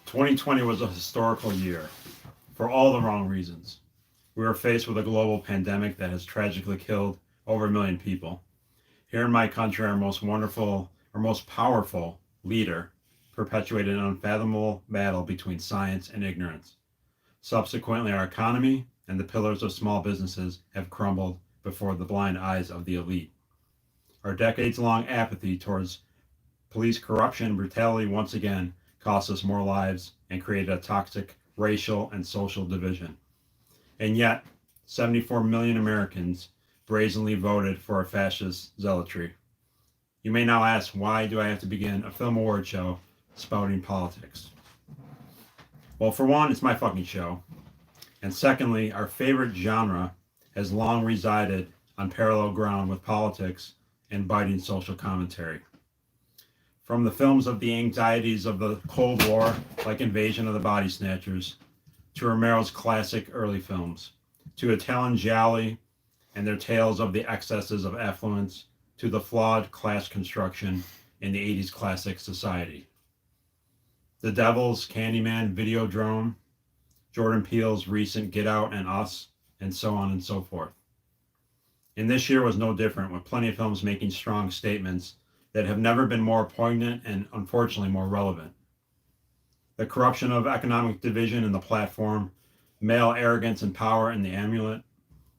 2020 was a historical year for all the wrong reasons. We were faced with a global pandemic that has tragically killed over 1 million people. Here in my country, our most wonderful, our most powerful leader perpetuated an unfathomable battle between science and ignorance. Subsequently, our economy and the pillars of small businesses have crumbled before the blind eyes of the elite. Our decades-long apathy towards police corruption and brutality once again cost us more lives and created a toxic racial and social division. And yet, 74 million Americans brazenly voted for a fascist zealotry. You may now ask, why do I have to begin a film award show spouting politics? Well, for one, it's my fucking show. And secondly, our favorite genre has long resided on parallel ground with politics and biting social commentary. From the films of the anxieties of the Cold War, like Invasion of the Body Snatchers, to Romero's classic early films, to Italian gialli and their tales of the excesses of affluence, to the flawed class construction in the 80s classic Society. The Devil's Candyman, Videodrome, Jordan Peele's recent Get Out and Us, and so on and so forth. And this year was no different, with plenty of films making strong statements that have never been more poignant and unfortunately more relevant. The corruption of economic division in The Platform, male arrogance and power in The Amulet,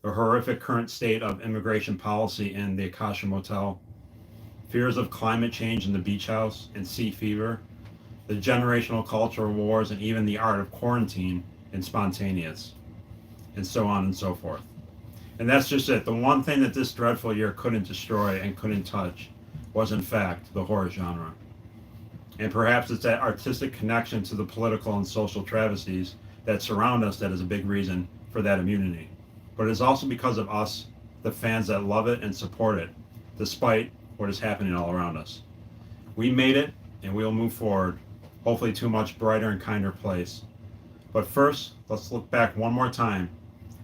the horrific current state of immigration policy in The Akasha Motel, fears of climate change in The Beach House and Sea Fever, the generational cultural wars, and even the art of quarantine in Spontaneous, and so on and so forth. And that's just it. The one thing that this dreadful year couldn't destroy and couldn't touch was in fact the horror genre. And perhaps it's that artistic connection to the political and social travesties that surround us that is a big reason for that immunity. But it's also because of us, the fans that love it and support it, despite what is happening all around us. We made it, and we'll move forward, hopefully to a much brighter and kinder place. But first, let's look back one more time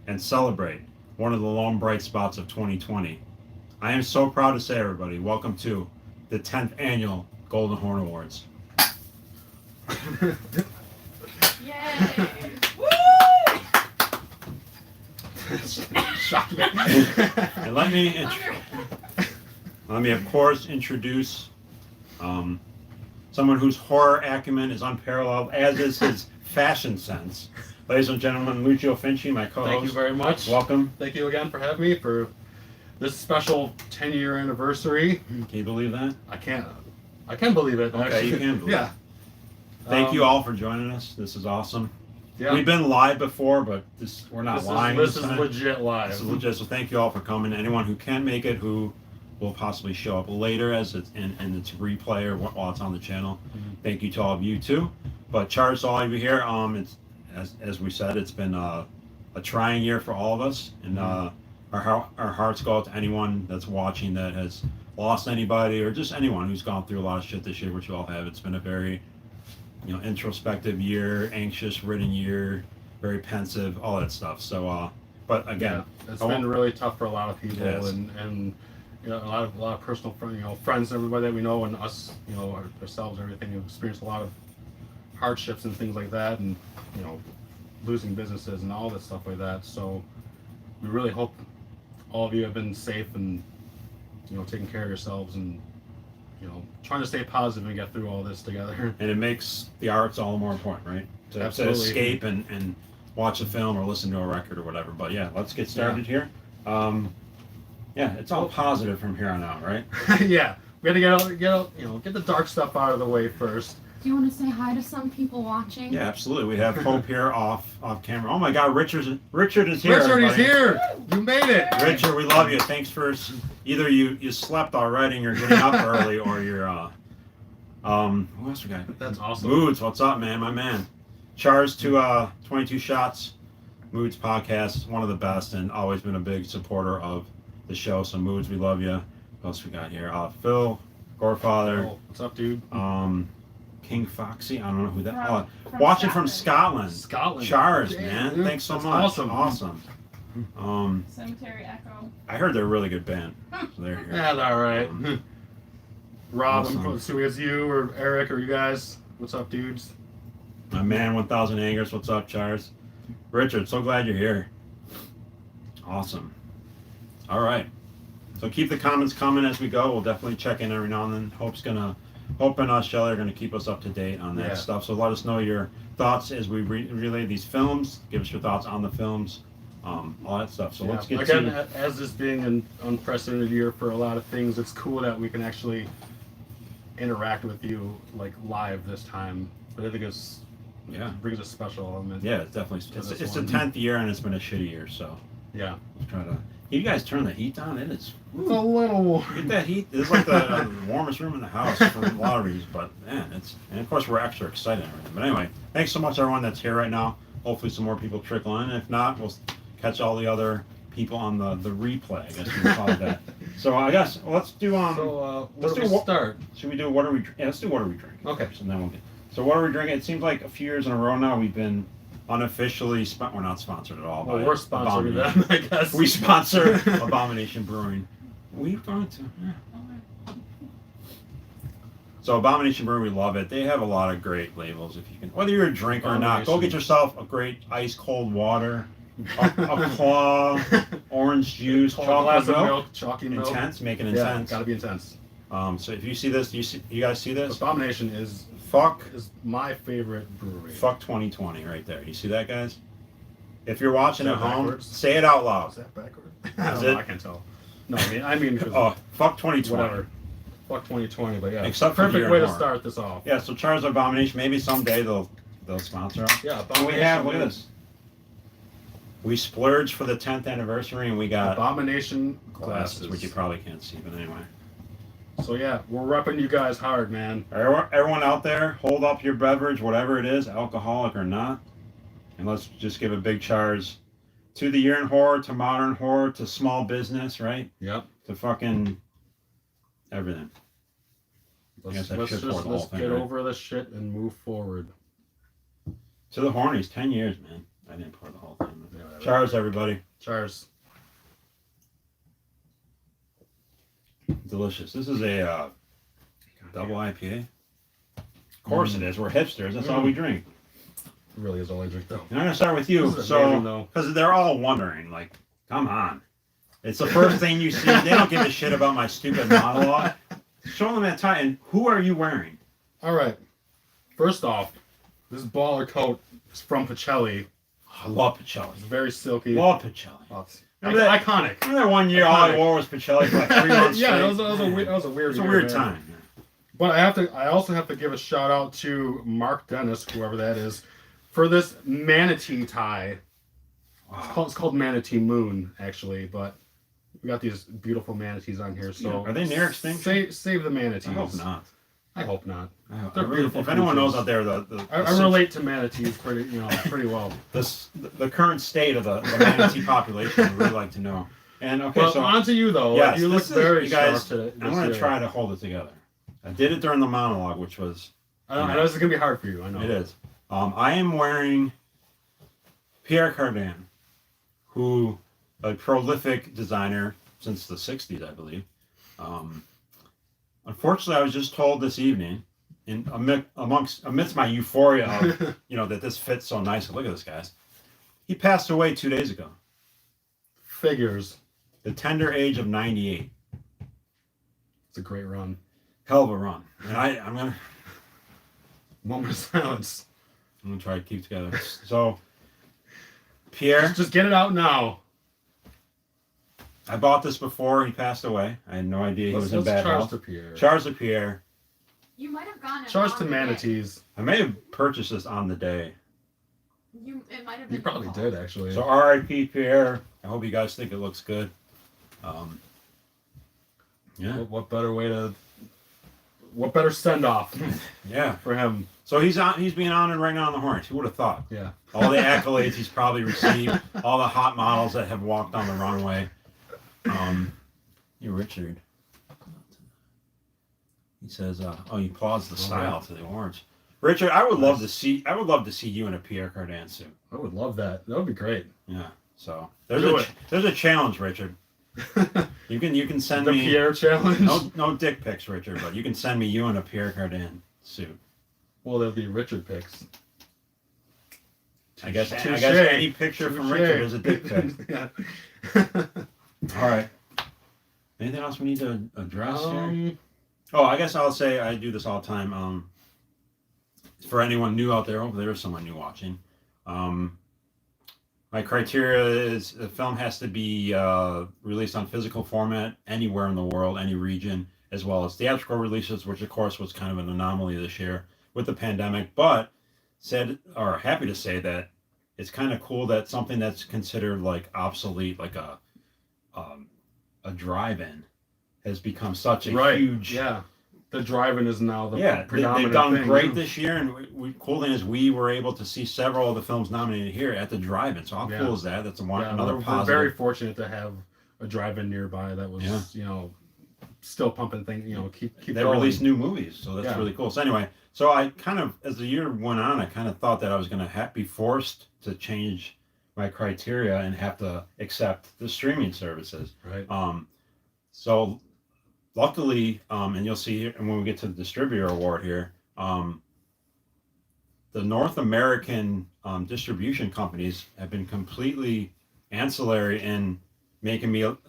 and celebrate one of the lone bright spots of 2020. I am so proud to say, everybody, welcome to the 10th annual Golden Horn Awards. Yay! Woo! Shocking. And let me of course introduce someone whose horror acumen is unparalleled, as is his fashion sense. Ladies and gentlemen, Lucio Finci, my co-host. Thank you very much. Welcome. Thank you again for having me for this special 10-year anniversary. Can you believe that? I can believe it. Okay, actually. you can believe Yeah. it. Thank you all for joining us. This is awesome. Yeah. We've been live before, but we're not lying. This is time. legit live. This is legit. So thank you all for coming. Anyone who can make it, who will possibly show up later as it's in its replay or while it's on the channel. Mm-hmm. Thank you to all of you too. But charge to all of you here. It's as we said, it's been a trying year for all of us, and our hearts go out to anyone that's watching that has lost anybody, or just anyone who's gone through a lot of shit this year, which you all have. It's been a very introspective year, anxious ridden year, very pensive, all that stuff. So but again, it's been really tough for a lot of people, Yes. and a lot of personal friends, everybody that we know, and us, ourselves, everything. We've experienced a lot of hardships and things like that, and losing businesses and all that stuff like that. So we really hope all of you have been safe and taking care of yourselves, and trying to stay positive and get through all this together. And it makes the arts all the more important, right? To Absolutely. escape and watch a film or listen to a record or whatever. But yeah, let's get started here. It's all positive from here on out, right? Yeah, we had to get the dark stuff out of the way first. Do you want to say hi to some people watching? Yeah, absolutely. We have Hope here off camera. Oh my God, Richard is here. Richard is everybody. here. You made it. Richard, we love you. Thanks for either you slept already and you're getting up early, or you're who else we got? That's awesome. Moods, what's up, man? My man. Charles to 22 Shots, Moods podcast, one of the best, and always been a big supporter of the show. So Moods, we love you. What else we got here? Phil, Gorefather. Oh, what's up, dude? King Foxy, I don't know who that. From Watching from Scotland. Scotland. Chars, Damn, man. dude. Thanks so That's much. awesome. Cemetery Echo. I heard they're a really good band. So they're here. Yeah, all right. Rob, Awesome. I'm assuming it's you or Eric or you guys. What's up, dudes? My man, 1,000 Angers. What's up, Charles? Richard, so glad you're here. Awesome. All right. So keep the comments coming as we go. We'll definitely check in every now and then. Hope and Shelly are gonna keep us up to date on that stuff. So let us know your thoughts as we relay these films. Give us your thoughts on the films, all that stuff. So let's get again, to as this being an unprecedented year for a lot of things, it's cool that we can actually interact with you like live this time. But I think it's brings a special element. Yeah, it's definitely it's the 10th year and it's been a shitty year. So yeah, let's try to. You guys turn the heat on. It is. It's a little warm. Get that heat. It's like the warmest room in the house for a lot of reasons. But man, and of course we're extra excited and everything. But anyway, thanks so much everyone that's here right now. Hopefully some more people trickle in. If not, we'll catch all the other people on the replay. I guess we can call it that. So I guess let's do start? Should we do what are we? Yeah, let's do what are we drinking? Okay. And then we'll get. So what are we drinking? It seems like a few years in a row now we've been unofficially we're not sponsored at all. Well, by we're sponsored them, I guess. We sponsor Abomination Brewing. We've gone to. Yeah. So Abomination Brewing, we love it. They have a lot of great labels. If you can, whether you're a drinker or not, go get yourself a great ice cold water, a claw, orange juice, chocolate milk, chalky milk. Intense, make it intense. Gotta be intense. So if you see this, you guys see this? Abomination is my favorite brewery. Fuck 2020 right there. You see that, guys? If you're watching at home, backwards? say it out loud. Is that backward? It? I can't tell. No, I mean, fuck 2020. whatever. Fuck 2020, but yeah. Except for perfect here way to more. start this off. Yeah, so Charles Abomination, maybe someday they'll sponsor us. Yeah, And we have, look at this. We splurged for the 10th anniversary and we got Abomination glasses, glasses. which you probably can't see, but anyway. So yeah, we're repping you guys hard, man. Everyone out there, hold up your beverage, whatever it is, alcoholic or not. And let's just give a big charge to the year in horror, to modern horror, to small business, right? Yep. To fucking everything. Let's get get over this shit and move forward. To the Hornies, 10 years, man. I didn't pour the whole thing. Yeah, Cheers, everybody. Cheers. Delicious. This is a double IPA. Of course it is. We're hipsters. That's all we drink. It really is all I drink, though. And I'm going to start with you. This is amazing, though. Because they're all wondering, like, come on. It's the first thing you see. They don't give a shit about my stupid monologue. Show them that tie. And who are you wearing? All right. First off, this baller coat is from Pacelli. I love Pacelli. It's very silky. Love Pacelli. Oh, it's Remember that? iconic. Remember that one year all I wore was Pacelli for like 3 months Yeah, straight? that was a weird It's a year, weird man. time. But I also have to give a shout out to Mark Dennis, whoever that is, for this manatee tie. It's called Manatee Moon, actually, but we got these beautiful manatees on here. So are they near extinction? Save the manatees. I hope not. I hope not. I really, if anyone knows out there, I relate to manatees pretty well. The current state of the manatee population, I'd really like to know. And okay, well, so on to you though. Yes, you look very you guys. sharp today. I'm going to try to hold it together. I did it during the monologue, which was. I know this is going to be hard for you. I know it is. I am wearing Pierre Cardin, who a prolific designer since the '60s, I believe. Unfortunately, I was just told this evening, amidst my euphoria of that this fits so nicely. Look at this, guys. He passed away 2 days ago. Figures. The tender age of 98. It's a great run. Hell of a run. And I'm gonna moment of silence. I'm gonna try to keep together. So, Pierre, just get it out now. I bought this before he passed away. I had no idea he was in bad health. Charles de Pierre. You might have gone. Charles to manatees. I may have purchased this on the day. It might have been. You probably did actually. So R.I.P. Pierre. I hope you guys think it looks good. Yeah. What better send off? Yeah, for him. So he's being honored right now on the Hornets. Who would have thought? Yeah. All the accolades he's probably received, all the hot models that have walked on the runway. Richard. He says, he applauds the style to the orange. Richard, I would love to see you in a Pierre Cardin suit. I would love that. That would be great. Yeah. So there's a challenge, Richard. You can send me the Pierre challenge. No dick pics, Richard, but you can send me you in a Pierre Cardin suit. Well, there'll be Richard pics. I guess Touche. any picture from Touche. Richard is a dick pic. Yeah. All right. Anything else we need to address here? Um, I guess I'll say I do this all the time. For anyone new out there, hopefully there is someone new watching. My criteria is the film has to be released on physical format anywhere in the world, any region, as well as theatrical releases, which of course was kind of an anomaly this year with the pandemic. But happy to say that it's kind of cool that something that's considered like obsolete, like a drive-in, has become such a huge. Yeah, the drive-in is now the predominant they've done thing, great yeah. this year, and cool thing is we were able to see several of the films nominated here at the drive-in. So how cool is that? That's another positive. We're very fortunate to have a drive-in nearby that was still pumping things. Keep they going. released new movies, so that's really cool. So anyway, so I kind of, as the year went on, I kind of thought that I was going to be forced to change my criteria and have to accept the streaming services. Right. So luckily, and you'll see here, and when we get to the distributor award here, the North American distribution companies have been completely ancillary in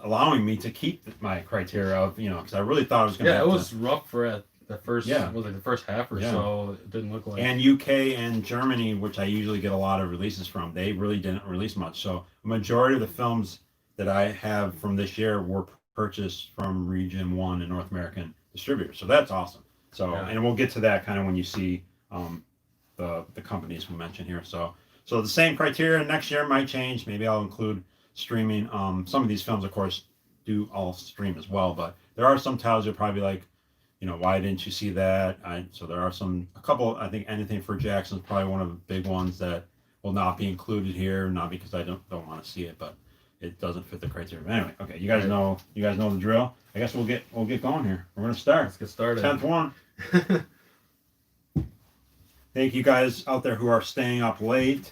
allowing me to keep my criteria of, because I really thought I was going to. Yeah, it was rough for the first. Yeah. Was like the first half or so. It didn't look like. And UK and Germany, which I usually get a lot of releases from, they really didn't release much. So a majority of the films that I have from this year were purchased from Region 1 and North American distributors. So that's awesome. So, and we'll get to that kind of when you see the companies we mentioned here. So the same criteria next year might change. Maybe I'll include streaming. Some of these films, of course, do all stream as well, but there are some titles you're probably like, why didn't you see that? So there are a couple, I think Anything for Jackson is probably one of the big ones that will not be included here, not because I don't want to see it, but it doesn't fit the criteria. But anyway, okay, you guys know the drill. I guess we'll get going here. We're gonna start. Let's get started. 10th one. Thank you guys out there who are staying up late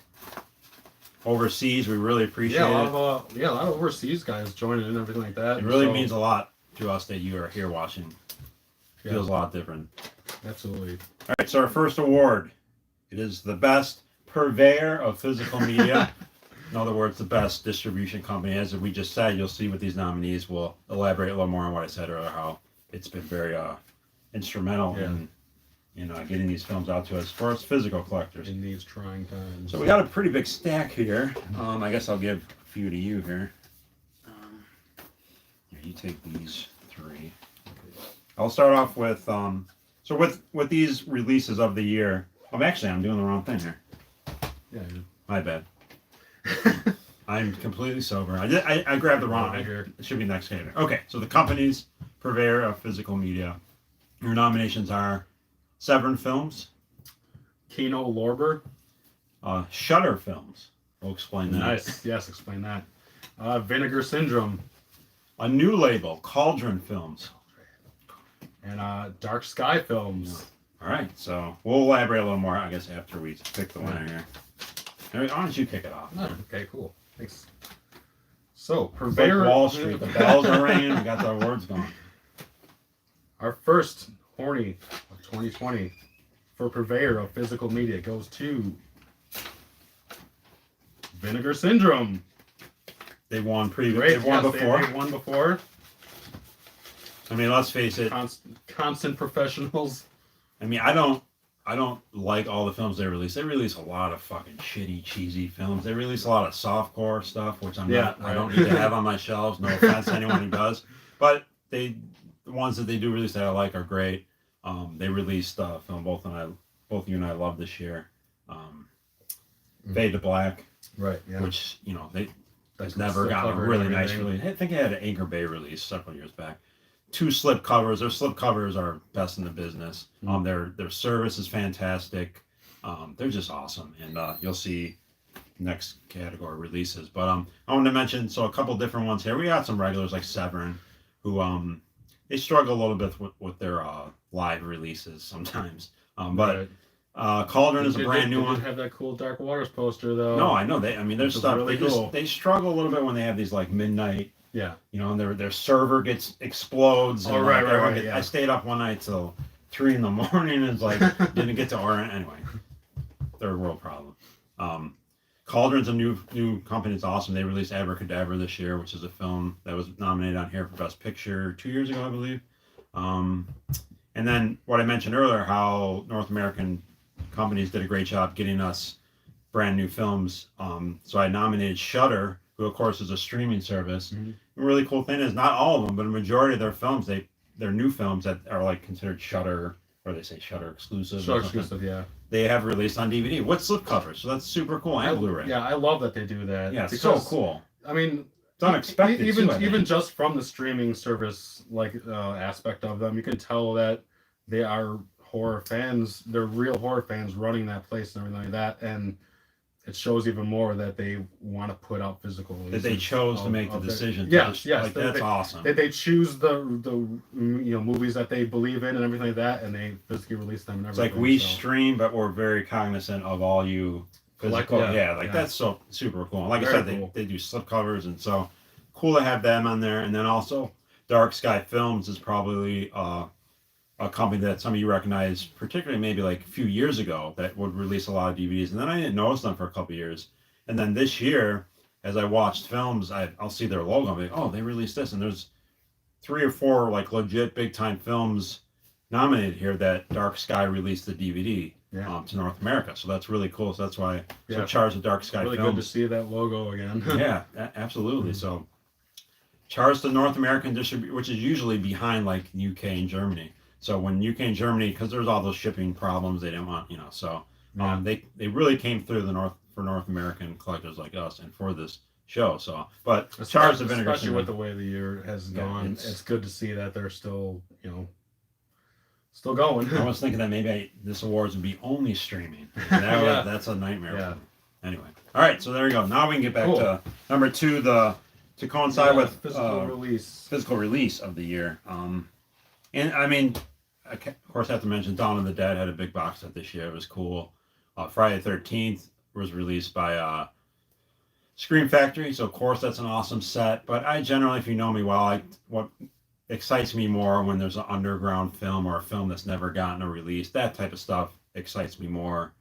overseas. We really appreciate it. A lot of overseas guys joining and everything like that. It really means a lot to us that you are here watching. Feels a lot different. Absolutely. All right, so our first award, it is the best purveyor of physical media. In other words, the best distribution company. As we just said, you'll see with these nominees, we'll elaborate a little more on what I said earlier, how it's been very instrumental in getting these films out to us for us physical collectors. In these trying times. So we got a pretty big stack here. I guess I'll give a few to you here. You take these three. I'll start off with so with these releases of the year. I'm doing the wrong thing here. Yeah. My bad. I'm completely sober. I grabbed the wrong. It should be next category. Okay, so the companies purveyor of physical media. Your nominations are Severin Films, Kino Lorber, Shutter Films. We'll explain that. Nice. Yes, explain that. Vinegar Syndrome. A new label, Cauldron Films. And Dark Sky Films. All right, so we'll elaborate a little more, I guess, after we pick the winner here. Why don't you kick it off? Okay, cool. Thanks. So, It's like Wall Street. The bells are ringing. We got the awards going. Our first horny of 2020 for purveyor of physical media goes to Vinegar Syndrome. They won pretty good. Great. They've won before. They won before. I mean, let's face it. Constant professionals. I mean, I don't like all the films they release. They release a lot of fucking shitty, cheesy films. They release a lot of softcore stuff, which I don't need to have on my shelves. No offense to anyone who does, but the ones that they do release that I like are great. They released a film both you and I love this year, Fade to Black, right? Yeah. Which that's never gotten a really nice release. I think it had an Anchor Bay release several years back. 2 slip covers. Their slip covers are best in the business. Their service is fantastic. They're just awesome, and you'll see next category releases. But I wanted to mention a couple different ones here. We got some regulars like Severin, who they struggle a little bit with their live releases sometimes. But Cauldron is a brand new one. They have that cool Dark Waters poster though. No, I know their stuff. Really cool. They struggle a little bit when they have these like midnight. Yeah. And their server explodes. And right. I stayed up one night till 3 a.m. and it's like didn't get to order anyway. Third world problem. Cauldron's a new company. It's awesome. They released Abracadabra this year, which is a film that was nominated on here for Best Picture 2 years ago, I believe. Um, and then what I mentioned earlier, how North American companies did a great job getting us brand new films. So I nominated Shudder, who of course is a streaming service. Mm-hmm. The really cool thing is not all of them, but a majority of their films, they're new films that are like considered Shudder, or they say Shudder exclusive. Sure, exclusive, yeah. They have released on DVD with slipcovers, so that's super cool, and Blu-ray. Yeah, I love that they do that. Yeah, it's so cool. I mean, it's unexpected. Even just from the streaming service aspect of them, you can tell that they are horror fans. They're real horror fans running that place and everything like that, and it shows even more that they want to put out physical releases. That they chose to make the decision. Yes, like that's awesome. They choose the movies that they believe in and everything like that, and they physically release them. And everything. It's like we stream, but we're very cognizant of all you physical. That's so super cool. Like very I said, they do slipcovers, and so cool to have them on there. And then also, Dark Sky Films is probably a company that some of you recognize, particularly maybe like a few years ago, that would release a lot of DVDs. And then I didn't notice them for a couple of years. And then this year, as I watched films, I'll see their logo. I'm like, oh, they released this. And there's 3 or 4 like legit big time films nominated here that Dark Sky released the DVD to North America. So that's really cool. So that's why so Char's of Dark Sky really Films. Good to see that logo again. Yeah, absolutely. So Char's the North American distributor, which is usually behind like UK and Germany. So when UK and Germany, because there's all those shipping problems, they didn't want, so they really came through for North American collectors like us and for this show. So, but Char's of Vinegar, especially with the way the year has gone, it's good to see that they're still, still going. I was thinking that maybe this awards would be only streaming. That's a nightmare. Yeah. Anyway, all right, so there we go. Now we can get back to number 2, to coincide with physical release of the year. And I mean, I of course have to mention Dawn of the Dead had a big box set this year. It was cool. Friday the 13th was released by Scream Factory, so of course that's an awesome set. But I generally, if you know me well, what excites me more when there's an underground film or a film that's never gotten a release. That type of stuff excites me more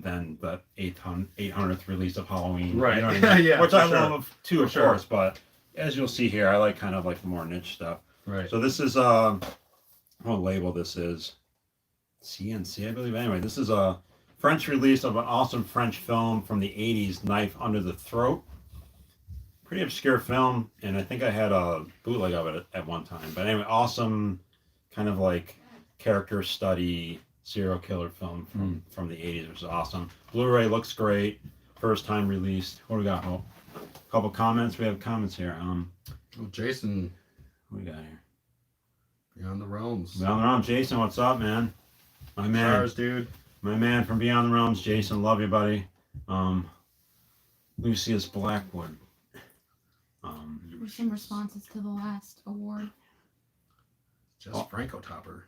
than the 800th release of Halloween. Right. You know what I mean? Yeah, which I love too, of course. But as you'll see here, I like kind of like the more niche stuff. Right. So this is what label this is? CNC, I believe. Anyway, this is a French release of an awesome French film from the 80s, Knife Under the Throat. Pretty obscure film, and I think I had a bootleg of it at one time. But anyway, awesome kind of like character study serial killer film from the 80s, which is awesome. Blu-ray looks great. First time released. What do we got, Hope? A couple comments. We have comments here. Jason. What we got here? Beyond the Realms. Beyond the Realms. Jason, what's up, man? My man. Stars, dude. My man from Beyond the Realms, Jason. Love you, buddy. Lucius Blackwood. There's some responses to the last award. Just Franco Topper.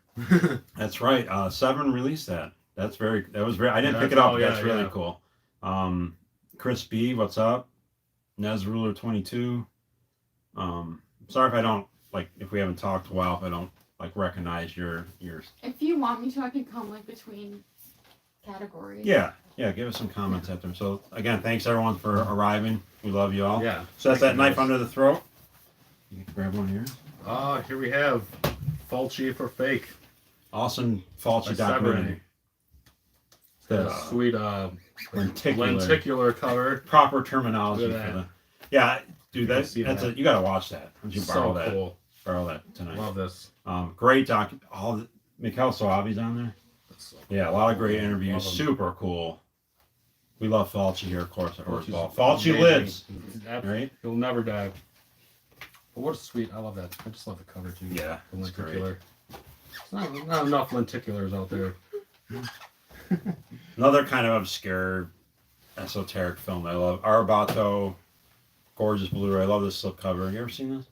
That's right. Seven released that. That was very. I didn't pick it up. That's really cool. Chris B, what's up? Nez Ruler 22. Sorry if I don't if we haven't talked a while, if I don't recognize your. If you want me to, I can come between categories. Yeah, give us some comments after. So again, thanks everyone for arriving. We love you all. Yeah. So that's that Knife Under the Throat. You can grab one here. Here we have Fulci for Fake. Awesome Fulci documentary. The sweet lenticular cover. Proper terminology for the. Yeah, dude, that's you gotta watch that. Why don't you borrow that? Cool. Borrow that tonight. Love this. Great doc. Mikhail Soavi's on there. Yeah, a lot of great interviews. Super cool. We love Fulci here, of course, at Horseball. Fulci lives. Right? He'll never die. But what a sweet. I love that. I just love the cover too. Yeah, the lenticular. There's not enough lenticulars out there. Another kind of obscure, esoteric film I love. Arabato, gorgeous Blu-ray. I love this slipcover. You ever seen this?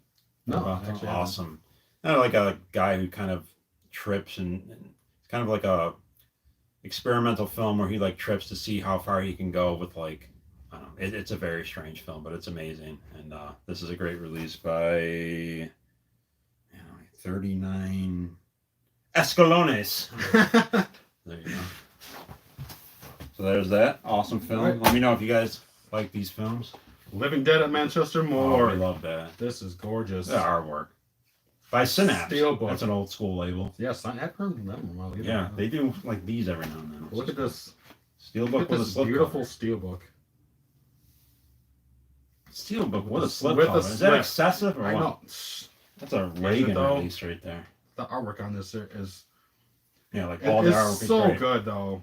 No, actually, awesome. Kind of like a guy who kind of trips and it's kind of like a experimental film where he trips to see how far he can go with I don't know. It's a very strange film, but it's amazing. And this is a great release by 39 Escalones. There you go. So there's that awesome film. Right. Let me know if you guys like these films? Living Dead at Manchester Oh, Moor. I love that. This is gorgeous. The artwork. By Synapse. Steelbook. That's an old school label. Yes, I haven't heard of them in a while either. Yeah, they do like these every now and then. Look at this. Steelbook Look at with a this slip beautiful cover. steelbook. Steelbook with a slip with a cover. Is that slip. excessive or I what? know. That's a Reagan though? release right there. The artwork on this is Yeah, like all the artwork is so great. good though.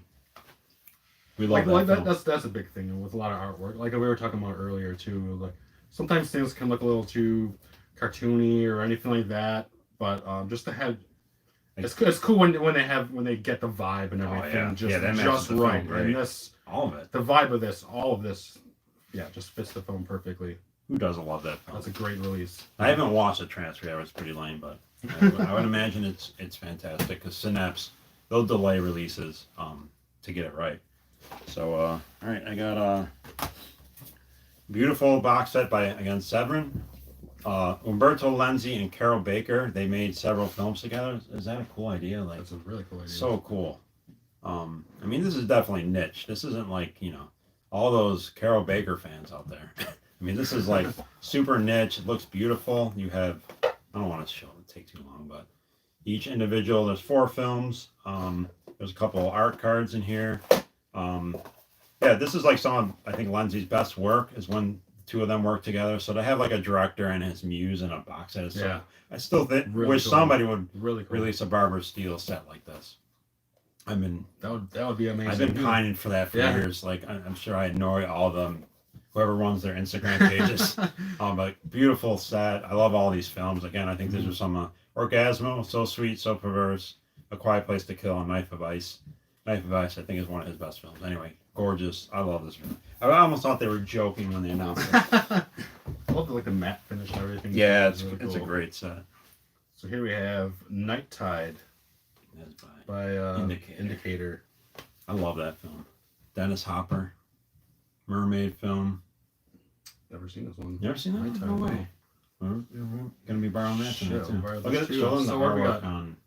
We love Like that. Film. that's a big thing with a lot of artwork. Like we were talking about earlier too. Like sometimes things can look a little too cartoony or anything like that. But just to have it's cool when they get the vibe and everything that matches just the right. film great. And this All of it. the vibe of this, all of this, yeah, just fits the film perfectly. Who doesn't love that film? That's a great release. I haven't watched the transfer yet. It was pretty lame, but I would imagine it's fantastic because Synapse, they'll delay releases to get it right. So, all right, I got a beautiful box set by, again, Severin. Umberto Lenzi and Carol Baker, they made several films together. Is that a cool idea? Like, That's a really cool idea. so cool. I mean, this is definitely niche. This isn't like, all those Carol Baker fans out there. I mean, this is like super niche. It looks beautiful. You have, I don't want to show it, take too long, but each individual, there's 4 films. There's a couple art cards in here. Yeah, this is like some of, I think, Lenzi's best work is when the 2 of them work together. So to have like a director and his muse in a box set is so, I still Really wish cool. somebody would Really cool. release a Barbara Steele set like this. I mean, That would be amazing. I've been pining for that for years. Like, I'm sure I annoy all of them, whoever runs their Instagram pages. But beautiful set. I love all these films. Again, I think these are some Orgasmo, So Sweet, So Perverse, A Quiet Place to Kill, and Knife of Ice. Knife of Ice, I think, is one of his best films. Anyway, gorgeous. I love this film. I almost thought they were joking when they announced it. I love the matte finish and everything. Yeah, It's really it's a cool. great set. So here we have Night Tide That's by Indicator. I love that film. Dennis Hopper, mermaid film. Never seen this one. You ever seen that? Night Tide, No way. We're gonna be borrowing that tonight Shit, too. we'll borrow Look this at it. too. Show them the So what do we artwork got? on.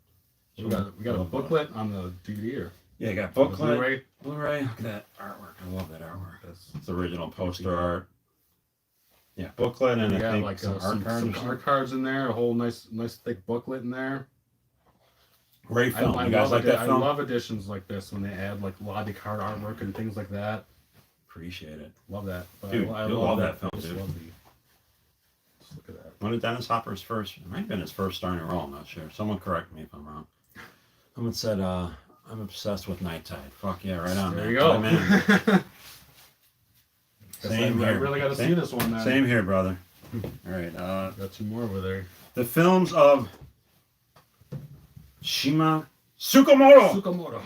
We got a booklet on the DVD or Yeah, you got the booklet, Blu-ray. Blu-ray. Look at that artwork. I love that artwork. That's- It's the original poster art. Yeah, booklet and We I got think like some art some cards. or art something. cards in there. A whole nice thick booklet in there. Great film. I You guys love like that film? I love editions like this when they add like lobby card artwork and things like that. Appreciate it. Love that. But Dude, I you'll love that film, I just dude. love just look at that. One of Dennis Hopper's first. It might have been his first starring role. I'm not sure. Someone correct me if I'm wrong. Someone said, "I'm obsessed with Night Tide." Fuck yeah, right on. There man. you go. I'm in. Same I here. really got to see this one. Then. Same here, brother. All right. Got 2 more over there. The films of Shima Tsukamoto. Tsukamoto.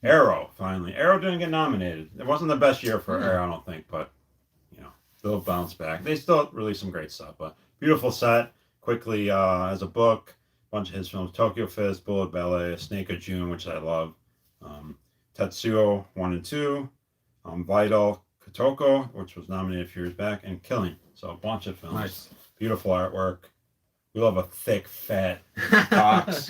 Arrow, finally. Arrow didn't get nominated. It wasn't the best year for Arrow, I don't think, but, they'll bounce back. They still release some great stuff, but beautiful set. Quickly, as a book, a bunch of his films. Tokyo Fist, Bullet Ballet, Snake of June, which I love. Tetsuo 1 and 2. Vital, Kotoko, which was nominated a few years back, and Killing. So a bunch of films. Nice. Beautiful artwork. We love a thick, fat box.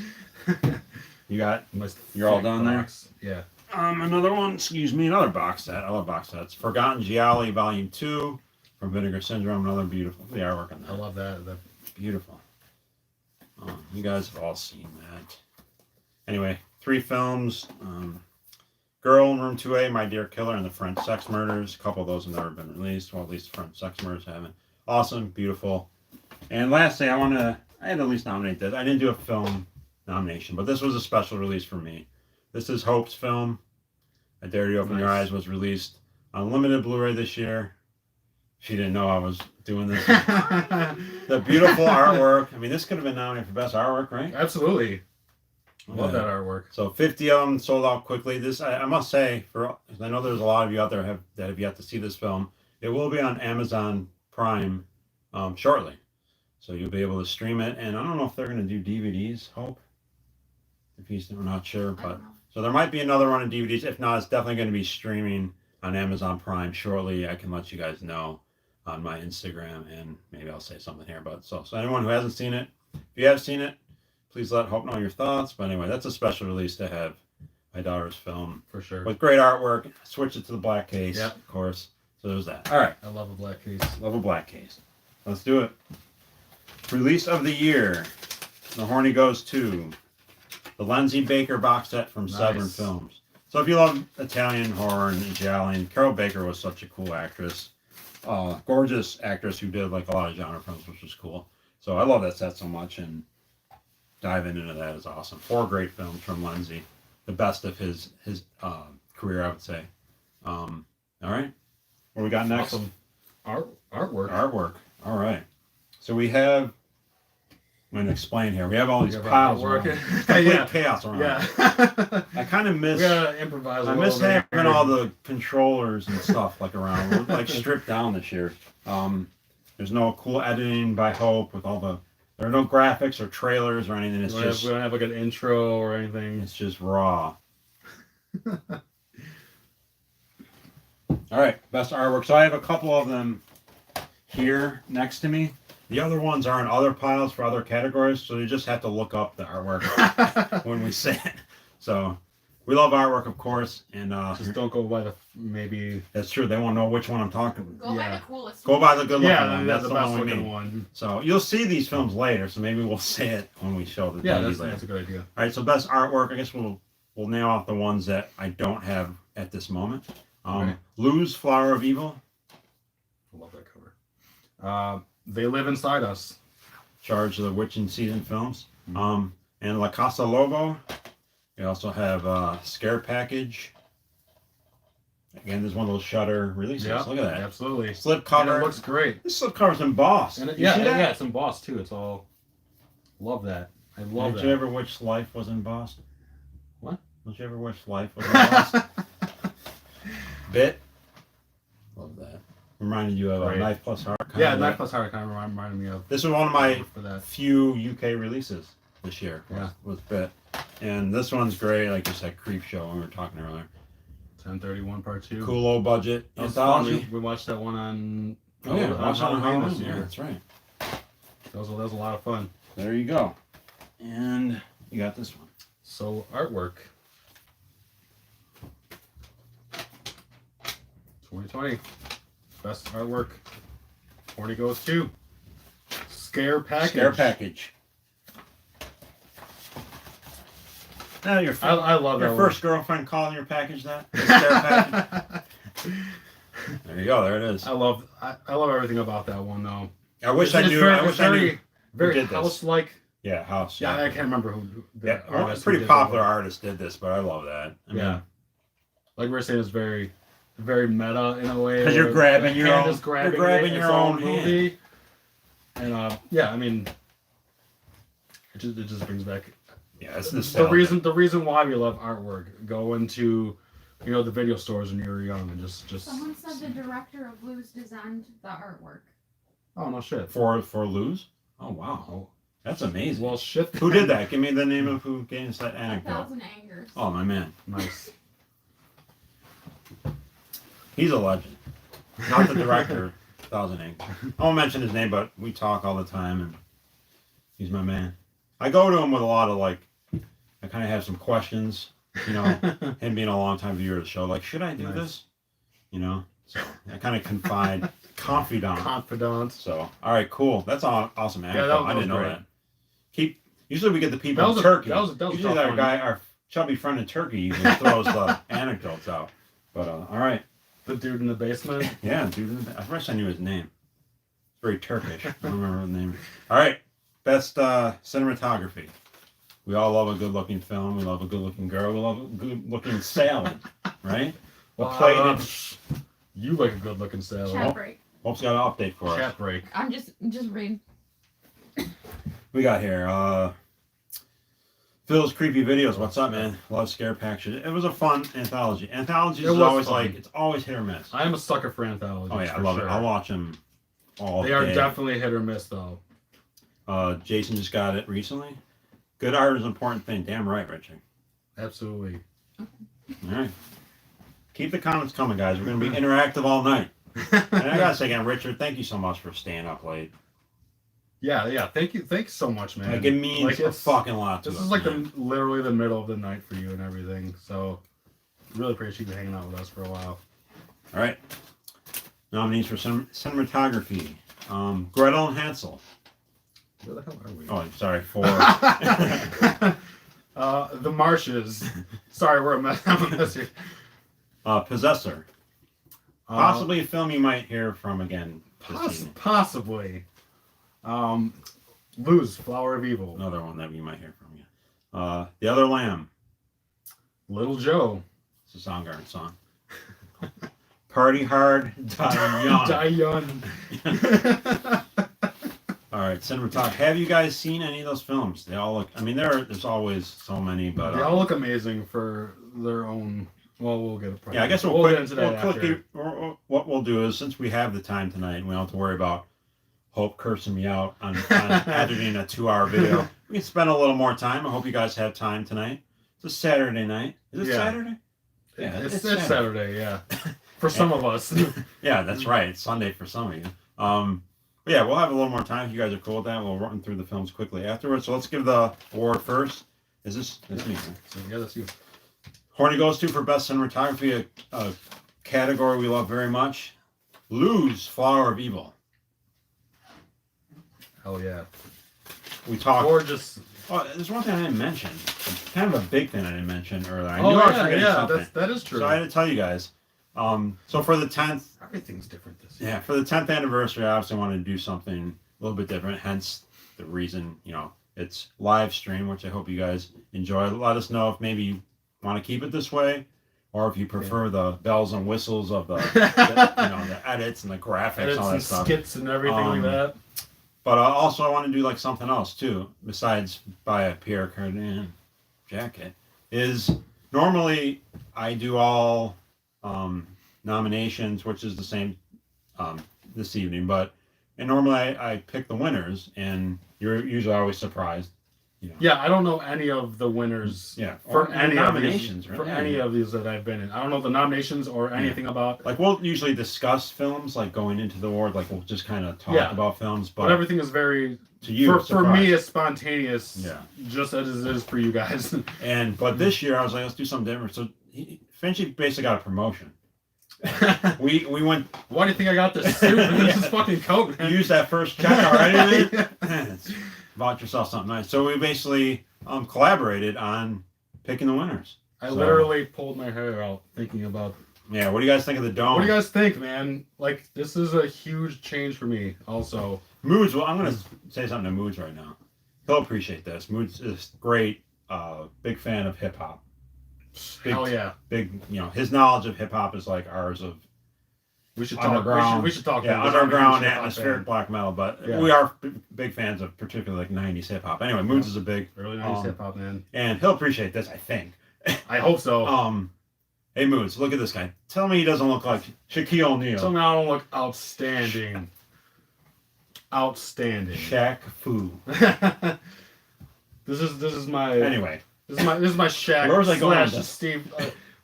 You're all done there? Yeah. Another one, another box set. I love box sets. Forgotten Gialli, Volume 2, from Vinegar Syndrome. Another beautiful. The artwork on that. I love that. Beautiful. You guys have all seen that. Anyway, 3 films. Girl in Room 2A, My Dear Killer, and The French Sex Murders. A couple of those have never been released. Well, at least the French Sex Murders haven't. Awesome, beautiful. And lastly, I had to at least nominate this. I didn't do a film nomination, but this was a special release for me. This is Hope's film, I Dare You Open Your Eyes, was released on limited Blu-ray this year. She didn't know I was doing this. The beautiful artwork. I mean, this could have been nominated for best artwork, right? Absolutely. Love that artwork. So 50 of them sold out quickly. This, I must say, I know there's a lot of you out there that have yet to see this film. It will be on Amazon Prime shortly. So you'll be able to stream it. And I don't know if they're going to do DVDs, Hope. We're not sure. I But don't know. so there might be another run of DVDs. If not, it's definitely going to be streaming on Amazon Prime shortly. I can let you guys know on my Instagram, and maybe I'll say something here. But so anyone who hasn't seen it, if you have seen it, please let Hope know your thoughts. But anyway, that's a special release to have my daughter's film For sure. with great artwork. Switch it to the black case, Yep. of course. So there's that. All right. I love a black case. Love a black case. Let's do it. Release of the year. The Horny goes to the Lindsay Baker box set from Severn Nice. Films. So if you love Italian horror and Italian, Carol Baker was such a cool actress. Gorgeous actress who did like a lot of genre films, which was cool. So I love that set so much, and diving into that is awesome. 4 great films from Lindsay. The best of his career, I would say. All right. What we got next? Awesome. Artwork. Artwork. All right. So we have. I'm going to explain here. We have all these We have piles. artwork. Around. It's complete Yeah. chaos around. Yeah. I kind of miss. We gotta improvise. I miss having all the controllers and stuff like around. We're like stripped down this year. There's no cool editing by Hope with all the. There are no graphics or trailers or anything. It's We just. don't have like an intro or anything. It's just raw. All right, best artwork. So I have a couple of them here next to me. The other ones are in other piles for other categories, so you just have to look up the artwork when we say it. So we love artwork, of course, and Just don't go by the maybe. that's true. They won't know which one I'm talking about. Go by Yeah. the coolest. Go by the good looking Yeah, one. that's That's the the best one we looking mean. one. So you'll see these films later, so maybe we'll say it when we show the Yeah, DVD later. that's a good idea. All right, so best artwork. I guess we'll nail off the ones that I don't have at this moment. Right. Lou's Flower of Evil, I love that cover. They Live Inside Us. Charge of the Witch and Season Films, and La Casa Lobo. We also have Scare Package. Again, this is one of those Shutter releases. Yeah, Look at that. absolutely. Slip And cover. it looks great. This slip cover's embossed. And it, You yeah, see that? yeah, it's embossed too. It's all. Love that. I love Did that. you ever wish life was embossed? What? Don't you ever wish life was embossed? Bit. Love that. Reminded you of a Great. Knife Plus Heart. Yeah, Knife Plus Heart kind of reminded me of. This was one of my For that. few UK releases this year. Yeah. Was Bit. And this one's great, like just that creep show when we were talking earlier. 1031 Part 2. Cool low budget That was fun. anthology. We watched that one on. Oh yeah, watch on Halloween Halloween this Yeah, year. that's right. That was a lot of fun. There you go. And you got this one. So artwork. 2020. Best artwork. Horny goes to Scare Package. Scare Package. Now your I love your that first girlfriend calling your package that? The Scare Package. There you go. There it is. I love everything about that one though. I wish I It's knew. very- I wish it's I very, knew. Very did this. house-like. Yeah, house. Yeah, I can't remember who. The Yeah, well, artist who pretty did popular that one. artist did this, but I love that. I mean, Yeah, like we were saying, it's very meta in a way. 'Cause you're where grabbing the your hand own- is grabbing you're grabbing it, your its own movie. And yeah, I mean, it just brings back yeah, it's the reason why we love artwork. Go into, the video stores when you were young and just. Someone said the director of Blues designed the artwork. Oh no shit. for Lose. Oh wow, that's amazing. Well, shit. Who did that? Give me the name of who gave us that A anecdote. Thousand Angers. Oh my man, Nice. he's a legend. Not the director, Thousand Angels. I won't mention his name, but we talk all the time, and he's my man. I go to him with a lot of like, I kind of have some questions. Him being a long time viewer of the show, like, should I do Nice. this? So I kind of confidant. Confidant. So all right, cool. That's awesome, man. Yeah, that I didn't know great. that. Usually we get the people That in was Turkey. that was Usually tough our one. guy, our chubby friend in Turkey, usually throws the anecdotes out. But all right, The dude in the basement. yeah, dude. I wish I knew his name. It's very Turkish. I don't remember the name. All right, best cinematography. We all love a good-looking film. We love a good-looking girl. We love a good-looking salad, right? What plated? You like a good-looking salad. Chat break. Hope's got an update for us. Chat break. I'm just reading. We got here. Phil's Creepy Videos. What's up, man? Love Scare Package. It was a fun anthology. Anthologies It is was always fun. it's always hit or miss. I am a sucker for anthologies. Oh yeah, I for love sure. it. I'll watch them all They are day. definitely hit or miss, though. Jason just got it recently. Good art is an important thing. Damn right, Richard. Absolutely. All right. Keep the comments coming, guys. We're going to be interactive all night. And I got to say again, Richard, thank you so much for staying up late. Yeah. Thank you so much, man. Like, it means a it's- fucking lot to This us. is like man. literally the middle of the night for you and everything. So, really appreciate you hanging out with us for a while. All right. Nominees for cinematography: Gretel and Hansel. Where the hell are we? Oh, sorry, for The Marshes. Sorry, I'm a mess here. Possessor. Possibly a film you might hear from again this evening. Possibly. Lose, Flower of Evil. Another one that you might hear from again. The Other Lamb. Little Joe. It's a Soundgarden song. Party Hard, Die Young. Die Young. All right, cinematography. Have you guys seen any of those films? They all look. I mean, there's always so many, but They all look amazing for their own. Well, we'll get it. Yeah, I guess we'll get into that after. What we'll do is, since we have the time tonight, and we don't have to worry about Hope cursing me out on editing a 2-hour video. We can spend a little more time. I hope you guys have time tonight. It's a Saturday night. Is it Saturday? Yeah, it's Saturday. Yeah, for some of us. Yeah, that's right. It's Sunday for some of you. But yeah, we'll have a little more time if you guys are cool with that. We'll run through the films quickly afterwards. So let's give the award first. Is this? That's me. Right? So, yeah, that's you. Horny goes to for best cinematography, a category we love very much. Lose, Flower of Evil. Hell yeah. We talked. Gorgeous. Oh, there's one thing I didn't mention. Kind of a big thing I didn't mention earlier. I knew I was forgetting something. that is true. So I had to tell you guys. So for the 10th. Everything's different this year. Yeah, for the 10th anniversary, I obviously wanted to do something a little bit different. Hence the reason, it's live stream, which I hope you guys enjoy. Let us know if maybe you want to keep it this way, or if you prefer the bells and whistles of the edits and the graphics, edits and all that and stuff, skits and everything like that. But also, I want to do like something else too, besides buy a Pierre Cardin jacket. Is normally I do all nominations, which is the same this evening, and normally I pick the winners, and you're usually always surprised. Yeah, I don't know any of the winners. Yeah, for any nominations, of these, for any of these that I've been in. I don't know the nominations or anything about. Like we'll usually discuss films, like going into the award, like we'll just kind of talk about films, but everything is very to you for me it's spontaneous. Yeah, just as it is for you guys. But this year I was like, let's do something different. So Finchy basically got a promotion. we went. Why do you think I got this suit? This is fucking coat. Man. You used that first check already, man. Bought yourself something nice. So we basically collaborated on picking the winners. I literally pulled my hair out thinking about. Yeah, what do you guys think of the dome? What do you guys think, man? Like, this is a huge change for me. Also, Moods. Well, I'm gonna say something to Moods right now. He'll appreciate this. Moods is great. Big fan of hip hop. Hell yeah. Big, his knowledge of hip hop is like ours of. We should underground, talk. We should talk. Yeah, underground atmospheric black metal, but we are big fans of particularly like '90s hip hop. Anyway, Moods is a big early '90s hip hop man, and he'll appreciate this. I think. I hope so. Hey Moods, look at this guy. Tell me he doesn't look like Shaquille O'Neal. Tell me I don't look outstanding. Outstanding. Shaq Fu. This is my. Anyway. This is my Shaq. Where was I going? Steve.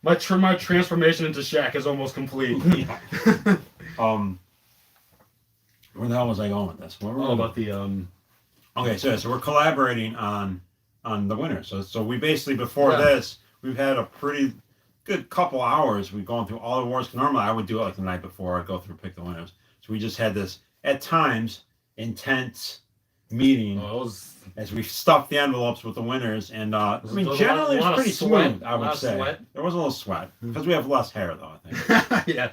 My transformation into Shaq is almost complete. Where the hell was I going with this? About the Okay, so we're collaborating on the winner. So we basically before this we've had a pretty good couple hours. We've gone through all the awards. Normally I would do it like the night before. I'd go through and pick the winners. So we just had this at times intense meeting as we stuffed the envelopes with the winners, and generally it's pretty smooth. I would say there was a little sweat because we have less hair though. I think. Yeah.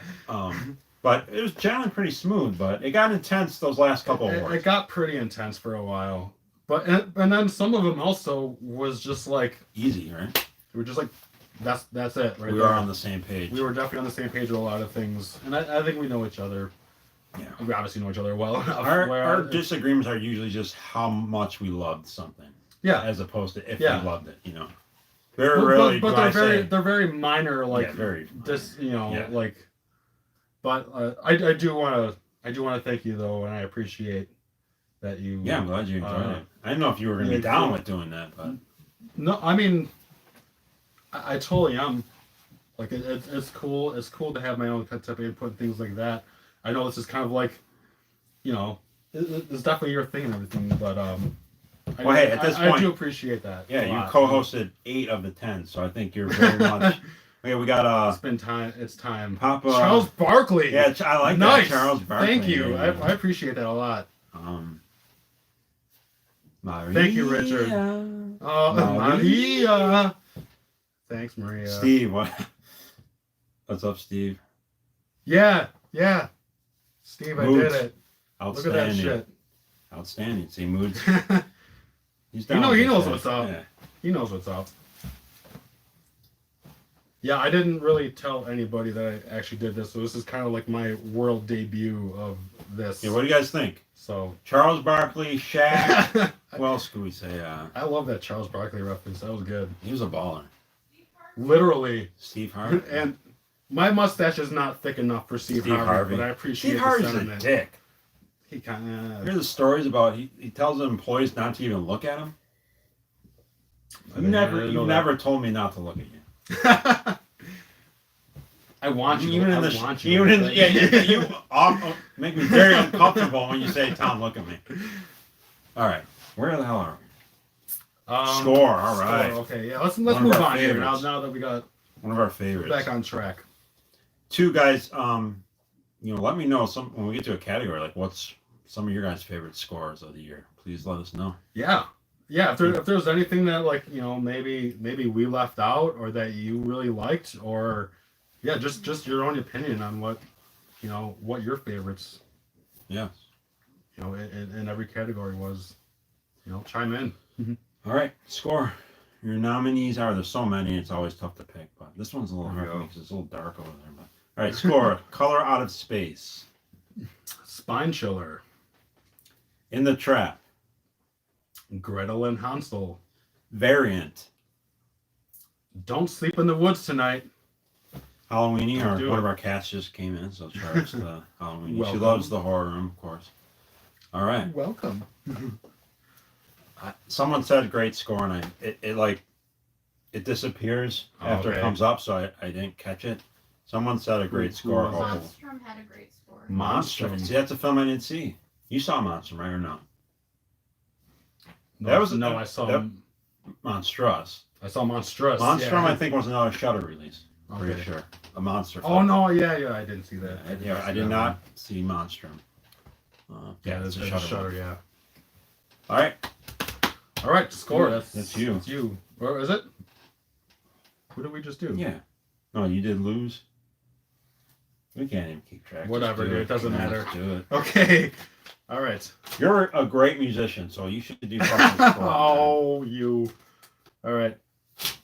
But it was generally pretty smooth. But it got intense those last couple of awards. It got pretty intense for a while, but and then some of them also was just like easy, right? We were just like, that's it. Right. We were on the same page. We were definitely on the same page with a lot of things, and I think we know each other. Yeah, we obviously know each other well enough. Our disagreements are usually just how much we loved something. Yeah. As opposed to if we loved it, They're very minor, like very minor. Like. But I do want to thank you though, and I appreciate that you. Yeah, I'm glad you enjoyed it. I didn't know if you were going to be down with doing that, but. No, I mean, I totally am. Like it's cool. It's cool to have my own type of input and things like that. I know this is kind of like, it's definitely your thing and everything, but at this point, I do appreciate that. Yeah, you co-hosted 8 of the 10, so I think you're very much Okay, we got It's been time. It's time. Papa Charles Barkley. Yeah, I like Nice. that, Charles Barkley. Thank you. Yeah. I appreciate that a lot. Maria. Thank you, Richard. Oh, Maria. Thanks, Maria. Steve, what's up, Steve? Yeah. Steve, Moods. I did it. Look at that Outstanding. shit. Outstanding. See, Moods. He's He down with he this knows shit. what's up. Yeah. He knows what's up. Yeah, I didn't really tell anybody that I actually did this, so this is kind of like my world debut of this. Yeah, what do you guys think? So Charles Barkley, Shaq. Who else could we say? I love that Charles Barkley reference. That was good. He was a baller. Literally. Steve Harvey. And my mustache is not thick enough for Steve Harvey, but I appreciate Steve the Harvey's a sentiment. dick. He kind of. Here's the stories about he tells the employees not to even look at him. You never told me not to look at you. I want you. Even in the want you make me very uncomfortable when you say, "Tom, look at me." All right, where the hell are we? Score. All right. Okay, yeah. Let's One of move our on here now. favorites. Now that we got One of our favorites. back on track. Two guys. Let me know when we get to a category, like what's some of your guys' favorite scores of the year. Please let us know. Yeah. If there's anything that maybe we left out or that you really liked, or just your own opinion on what your favorites Yes. in every category was, chime in. All right, score. Your nominees are, there's so many, it's always tough to pick, but this one's a little hard for me because it's a little dark over there. But all right, score. Color Out of Space. Spine Chiller. In the Trap. Gretel and Hansel. Variant. Don't Sleep in the Woods Tonight. Halloweeny, Don't do one it. of our cats just came in, so Char's the Halloweeny. She Welcome. loves the horror room, of course. All right. Welcome. Someone said great score, and it disappears after it comes up, so I didn't catch it. Someone said a great Who score. was that? Monstrum had a great score. Monstrum. See, that's a film I didn't see. You saw Monstrum, right, or no? No, That was- no. I saw. that- Monstrous. I saw Monstrous. Monstrum, yeah. I think, was another Shudder release. Pretty Okay. sure. A monster. Oh film. no! Yeah. I didn't see that. I did not see Monstrum. That's it's a Shudder. Yeah. All right. All right. Score. That's you. That's you. Or is it? What did we just do? Yeah. No, you did lose. We can't even keep track. Whatever, Just do dude, it doesn't No, matter. just do it. Okay. All right. You're a great musician, so you should do fucking score. Oh, you. All right.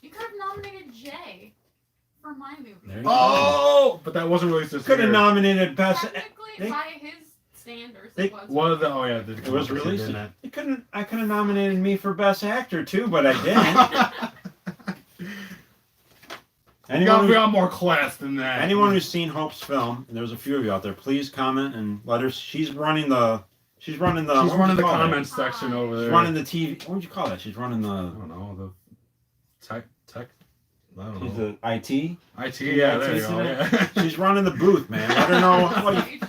You could have nominated Jay for my movie. There you go. Oh, but that wasn't released this Could have year. nominated best. Technically, they- by his standards, they- it was. One of the. Oh yeah. It was released. Didn't it? It couldn't. I could have nominated me for best actor too, but I didn't. We got more class than that. Anyone who's seen Hope's film, and there's a few of you out there, please comment and let her. She's running the. She's running the comments She's section over there. running the TV. What would you call that? She's running I the. don't know the tech. I don't She's know. the IT. IT. Yeah. There you go. Yeah. She's running the booth, man. Let her know. What Stage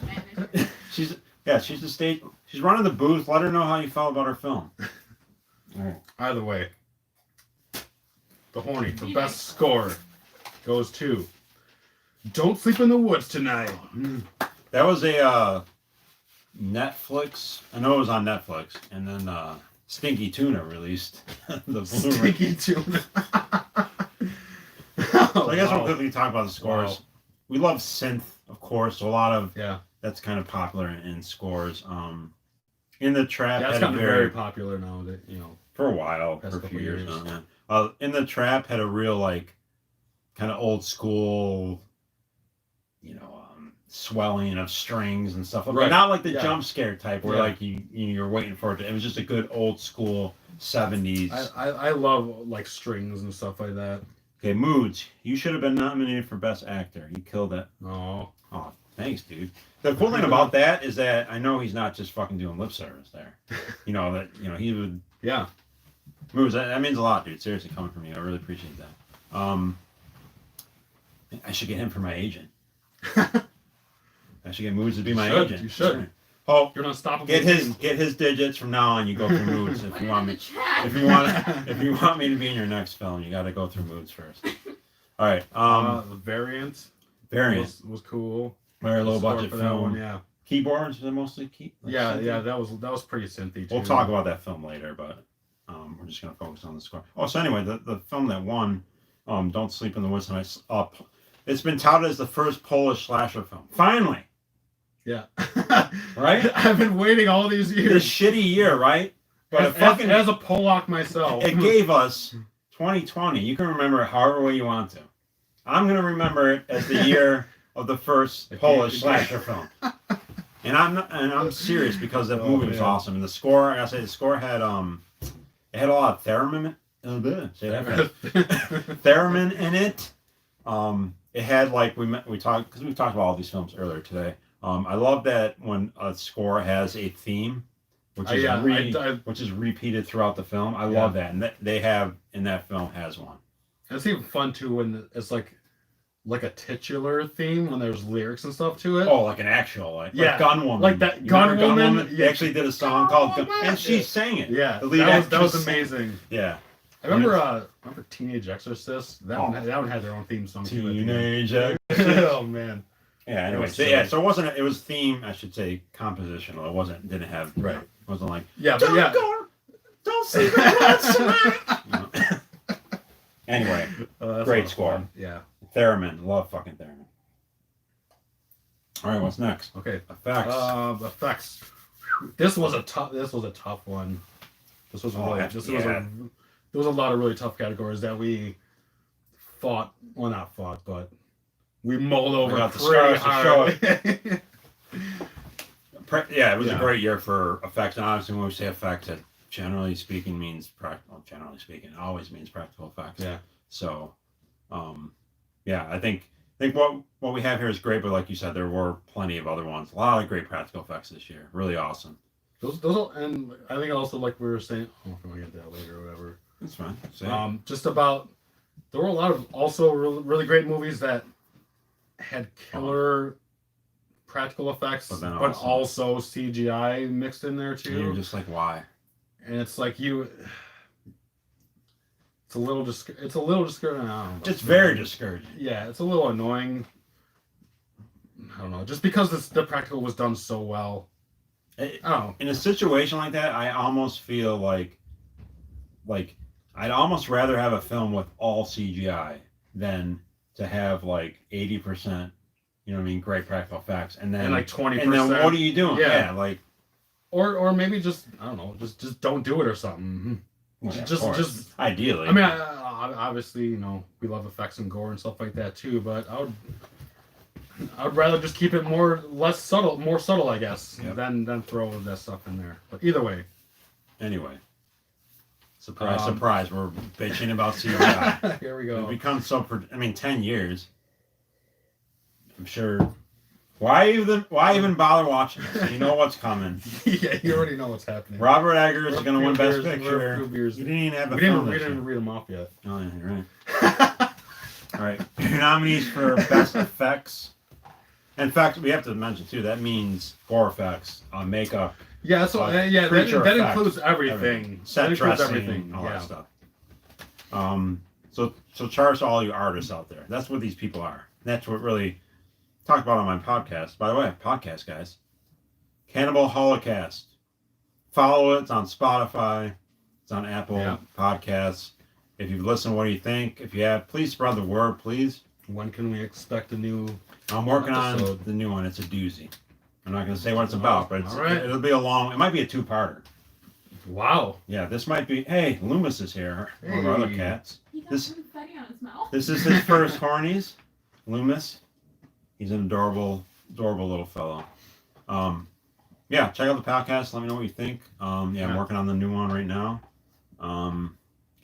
manager. she's the stage. She's running the booth. Let her know how you felt about her film. All right. Either way, the horny for Yeah. best score goes to Don't Sleep in the Woods Tonight. That was a Netflix. I know it was on Netflix, and then Stinky Tuna released the Blu-ray. Stinky tuna. So I guess we'll quickly talk about the scores. Wow. We love synth, of course. So a lot of Yeah. that's kind of popular in scores. In the Trap Yeah, it's had a gotten very popular now. That for a while, Past for a couple few years years. now. Yeah. In the Trap had a real kind of old school, swelling of strings and stuff, but Right. not like the Yeah. jump scare type where Yeah. you're waiting for it. It was just a good old school 70s. I love like strings and stuff like that. Okay, Moods. You should have been nominated for Best Actor. You killed it. Oh, Oh, thanks, dude. The cool thing about that is that I know he's not just fucking doing lip service there. He would. yeah. Moods, that means a lot, dude. Seriously, coming from you. I really appreciate that. I should get him for my agent. I should get Moods to be my should, agent. you should. Oh, You're an unstoppable. get team. his digits from now on. You go through Moods if Put you it want in me. the chat. If you want me to be in your next film, you got to go through Moods first. All right. The Variant Variant. was cool. Very low The score budget for that film. one, yeah. Keyboards are mostly Yeah, synthy? that was pretty synthy too. We'll talk about that film later, but we're just gonna focus on the score. Oh, so anyway, the film that won, Don't Sleep in the Woods Tonight, it's been touted as the first Polish slasher film. Finally, Yeah. right? I've been waiting all these This years. shitty year, right? But As a Polak myself. it gave us 2020. You can remember it however way you want to. I'm gonna remember it as the year of the first Polish slasher film. And I'm serious because that movie was awesome. And the score, I gotta say, the score had it had a lot of theremin. Say that right. Theremin in it. It had like we talked because we talked about all these films earlier today. I love that when a score has a theme, which is which is repeated throughout the film. I love that, and they have in that film has one. It's even fun too when it's like a titular theme when there's lyrics and stuff to it. Oh, like an actual like Gun Woman, like that Gun Woman. They actually did a song called Gun, and she sang it. Yeah, that was amazing. Yeah, I remember Teenage Exorcist. That one had their own theme song. Teenage Exorcist. Oh man. Yeah. Anyway, so it wasn't. It was theme. I should say compositional. It wasn't. Didn't have. Right. It wasn't like. Don't sleep in the woods tonight. Anyway, great score. Fun. Yeah. Theremin, love fucking Theremin. All right, what's next? Okay, Effects. Effects. This was a tough one. This was really. There was a lot of really tough categories that we fought. Well, not fought, but we mulled over pretty hard. Yeah, it was a great year for effects, and obviously when we say effects, it generally speaking means it always means practical effects. Yeah. So, yeah, I think what we have here is great, but like you said, there were plenty of other ones. A lot of great practical effects this year. Really awesome. And I think also like we were saying, I don't know if we'll get that later or whatever. That's fine. Just about there were a lot of also really great movies that had killer practical effects, but also CGI mixed in there too. And you're just like, why? And it's like it's a little discouraging. It's very discouraging. Yeah, it's a little annoying. I don't know, just because the practical was done so well. In a situation like that, I almost feel like I'd almost rather have a film with all CGI than to have like 80%, you know what I mean, great practical effects, and then like 20%. And then what are you doing? Yeah, like or maybe just I don't know, just don't do it or something. Well, just ideally. I mean, obviously, you know, we love effects and gore and stuff like that too, but I would rather just keep it more subtle, I guess, than throw that stuff in there. But either way. Anyway. Surprise, we're bitching about CGI. Here we go. We've become 10 years. I'm sure. Why even bother watching this? You know what's coming. Yeah, you already know what's happening. Robert Eggers is going to win Best Picture. You didn't even have we didn't read them off yet. Oh, yeah, you're right. All right. Your nominees for Best Effects. In fact, we have to mention, too, that means gore effects, makeup. Yeah, so that includes everything. Set dressing, all that stuff. So charge to all you artists out there. That's what these people are. That's what really talked about on my podcast. By the way, podcast guys, Cannibal Holocaust. Follow it. It's on Spotify. It's on Apple Podcasts. If you've listened, what do you think? If you have, please spread the word, please. When can we expect a new? I'm working on the new one. It's a doozy. I'm not going to say what it's about, but it'll be it might be a two-parter. Wow. Yeah, this might be, hey, Loomis is here. One of our other cats. He got confetti on his mouth. This is his first Hornies. Loomis. He's an adorable little fellow. Yeah, check out the podcast. Let me know what you think. I'm working on the new one right now.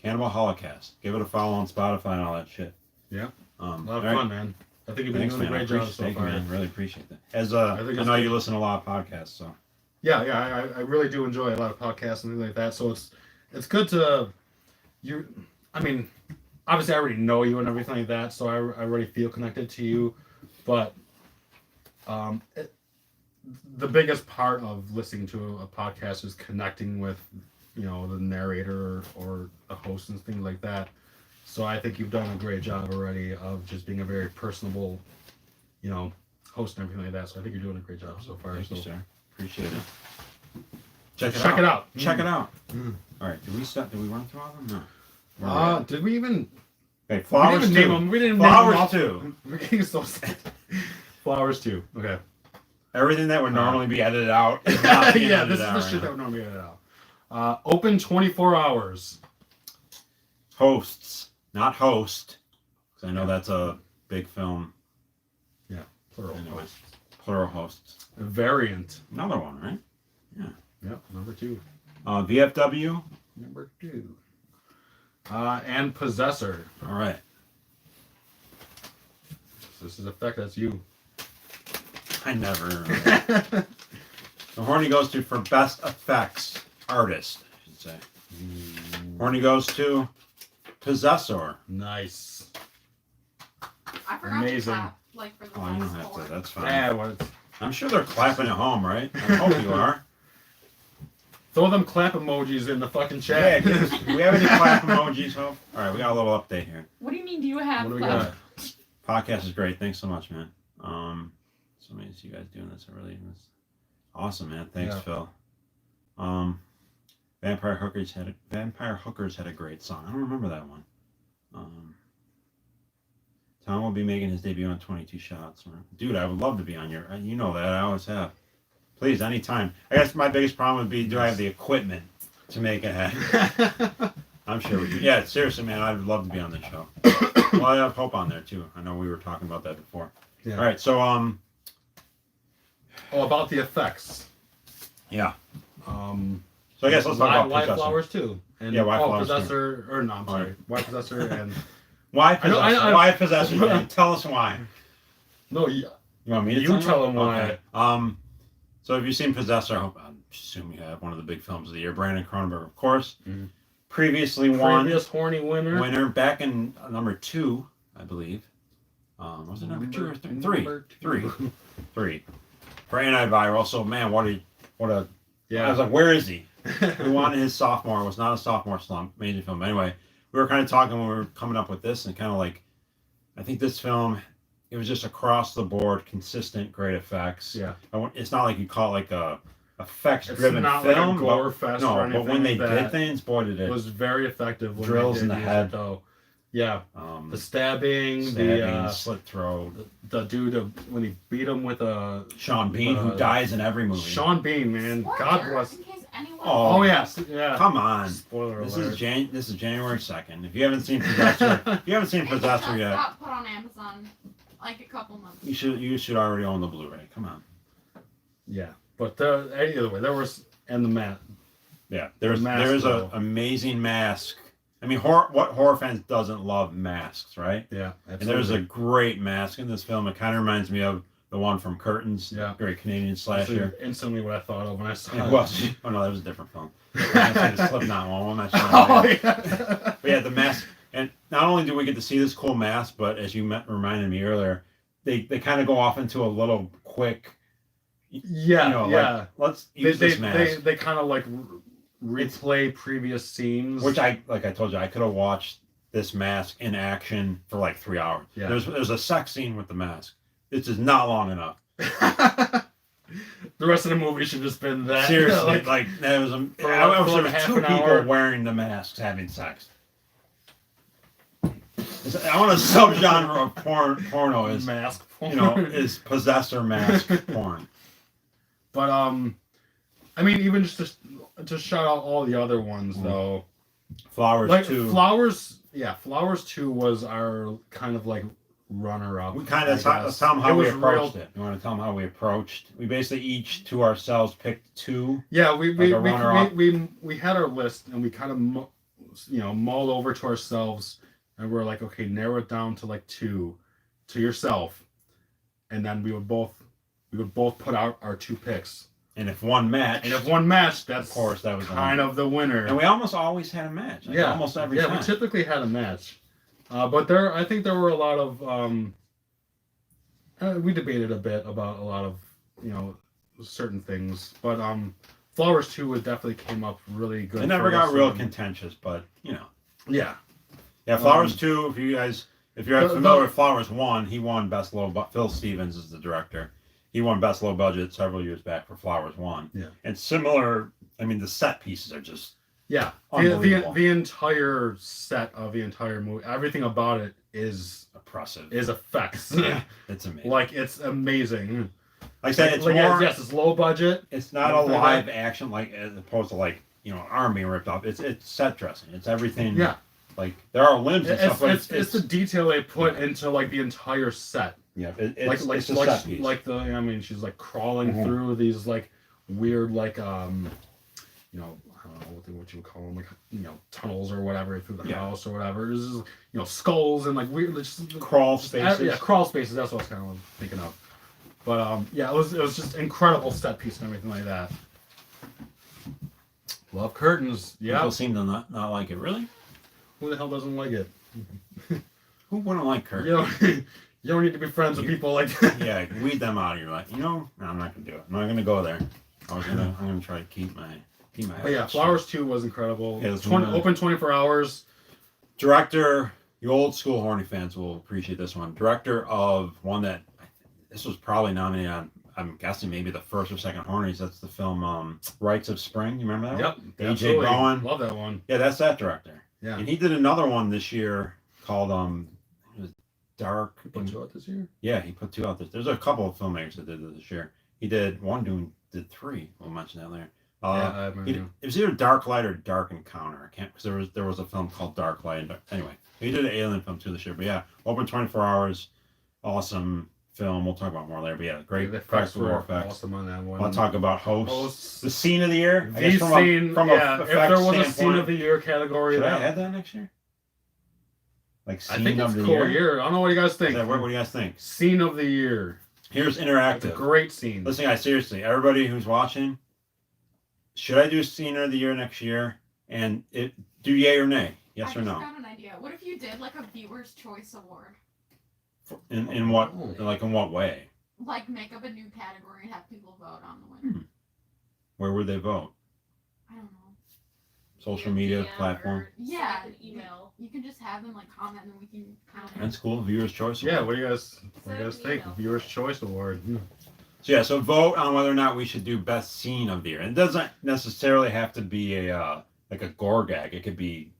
Cannibal Holocaust. Give it a follow on Spotify and all that shit. Yeah. A lot of fun, man. I think you've been doing a great job so far. Man. Really appreciate that. I know you listen to a lot of podcasts, so. Yeah, I really do enjoy a lot of podcasts and things like that. So it's good to I mean, obviously I already know you and everything like that, so I already feel connected to you. But the biggest part of listening to a podcast is connecting with, you know, the narrator or the host and things like that. So I think you've done a great job already of just being a very personable, host and everything like that. So I think you're doing a great job so far. Thank you, So sir. Appreciate it. check it out. Check it out. Mm. All right. Did we run through all of them? No. Did we even? Okay. Flowers we didn't even 2. name them. We didn't Flowers name them 2. We're getting so sad. Flowers 2. Okay. Everything that would normally be edited out is not being Yeah, edited this is out the right shit now. that would normally be edited out. Open 24 hours. Hosts, not host, because I know that's a big film. Yeah, plural Anyway. hosts. Plural hosts. Variant. Another one, right? Yep, number 2. VFW. Number 2. And Possessor. All right. This is effect. That's you. I never. The Horny goes to for best effects artist, I should say. Horny goes to Possessor. Nice. I forgot Amazing. to clap, like, for the Oh, you don't last have four. to. That's fine. Yeah, well, I'm sure they're clapping at home, right? I hope you are. throw them clap emojis in the fucking Yeah. chat. Do we have any clap emojis, Hope? All right, we got a little update here. What do you mean, do you have What do we clap? got? Podcast is great. Thanks so much, man. So many of you guys doing this. It's awesome, man. Thanks, Yeah. Phil. Vampire Hookers had a great song. I don't remember that one. Tom will be making his debut on 22 Shots. Dude, I would love to be on your. You know that. I always have. Please, anytime. I guess my biggest problem would be, do I have the equipment to make it happen? I'm sure we do. Yeah, seriously, man, I'd love to be on this show. Well, I have Hope on there too. I know we were talking about that before. Yeah. All right, so about the effects. yeah. So So I guess let's talk about Why Possessor. Flowers too. And Yeah, Why Flowers Possessor, or no, I'm sorry. Alright. Why Possessor and Why Possessor? I know. Why Possessor? Man? Tell us why. no, You want me to You tell them why. Okay. So have you seen Possessor? I assume you have. One of the big films of the year. Brandon Cronenberg, of course. Mhm. Previously won previous horny winner. back in number 2, I believe. Was it number 2 or 3? Number 3. two. 3. For antiviral. So man, what a I Yeah. was like, where is he? We wanted his sophomore. It was not a sophomore slump. Amazing film. Anyway, we were kind of talking when we were coming up with this, and kind of like, I think this film, it was just across the board, consistent, great effects. Yeah. It's not like you call it like a It's effects-driven not film. like a gore fest no, or anything but when they like did that. things, boy, did It it. was very effective. When Drills they in did the use head. it, though. Yeah. Um, The stabbing, stabbing, slit throat. the dude when he beat him with a Sean Bean, who dies in every movie. Sean Bean, man. Spoiler, God bless. In case anyone. Oh, Oh yes, yeah. Come on. Spoiler This alert. is January 2nd. If you haven't seen Possessor, It Possessor just yet, got put on Amazon like a couple months. you should already own the Blu-ray. Come on. Yeah, but either way, there was the mat. Yeah, there's Mask, an though. amazing mask. I mean, what horror fans doesn't love masks, right? Yeah, And there's a great mask in this film. It kind of reminds me of the one from Curtains, Yeah. great Canadian slasher. Instantly what I thought of when I saw It it. was. Oh no, that was a different film. I was gonna say the Slipknot one. I'm not sure. Oh yeah. But yeah, the mask. And not only do we get to see this cool mask, but as you reminded me earlier, they kind of go off into a little quick. Yeah, You know, yeah. like, let's use this mask. They kind of like replay previous scenes. Which I told you, I could have watched this mask in action for like 3 hours. Yeah. There's a sex scene with the mask. This is not long enough. The rest of the movie should just been that. Seriously, like there was for there was like half 2 an people hour. wearing the masks having sex. I want a subgenre of porno is mask porn. is possessor mask porn. But I mean, even just to shout out all the other ones though. Flowers Like 2. Flowers 2 was our kind of like runner up. We kind of tell them how we approached it. You want to tell them how we approached? We basically each to ourselves picked 2. Yeah, Like a runner-up. we had our list and we kind of mulled over to ourselves and we're like, okay, narrow it down to like 2 to yourself, and then we would both put out our 2 picks. And if one matched, And if one matched, that's of course that was kind of the winner. And we almost always had a match. Like almost every time. we typically had a match, but I think there were a lot of we debated a bit about a lot of certain things, but Flowers 2 definitely came up really good. It never for got us, real contentious, but Yeah, Yeah, Flowers 2, if you're the- familiar the- with Flowers 1, he won Best Low Phil Stevens is the director. He won Best Low Budget several years back for Flowers 1. Yeah. And similar, I mean, the set pieces are just Yeah, unbelievable. the entire set of the entire movie, everything about it is Oppressive. effects. Yeah, it's amazing. Like it's amazing. Like I said, it's like, more. yes, it's low budget. It's not a live action like as opposed to like an arm being ripped off. It's set dressing. It's everything. Yeah, Like there are limbs and stuff. But it's the detail they put into like the entire set. Yeah, Like it's a set piece. like the I mean she's like crawling through these like weird like you know, I don't know what you would call them, like tunnels or whatever through the house or whatever. This is skulls and like weird just, crawl spaces. Yeah, crawl spaces. That's what I was kind of thinking of. But yeah, it was just incredible set piece and everything like that. Love curtains. Yeah. People seem to not like it. Really? Who the hell doesn't like it? Who wouldn't like curtains? You don't need to be friends with people like that. Yeah, weed them out. You're like, no, I'm not gonna do it. I'm not gonna go there. I'm gonna try to keep my. But yeah, Flowers 2 was incredible. Yeah, it's open 24 hours. Director, you old school horny fans will appreciate this one. Director of one that this was probably nominated on. I'm guessing maybe the first or second Hornies. That's the film Rites of Spring. You remember that? Yep. AJ Absolutely. Bowen. Love that one. Yeah, that's that director. Yeah. And he did another one this year called it was Dark. He put 2 out this year? Yeah, he put 2 out this. There's a couple of filmmakers that did this year. He did did 3. We'll mention that later. I remember. It was either Dark Light or Dark Encounter. I can't because there was a film called Dark Light. Anyway, he did an alien film too this year. But yeah, open 24 hours, awesome film. We'll talk about more later. But yeah, great The practical effects. awesome on that one. I'll talk about hosts. The scene of the year. I guess The scene. from Yeah. a If there was a scene standpoint. of the year category, Should I that add that next year? Like I scene think of it's the cool year. year. I don't know what you guys think. What do you guys think? Scene of the year. Here's It's a interactive. great scene. Listen, guys, seriously, everybody who's watching, should I do scene of the year next year? And do yay or nay? Yes I or just no? got an idea. What if you did like a viewer's choice award? In what in what way? Like make up a new category and have people vote on the winner. Where would they vote? I don't know. Social media DM platform. or Yeah, send an email. You can just have them like comment and then we can count. That's cool. Viewers' choice. Yeah, what do you guys Send an think? email. Viewer's Choice Award. So yeah, so vote on whether or not we should do best scene of the year. It doesn't necessarily have to be a like a gore gag. It could be,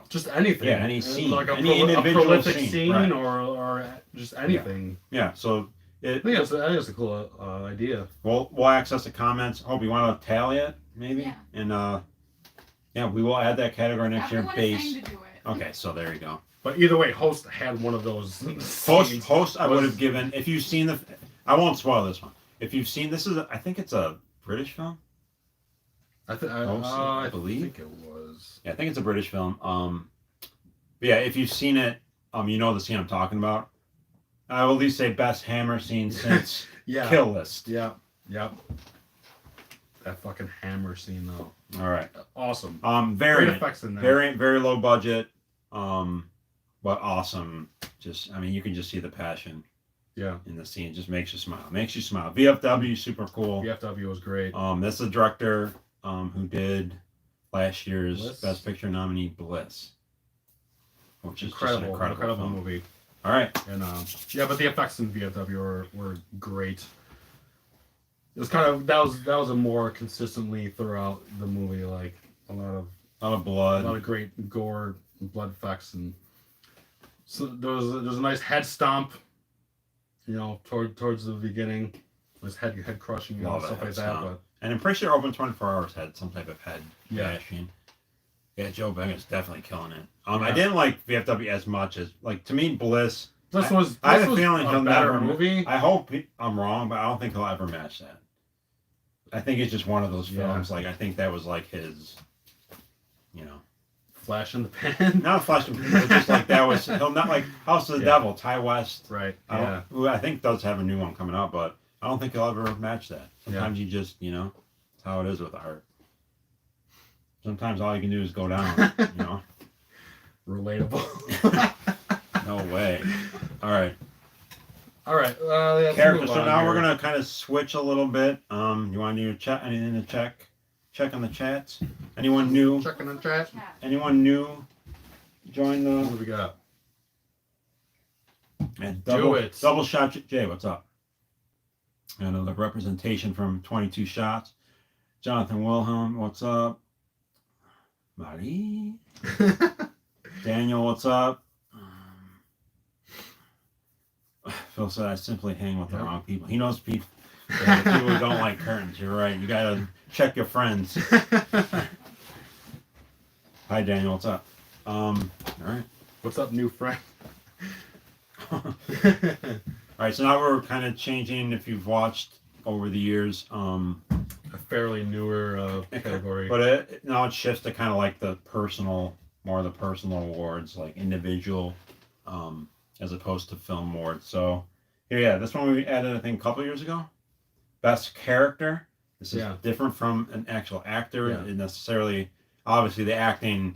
Just anything. Yeah, any scene. Like a Any individual prolific scene, scene right. or just anything. yeah. So I think that's a cool idea. we'll access the comments. Hope you want to tally it maybe, Yeah. and yeah, we will add that category next year. Everyone is Base. saying to do it. Okay, so there you go. But either way, host had one of those. Host I would was- have given if you've seen I won't spoil this one. If you've seen I think it's a British film. I believe. think it was. Yeah, I think it's a British film. But yeah, if you've seen it, you know the scene I'm talking about. I will at least say best Hammer scene since Yeah. Kill List. Yeah. Yep. That fucking hammer scene though. All right. Awesome. Very Great effects in there. very low budget. But awesome. You can just see the passion Yeah. in the scene. It just makes you smile. Makes you smile. VFW super cool. VFW was great. That's the director who did last year's Bliss? Best Picture nominee Bliss, which is just Incredible, an incredible film. movie. All right, And yeah, but the effects in VFW were great. It was that was a more consistently throughout the movie, like a lot of a lot of a blood. lot of great gore and blood effects, and so there's a nice head stomp, towards the beginning, this head crushing and Love a stuff head like that. stomp. But And I'm pretty sure Open 24 Hours had some type of head Yeah. bashing. Yeah, Joe Beggar's definitely killing it. Yeah. I didn't like VFW as much as to me Bliss. this was I have a feeling a he'll better never movie. I hope I'm wrong, but I don't think he'll ever match that. I think it's just one of those films. Yeah. Like I think that was like his, Flash in the pan. not a flash, but just like that was he'll not like House of the Yeah. Devil, Ty West. Right. I Yeah. don't- who I think does have a new one coming out, but I don't think he'll ever match that. Sometimes you just, it's how it is with art. Sometimes all you can do is go down, Relatable. No way. All right. All right. Let's Character. move So on now we're here. gonna kind of switch a little bit. You want to do anything to check on the chats? Anyone new? Checking on chat. Anyone new? join What the do we got? and Do it. double shot. Jay, what's up? Another representation from 22 Shots. Jonathan Wilhelm, what's up? Marie. Daniel, what's up? Phil said I simply hang with the wrong people. He knows people. The people who don't like curtains. You're right. You gotta check your friends. Hi, Daniel. What's up? All right. What's up, new friend? All right. So now we're kind of changing. If you've watched over the years, A fairly newer category. but now it shifts to kind of like the personal, more of the personal awards, like individual, as opposed to film awards. So yeah, this one we added, I think, a couple years ago. Best character. This is different from an actual actor. Yeah. It necessarily, obviously, the acting,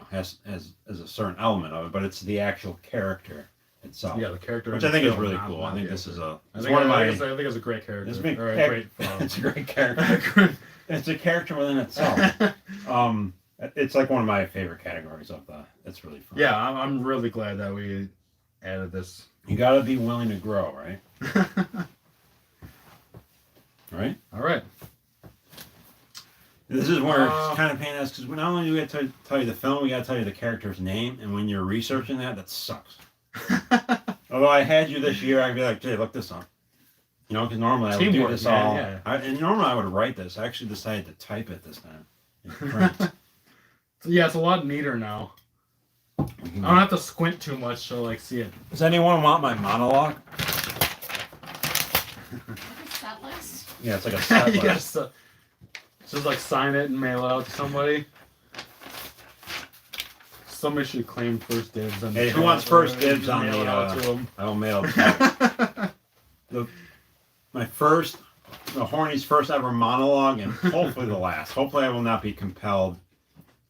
has a certain element of it, but it's the actual character itself. Yeah, the character. Which I think is really cool. I think this is I think it's a great character. It's It's a great character. It's a character within itself. It's like one of my favorite categories of the. It's really fun. Yeah, I'm really glad that we added this. You got to be willing to grow, right? Right. All right. This is where it's kind of pain in the ass because not only do we have to tell you the film, we got to tell you the character's name, and when you're researching that sucks. Although I had you this year, I'd be like, Jay, look this up. Because normally I would do this all. Yeah. And normally I would write this. I actually decided to type it this time in print. Yeah, it's a lot neater now. I don't have to squint too much to see it. Does anyone want my monologue? Like a set list. Yeah, it's like a set list. Yes. Just sign it and mail it out to somebody. Somebody should claim first dibs. On Hey, who wants first dibs on mail it out to the? them. I will mail it to you. The Horny's first ever monologue, and hopefully the last. Hopefully, I will not be compelled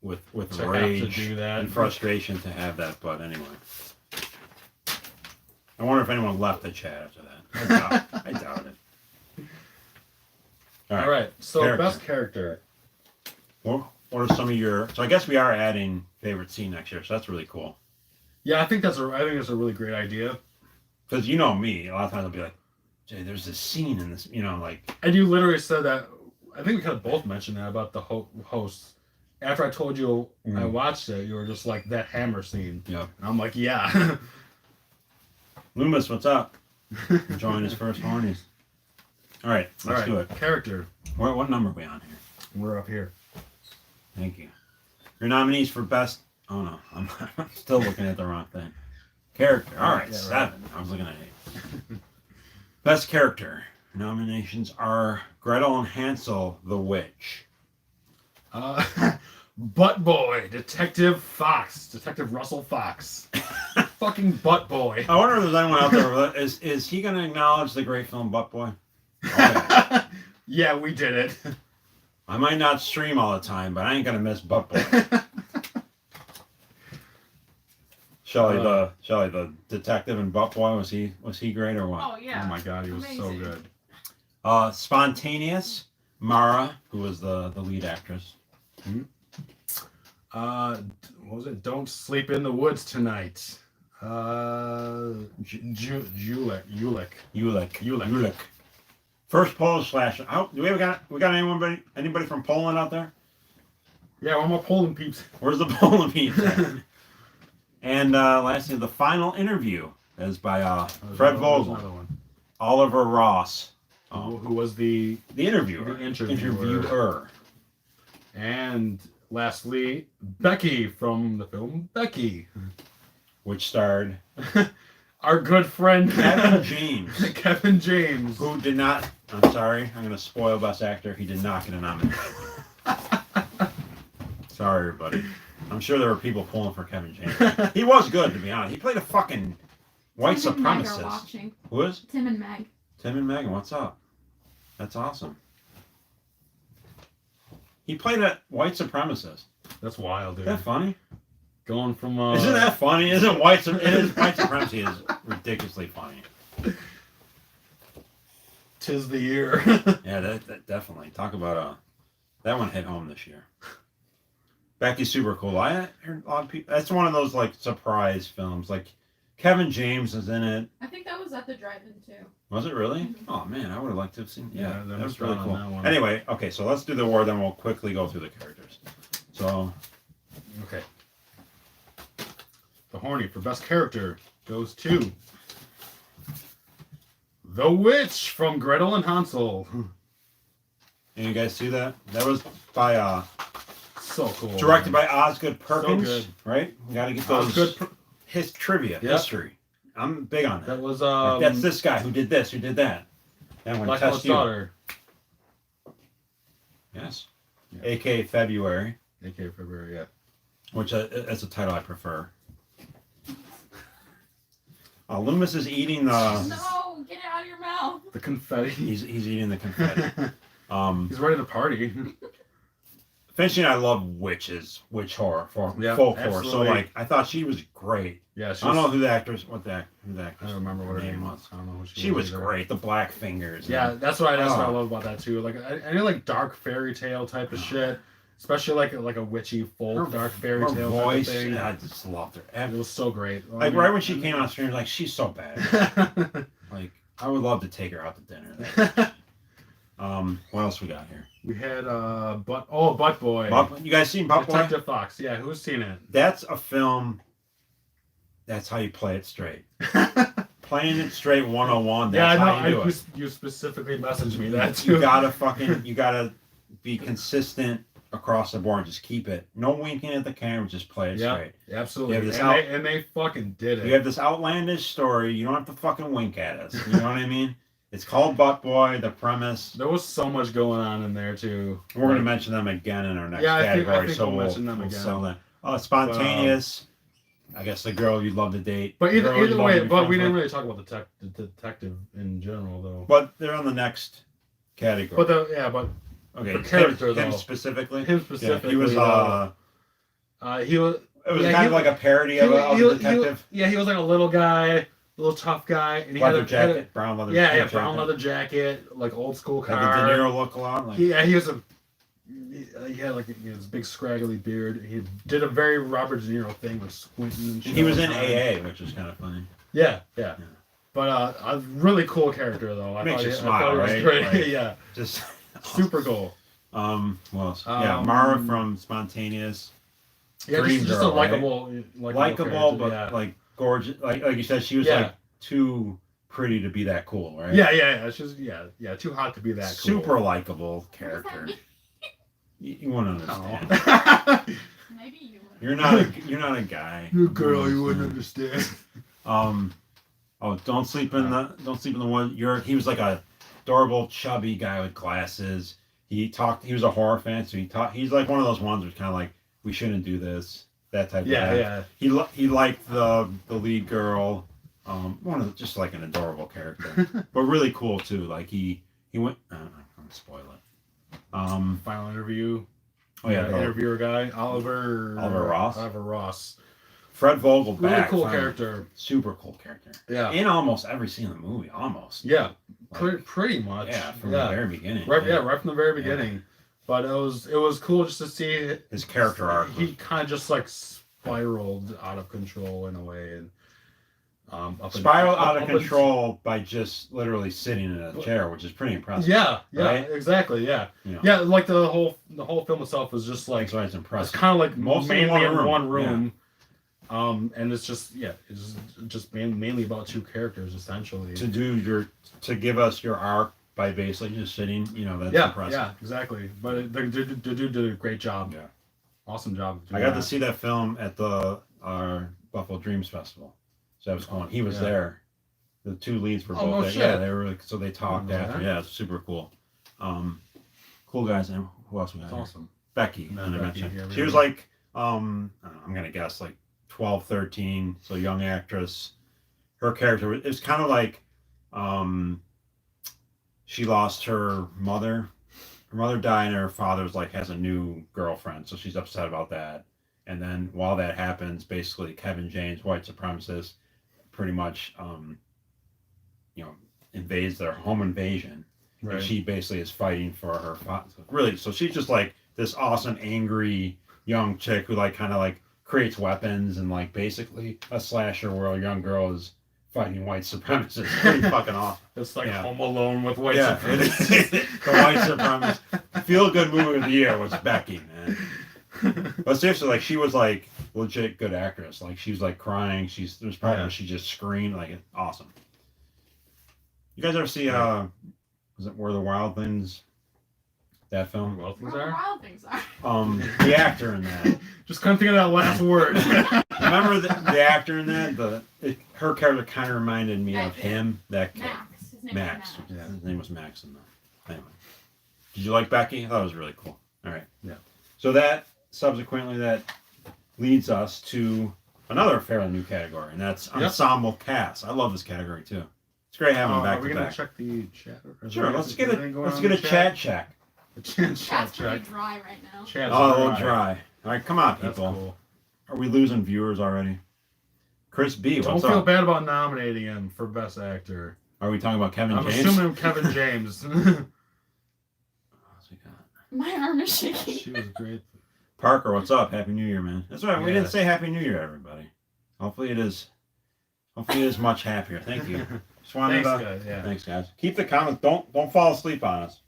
with To rage have to do that. and frustration to have that. But anyway, I wonder if anyone left the chat after that. I doubt it. All right. So Character. best character. What are some of your? So I guess we are adding favorite scene next year. So that's really cool. Yeah, I think that's a really great idea. Because you know me, a lot of times I'll be like, Jay, there's this scene in this, And you literally said that. I think we kind of both mentioned that about the hosts. After I told you I watched it, you were just like, that hammer scene. Yep. And I'm like, yeah. Loomis, what's up? Enjoying his first Hornies. All right, let's do it. Character. What number are we on here? We're up here. Thank you. Your nominees for best. Oh no, I'm still looking at the wrong thing. Character. All right, Yeah, 7. I was looking at 8. Best character. Nominations are Gretel and Hansel, the Witch. Butt Boy, Detective Fox, Detective Russell Fox. Fucking Butt Boy. I wonder if there's anyone out there. Is he going to acknowledge the great film Butt Boy? Oh, yeah. Yeah, we did it. I might not stream all the time, but I ain't gonna miss Butt Boy. Shelley, the detective in Butt Boy, was he great or what? Oh yeah. Oh my god, he was so Amazing. good. Spontaneous, Mara, who was the lead actress. What was it? Don't Sleep in the Woods Tonight. Ulick. First Polish slasher. Do we got anybody from Poland out there? Yeah, one more Poland peeps. Where's the Poland peeps at? And lastly, the final interview is by Fred Vogel, Oliver Ross, who was the interviewer. The interviewer. Interviewer. And lastly, Becky from the film Becky, Which starred our good friend Kevin James. Kevin James, Who did not, I'm sorry, I'm going to spoil Best Actor, he did not get a nomination. Sorry, everybody. I'm sure there were people pulling for Kevin James. He was good, to be honest. He played a fucking white Tim and Meg are supremacist. watching. Who is? Tim and Meg. Tim and Megan, what's up? That's awesome. He played a white supremacist. That's wild, dude. Isn't that funny? Going from Isn't that funny? Isn't white supremacy is ridiculously funny. 'Tis the year. Yeah, that definitely. Talk about that one hit home this year. Becky's super cool. I heard a lot of people. That's one of those like surprise films. Like Kevin James is in it. I think that was at the drive-in too. Was it really? Mhm. Oh man, I would have liked to have seen. Yeah, Yeah, that that was was really fun on cool. that one. Anyway, okay, so let's do the award, then we'll quickly go through the characters. So, Okay. The Horny for best character goes to the witch from Gretel and Hansel. and you guys see that? That was by So cool. directed man. by Osgood Perkins, good. right? We got to get those Osgood his trivia Yep. history. I'm big on that. That was Like, that's this guy who did this, who did that. That one Black test Hawk's you. daughter. Yes. Yeah. A.K. February, A.K. February, yeah. which is a title I prefer. Loomis is eating the. No, get it out of your mouth. The confetti. He's eating the confetti. He's ready to party. Finchie and I love witches, witch horror, Yeah, folklore. So absolutely. like, I thought she was great. Yeah, I don't know who the actress, who the I actress. don't remember what her name name was. was. I don't know who She was either. great. The black fingers. Yeah, that's what I Oh. love about that too. Like any like dark fairy tale type of shit, especially like a witchy folk dark fairy her tale voice. type of thing. I just loved her. It was so great. Like right when she came on screen, like she's so bad. Like I would love to take her out to dinner. What else we got here? We had Butt Boy. You guys seen Butt Boy? Detective Fox. Yeah, who's seen it? That's a film. That's how you play it straight. Playing it straight 101. Yeah, I That's know. how you do it. You specifically messaged me that too. You gotta be consistent across the board. Just keep it. No winking at the camera. Just play it Yeah, straight. absolutely. You have this And they fucking did it. You have this outlandish story. You don't have to fucking wink at us. You know what I mean? It's called Butt Boy. The premise. There was so much going on in there too. We're gonna mention them again in our next Yeah, I category. think so we'll we'll mention them we'll again. sell that. Spontaneous. I guess the girl you'd love to date. But The girl you'd either love way, to be but friends we didn't with. really talk about the detective in general though. But they're on the next category. But okay, the character, him though. specifically. him Yeah, specifically, he was. he was. It was Yeah, kind he- of like a parody of a detective. He was like a little guy, little tough guy, and he Leather had jacket, brown leather. yeah, jacket. brown leather jacket, like old school Had car. the De Niro look a lot. Like, He had he had like his big scraggly beard. He did a very Robert De Niro thing with squinting and shit. he was all in the time. AA, which was kind of funny. Yeah. Yeah. But a really cool character though. Makes you I smile, thought he was right? great. Like- Yeah, Just super cool. what else? Yeah, Mara from Spontaneous. Yeah, Dream just girl, a likable, Likable, but yeah. like gorgeous. Like you said, she was Yeah. like too pretty to be that cool, right? Yeah. She's too hot to be that cool. Super likable character. You wouldn't understand. Maybe you would. You're not a guy. You girl, you wouldn't understand. Don't sleep in the one. He was like a adorable, chubby guy with glasses. He was a horror fan, so he's like one of those ones who's kind of like, we shouldn't do this, that type of guy. Yeah. He liked the lead girl, just like an adorable character, but really cool too. Like he went. I'm gonna spoil it. Final interview. Oh yeah, The interviewer guy, Oliver Ross. Oliver Ross. Fred Vogel Really back. cool finally. character. Super cool character. Yeah. In almost every scene in the movie, almost. Yeah. Like, Pretty much. Yeah, from the very beginning. Right from the very beginning. But it was cool just to see His character arc. He kind of just like spiraled out of control in a way, and Spiraled out of control by just literally sitting in a chair, which is pretty impressive. Yeah, right? exactly. Yeah, You know, yeah. Like the whole film itself was just like that's why it's it's impressive. kind of like Mostly mainly in one one room. room. And it's just mainly about two characters essentially. To give us your arc by basically just sitting, that's impressive. Yeah, exactly. But the dude did a great job. Yeah. Awesome job. I got to see that film at the Buffalo Dreams Festival. So that was cool. He was there. The two leads were both no there. shit. Yeah, they were really, so they talked Oh, after. yeah. Yeah, it's super cool. Cool guys. And who else we got? That's here? awesome. Becky. No, and I Becky, mentioned. yeah, we She was were- like, I'm gonna guess like 12, 13. So young actress. Her character it was kind of like, she lost her mother. Her mother died, and her father's like has a new girlfriend, so she's upset about that. And then while that happens, basically Kevin James, white supremacist, pretty much, invades their home invasion. Right. And she basically is fighting for her father. Really, so she's just like this awesome, angry young chick who like kind of like creates weapons and like basically a slasher where a young girl is fighting white supremacists. It's pretty fucking awesome. It's like Yeah. Home Alone with white Yeah, supremacists. the white supremacist feel good movie of the year was Becky, man. But seriously, like she was like legit good actress. Like she was like crying. There's part where she just screamed. Like it's awesome. You guys ever see was it Where the Wild Things? That film? Well, things Where the are. wild things are. The actor in that. Just couldn't think of that last word. Remember the actor in that? Her character kind of reminded me of him. That kid. Max. His name Max. was Max. Yeah, his name was Max in that. Anyway. Did you like Becky? I thought it was really cool. All right. Yeah. So that leads us to another fairly new category, and that's ensemble cast. I love this category too. It's great having them back Are we to gonna back. check the chat? Sure, let's get a chat check. A chat Chat's pretty check. dry right now. Chat's Oh, a little dry. All right, come on, That's people. cool. Are we losing viewers already? Chris B, Don't what's feel up? bad about nominating him for Best Actor. Are we talking about Kevin I'm James? assuming Kevin James. What else we got? My arm is shaking. She was great. Parker, what's up? Happy New Year, man. That's right. We Yeah. didn't say Happy New Year, everybody. Hopefully it is much happier. Thank you. Just wanted Thanks, to, guys. Yeah. Thanks, guys. Keep the comments. Don't fall asleep on us.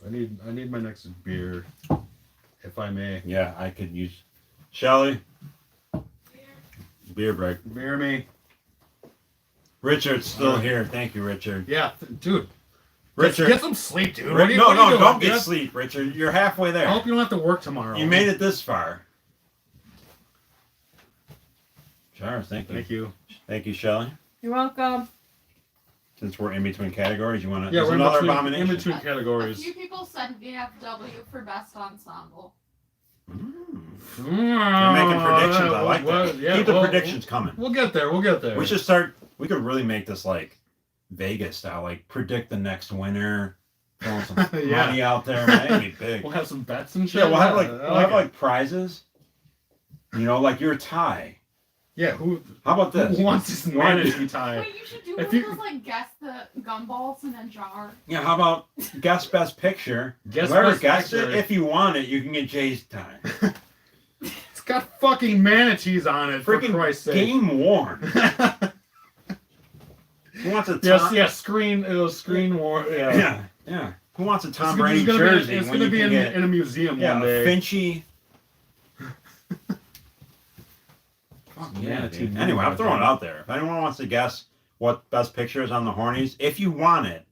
I need my next beer, if I may. Yeah, I could use. Shelly, beer break. Beer me. Richard's still Alright. here. Thank you, Richard. Yeah, dude. Richard, Get some sleep, dude. No, What are you doing? don't get Get- sleep, Richard. You're halfway I there. hope you don't have to work tomorrow. You made it this far. Sure, thank you. Thank you. Thank you, Shelly. You're welcome. Since we're in between categories, you want to? Yeah, there's we're another in abomination. between A categories. few people said VFW for best ensemble. Mm. You're You're making predictions. I like that. Yeah, Keep the predictions coming. We'll get there. We'll get there. We should start. We could really make this like Vegas style. Like predict the next winner. Throw some Yeah. money out there. Man, that'd be big. We'll have some bets and shit. Yeah, we'll have like I it. prizes. You know, like your tie. Yeah, who How about this? who wants this You wanna managing tie? Wait, you should do If one you- of those like guess the gumballs in a jar. Yeah, how about guess best picture? Guess Whoever best guessed picture. it, if you want it, you can get Jay's tie. It's got fucking manatees on it. For Freaking Christ's sake. game worn. Who wants a Yes, Tom? yeah, screen. It was screen war. Yeah. Yeah, yeah. Who wants a Tom It's Brady gonna jersey? Be, it's when gonna you be can get, in a museum yeah, one a day. Finchy. Yeah, dude. Anyway, I'm throwing it out there. If anyone wants to guess what best picture is on the Hornies, if you want it,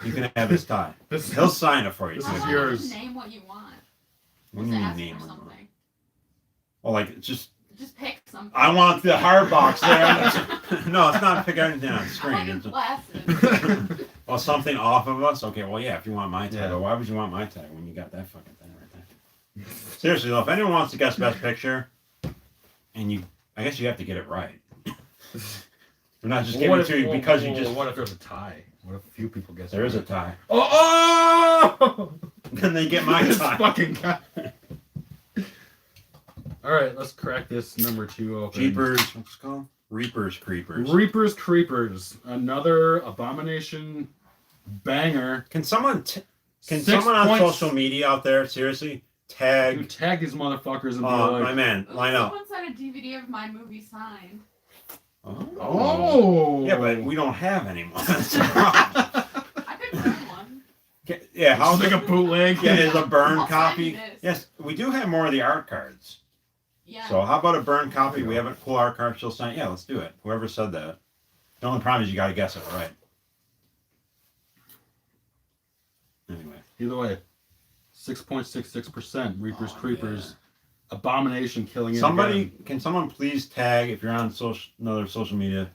you can have his tie. This He'll sign it for you. This I is want too. you to yours. name what you want. What do Just you mean ask name for what you want? something. Oh, like it's just Just pick something. I want the hard box there. No, it's not pick anything on the I screen. want your It's glasses. well, something off of us. Okay, well, yeah. If you want my tie, Yeah. but why would you want my tie when you got that fucking thing right there? Seriously though, if anyone wants to guess best picture, and I guess you have to get it right. We're not just giving it to you because you just. What if there's a tie? What if a few people guess? There is a right? tie. Oh! Then they get my This tie. fucking guy. All right, let's crack this number 2 open. Jeepers. What's it called? Reapers Creepers. Reapers Creepers. Another abomination banger. Can someone Six someone on points. social media out there seriously tag? Dude, tag these motherfuckers and be My like, man, Ooh, line up. Someone sent a DVD of my movie signed. oh. Yeah, but we don't have any more. That's the problem. I could burn one. Yeah, how's It's like a bootleg. Yeah, is a burn I'll copy? sign this. Yes, we do have more of the art cards. Yeah. So how about a burn copy? We have a cool art card. She'll sign. Yeah, let's do it. Whoever said that. The only problem is you got to guess it right. Anyway, Either way, 6.66% Reapers Oh, Creepers. Abomination killing it. somebody again. can someone please tag if you're on another social media,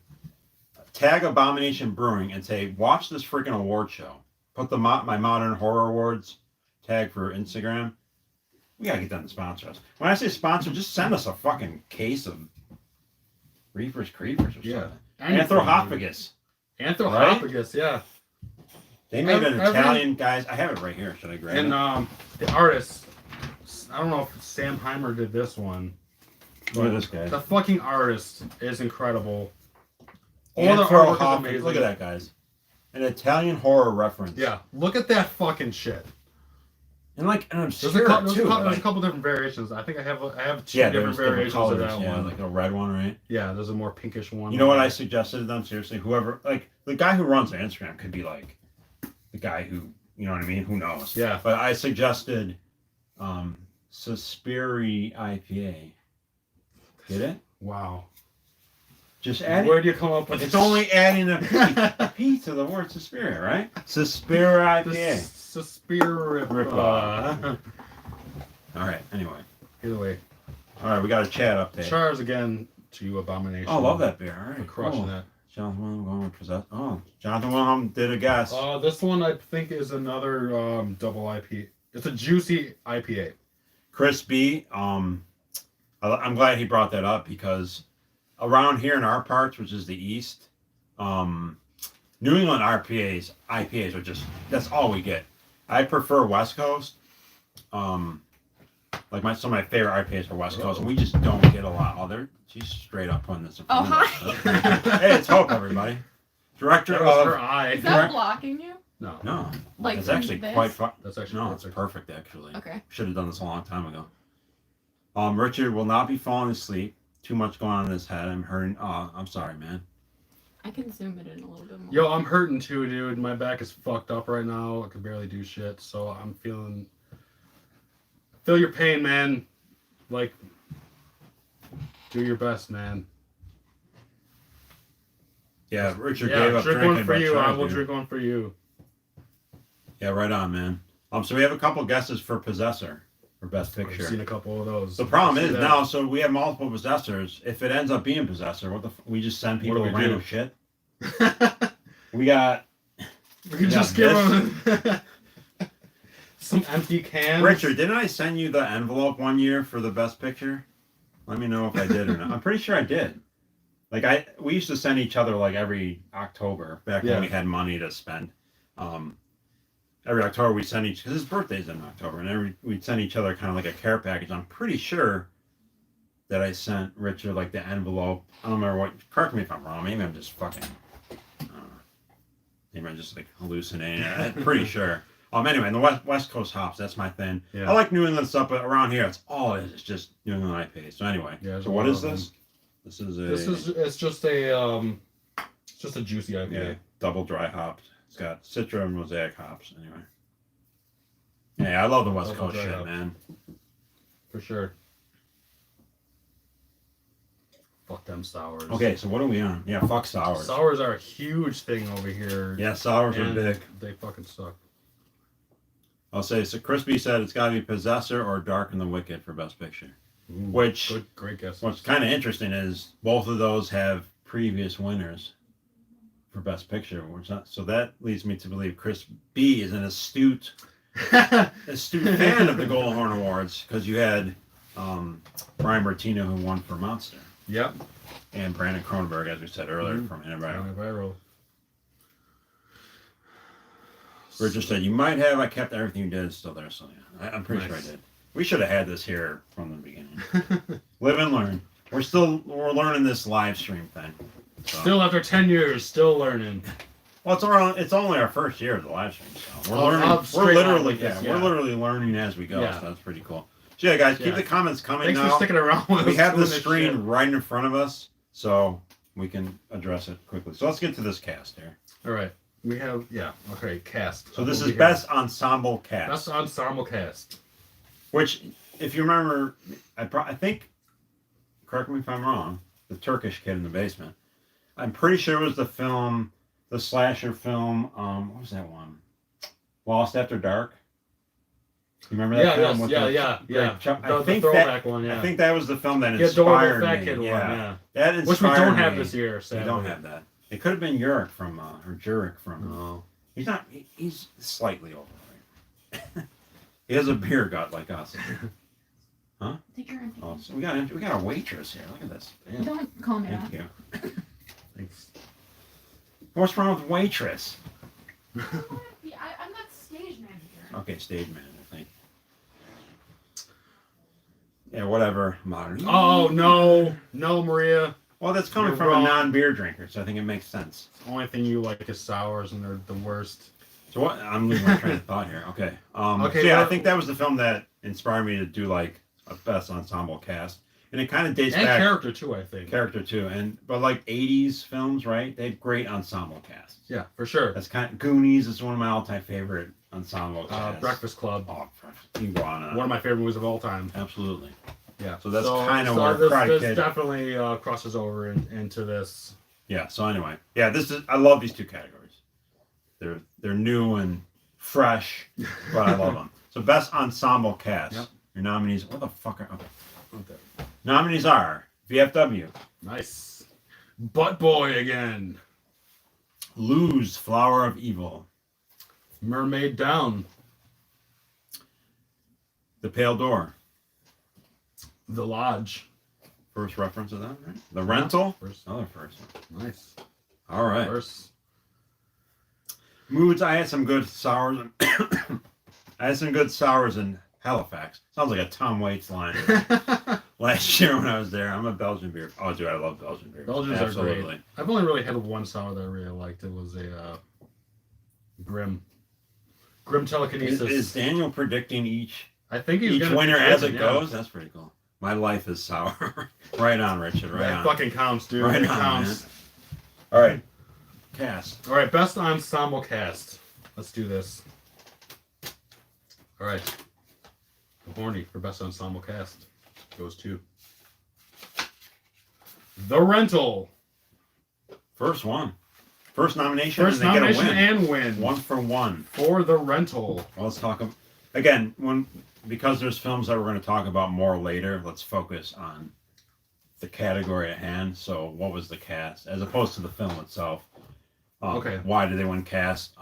tag Abomination Brewing and say watch this freaking award show. Put the my modern horror awards tag for Instagram. We gotta get them to sponsor us. When I say sponsor, just send us a fucking case of Reapers Creepers or Yeah. something. Anthropophagus. Anthropophagus, yeah. They made an Every- Italian, guys. I have it right here. Should I grab And it? the artist, I don't know if Sam Heimer did this one. Look at this guy. The fucking artist is incredible. All the artwork is Anthropophagus. amazing. Look at that, guys. An Italian horror reference. Yeah, look at that fucking shit. And like an There's obscure a too. couple different variations. I think I have two Yeah, different there's different variations colors. of that Yeah, one. like a red one, right? Yeah, there's a more pinkish one. You know what I suggested to them? Seriously, whoever, like the guy who runs Instagram could be like the guy who, you know what I mean? Who knows? Yeah. But I suggested Suspiri IPA. Get it? Wow. Just add Where it. do you come up with? It's only adding a P to the word Suspiria, right? Suspiri IPA. Suspira. All right. Anyway. Either way, All right. We got a chat update. Charles again to you, Abomination. Oh, love that beer. All For right. crushing Cool. that. Jonathan Wilhelm going with possess. Oh, Jonathan Wilhelm did a guess. This one I think is another double IPA. It's a juicy IPA. Chris B. I'm glad he brought that up because around here in our parts, which is the east, New England IPAs are just, that's all we get. I prefer West Coast. Like some of my favorite IPAs are West Coast, and we just don't get a lot. Oh, she's straight up putting this in front of us. Hey, it's Hope, everybody. Director That was of. her eye. Is that blocking you? No, Like it's from actually this? quite fun. That's actually No, it's perfect actually. Okay. Should have done this a long time ago. Richard will not be falling asleep. Too much going on in his head. I'm hurting. Oh, I'm sorry, man. I can zoom it in a little bit more. Yo, I'm hurting too, dude. My back is fucked up right now. I can barely do shit, so I'm feeling. Feel your pain, man. Like, do your best, man. Yeah, Richard gave Yeah, up drink drinking. one for but you. I Charles will did. drink one for you. Yeah, right on, man. So we have a couple guesses for Possessor for Best I've Picture. seen a couple of those. The problem I is see that. now, so we have multiple Possessors. If it ends up being Possessor, we just send What do people we random do? shit. We got We can Yeah, just give them some empty cans. Richard. Didn't I send you the envelope one year for the Best Picture? Let me know if I did or not. I'm pretty sure I did. Like we used to send each other like every October back when we had money to spend. Every October we send because his birthday's in October, and we'd send each other kind of like a care package. I'm pretty sure that I sent Richard like the envelope. I don't remember what. Correct me if I'm wrong. Maybe I'm just fucking. Maybe I'm just like hallucinating. I'm pretty sure. Anyway, and the West Coast hops, that's my thing. Yeah. I like New England stuff, but around here, it's all it is. It's just New England IPA. So anyway, so what is this? This is It's just a juicy IPA. yeah, double dry hopped. It's got Citra and Mosaic hops. Anyway, yeah, I love the West Double Coast dry shit, hop. man. For sure. Fuck them sours. Okay, so what are we on? Yeah, fuck sours. Sours are a huge thing over here. Yeah, sours are and big. They fucking suck. I'll say so. Crispy said it's got to be Possessor or Dark and the Wicked for Best Picture. Ooh, Which great guess. what's kind of interesting is both of those have previous winners for Best Picture. So that leads me to believe Chris B is an astute fan of the Golden Horn Awards because you had Brian Bertino who won for Monster. Yep. And Brandon Cronenberg, as we said earlier, from Antibiotic. Viral. Richard said, you might have. I kept everything you did. It's still there. So yeah, I'm pretty sure I Nice. did. We should have had this here from the beginning. Live and learn. We're learning this live stream thing. So. Still after 10 years, still learning. Well, it's only our first year of the live stream, so we're learning. Straight on with We're this, yeah. literally learning as we go. Yeah. So that's pretty cool. So yeah, guys, keep Yeah. the comments coming. Thanks now. for sticking around with us. We have the doing this screen shit. right in front of us, so we can address it quickly. So let's get to this cast here. All right. We have, okay, cast. So this Over is here. best ensemble cast. Best ensemble cast. Which, if you remember, I think, correct me if I'm wrong, the Turkish kid in the basement. I'm pretty sure it was the slasher film, what was that one? Lost After Dark? You remember that film? with yeah. I The think throwback one, yeah. I think that was the film that The adorable inspired fat me. kid one, yeah. That inspired Which we don't have me. this year, We sadly. don't have that. It could have been Yurik from, or Jurek from. No. He's not. He's slightly overweight. He has a beer gut like us. Huh? Take your empty. Oh, so we got a waitress here. Look at this. Damn. Don't call me Thank that. you. Thanks. What's wrong with waitress? I'm not stage manager. Okay, stage manager. Thank you. Yeah, whatever. Modern. Oh, no, Maria. Well, that's coming You're from wrong. a non-beer drinker, so I think it makes sense. The only thing you like is sours, and they're the worst. So what? I'm losing my train of thought here. Okay. Okay, So yeah, I well- think that was the film that inspired me to do like a best ensemble cast, and it kind of dates And back character too, I think. character too, but like '80s films, right? They had great ensemble casts. Yeah, for sure. That's kind of Goonies is one of my all-time favorite ensemble casts. Breakfast Club. Oh, you can go on and on. One of my favorite movies of all time. Absolutely. Yeah. So that's kind of where this, Karate this Kid. definitely crosses over into this. Yeah. So anyway, yeah, I love these two categories. They're new and fresh, but I love them. So best ensemble cast. Yep. Your nominees. What the fuck are? Okay. Nominees are VFW, Nice. Butt Boy again. Lose, Flower of Evil, Mermaid Down. The Pale Door. The Lodge. First reference of that, right? The Rental. First. Another first one. Nice. All right. First. Moods. I had some good sours. I had some good sours in Halifax. Sounds like a Tom Waits line. Last year when I was there, I'm a Belgian beer. Oh, dude, I love Belgian beer. Belgians are great. I've only really had one sour that I really liked. It was a Grim Telekinesis. Is Daniel predicting each I think he's gonna winner be as chosen, it yeah. goes? That's pretty cool. My life is sour. Right on, Richard. Right That on. fucking counts, dude. Right it on, counts. man. All right. Cast. All right, best ensemble cast. Let's do this. All right. The Horny for best ensemble cast goes to The Rental. First one. First nomination. First and they nomination get a win. and win. One for one. For The Rental. Well, let's talk again. Because there's films that we're going to talk about more later. Let's focus on the category at hand. So, what was the cast as opposed to the film itself? Okay. Why did they win cast?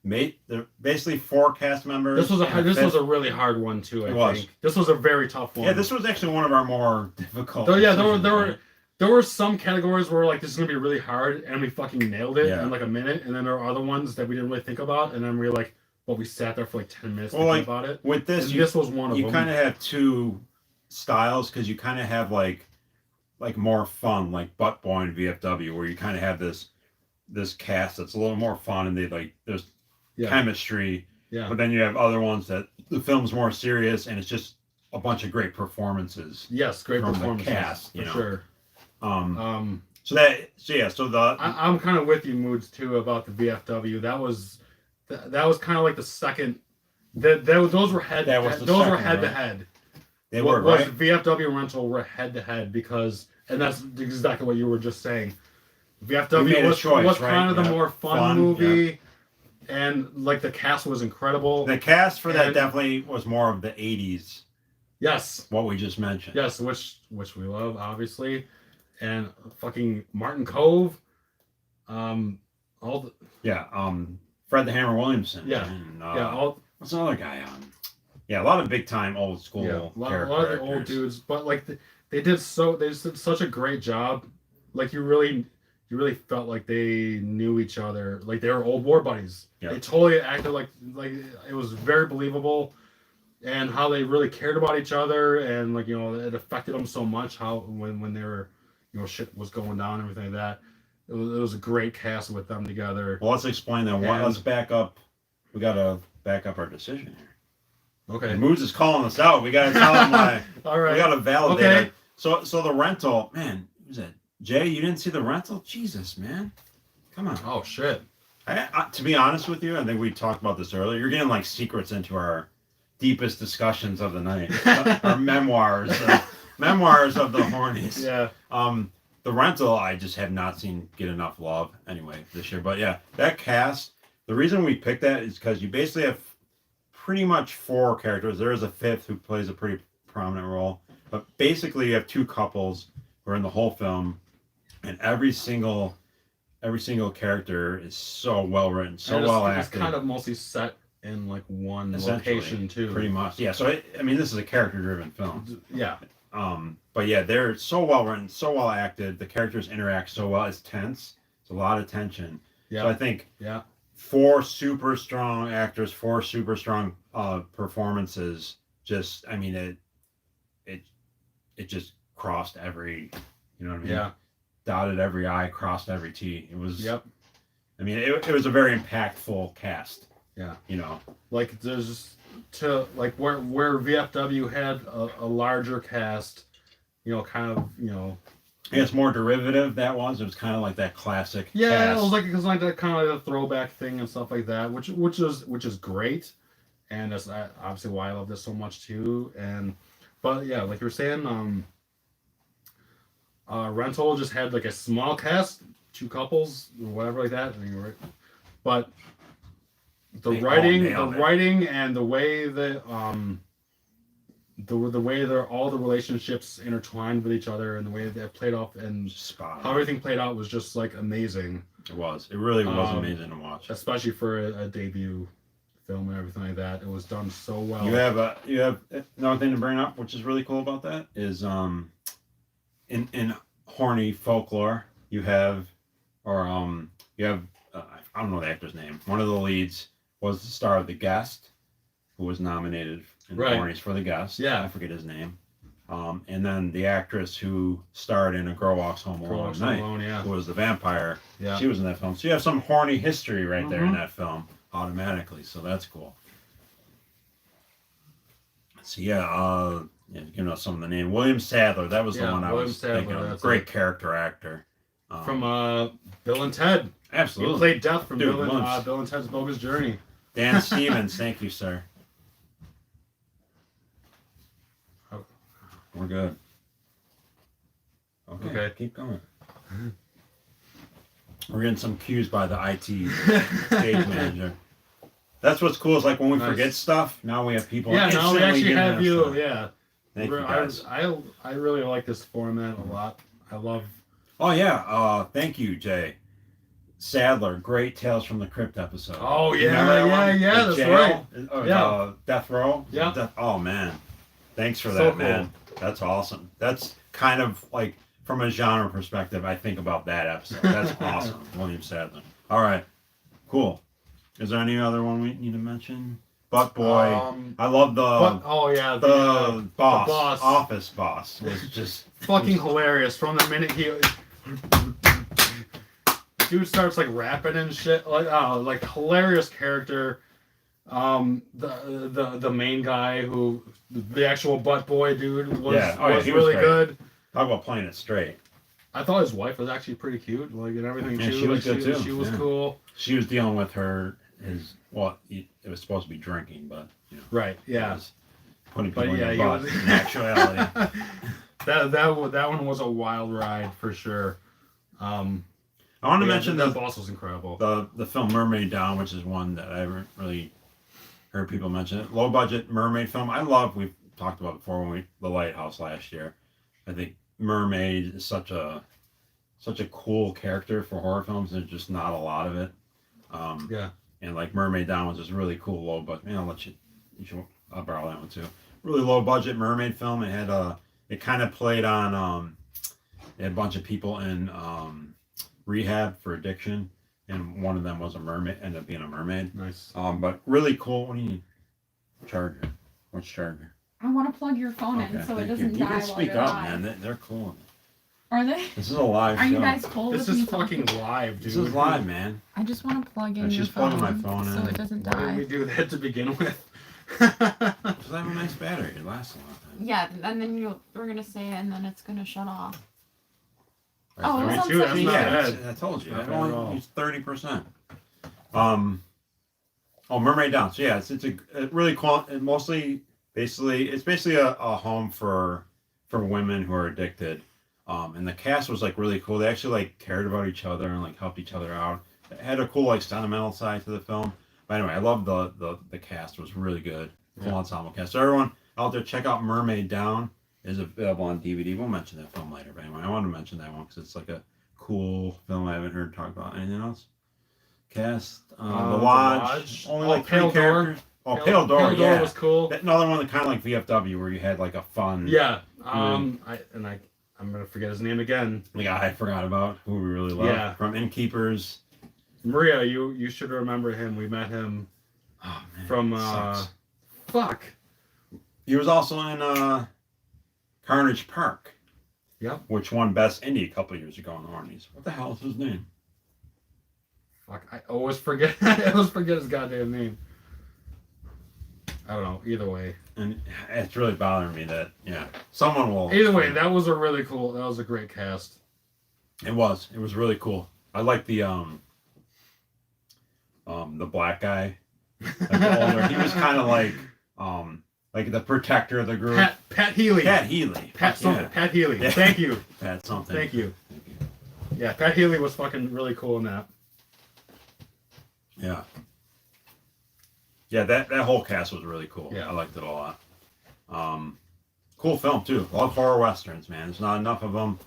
They're basically 4 cast members. This was a really hard one too. I think this was a very tough one. Yeah, this was actually one of our more difficult. So, yeah, decisions, there were some categories where like this is gonna be really hard, and we fucking nailed it Yeah. in like a minute, and then there are other ones that we didn't really think about, and then we were like, well, we sat there for like 10 minutes Well, thinking like, about it. With this, And this was one of them. You kind of have two styles because you kind of have like more fun, like Butt Boy and VFW, where you kind of have this cast that's a little more fun, and there's chemistry. Yeah. But then you have other ones that the film's more serious, and it's just a bunch of great performances. Yes, great from performances the cast, for sure. I'm kind of with you, Moods, too, about the VFW. That was kind of like the second. Those were head. Those were head to head. They were right. VFW and Rental were head to head and that's exactly what you were just saying. VFW was kind of the more fun movie, and like the cast was incredible. The cast for that definitely was more of the '80s. Yes. What we just mentioned. Yes, which we love, obviously. And fucking Martin Cove. Fred the Hammer Williamson. Yeah. And, what's another guy on? Yeah, a lot of big time old school a lot of the old dudes, but like they did such a great job. Like you really felt like they knew each other, like they were old war buddies. Yeah. They totally acted like it was very believable, and how they really cared about each other, and like it affected them so much. How when they were shit was going down and everything like that. It was a great cast with them together. Well, let's explain that. Let's back up. We gotta back up our decision here. Okay. And Moods is calling us out. We gotta tell him why. All right. We gotta validate Okay. it. So the Rental, man, who's that? Jay, you didn't see the Rental? Jesus, man. Come on. Oh shit. To be honest with you, I think we talked about this earlier. You're getting like secrets into our deepest discussions of the night. Our memoirs. Memoirs of the Hornies. Yeah. The Rental, I just have not seen get enough love anyway this year. But yeah, that cast, the reason we picked that is because you basically have pretty much 4 characters. There is a 5th who plays a pretty prominent role. But basically you have 2 couples who are in the whole film, and every single character is so well written, so well acted. It's kind of mostly set in like one location too. Pretty much. Yeah, so this is a character driven film. Yeah. But yeah, they're so well written, so well acted. The characters interact so well. It's tense. It's a lot of tension. Yeah. So I think 4 super strong actors, 4 super strong performances. It just crossed every, you know what I mean? Yeah. Dotted every I, crossed every T. It was. Yep. I mean, it was a very impactful cast. Yeah. You know. Like there's where VFW had a larger cast, kind of, I guess more derivative that was. It was kind of like that classic yeah, cast. it was like that kind of like a throwback thing and stuff like that, which is great, and that's obviously why I love this so much too. But yeah, like you were saying, Rental just had like a small cast, 2 couples or whatever like that. I mean, right? But They all nailed it. writing, and the way that the way that all the relationships intertwined with each other, and the way that played off, and Spot how on. everything played out was just like amazing. It was. It really was amazing to watch. Especially for a debut film and everything like that. It was done so well. You have another thing to bring up, which is really cool about that, is in horny folklore you have I don't know the actor's name. One of the leads was the star of The Guest, who was nominated in the Hornies for The Guest. Yeah. I forget his name. And then the actress who starred in A Girl Walks Home Alone at Night, who was the vampire. Yeah. She was in that film. So you have some horny history right there in that film automatically. So that's cool. So giving us some of the name. William Sadler. That was the one I was thinking of. Great character actor. From Bill and Ted. Absolutely. He played Death from Bill Bill and Ted's Bogus Journey. Dan Stevens, thank you, sir. We're good. Okay, keep going. We're getting some cues by the IT stage manager. That's what's cool is like when we forget stuff, now we have people. Yeah, now we actually have you. Stuff. Yeah. Thank you guys. I really like this format a lot. I love. Oh yeah. Thank you, Jay. Sadler, great Tales from the Crypt episode. Oh yeah, that's right. Yeah. Death Row. Yeah. Oh man, thanks for that, man. That's awesome. That's kind of like from a genre perspective, I think about that episode. That's awesome, William Sadler. All right, cool. Is there any other one we need to mention? Butt Boy. I love the boss, office boss was just fucking hilarious from the minute he. Dude starts like rapping and shit, like hilarious character. The main guy who the actual butt boy dude was really good. Talk about playing it straight. I thought his wife was actually pretty cute, like and everything too. She was good too. She was cool. She was dealing with it was supposed to be drinking, but right, yeah, putting people in the butt in actuality. that one was a wild ride for sure. I want to mention the boss was incredible. The film Mermaid Down, which is one that I haven't really heard people mention. It. Low budget mermaid film. We've talked about it before when The Lighthouse last year. I think Mermaid is such a cool character for horror films. There's just not a lot of it. And like Mermaid Down was just really cool low budget. I'll borrow that one too. Really low budget mermaid film. It kind of played on it had a bunch of people in rehab for addiction, and one of them was a mermaid, ended up being a mermaid. Nice. But really cool. What do you need? Charger. Which charger? I want to plug your phone in so it doesn't die. You can speak while you're up, live. man. They're cool. Are they? This is a live show. Are you guys cool This with is me fucking live, dude. This is live, man. I just want to plug in your she's phone, plugging my phone so in. it doesn't Why die. did we do that to begin with? Because I have a nice battery. It lasts a long time. Yeah, and then we're gonna say it, and then it's gonna shut off. Right, Oh, it was on That's not second. bad. I told you. Not I bad at all. only used 30%. Mermaid Down. So yeah, it's a really cool. It's basically a home for women who are addicted. And the cast was like really cool. They actually like cared about each other and like helped each other out. It had a cool like sentimental side to the film. But anyway, I love the cast. It was really good. Cool ensemble cast. So everyone out there, check out Mermaid Down. Is available on DVD. We'll mention that film later. But anyway, I want to mention that one because it's like a cool film I haven't heard talk about. Anything else? Cast The Lodge. Only like Pale 3 characters. Door. Pale Door. Pale Door Yeah, was cool. another one that kind of like VFW where you had like a fun. Yeah. I'm gonna forget his name again. The guy I forgot about who we really love. Yeah. From Innkeepers. Maria, you should remember him. We met him from fuck. He was also in Carnage Park. Yep. Which won Best Indie a couple years ago in the Hornies. What the hell is his name? Fuck, I always forget. I always forget his goddamn name. I don't know. Either way. And it's really bothering me that someone will. Either way, that was a great cast. It was really cool. I like the black guy, like the older. He was kind of like the protector of the group. Pat Healy. Pat Healy. Pat Healy. Yeah. Thank you. Pat something. Thank you. Yeah, Pat Healy was fucking really cool in that. Yeah. Yeah, that whole cast was really cool. Yeah. I liked it a lot. Cool film too. Love horror westerns, man. There's not enough of them.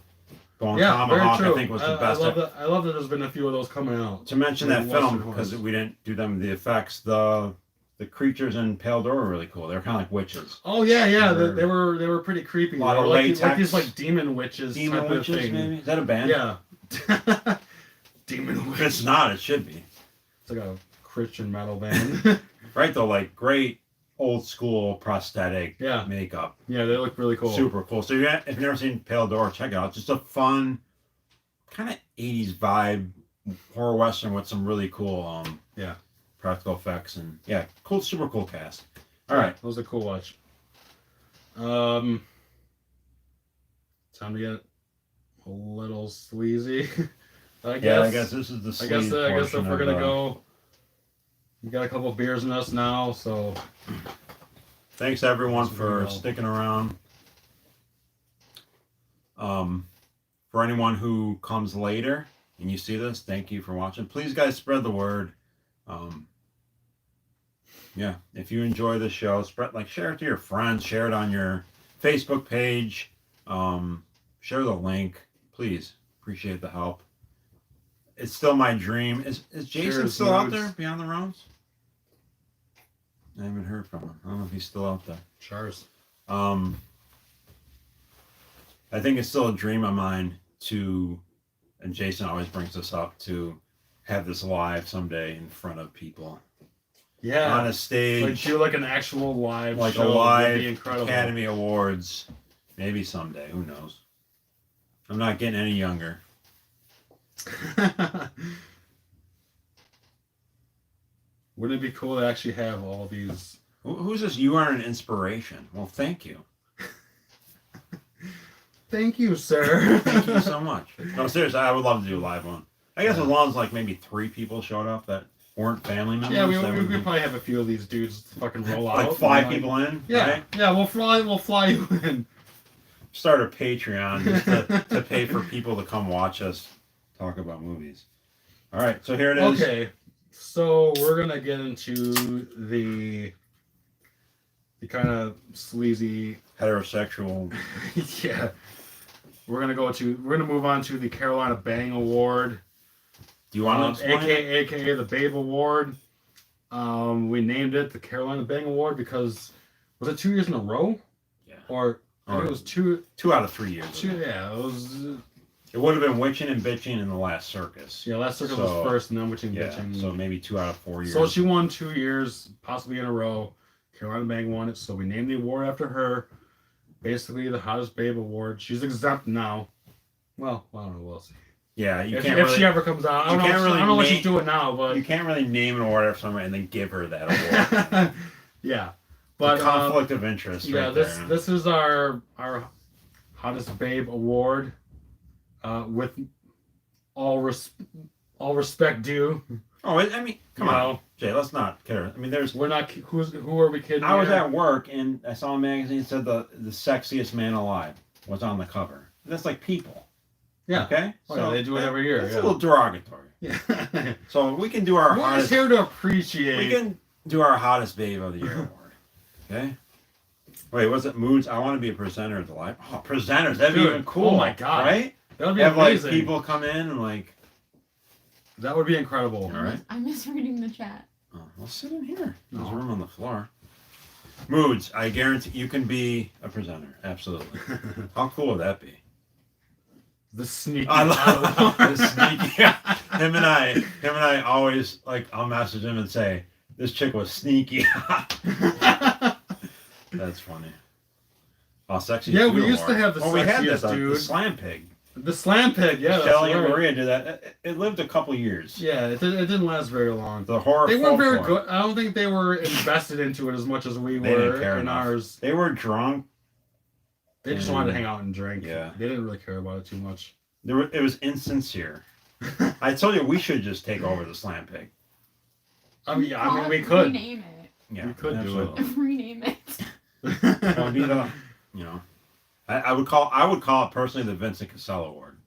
Going Tomahawk, I think, was the best. I love that there's been a few of those coming out. To mention that film, because we didn't do them the effects, the creatures in Pale Door were really cool. They were kind of like witches. Oh yeah, they were pretty creepy. A lot of like these like demon witches. Demon type witches, of thing. maybe? Is that a band? Yeah. Demon If witch. it's not, it should be. It's like a Christian metal band. Right though, like great old school prosthetic makeup. Yeah, they look really cool. Super cool. So if you've never seen Pale Door, check it out. Just a fun, kind of 80s vibe horror western with some really cool practical effects and cool, super cool cast. All right, that was a cool watch. Time to get a little sleazy. I guess this is the I guess if portion we're of, gonna go, we got a couple beers in us now, so thanks everyone for sticking around. For anyone who comes later and you see this, thank you for watching. Please, guys, spread the word. If you enjoy the show, share it to your friends, share it on your Facebook page, share the link, please. Appreciate the help. It's still my dream. Is Jason still out there beyond the realms? I haven't heard from him. I don't know if he's still out there. Cheers. I think it's still a dream of mine and Jason always brings this up, to have this live someday in front of people. Yeah. On a stage. Like do like an actual live like show. a live Would be incredible. Academy Academy Awards. Maybe someday. Who knows? I'm not getting any younger. Wouldn't it be cool to actually have all these? Who's this? You are an inspiration. Well, thank you. Thank you, sir. Thank you so much. No, seriously, I would love to do a live one. I guess as long as like maybe 3 people showed up that weren't family members. Yeah, we could probably have a few of these dudes fucking roll out. Like fly people in. Yeah, right? yeah, we'll fly you in. Start a Patreon just to pay for people to come watch us talk about movies. All right, so here it is. Okay, so we're gonna get into the kind of sleazy Heterosexual. yeah. We're gonna move on to the Carolina Bang Award. Do you want to explain aka the Babe Award. We named it the Carolina Bang Award because was it 2 years in a row? Yeah. Or I think it was 2 out of 3 years. Yeah, it was. It would have been Witching and Bitching in the last circus. Yeah, last circus was first, and then Witching yeah, Bitching. So maybe 2 out of 4 years. So she won 2 years, possibly in a row. Carolina Bang won it, so we named the award after her. Basically, the hottest babe award. She's exempt now. Well, I don't know. We'll see. Yeah, if she ever comes out, I don't know what she's doing now, but you can't really name an award after someone and then give her that award. Yeah, but the conflict of interest. Yeah, right this is our hottest babe award. With all respect due. Oh, I mean, come on, Jay. Let's not care. I mean, who are we kidding? I was at work and I saw a magazine that said the sexiest man alive was on the cover. That's like people. Yeah. Okay. So they do it every year. It's a little derogatory. Yeah. So we can do our We're hottest. just here to appreciate. We can do our hottest babe of the year award. Okay. Wait, was it moods? I want to be a presenter at the live. Oh, presenters. That'd be even cool. Oh my god. Right? That would be have amazing. Like people come in and like. That would be incredible. All right. I'm misreading the chat. Oh, well, sit in here. There's room on the floor. Moods. I guarantee you can be a presenter. Absolutely. How cool would that be? The sneaky. I love the sneaky. Him and I always like. I'll message him and say, "This chick was sneaky." That's funny. Oh, sexy. Yeah, Food we used Award. to have the we had sexiest that, dude. the slam pig. The Slam Pig, yeah. Shelley that's and right. Maria did that. It lived a couple years. Yeah, it didn't last very long. The horror. They weren't very folklore. good. I don't think they were invested into it as much as we They didn't were care in enough. ours. They were drunk. They just wanted to hang out and drink. Yeah. They didn't really care about it too much. It was insincere. I told you we should just take over the Slam Pig. I mean, we could. rename it. Yeah, We could do it. absolutely. Rename it. It'd be the, you know, I would call it personally the Vincent Cassell Award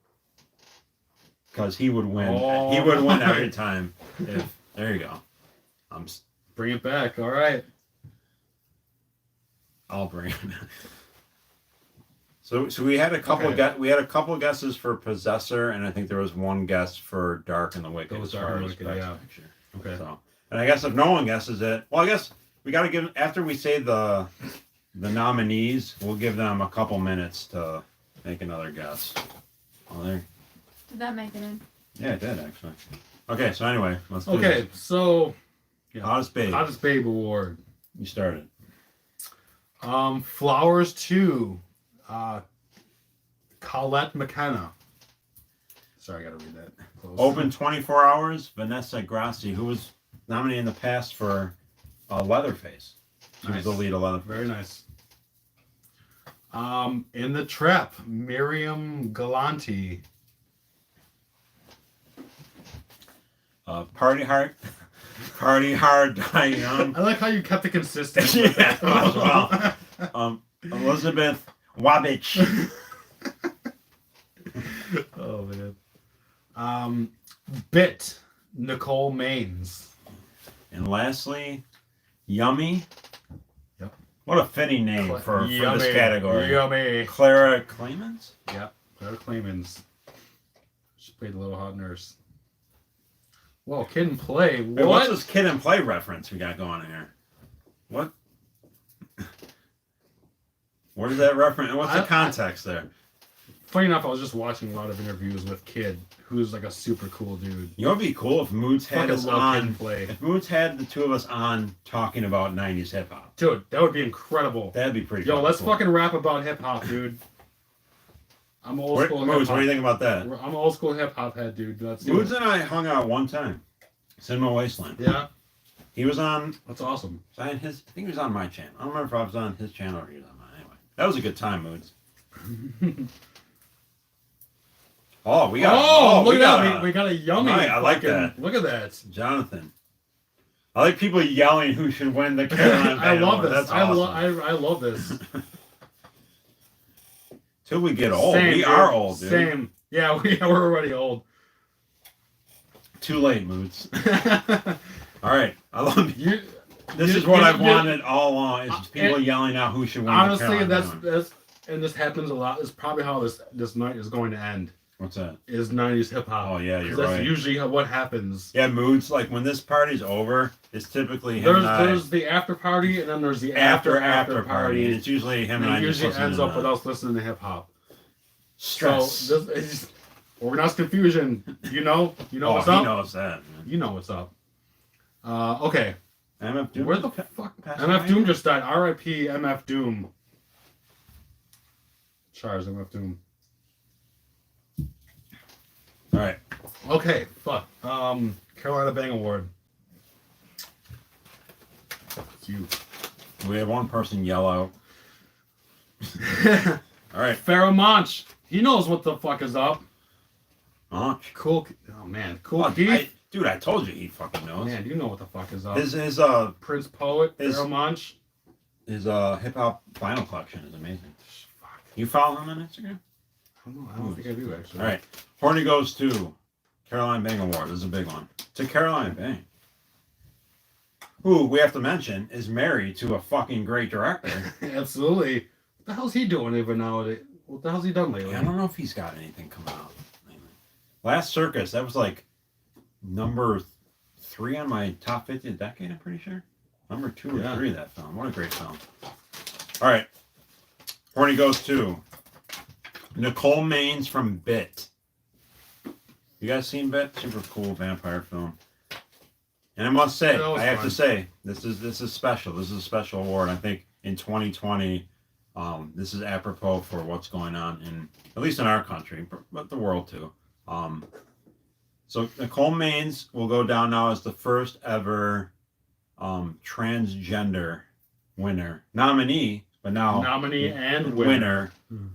because he would win. Oh. He would win every time. There you go. Bring it back. All right. I'll bring it. So we had a couple Okay. we had a couple guesses for Possessor, and I think there was one guess for Dark and the Wicked. That was as Dark far and as Wicked, Best yeah. Picture. Okay. So, and I guess if no one guesses it, well, I guess we got to give after we say the nominees, we'll give them a couple minutes to make another guess. Oh, there. Did that make it in? Yeah, it did actually. Okay, so anyway, let's do Okay, this. so Hottest Babe. Hottest Babe Award. You started. Flowers 2. Colette McKenna. Sorry, I gotta read that. Close. Open 24 Hours. Vanessa Grassi, who was nominated in the past for Leatherface. She was Nice. the lead of Leatherface. Very nice. In the Trap, Miriam Galanti. Party Hard. Party Hard, Die Young. I like how you kept it consistent. Yeah, well. Elizabeth Wabich. Oh man. Bit, Nicole Maines. And lastly, Yummy. Yep. What a fitting name for this category. Yummy. Clara Clemens? Yep. Claire Clemens. She played the little hot nurse. Whoa, Kid and Play. Wait, What? what's this Kid and Play reference we got going here? What? What is that reference? What's the context there? Funny enough, I was just watching a lot of interviews with Kid, who's like a super cool dude. You know what'd be cool if Moods had Fucking us love Kid on. and Play. If Moods had the two of us on talking about 90s hip hop. Dude, that would be incredible. That'd be pretty Yo, let's cool. fucking rap about hip hop, dude. I'm old Moods, school what hip do you think about that? hop. I'm an old school hip hop head, dude. Let's do Moods it. and I hung out one time. Cinema Wasteland. Yeah, He was on that's awesome. I think he was on my channel. I don't remember if I was on his channel or he was on mine. Anyway, that was a good time, Moods. Oh, we got. look we at got that. We got a yummy. Right, I like fucking- that. Look at that. Jonathan. I like people yelling who should win the Caroline. I love Award. this. That's awesome. I love this. Till we get old, Same, we dude. are old, dude. Same. Yeah, we're already old. Too late, Moods. All right, I love you. You, This is what I've wanted all along. Is people yelling out who should win. honestly, the Caroline. that's and this happens a lot. It's probably how this night is going to end. What's that? Is 90s hip hop. Oh yeah, you're That's right. usually what happens. Yeah, Moods. Like when this party's over, it's typically him and I. There's the after party and then there's the after after party. And it's usually him And and I it just usually listening ends to up with that. us listening to hip hop. Stress. So this is organized confusion. You know Oh, what's he up. knows that. Man. You know what's up. Okay. MF Doom. Where the pa- fuck? passed MF away? Doom just died. R.I.P. MF Doom. Charles MF Doom. All right. Okay, fuck. Carolina Bang Award. It's you. We have one person yell out. All right. Pharaoh Monch. He knows what the fuck is up. Monch. Cool. Oh man, Cool Oh, Keith. dude, I told you he fucking knows. Man, you know what the fuck is up. His Prince Poet. his- Pharaoh Monch. hip hop vinyl collection is amazing. Fuck. You follow him on Instagram? I don't know. I don't think I do actually. All right. Horny goes to Caroline Bang Award. This is a big one. To Caroline Bang, who we have to mention is married to a fucking great director. Absolutely. What the hell's he doing even nowadays? What the hell's he done lately? I don't know if he's got anything coming out. Last Circus, that was like number 3 on my top 50 of the decade, I'm pretty sure. Number 2 or 3 of that film. What a great film. All right. Horny goes to Nicole Maines from Bit. You guys seen Bit? Super cool vampire film. And I must say, Yeah, that was I have fun. to say, this is special. This is a special award. I think in 2020, This is apropos for what's going on in, at least in our country, but the world too. So Nicole Maines will go down now as the first ever transgender nominee, but now Nominee and winner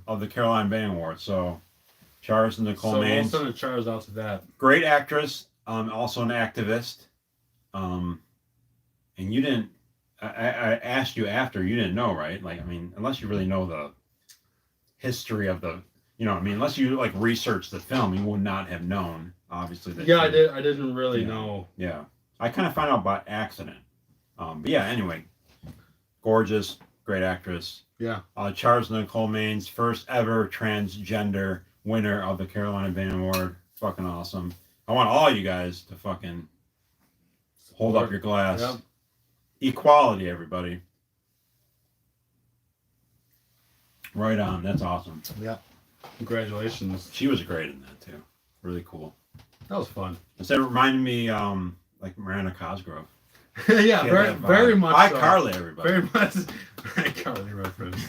of the Caroline Band Award. So Charles and Nicole Maines. So we'll send a Charles out to that. Great actress, also an activist. And you didn't. I asked you after, you didn't know, right? Like, I mean, unless you really know the history of the, unless you like research the film, you would not have known, obviously. That I did. I didn't really know. Yeah, I kind of found out by accident. But yeah, anyway, gorgeous, great actress. Yeah. Charles Nicole Maines, first ever transgender winner of the Carolina Band Award. Fucking awesome. I want all you guys to fucking hold up your glass. Yep. Equality, everybody. Right on. That's awesome. Yeah. Congratulations. She was great in that too. Really cool. That was fun. It reminded me like Miranda Cosgrove. Yeah, very much. iCarly, everybody. Very much. iCarly reference.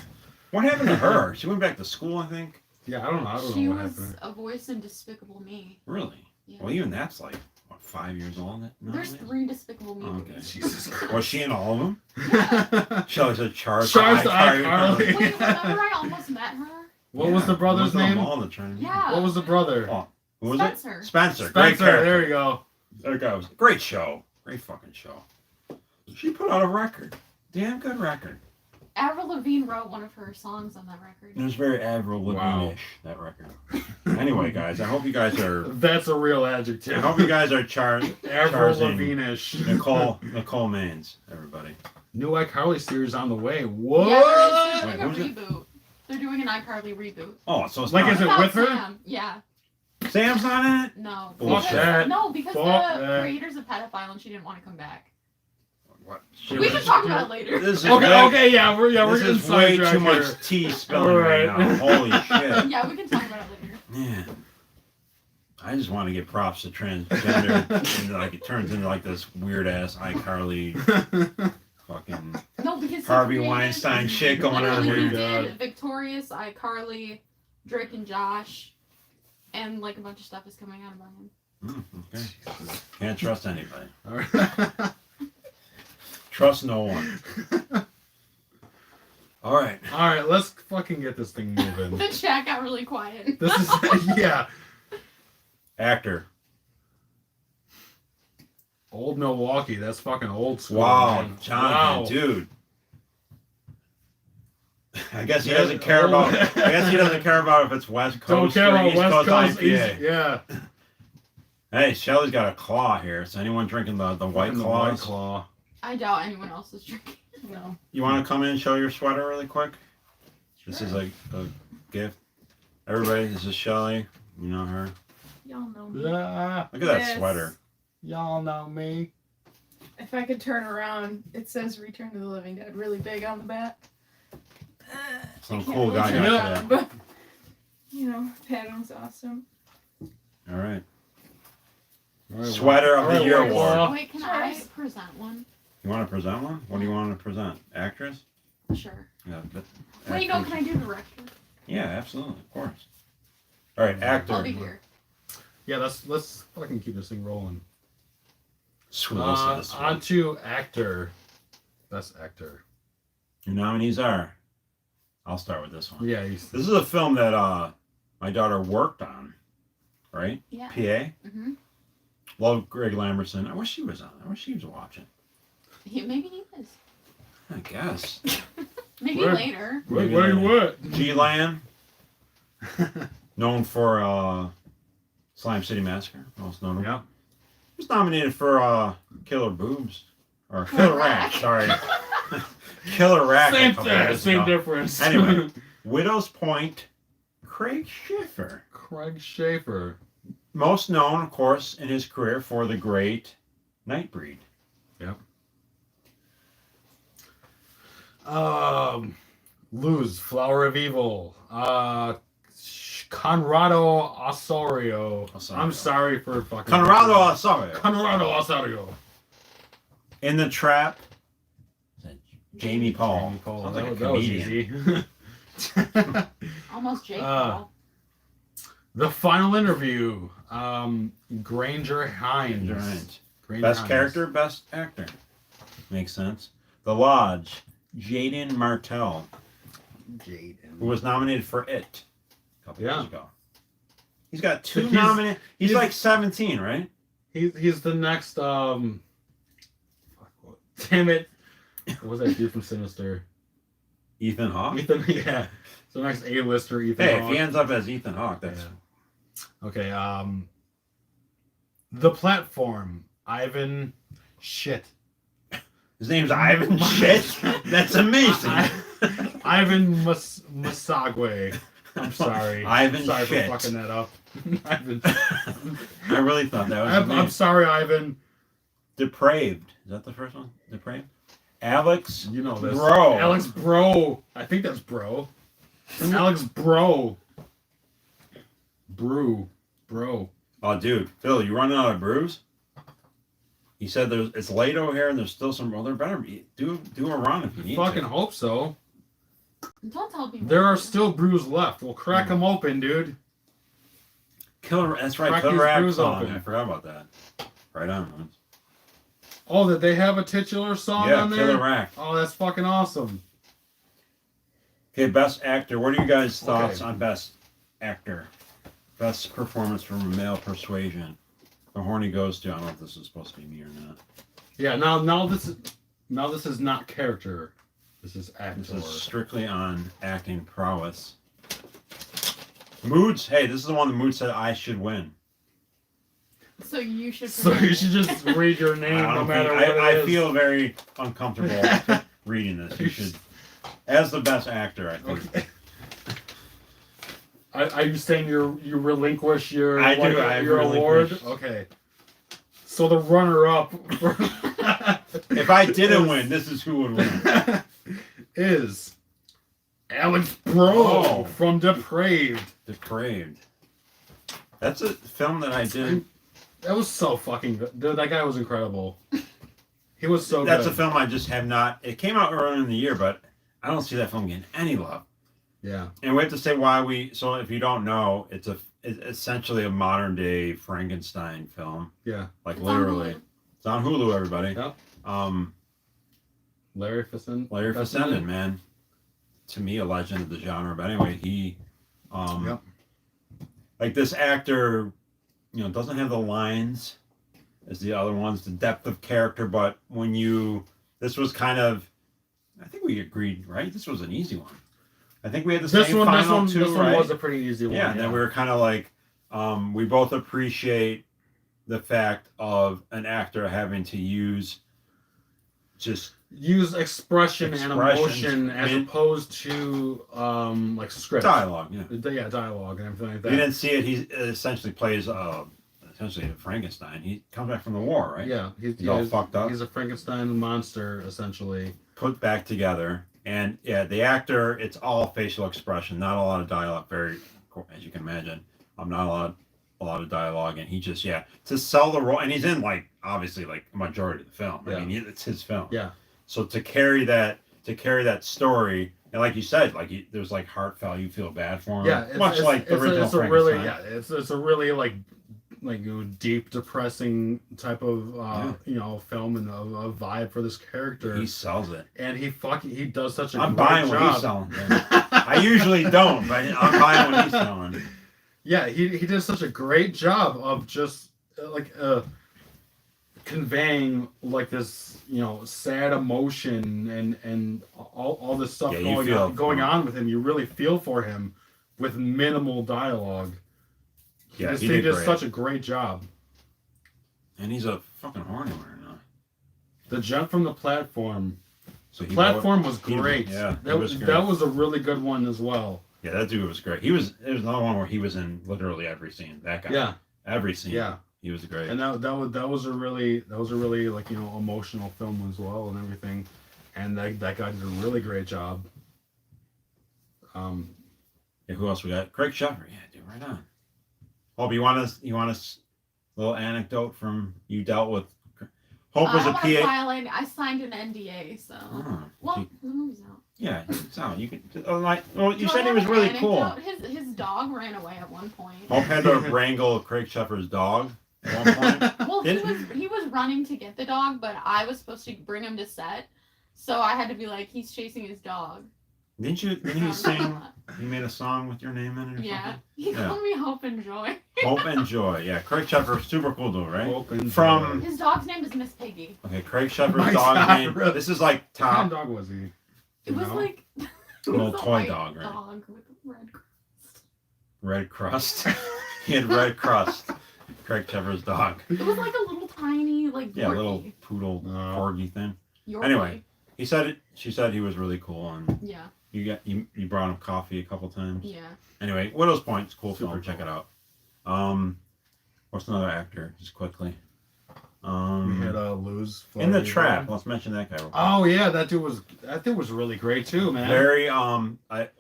What happened to her? She went back to school, I think. Yeah, I don't know. She what was happened. a voice in Despicable Me. Really? Yeah. Well, even that's like, what, 5 years old? No, There's 3 Despicable Me Okay. movies. Jesus Christ. Was she in all of them? Yeah. She was a Charles Charles iCarly. iCarly. Wait, remember I almost met her? What was the brother's Look at them name? all the time. Yeah. What was the brother? Oh, who was Spencer. it? Spencer. Great Spencer. character. There you go. That guy was great show. Great fucking show. She put out a record. Damn good record. Avril Lavigne wrote one of her songs on that record. It was very Avril Lavigne-ish, that record. Anyway, guys, I hope you guys are. That's a real adjective. I hope you guys are Avril charging Lavigne-ish. Nicole Maines, everybody. New iCarly series on the way. What? Yeah, they're doing Wait, a who's it? reboot. They're doing an iCarly reboot. Oh, so it's Like, not. is it Without with her? Sam. Yeah. Sam's not in it? No. Bullshit. Because, no, because Fuck the that. creator's a pedophile and she didn't want to come back. What? We can talk about it later. This is Okay, yeah, we're This getting is way sidetracked too much here. tea spilling right now. Alright. Holy shit. Yeah, we can talk about it later. Man. I just want to give props to transgender. And like it turns into like this weird ass iCarly fucking No, because Harvey he created- Weinstein shit going on literally, here. he did Victorious, iCarly, Drake and Josh, and like a bunch of stuff is coming out about him. Okay. Can't trust anybody. All right. Trust no one. All right. All right, let's fucking get this thing moving. The chat got really quiet. This is yeah. Actor. Old Milwaukee. That's fucking old school. Wow, man. Jonathan, Wow. dude. I guess he doesn't care about. I guess he doesn't care about if it's West Don't Coast care or about East West Coast Coast. IPA. Yeah. Hey, Shelly's got a claw here. Is anyone drinking the White The Claws? White Claw. I doubt anyone else is drinking. No. You want to come in and show your sweater really quick? This is a gift. Everybody, this is Shelly. You know her. Y'all know me. Yeah. Look at that Yes. sweater. Y'all know me. If I could turn around, it says Return to the Living Dead really big on the back. Some I can't cool really guy turn got around, that. But, you know, pattern's awesome. All right. All right, Sweater of the White Year Claw. award. Wait, can I Cheers. present one? You want to present one? What do you want to present? Actress? Sure. Yeah. But Wait, no, actress. can I do director? Yeah, absolutely, of course. All right, actor. I'll be here. Yeah, let's fucking keep this thing rolling. Sweet, listen to this one. On to actor. Best actor. Your nominees are. I'll start with this one. Yeah, he's This is a film that my daughter worked on, right? Yeah. PA. Mm-hmm. Love Greg Lamberson. I wish she was on. I wish she was watching. Maybe he is. I guess. Maybe Where- later. where you at? G Lan, known for Slime City Massacre, most notable. Yeah. He was nominated for Killer Boobs. Or Killer Rack, sorry. Killer Rack. a Same couple thing. years Same ago. difference. Anyway. Widow's Point, Craig Schiffer. Craig Schaefer. Most known, of course, in his career for The Great Nightbreed. Luz, Flower of Evil. Conrado Osorio. Osorio. I'm sorry for fucking. Conrado Osorio. Conrado Osorio. In the Trap. Jamie Paul. Jamie Paul. Sounds like a That was comedian. easy. Almost Jake Uh, Paul. The final interview. Granger Hines. Giant. Granger Best Hines. character, best actor. Makes sense. The Lodge. Jaden Martell, who was nominated for It a couple years ago. He's got two nominations. He's like 17, right? He's the next damn it. What was that dude from Sinister? Ethan Hawke? Ethan, yeah. So next A-lister, Ethan Hey, Hawke. if he ends up as Ethan Hawke, that's... Yeah. Okay, The Platform. Ivan... Shit. His name's Ivan Shit? That's amazing. Ivan Masagwe. I'm sorry. Ivan sorry Shit. for fucking that up. Ivan. I really thought that was I'm sorry, Ivan. Depraved. Is that the first one? Depraved? Alex You know this. Bro. Alex Bro. I think that's Bro. Alex Bro. Bro. Oh, dude. Phil, you running out of brews? He said it's late over here and there's still some... Well, there better be... Do a run if you need Fucking to. hope so. Don't tell people. There are still brews left. We'll crack them open, dude. That's right. Crack Killer these Rap brews song. open. I forgot about that. Right on, man. Oh, did they have a titular song Yeah, on there? Killer Rack. Oh, that's fucking awesome. Okay, best actor. What are you guys' thoughts Okay. on best actor? Best performance from male persuasion. The horny goes to. I don't know if this is supposed to be me or not. Yeah, now this is not character. This is actor. This is strictly on acting prowess. Moods. Hey, this is the one that Mood said I should win. So you should. So you should just read your name no matter what it is. I feel very uncomfortable reading this. You should, as the best actor, I think. Okay. Are you saying you relinquish your I do. I your award? relinquish. Okay. So the runner-up If I didn't win, this is who would win. is Alex Bro Oh. from Depraved. Depraved. That's a film that I did. That was so fucking good. Dude, that guy was incredible. He was so That's good. a film I just have not. It came out earlier in the year, but I don't see that film getting any love. Yeah. And we have to say why we. So if you don't know, it's essentially a modern day Frankenstein film. Yeah. Like It's on literally, Hulu. it's on Hulu. Everybody. Yep. Larry Fessenden. Larry Fessenden, man. To me, a legend of the genre. But anyway, he, Yep. like this actor, doesn't have the lines as the other ones, the depth of character. But this was kind of, I think we agreed, right? This was an easy one. I think we had the same final two, this right? one was a pretty easy one. Yeah, and then we were kind of like, we both appreciate the fact of an actor having to use just expression and Expressions. emotion as opposed to like script. dialogue. Yeah. Yeah, dialogue and everything like We that. didn't see it. He essentially plays essentially a Frankenstein. He comes back from the war, right? Yeah, He's all fucked up. He's a Frankenstein monster, essentially. Put back together. And yeah, the actor, it's all facial expression, not a lot of dialogue. Very, as you can imagine, not a lot of dialogue, and he just to sell the role, and he's in obviously a majority of the film. Yeah. I mean, it's his film. Yeah. So to carry that story, and like you said, there's heartfelt, you feel bad for him. Yeah, much like the original it's a really Frankenstein. it's a really deep, depressing type of film and a vibe for this character. He sells it. And he does such a I'm great buying job. what he's selling. Man. I usually don't, but I'm buying what he's selling. Yeah, he did such a great job of just conveying this sad emotion and all this stuff going on with him. You really feel for him with minimal dialogue. Yeah, he did did great. such a great job. And he's a fucking horny one now. The jump from the platform. So Platform was great. That was great. That was a really good one as well. Yeah, that dude was great. There was another one where he was in literally every scene. That guy. Yeah. Every scene. Yeah. He was great. And that was a really emotional film as well and everything. And that guy did a really great job. Yeah, who else we got? Craig Sheffer. Yeah, dude, right on. Hope you want us a little anecdote from you dealt with Hope was a I PA. I signed an NDA, so. Oh, Well, the movie's out. Yeah, so you could. Like, well, you Do I said he have was an really anecdote? cool. His dog ran away at one point. Hope had to wrangle Craig Sheffer's dog at one point. Well, Didn't- he was running to get the dog, but I was supposed to bring him to set, so I had to be like, he's chasing his dog. Didn't he sing? He made a song with your name in it or Yeah, something? he Yeah. called me Hope and Joy. Hope and Joy. Yeah, Craig Sheffer, super cool dude, right? Hope and From- Joy. His dog's name is Miss Piggy. Okay, Craig Sheffer's My dog's God, name. really? This is like What kind of top dog was he? It was No. like it Little was a toy white dog, right? dog with red crust. red crust. He had red crust. Craig Sheffer's dog. It was like a little tiny like Yeah, Yorkie. little poodle Oh. corgi thing. Yorkie. Anyway. He said it. She said he was really cool, and Yeah, you brought him coffee a couple times. yeah. Anyway, Widow's Point, cool Super film. Check cool. it out. What's another actor? Just quickly. We had In Luz. the Florida. Trap. Let's mention that guy. Real quick. Oh yeah, that dude was really great too, man. Very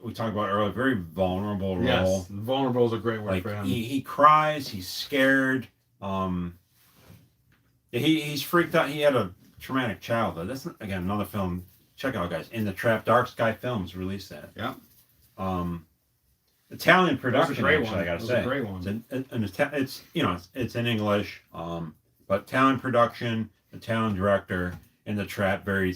we talked about earlier. Very vulnerable role. Yes, vulnerable is a great word Like for him. he cries. He's scared. He's freaked out. He had a traumatic childhood. That's again another film. Check it out, guys. In the Trap. Dark Sky Films released that. Yeah. Italian That was production. a great Actually, one. I gotta That was say. a great one. It's in English, but Italian production, Italian director, in the Trap, very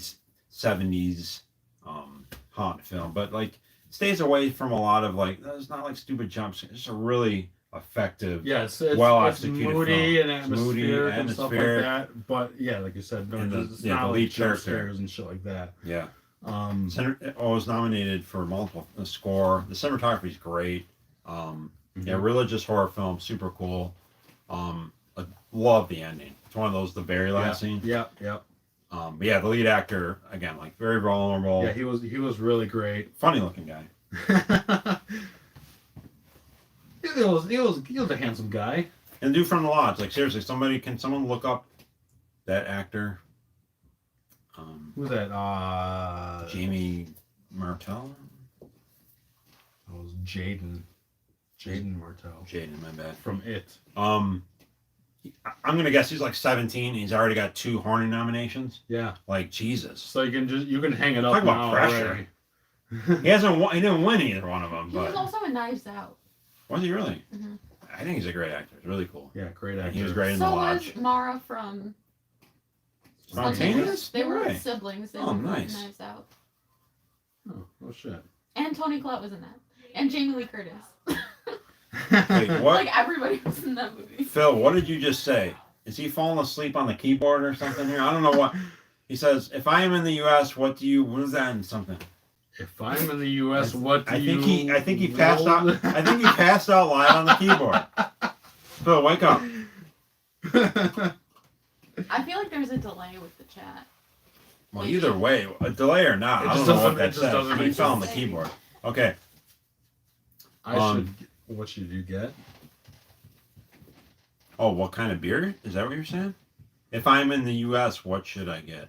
70s haunt film, but like stays away from a lot of like it's not like stupid jumps. It's just a really effective. Yeah, it's well it's executed moody film. and It's moody, atmospheric and stuff like atmospheric. that. But yeah, like you said, no, And it's the not like lead jump character. scares and shit like that. Yeah, Um, was nominated for multiple score. The cinematography is great. Yeah, religious horror film, super cool. I love the ending. It's one of those the very last scene. Yeah, yeah, But yeah, the lead actor again, like very vulnerable, yeah. He was really great. funny looking guy. he was a handsome guy. And dude from the lodge, like seriously, can someone look up that actor? Who's that? Jamie Martell? That was Jaden Martell Jaden, my bad. from It. I'm gonna guess he's like 17. And he's already got 2 Horny nominations. Yeah. Like Jesus. So you can hang it up Talk about now pressure. already. He hasn't won. He didn't win either one of them. He was But also in Knives Out. was he really? Mhm. I think he's a great actor. He's really cool. Yeah, great And actor. he was great in So the lodge. was Mara from Spontaneous? They No were way. siblings. They Oh, were nice. Knives Out. Oh shit. And Tony Collette was in that. And Jamie Lee Curtis. Wait, what? Like everybody was in that movie. Phil, what did you just say? Is he falling asleep on the keyboard or something here? I don't know what. He says, if I am in the U.S., what is that in something? If I'm in the U.S., what do I think he you passed out. roll- I think he passed out live on the keyboard. Phil, wake up. I feel like there's a delay with the chat. Well, either way, a delay or not, It I just don't know what doesn't- it that just says. doesn't He make fell on the sense. keyboard. Okay. I should. What should you get? Oh, what kind of beer? Is that what you're saying? If I'm in the U.S., what should I get?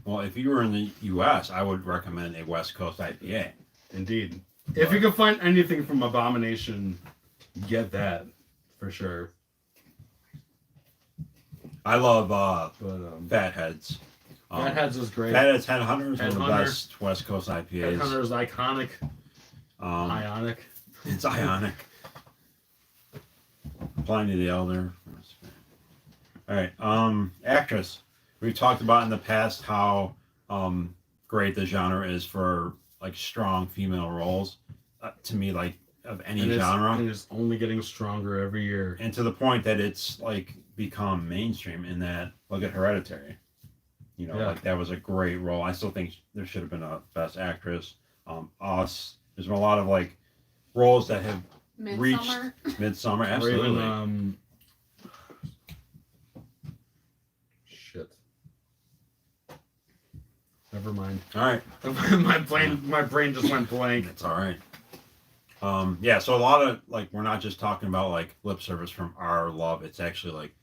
Well, if you were in the U.S., I would recommend a West Coast IPA. Indeed. If you can find anything from Abomination, get that for sure. I love But Fatheads. Fatheads is great. Fatheads Headhunters, one of the Headhunter. best West Coast IPAs. Headhunter is iconic. Ionic. Ionic. It's Ionic. Pliny the Elder. All right. Actress. We've talked about in the past how great the genre is for like strong female roles. To me, like of any genre, And it's only getting stronger every year. and to the point that it's like become mainstream. In that, look at Hereditary. You know, Yeah. like that was a great role. I still think there should have been a Best Actress. Us. There's been a lot of like roles that have Midsummer. Midsummer. Or Absolutely. even, shit. Never mind. All right. my brain just went blank. That's all right. Yeah, so a lot of like we're not just talking about like lip service from our love. It's actually like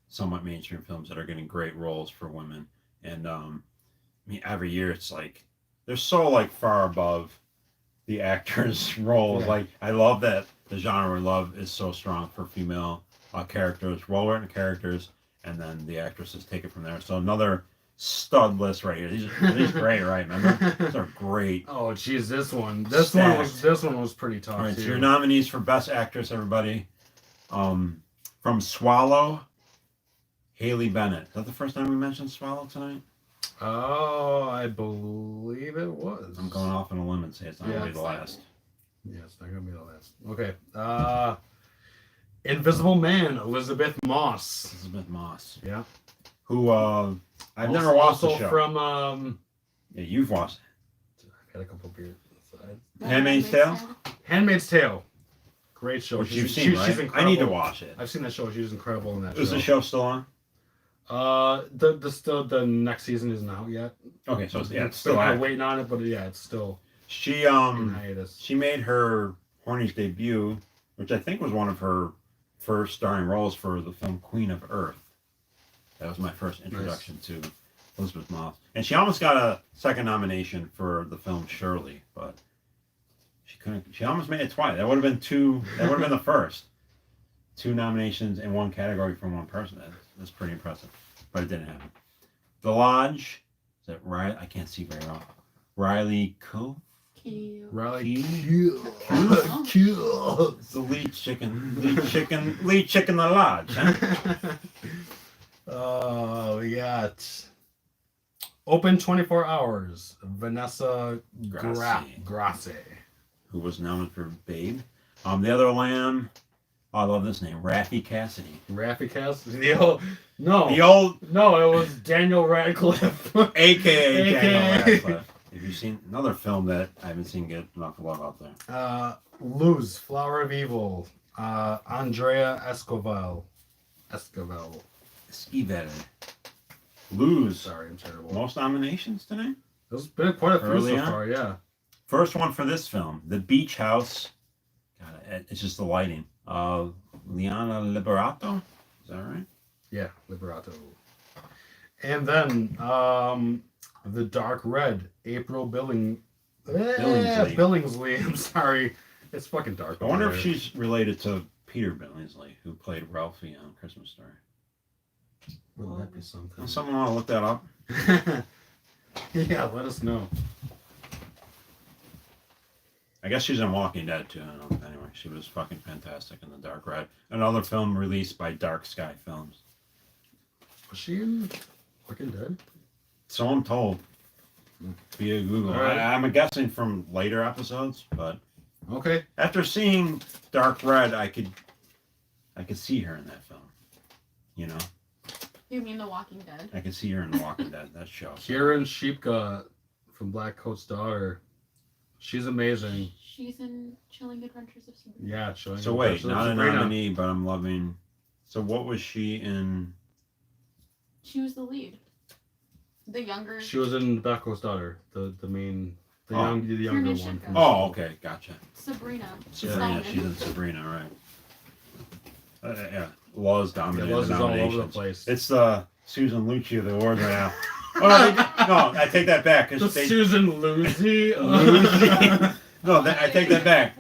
somewhat mainstream films that are getting great roles for women. And I mean every year it's like they're so like far above the actors' roles. Yeah. Like I love that the genre we love is so strong for female characters, well written characters, and then the actresses take it from there. So another stud list right here. These great, right? Remember? These are great. Oh, geez, this one was pretty tough All right, too. so your nominees for Best Actress, everybody. From Swallow, Haley Bennett. Is that the first time we mentioned Swallow tonight? Oh, I believe it was. I'm going off on a limb and say it's not going to be the Looks like last. it. Yeah, it's not gonna be the last. Okay. Invisible Man, Elizabeth Moss. Elizabeth Moss. Yeah. Who, I've never watched the Also show. from Yeah, you've watched I've had a couple beers inside. it. Handmaid's Tale? Handmaid's Tale. Great show. Which you've seen, right? She's I incredible. need to watch it. I've seen that show. She's incredible in that Is show. the show still on? The next season isn't out yet. Okay, so it's Still still kind of active. waiting on it, but yeah, it's still She, in hiatus. she made her Horny's debut, which I think was one of her first starring roles for the film Queen of Earth. That was my first introduction to Elizabeth Moss. And she almost got a second nomination for the film Shirley, but she couldn't. She almost made it twice. That would have been two. That would have been the first. 2 nominations in one category from one person. That's pretty impressive, but it didn't happen. The Lodge. Is that right? I can't see very well. Riley Coe. Cute. Riley. Cute. It's the lead chicken. Lead chicken. The Lodge. Huh? We got Open 24 Hours. Vanessa Grassi. Who was nominated for Babe. The other lamb. Oh, I love this name. Raffi Cassidy. Raffi Cassidy. The old No, it was Daniel Radcliffe. AKA Daniel Radcliffe. Have you seen another film that I haven't seen get enough love out there? Luz, Flower of Evil. Andrea Escovel. Esquivel. Lose. Sorry, I'm terrible. Most nominations tonight? There's been quite a few Early so on? far, yeah. First one for this film, The Beach House. God, it's just the lighting. Liana Liberato. Is that right? Yeah, Liberato. And then The Dark Red, April Billingsley. I'm sorry. It's fucking dark. I wonder over if there. she's related to Peter Billingsley, who played Ralphie on Christmas Story. Wouldn't that be something? Does someone want to look that up? Yeah, let us know. I guess she's in Walking Dead too. I don't know. Anyway, she was fucking fantastic in The Dark Red. Another film released by Dark Sky Films. Was she in Walking Dead? So I'm told via Google. All right. I'm guessing from later episodes, but Okay. after seeing Dark Red, I could see her in that film. You know, You mean The Walking Dead? I could see her in The Walking Dead. That show. Kieran Sheepka from Black Coat's daughter. She's amazing. She's in Chilling Adventures of Sabrina. Yeah, showing. So wait, not a nominee, but I'm loving. So what was she in? She was the lead. The younger. She was in Black Coat's daughter, the main, the Oh. younger Kieran one. Sheepka. from- Oh, okay, gotcha. Sabrina. Sabrina, she's in Sabrina, right? Yeah, Law's Yeah, dominated Lowe's the is all over the nominations. place. It's the Susan Lucci of the award right now. Oh, no, I take that back. 'Cause The Susan Lucy. Lucy. No, I take that back.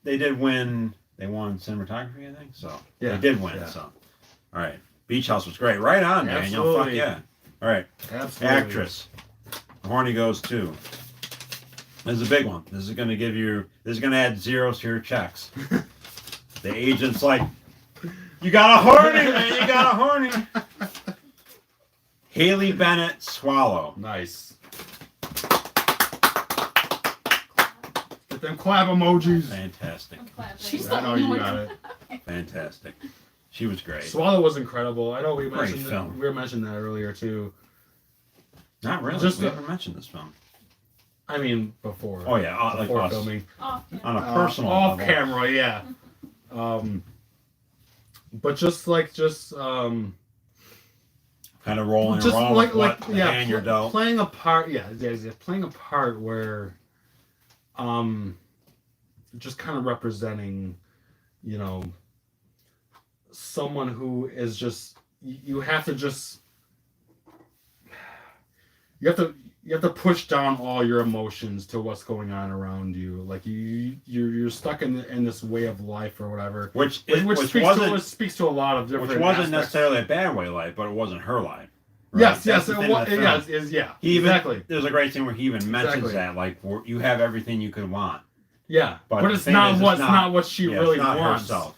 They did win. They won cinematography, I think. So Yeah, they did win. yeah. So, all right. Beach House was great. Right on, Daniel. Fuck Absolutely. yeah. All right. Absolutely. Actress. Horny goes to. This is a big one. This is going to give you. This is going to add zeros to your checks. The agent's like, you got a horny, man. You got a horny. Haley Bennett Swallow. Nice. Get them clap emojis. Fantastic. I'm clapping. She's I know you got it. Fantastic. She was great. Swallow was incredible. I know we Great mentioned film. we were mentioning that earlier too. Not really. Just We the- haven't mentioned this film. I mean, before. Oh yeah, like before us. filming. Oh, yeah. On a personal off level. camera, yeah. But just Kind of rolling just around like with what the hand you're dealt. playing a part. Yeah, playing a part where, just kind of representing, someone who is just you have to push down all your emotions to what's going on around you. Like you're stuck in this way of life or whatever. Which Which speaks to a lot of different. which wasn't aspects. necessarily a bad way of life, but it wasn't her life. Right? Yes, That's yes, the thing with the film. yes, yeah. He even, Exactly. There's a great scene where he even mentions Exactly. that, like, you have everything you could want. Yeah, But but the it's thing not is, what it's not what she really it's not wants. herself.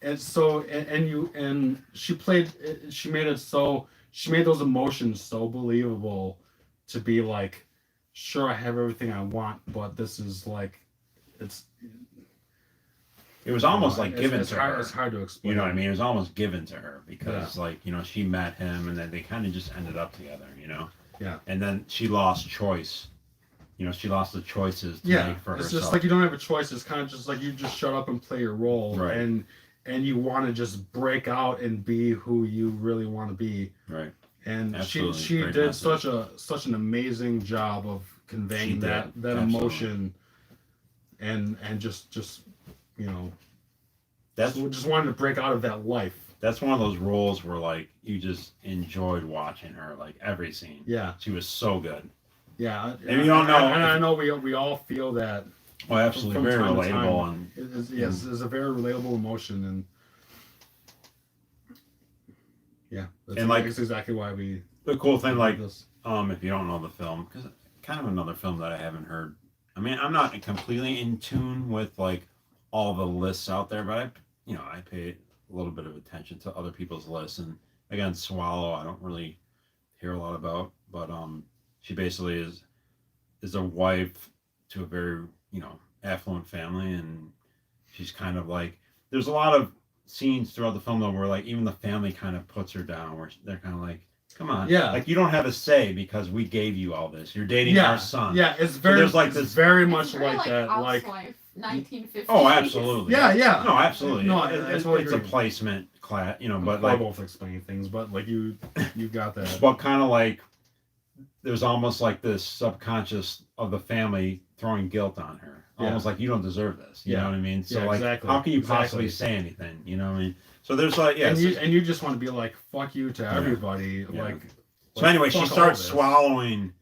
And so and she made it so she made those emotions so believable to be like, sure, I have everything I want, but this is like, it's It was almost like it's, given it's to hard, her. It's hard to explain. You know what I mean? It was almost given to her because, like, you know, she met him and then they kind of just ended up together, you know? Yeah. And then she lost choice. You know, she lost the choices to make for it's herself. just like you don't have a choice. It's kind of just like you just shut up and play your role, Right. and you want to just break out and be who you really want to be. Right. And Absolutely. she Great did message. such an amazing job of conveying that Absolutely. emotion, and just you know, That's just wanted to break out of that life. That's one of those roles where, like, you just enjoyed watching her, like, every scene. Yeah. She was so good. Yeah. And you don't know. And I know we all feel that. Well, absolutely. From Very time to relatable. time. And Yes, it's a very relatable emotion, and yeah, And, like, that's exactly why we. the cool thing, like, this. if you don't know the film, because kind of another film that I haven't heard. I mean, I'm not completely in tune with, like, all the lists out there, but I pay a little bit of attention to other people's lists. And again, Swallow, I don't really hear a lot about, but she basically is a wife to a very, affluent family, and she's kind of like, there's a lot of scenes throughout the film though where, like, even the family kind of puts her down, where they're kind of like, come on, Yeah, like, you don't have a say because we gave you all this, you're dating our son. Yeah, it's very there's, like, it's this very much It's very, like that, like. Housewife, 1950s. Oh, absolutely. Yeah. No, absolutely. No, I it's totally a agree. placement class, but We're like, both explaining things, but like you got that. but kind of like, there's almost like this subconscious of the family throwing guilt on her, almost like, you don't deserve this. You know what I mean? So, like, exactly. how can you possibly say anything? You know what I mean? So there's like, and you just want to be like, fuck you to everybody. Yeah. Like. So anyway, she fuck all starts this. swallowing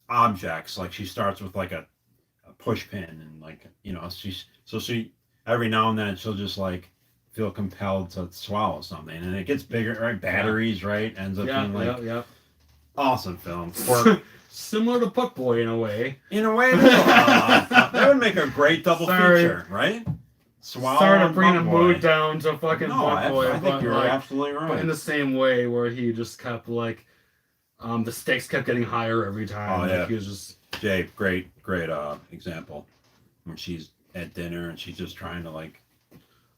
objects. Like, she starts with like a push pin, and, like, she every now and then she'll just, like, feel compelled to swallow something, and it gets bigger, right? Batteries, right? Ends up being like awesome film. Similar to Putt Boy in a way. In a way, that would make a great double feature, right? Swallow. Sorry to and bring the Putt Boy. mood down to fucking No, Putt Boy, I think you're like, absolutely right. But in the same way, where he just kept like, the stakes kept getting higher every time. Oh, yeah. Like, he was just. Jay, great example. When she's at dinner and she's just trying to, like.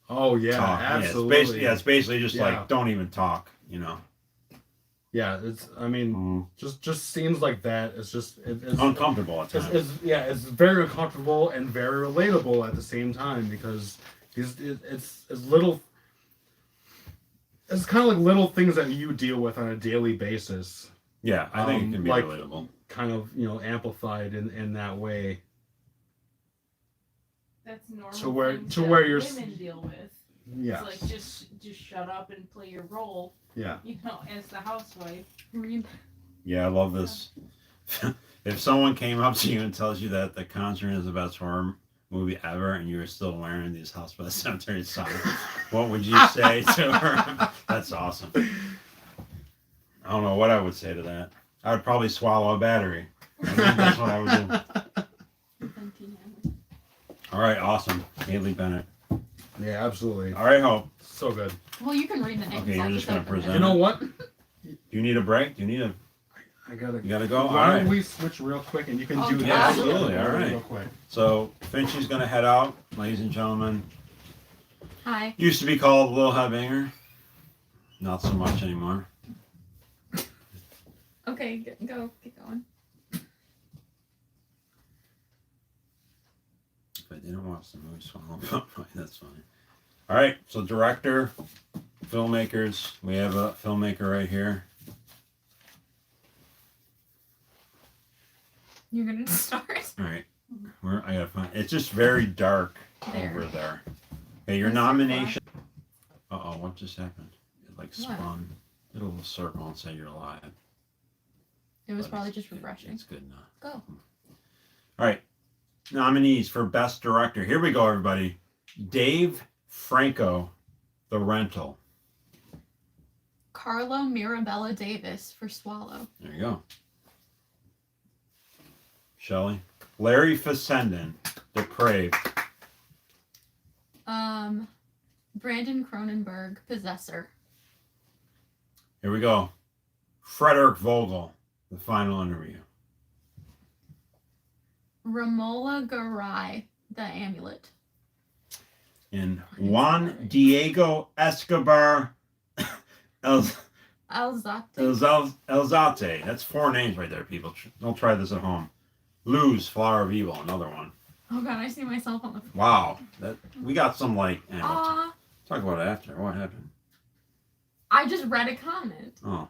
Oh yeah, talk. absolutely. It's basically just like, don't even talk, Yeah, I mean, just scenes like that. It's just it's uncomfortable at times. It's very uncomfortable and very relatable at the same time, because it's little. It's kind of like little things that you deal with on a daily basis. Yeah, I think it can be like, relatable. Kind of, amplified in that way. That's normal. To where you're women deal with. Yeah. It's like, just shut up and play your role. Yeah. As the housewife. Yeah, I love this. If someone came up to you and tells you that The Conjuring is the best horror movie ever, and you were still wearing these House by the Cemetery socks, what would you say to her? That's awesome. I don't know what I would say to that. I would probably swallow a battery. I think that's what I would do. All right, awesome. Haley Bennett. Yeah, absolutely. All right, Hope. So good. Well, you can read the names. Okay, you're just gonna present. You know what? Do you need a break? Do you need a? You gotta go. Why don't right. we switch real quick, and you can do Okay. that. Yeah, absolutely. All right. Real quick. So Finchy's gonna head out, ladies and gentlemen. Hi. Used to be called Little Headbanger. Not so much anymore. Okay, go. Keep going. If I didn't watch the movie Swallow, that's fine. All right. So director, filmmakers. We have a filmmaker right here. You're gonna start. All right. I gotta find. It's just very dark There. over there. Okay, your That's nomination. What just happened? It like What? spun. Did a little circle and said you're alive. It was But probably it's- just refreshing. It's good enough. Go. All right. Nominees for Best Director. Here we go, everybody. Dave Franco, The Rental. Carlo Mirabella Davis for Swallow. There you go. Shelley. Larry Fessenden, Depraved. Brandon Cronenberg, Possessor. Here we go. Frederick Vogel, The Final Interview. Romola Garai, The Amulet. And Juan Diego Escobar Alzate. Elzate. That's 4 names right there, people. Don't try this at home. Luz, Flower of Evil, another one. Oh god, I see myself on the. Wow. We got some like. Anyway, Aw, talk about it after. What happened? I just read a comment. Oh.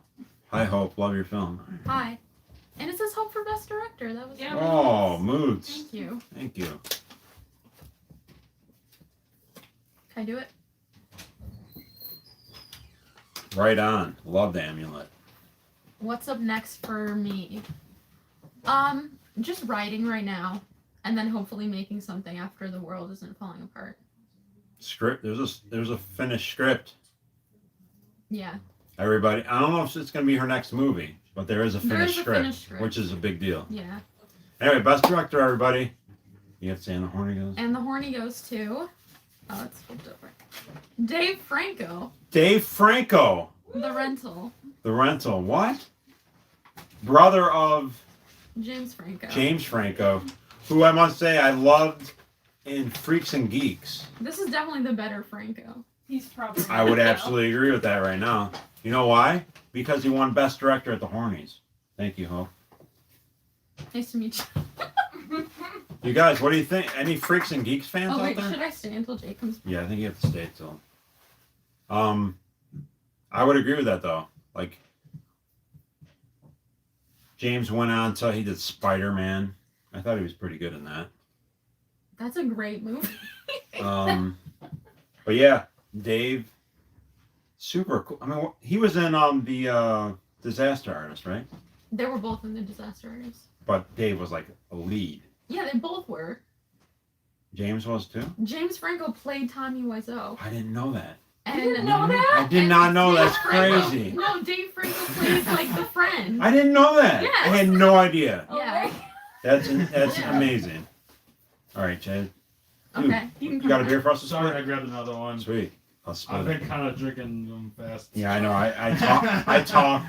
Hi, Hope. Love your film. Hi. And it says Hope for Best Director. That was Yeah. Oh, moods. Thank you. Thank you. Can I do it? Right on. Love the amulet. What's up next for me? Just writing right now, and then hopefully making something after the world isn't falling apart. Script. There's a finished script. Yeah. Everybody. I don't know if it's gonna be her next movie, but there is a There finished is a script, finished script. which is a big deal. Yeah. Anyway, best director, everybody. You have to say in the horny goes. And the horny goes to. Oh, it's flipped over. Dave Franco, Dave Franco, The Rental. The Rental. What? Brother of James Franco. James Franco, who I must say I loved in Freaks and Geeks. This is definitely the better Franco. He's probably. I would absolutely agree with that right now. You know why? Because he won Best Director at the Hornies. Thank you, Hope. Nice to meet you. You guys, what do you think? Any Freaks and Geeks fans Oh out wait, there? should I stay until Jake comes back? Yeah, I think you have to stay till. I would agree with that though. Like, James went on till he did Spider-Man. I thought he was pretty good in that. That's a great movie. But yeah, Dave, super cool. I mean, he was in the Disaster Artist, right? They were both in the Disaster Artist. But Dave was like a lead. Yeah, they both were. James was too. James Franco played Tommy Wiseau. I didn't know that. And didn't know that? I did not know. Dave That's Franco- crazy. No, Dave Franco plays like the friend. I didn't know that. Yes. I had no idea. Yeah. That's Yeah. amazing. All right, Chad. Okay, you can You come got a back. beer for us to Sorry, I split? grabbed another one. Sweet. I'll split I've it. been kind of drinking them fast. Yeah, I know. I talk.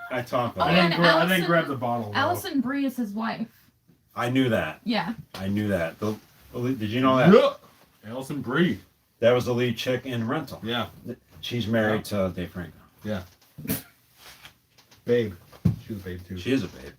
Oh, I yeah, didn't, and I Allison- didn't grab the bottle. though. Allison Brie is his wife. I knew that. Yeah. I knew that. Did you know that? Yeah. Allison Brie. That was the lead chick in Rental. Yeah. She's married to Dave Franco. Babe. She was babe too. She is a babe.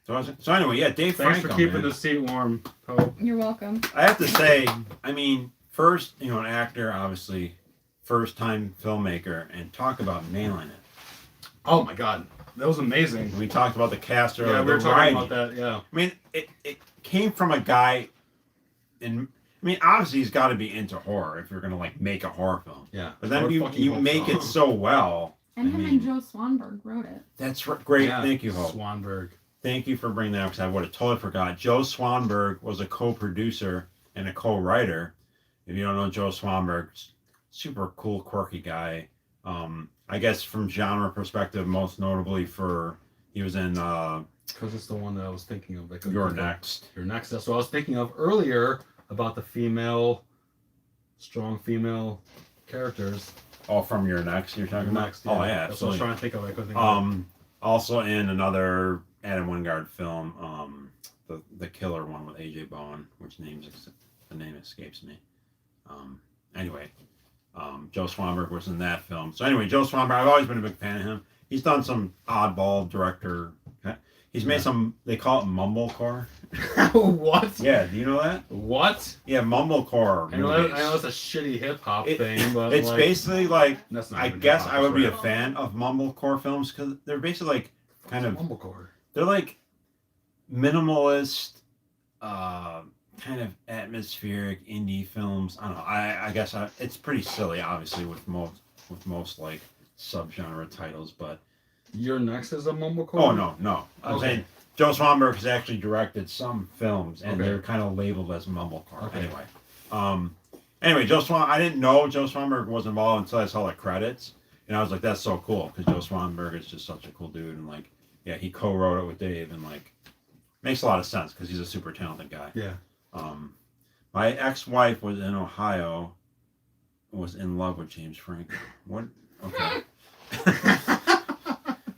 So anyway, yeah, Dave Thanks Franco. for keeping man. the seat warm, Hope. You're welcome. I have to say, I mean, first, an actor, obviously, first time filmmaker, and talk about nailing it. Oh my god. That was amazing. We talked about the cast earlier. Yeah, we the were talking writing. about that, yeah. I mean, it came from a guy, obviously he's got to be into horror if you're gonna make a horror film. Yeah. But then I would you fucking hope make so. it so well. And I him mean- and Joe Swanberg wrote it. That's great. Yeah. Thank you, Hope. Swanberg. Thank you for bringing that up because I would have totally forgot. Joe Swanberg was a co-producer and a co-writer. If you don't know Joe Swanberg, super cool, quirky guy. I guess from genre perspective, most notably he was in Because it's the one that I was thinking of. Like, You're Next. You're Next. That's what I was thinking of earlier about the strong female characters. Oh, from You're Next, you're talking about? Next. Oh, yeah, That's what I was absolutely. trying to think of. I couldn't think of Also in another Adam Wingard film, the Killer one with AJ Bowen, the name escapes me. Anyway, Joe Swanberg was in that film. So anyway, Joe Swanberg, I've always been a big fan of him. He's done some oddball director. He's made some. They call it mumblecore. it. What? Yeah, do you know that? What? Yeah, mumblecore I know movies. it's a shitty hip hop It- thing, but It's like, basically like that's not I even guess hip-hop, I would be a that's fan of mumblecore films because they're basically like kind of mumblecore. they're like minimalist, kind of atmospheric indie films. I don't know. I guess it's pretty silly, obviously, with most like subgenre titles. But Your Next is a mumblecore. oh no, I'm Okay. saying Joe Swanberg has actually directed some films, and Okay. they're kind of labeled as mumblecore. Okay. Anyway, Anyway, Joe Swan. I didn't know Joe Swanberg was involved until I saw the credits, and I was like, "That's so cool," because Joe Swanberg is just such a cool dude, and like, yeah, he co-wrote it with Dave, and like, makes a lot of sense because he's a super talented guy. Yeah. My ex-wife was in Ohio, was in love with James Franco. What? Okay.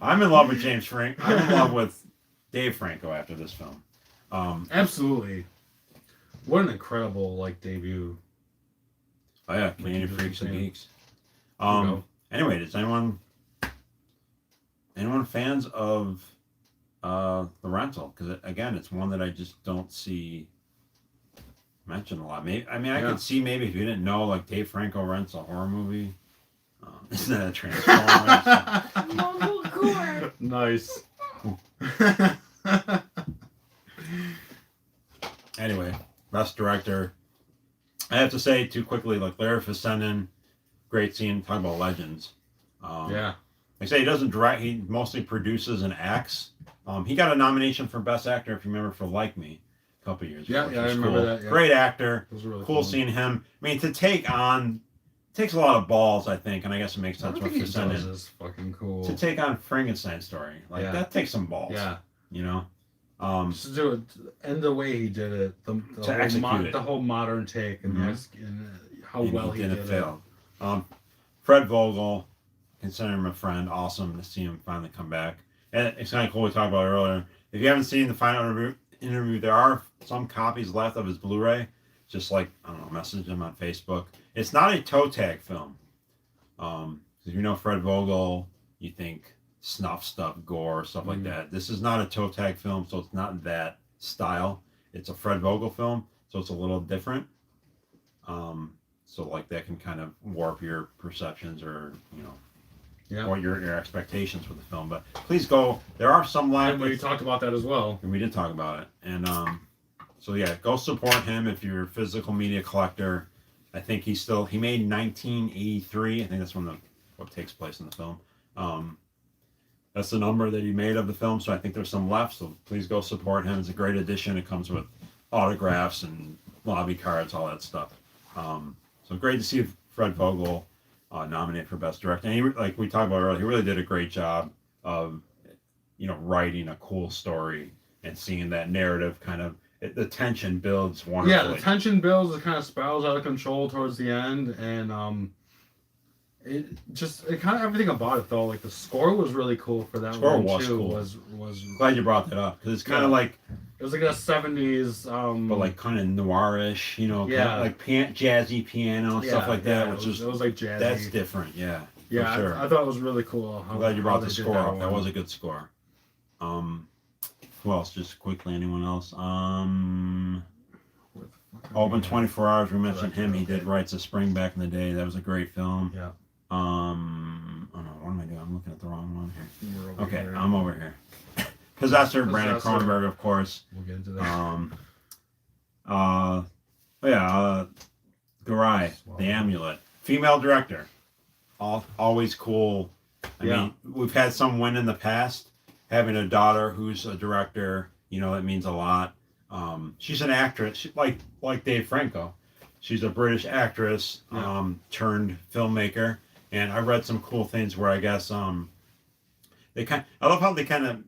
I'm in love with James Franco. I'm in love with Dave Franco after this film. Absolutely. What an incredible like debut. Oh yeah, Canadian Freaks and Geeks. There you go. Anyway, does anyone fans of The Rental? Because again, it's one that I just don't see mentioned a lot. Maybe I could see maybe if you didn't know, like Dave Franco rents a horror movie. Isn't that a Transformers? Mongol core. Nice. Anyway, best director. I have to say too quickly, like Larry Fessenden, great scene. Talking about legends. Yeah. Like I say, he doesn't direct. He mostly produces and acts. He got a nomination for best actor, if you remember, for Like Me, a couple years ago. Yeah, I which was remember cool. that. Yeah. Great actor. It was really Cool seeing him. I mean, to take on takes a lot of balls, I think, and I guess it makes sense with Everything he does Fessenden is fucking cool. to take on Frankenstein story. Like Yeah. that takes some balls. Yeah. You know. Just to do it, and the way he did it, the To execute it. the whole modern take, and, Mhm. and how And well he did it. fail. Fred Vogel, consider him a friend. Awesome to see him finally come back. And it's kind of cool we talked about earlier. If you haven't seen the final interview, there are some copies left of his Blu-ray. Just like, I don't know, message him on Facebook. It's not a toe tag film. If you know Fred Vogel, you think snuff stuff, gore, stuff like that. This is not a toe tag film, so it's not that style. It's a Fred Vogel film, so it's a little different. So like that can kind of warp your perceptions or, or your expectations for the film. But please go. There are some live. And we talked about that as well. And we did talk about it. And so yeah, go support him if you're a physical media collector. I think he made 1983. I think that's what takes place in the film. That's the number that he made of the film. So I think there's some left. So please go support him. It's a great addition. It comes with autographs and lobby cards, all that stuff. So great to see Fred Vogel nominated for Best Director. And he, like we talked about earlier, he really did a great job of, writing a cool story and seeing that narrative kind of, the tension builds wonderfully. Yeah, the tension builds. It kind of spirals out of control towards the end, and it kind of everything about it though. Like the score was really cool for that Score one was too. cool. Was Glad you brought that up because it's kind of like, it was like a 70s, but like kind of noirish, kind of like jazzy piano and stuff like that, which it was like jazzy. that's different, yeah. Yeah, for sure. I thought it was really cool. I'm glad you brought the score up. That one. was a good score. Who else? Just quickly, anyone else? Open 24 Hours. We mentioned him. He did Rites of Spring back in the day. That was a great film. Yeah. Oh no, what am I doing? I'm looking at the wrong one here. We're over Okay, here. I'm over here. Possessor, Brandon Cronenberg, of course. We'll get into that. Garai, The Amulet, female director, always cool. I mean, we've had some win in the past. Having a daughter who's a director, that means a lot. She's an actress, like Dave Franco. She's a British actress turned filmmaker, and I read some cool things where I guess I love how they kind of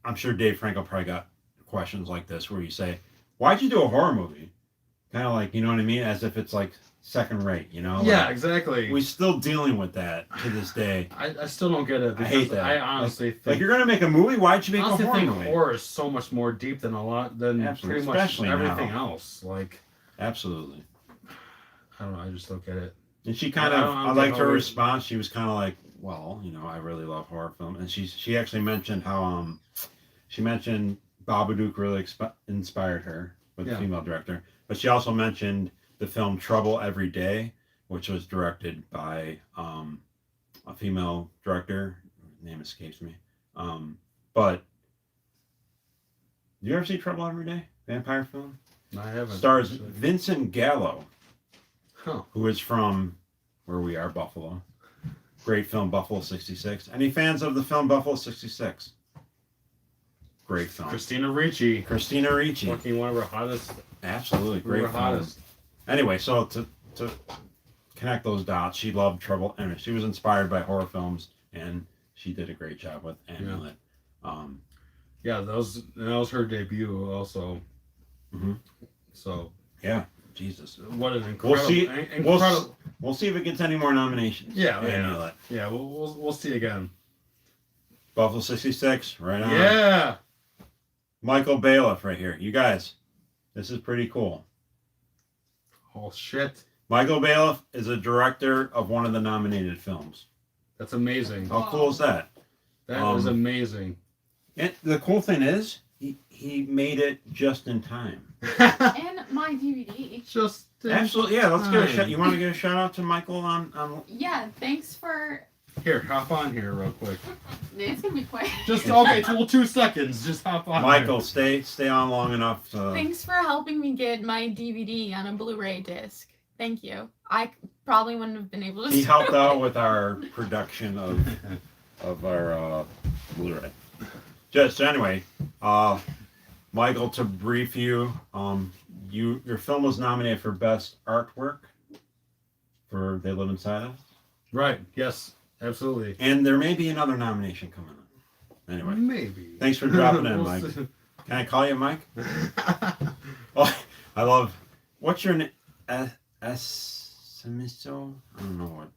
I'm sure Dave Franco probably got questions like this where you say, "Why'd you do a horror movie?" Kind of like, you know what I mean, as if it's like second rate, Yeah, like, exactly. we're still dealing with that to this day. I still don't get it. I hate that. I honestly think. Like you're gonna make a movie, why'd you make a horror movie? Horror is so much more deep than Absolutely. pretty much Especially everything now. else. Like, Absolutely. I don't know. I just don't get it. And she kind of, I don't I liked get her how response. She was kind of like, well, I really love horror film. And she actually mentioned how, she mentioned Babadook really inspired her with the female director. But she also mentioned the film Trouble Every Day, which was directed by a female director. Her name escapes me. But do you ever see Trouble Every Day? Vampire film? No, I haven't. Stars actually. Vincent Gallo, Huh. who is from where we are, Buffalo. Great film, Buffalo 66. Any fans of the film Buffalo 66? Great film. Christina Ricci. Christina Ricci. Fucking one of her hottest. Absolutely, great One of her film. hottest. Anyway, so to connect those dots, she loved trouble. Anyway, she was inspired by horror films, and she did a great job with Amulet. Yeah, that was her debut also. Mhm. So Yeah, Jesus. what an incredible, see- incredible. We'll see if it gets any more nominations. Yeah, Amulet. yeah. We'll see again. Buffalo 66, right on. Yeah. Michael Bailiff right here. You guys, this is pretty cool. Oh shit, Michael Bailiff is a director of one of the nominated films. that's amazing. How cool is that? That is amazing. And the cool thing is, he made it just in time. And my DVD. Just Absolutely, yeah. Let's give a time. shout. You want to give a shout out to Michael on Yeah, thanks for. Here, hop on here real quick. It's gonna be quick. Just okay, 2 seconds. Just hop on. Michael? Stay on long enough to. Thanks for helping me get my DVD on a Blu-ray disc. Thank you. I probably wouldn't have been able to. He do helped it. out with our production of our Blu-ray. Just so anyway, Michael, to brief you, your film was nominated for best artwork for They Live Inside Us, Right. Yes. Absolutely. and there may be another nomination coming up. Anyway, Maybe. thanks for dropping in, We'll Mike. see. Can I call you Mike? Oh, I love. What's your name? Semiso? I don't know what.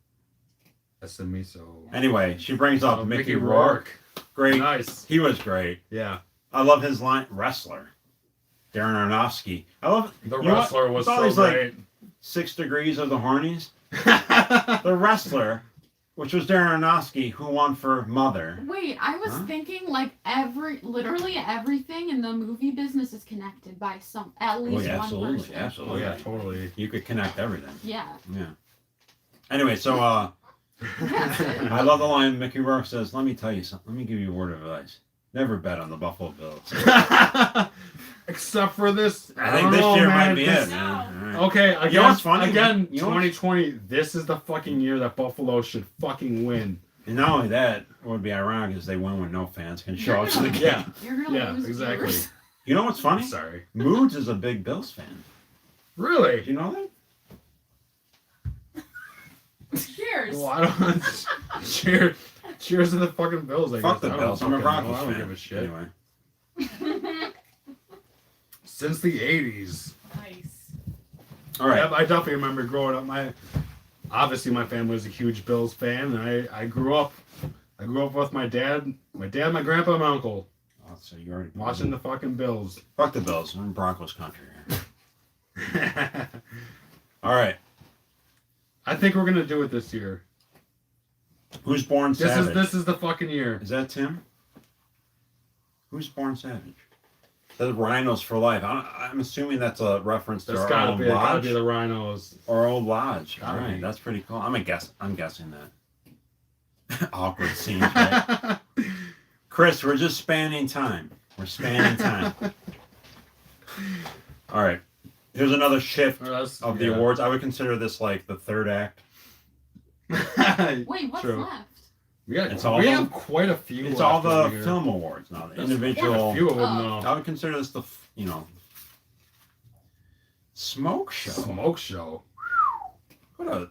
SMEso. Anyway, she brings up Oh, Mickey Rourke. Great. Nice. He was great. Yeah. I love his line, wrestler. Darren Aronofsky. I love The you know what? wrestler was It's so always like great. 6 Degrees of the Hornies. The wrestler, which was Darren Aronofsky, who won for Mother. Wait, I was Huh? thinking like literally everything in the movie business is connected by at least yeah, one absolutely, person. Oh absolutely. yeah, totally. You could connect everything. Yeah. Yeah. Anyway, so That's it. I love the line Mickey Rourke says, "Let me tell you something. Let me give you a word of advice. Never bet on the Buffalo Bills." Except for this, I don't think this know, year man. might be This- it, man. All right. Okay, again, You know what's funny? again, You know what's- 2020. This is the fucking year that Buffalo should fucking win. And not only that, what would be ironic is they win when no fans can show up to the game. Yeah. You're gonna Yeah, lose exactly. viewers. You know what's funny? Sorry. Moods is a big Bills fan. Do Really? you know that? Cheers. Well, I don't. Cheers to the fucking Bills. I Fuck the guess. Bills. I I'm a don't Broncos fucking know. I fan. don't give a shit. Anyway. Since the 80s. Nice. All right. Yeah, I definitely remember growing up. Obviously my family was a huge Bills fan, and I grew up with my dad, my grandpa, and my uncle Oh, so you already watching the fucking Bills. Fuck the Bills. I'm in Broncos country here. All right. I think we're gonna do it this year. Who's Born Savage? This is the fucking year. Is that Tim? Who's Born Savage? The Rhinos for Life. I'm assuming that's a reference to That's our gotta old be lodge. the Rhinos. Our old lodge. All Gotta right, be. that's pretty cool. I'm guessing that. Awkward scenes, right? Chris, we're just spanning time. We're spanning time. All right. Here's another shift of the awards. I would consider this like the third act. Wait, what's True. left? We It's all we the- have quite a few. It's all left the over here. film awards now. The Quite individual. a few of them Oh. though. I would consider this the smoke show. Smoke show. What a.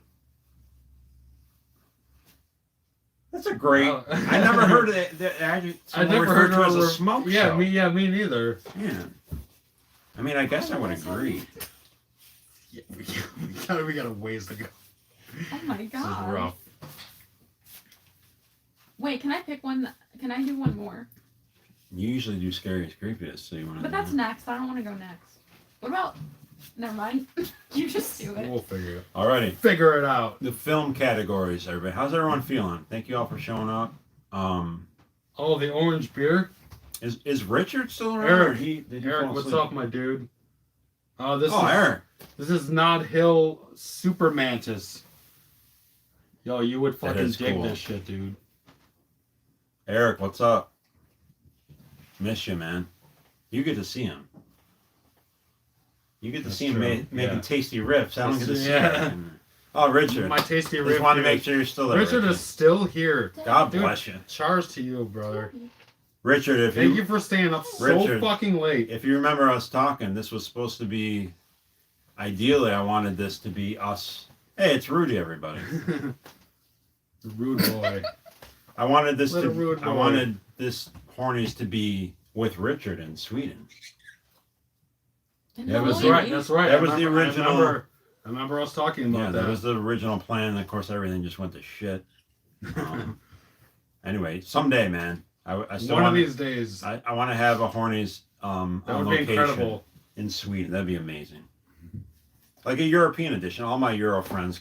That's a great. Oh. I never heard of that. I never heard to as a of smoke yeah, show. me neither. Man. I mean, I guess I would agree. Yeah, we got a ways to go. Oh my This is god. rough. Wait, can I pick one? Can I do one more? You usually do scariest, creepiest, so you want to. But that's next. I don't want to go next. What about? Never mind. You just do it. We'll figure it. Alrighty. Figure it out. The film categories, everybody. How's everyone feeling? Thank you all for showing up. Oh, the orange beer. Is Richard still around? Eric, or did he Eric, fall what's asleep? up, my dude? Oh, This is Eric. This is Nod Hill Super Mantis. Yo, you would That fucking is dig cool. this shit, dude. Eric, what's up? Miss you, man. You get to see him. You get to That's see him true. making Yeah. tasty riffs. I don't get to see Yeah. him. Oh, Richard. My tasty Just riff. wanted to here. make sure you're still there. Richard is still here. God Dude. bless you. Charge to you, brother. Richard, if Thank you you for staying up so Richard. fucking late. if you remember us talking, this was supposed to be ideally, I wanted this to be us. Hey, it's Rudy, everybody. Rude boy. I wanted this Little rude I boy. wanted this Hornies to be with Richard in Sweden. In Yeah, That's was right. That's right. That I was the remember- original- I remember us talking about Yeah, that. that was the original plan. And of course, everything just went to shit. Anyway, someday, man. I still One of want. these days. I want to have a Hornies That on would be location incredible. in Sweden. That'd be amazing. Like a European edition. All my Euro friends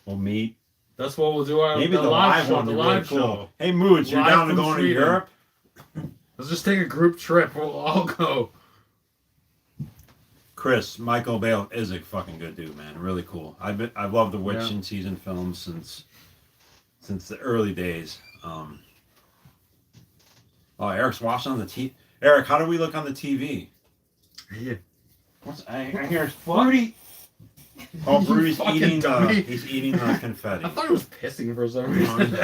will meet. That's what we'll do. Maybe the the live show. one. The would be live really cool. show. Hey, Moods, you're Live down to from going to Sweden. Europe? Let's just take a group trip. We'll all go. Chris, Michael Bale is a fucking good dude, man. Really cool. I've loved the Witch Yeah. in Season films since the early days. Oh, Eric's watching on the TV. Eric, how do we look on the TV? Yeah. I hear it's Fruity. Oh, Fruity's fucking eating dummy. he's eating the confetti. I thought he was pissing for some reason.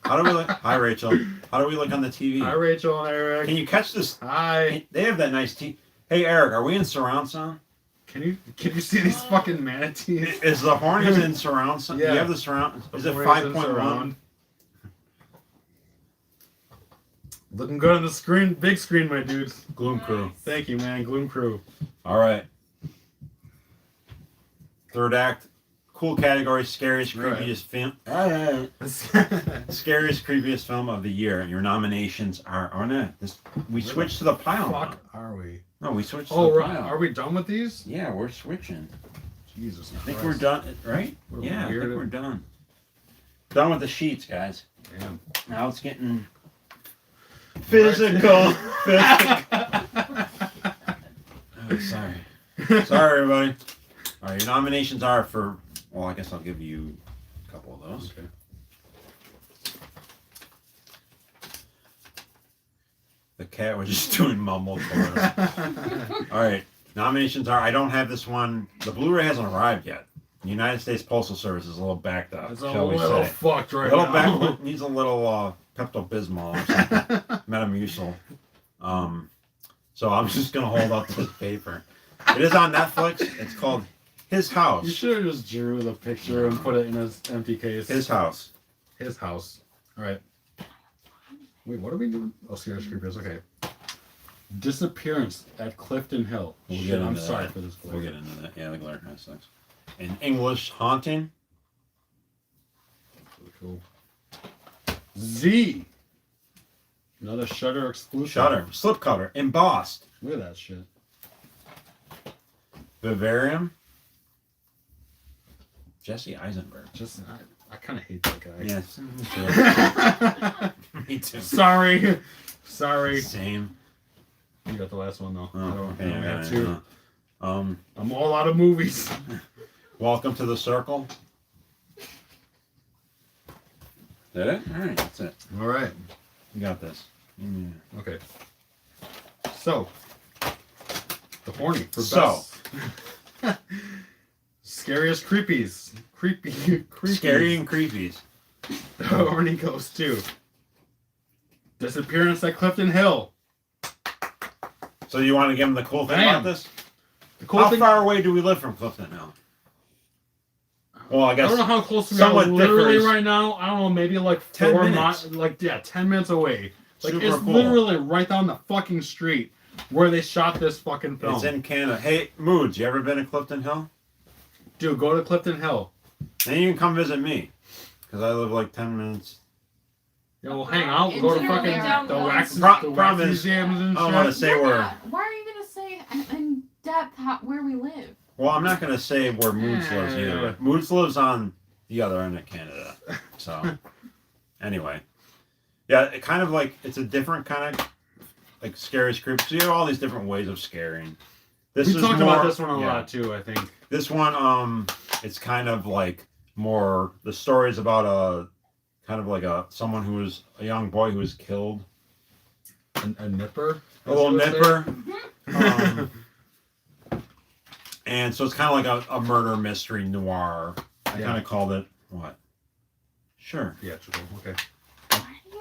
How do we look? Hi, Rachel. How do we look on the TV? Hi, Rachel and Eric. Can you catch this? Hi. They have that nice TV. Hey, Eric, are we in surround sound? Can you see these fucking manatees? Is the Hornies in surround sound? Yeah. You have the surround. Is it Before he's in 5.1? surround. Looking good on the screen, big screen, my dudes. Gloom Crew. Thank you, man. Gloom Crew. All right. Third act. Cool category. Scariest, Right. creepiest film. Scariest, creepiest film of the year. Your nominations are. Oh no, we switched to the pile. now. Fuck are we? No, we switched to Oh, the right. pile. Are we done with these? Yeah, we're switching. Jesus I think Christ. we're done, right? What a Yeah, I weird- think we're done. Done with the sheets, guys. Damn. Now it's getting physical. Oh, sorry. Sorry, everybody. All right, your nominations are for. Well, I guess I'll give you a couple of those. Okay. The cat was just doing mumble chorus. All right, nominations are. I don't have this one. The Blu-ray hasn't arrived yet. The United States Postal Service is a little backed up. It's a shall we little say? fucked right A little now. back needs a little Pepto-Bismol or something. Metamucil. So I'm just gonna hold up this paper. It is on Netflix. It's called His You House. should have just drew the picture and put it in his empty case. His House. His house. All right. Wait, what are we doing? Oh, Scary Creepers. Okay. Disappearance at Clifton Hill. We'll Shit, get I'm into sorry that. for this. We'll get into that. Yeah, the glare kind of sucks. In English, Haunting. Really cool. Z. Another Shutter exclusive. Shutter. Slipcover. Embossed. Look at that shit. Vivarium. Jesse Eisenberg. Just, I kind of hate that guy. Yes. Me too. Sorry. Sorry. Same. You got the last one though. Oh, I don't, okay, I don't I have got two. it. I'm all out of movies. Welcome to the Circle. Did it? All right, that's it. All right. You got this. Okay. So, the horny for So. best. Scariest creepies. Creepy. Scary and creepies. The horny goes to Disappearance at Clifton Hill. So you want to give them the cool thing Bam. about this? The cool How thing. far away do we live from Clifton Hill? Well, I I guess don't know how close we are somewhat literally differs. right now. I don't know, maybe like 10 4 minutes. miles. 10 minutes away. Like Super it's cool. literally right down the fucking street where they shot this fucking film. It's in Canada. Hey, Moods, you ever been to Clifton Hill? Dude, go to Clifton Hill. Then you can come visit me. Because I live like 10 minutes. Yeah, we'll hang out. We'll go to Literally fucking down the the wax, Pro- the wax promise. museums and I don't want to shit. say You're where. not. Why are you gonna say in depth where we live? Well, I'm not going to say where Moods lives Yeah. either. Moods lives on the other end of Canada. So, anyway. Yeah, it kind of like, it's a different kind of, like, scary script. So you have all these different ways of scaring. This We is talked more, about this one a yeah. lot too, I think. This one, it's kind of like more, the story is about someone who was, a young boy who was killed. A nipper? A little nipper. And so it's kind of like a murder mystery noir. I Yeah. kind of called it, what? Sure. Theatrical, okay.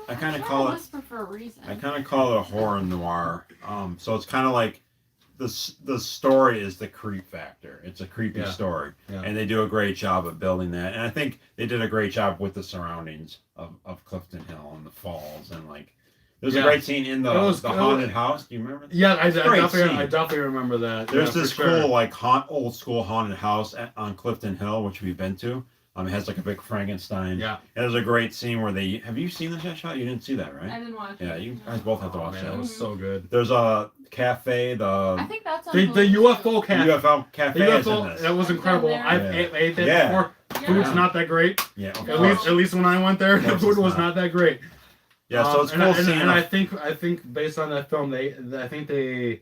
I kinda call it- whisper for a reason. I kind of call it a horror noir. So it's kind of like the story is the creep factor. It's a creepy Yeah. story, Yeah. and they do a great job of building that. And I think they did a great job with the surroundings of Clifton Hill and the falls, and like there's a Yeah. great scene in the It was- haunted house. Do you remember? Yeah, I Great scene. definitely remember that. There's yeah, this for cool sure. like old school haunted house on Clifton Hill, which we've been to. It has like a big Frankenstein. Yeah. And there's a great scene where they have you seen this yet, Shot? You didn't see that, I right? didn't watch Yeah, it. you no. guys both have to Oh, watch man, that. that was so good. There's a cafe, I the think that's on The Hulu, UFO too. cat. UFO cafe The is in UFO. this. That was I've incredible. been there. I've ate that Yeah. before. Yeah. Food's not that great. Yeah, okay. At least when I went there, the course food it's was not. not that great. Yeah, so it's and cool I, seeing. and I think based on that film, I think they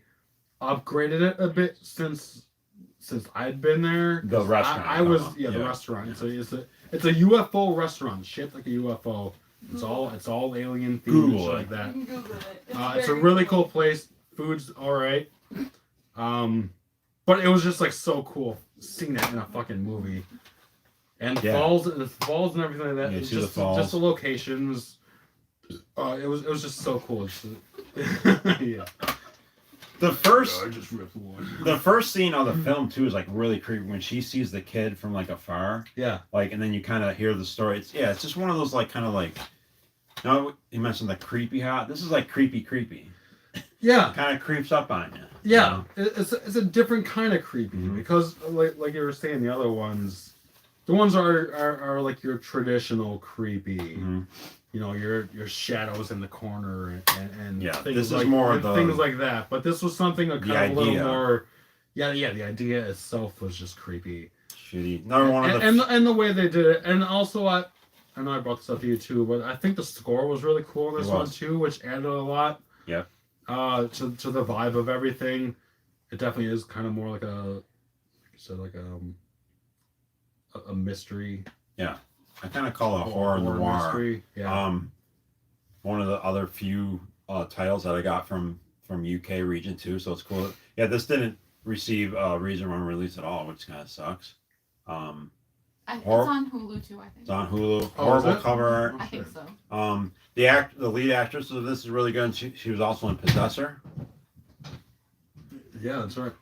upgraded it a bit since I'd been there. The restaurant, I was yeah. the restaurant. It's a UFO restaurant, shaped like a UFO. It's all alien themed and Google shit it. like that. You can Google it. It's a very really cool place. Food's all right. But it was just like so cool seeing that in a fucking movie. And the Yeah. falls and everything like that. Yeah, you see the just falls. the locations. It was just so cool. Yeah. The first just ripped one. the first scene of the film too is like really creepy when she sees the kid from like afar. Yeah. Like, and then you kind of hear the story. It's just one of those like kind of like, you know, you mentioned the creepy hot. This is like creepy. Yeah. Kind of creeps up on you. Yeah. It's a different kind of creepy Mhm. because like you were saying, the other ones, the ones are like your traditional creepy. Mhm. You know, your shadows in the corner and Yeah, things this is like, more and the- things like that. But this was something kind of a little idea. more. Yeah. The idea itself was just creepy. Shitty. Another one of the. And the way they did it, and also I know I brought this up to you too, but I think the score was really cool in this It one was. too, which added a lot. Yep. To the vibe of everything. It definitely is kind of more like a mystery. I kind of call it a horror noir. mystery. Yeah. One of the other few titles that I got from UK region too, so it's cool. Yeah, this didn't receive region one release at all, which kind of sucks. It's Or- on Hulu too, I think. It's on Hulu. Oh, Horrible is it? cover art. I think so. The lead actress of this is really good. She was also in Possessor. Yeah, that's right.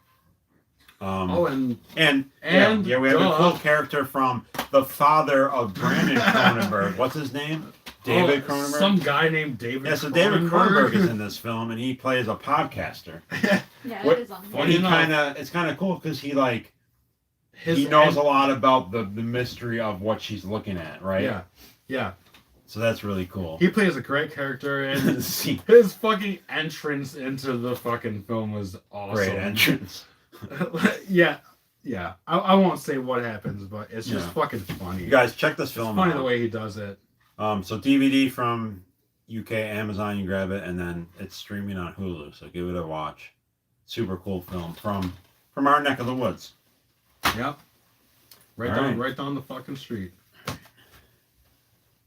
Oh, And and yeah, we have a cool character from the father of Brandon Cronenberg. What's his name? David Cronenberg. Some guy named David. Yeah, so David Cronenberg is in this film, and he plays a podcaster. Yeah, What- it is on Hulu. Funny And he enough- it's kind of cool because he like His he knows a lot about the mystery of what she's looking at, right? Yeah. So that's really cool. He plays a great character, and See, his fucking entrance into the fucking film was awesome. great entrance. yeah. I won't say what happens, but it's just Yeah. fucking funny. You guys check this It's film funny out. the way he does it. So DVD from UK Amazon, you grab it, and then it's streaming on Hulu. So give it a watch. Super cool film from our neck of the woods. Yep. All right. Right down the fucking street.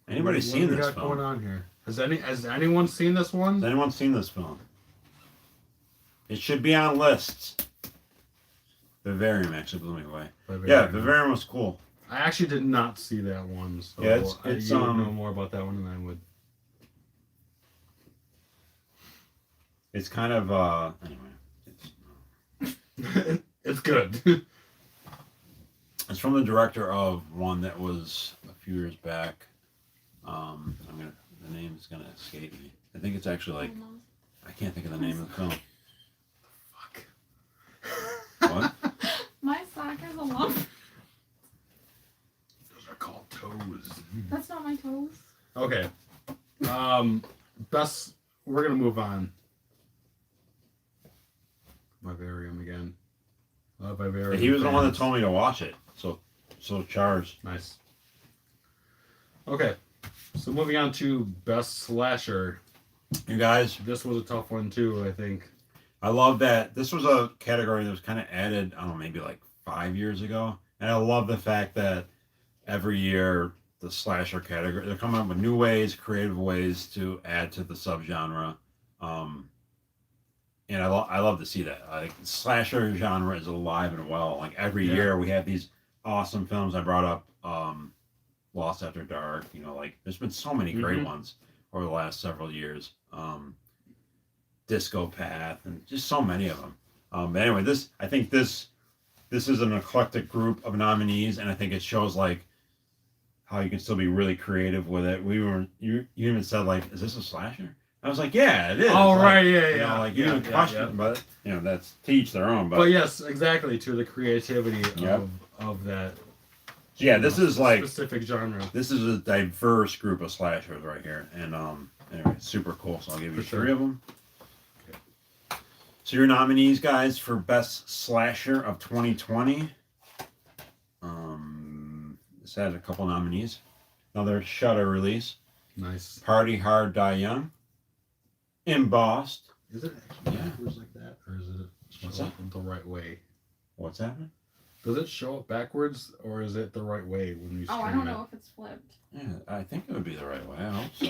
Anybody What seen do we this got film? going on here? Has anyone seen this one? Has anyone seen this film? It should be on lists. Vivarium actually blew me away. Yeah, Vivarium was cool. I actually did not see that one. So Yeah, it's, you would know more about that one than I would. It's kind of anyway. It's good. It's from the director of one that was a few years back. The name is gonna escape me. I think it's actually like I can't think of the name of the film. Fuck. What? My sock has a lump. Those are called toes. That's not my toes. Okay. Best. We're gonna move on. Vivarium again. Love Vivarium. He was the one that fans. told me to watch it. So charged. Nice. Okay. So moving on to best slasher. You guys, This was a tough one too, I think. I love that this was a category that was kind of added, I don't know, maybe like 5 years ago. And I love the fact that every year the slasher category, they're coming up with new ways, creative ways to add to the subgenre. And I love to see that. Like slasher genre is alive and well. Like every Yeah. year we have these awesome films. I brought up Lost After Dark. You know, like there's been so many great Mhm. ones over the last several years. Disco Path and just so many of them. But anyway, I think this is an eclectic group of nominees, and I think it shows like how you can still be really creative with it. You even said like, is this a slasher? I was like, yeah, it is. Oh, like, right, yeah, you yeah. know, like you yeah, didn't question, but you know that's to each their own. But yes, exactly, to the creativity Yep. of that. Yeah, this is like specific genre. this is a diverse group of slashers right here, and anyway, super cool. So I'll give you For sure. 3 of them. So your nominees, guys, for best slasher of 2020. This has a couple nominees. Another Shudder release, Nice. Party Hard Die Young, Embossed. Is it actually Yeah. backwards like that, or is it What's show that? up the right way? What's happening? Does it show up backwards, or is it the right way when you stream Oh, I don't it? know if it's flipped. Yeah, I think it would be the right way. I hope so.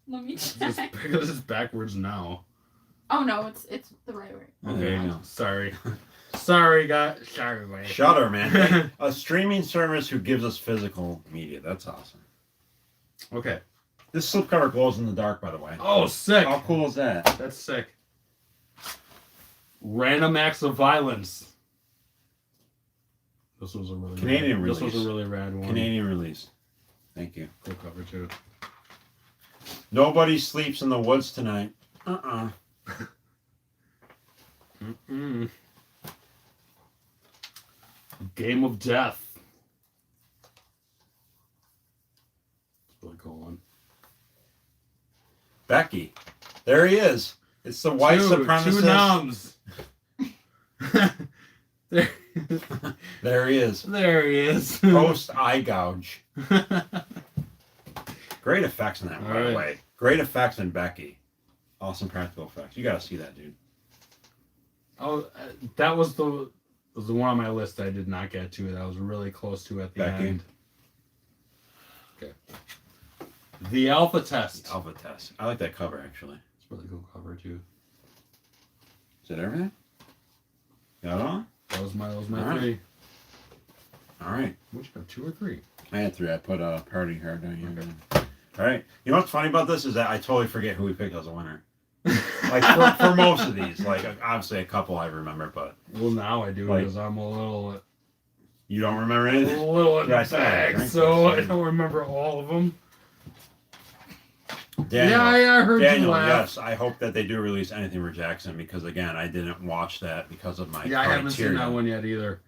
Let me It's check. because it's backwards now. Oh no, it's the right way. Oh, there you go. Sorry. Sorry, guys. Sorry, man. Shudder, man. A streaming service who gives us physical media. That's awesome. Okay. This slipcover glows in the dark, by the way. Oh, sick. How cool is that? That's sick. Random acts of violence. This was a really Canadian rad, This was release. a really rad one. Canadian release. Thank you. Cool cover too. Nobody sleeps in the woods tonight. Mm-mm. Game of Death. It's a really cool one. Becky. There he is. It's the white supremacist. Two noms. there, There he is. there he is. Post eye gouge. Great effects in that, by the Alright. way. Great effects in Becky. Awesome practical effects. You gotta see that, dude. Oh, that was the one on my list I did not get to. That I was really close to at the Becky. end. Okay. The Alpha Test. Alpha test. I like that cover, actually. It's a really cool cover too. Is that everything? Got it all? That was my Alright. 3. All right. Which one? 2 or 3? I had 3. I put Party Hard down here. All right. You know what's funny about this is that I totally forget who we picked as a winner. Like for most of these, like obviously a couple I remember, but Well, now I do Like- because I'm a little you don't remember in anything. the Yeah, I saw that bag, drink so I this. don't remember all of them. Daniel, Yeah, I heard you Daniel, laugh. yes, I hope that they do release anything for Jackson because again, I didn't watch that because of my Yeah, I haven't seen criteria. that one yet either.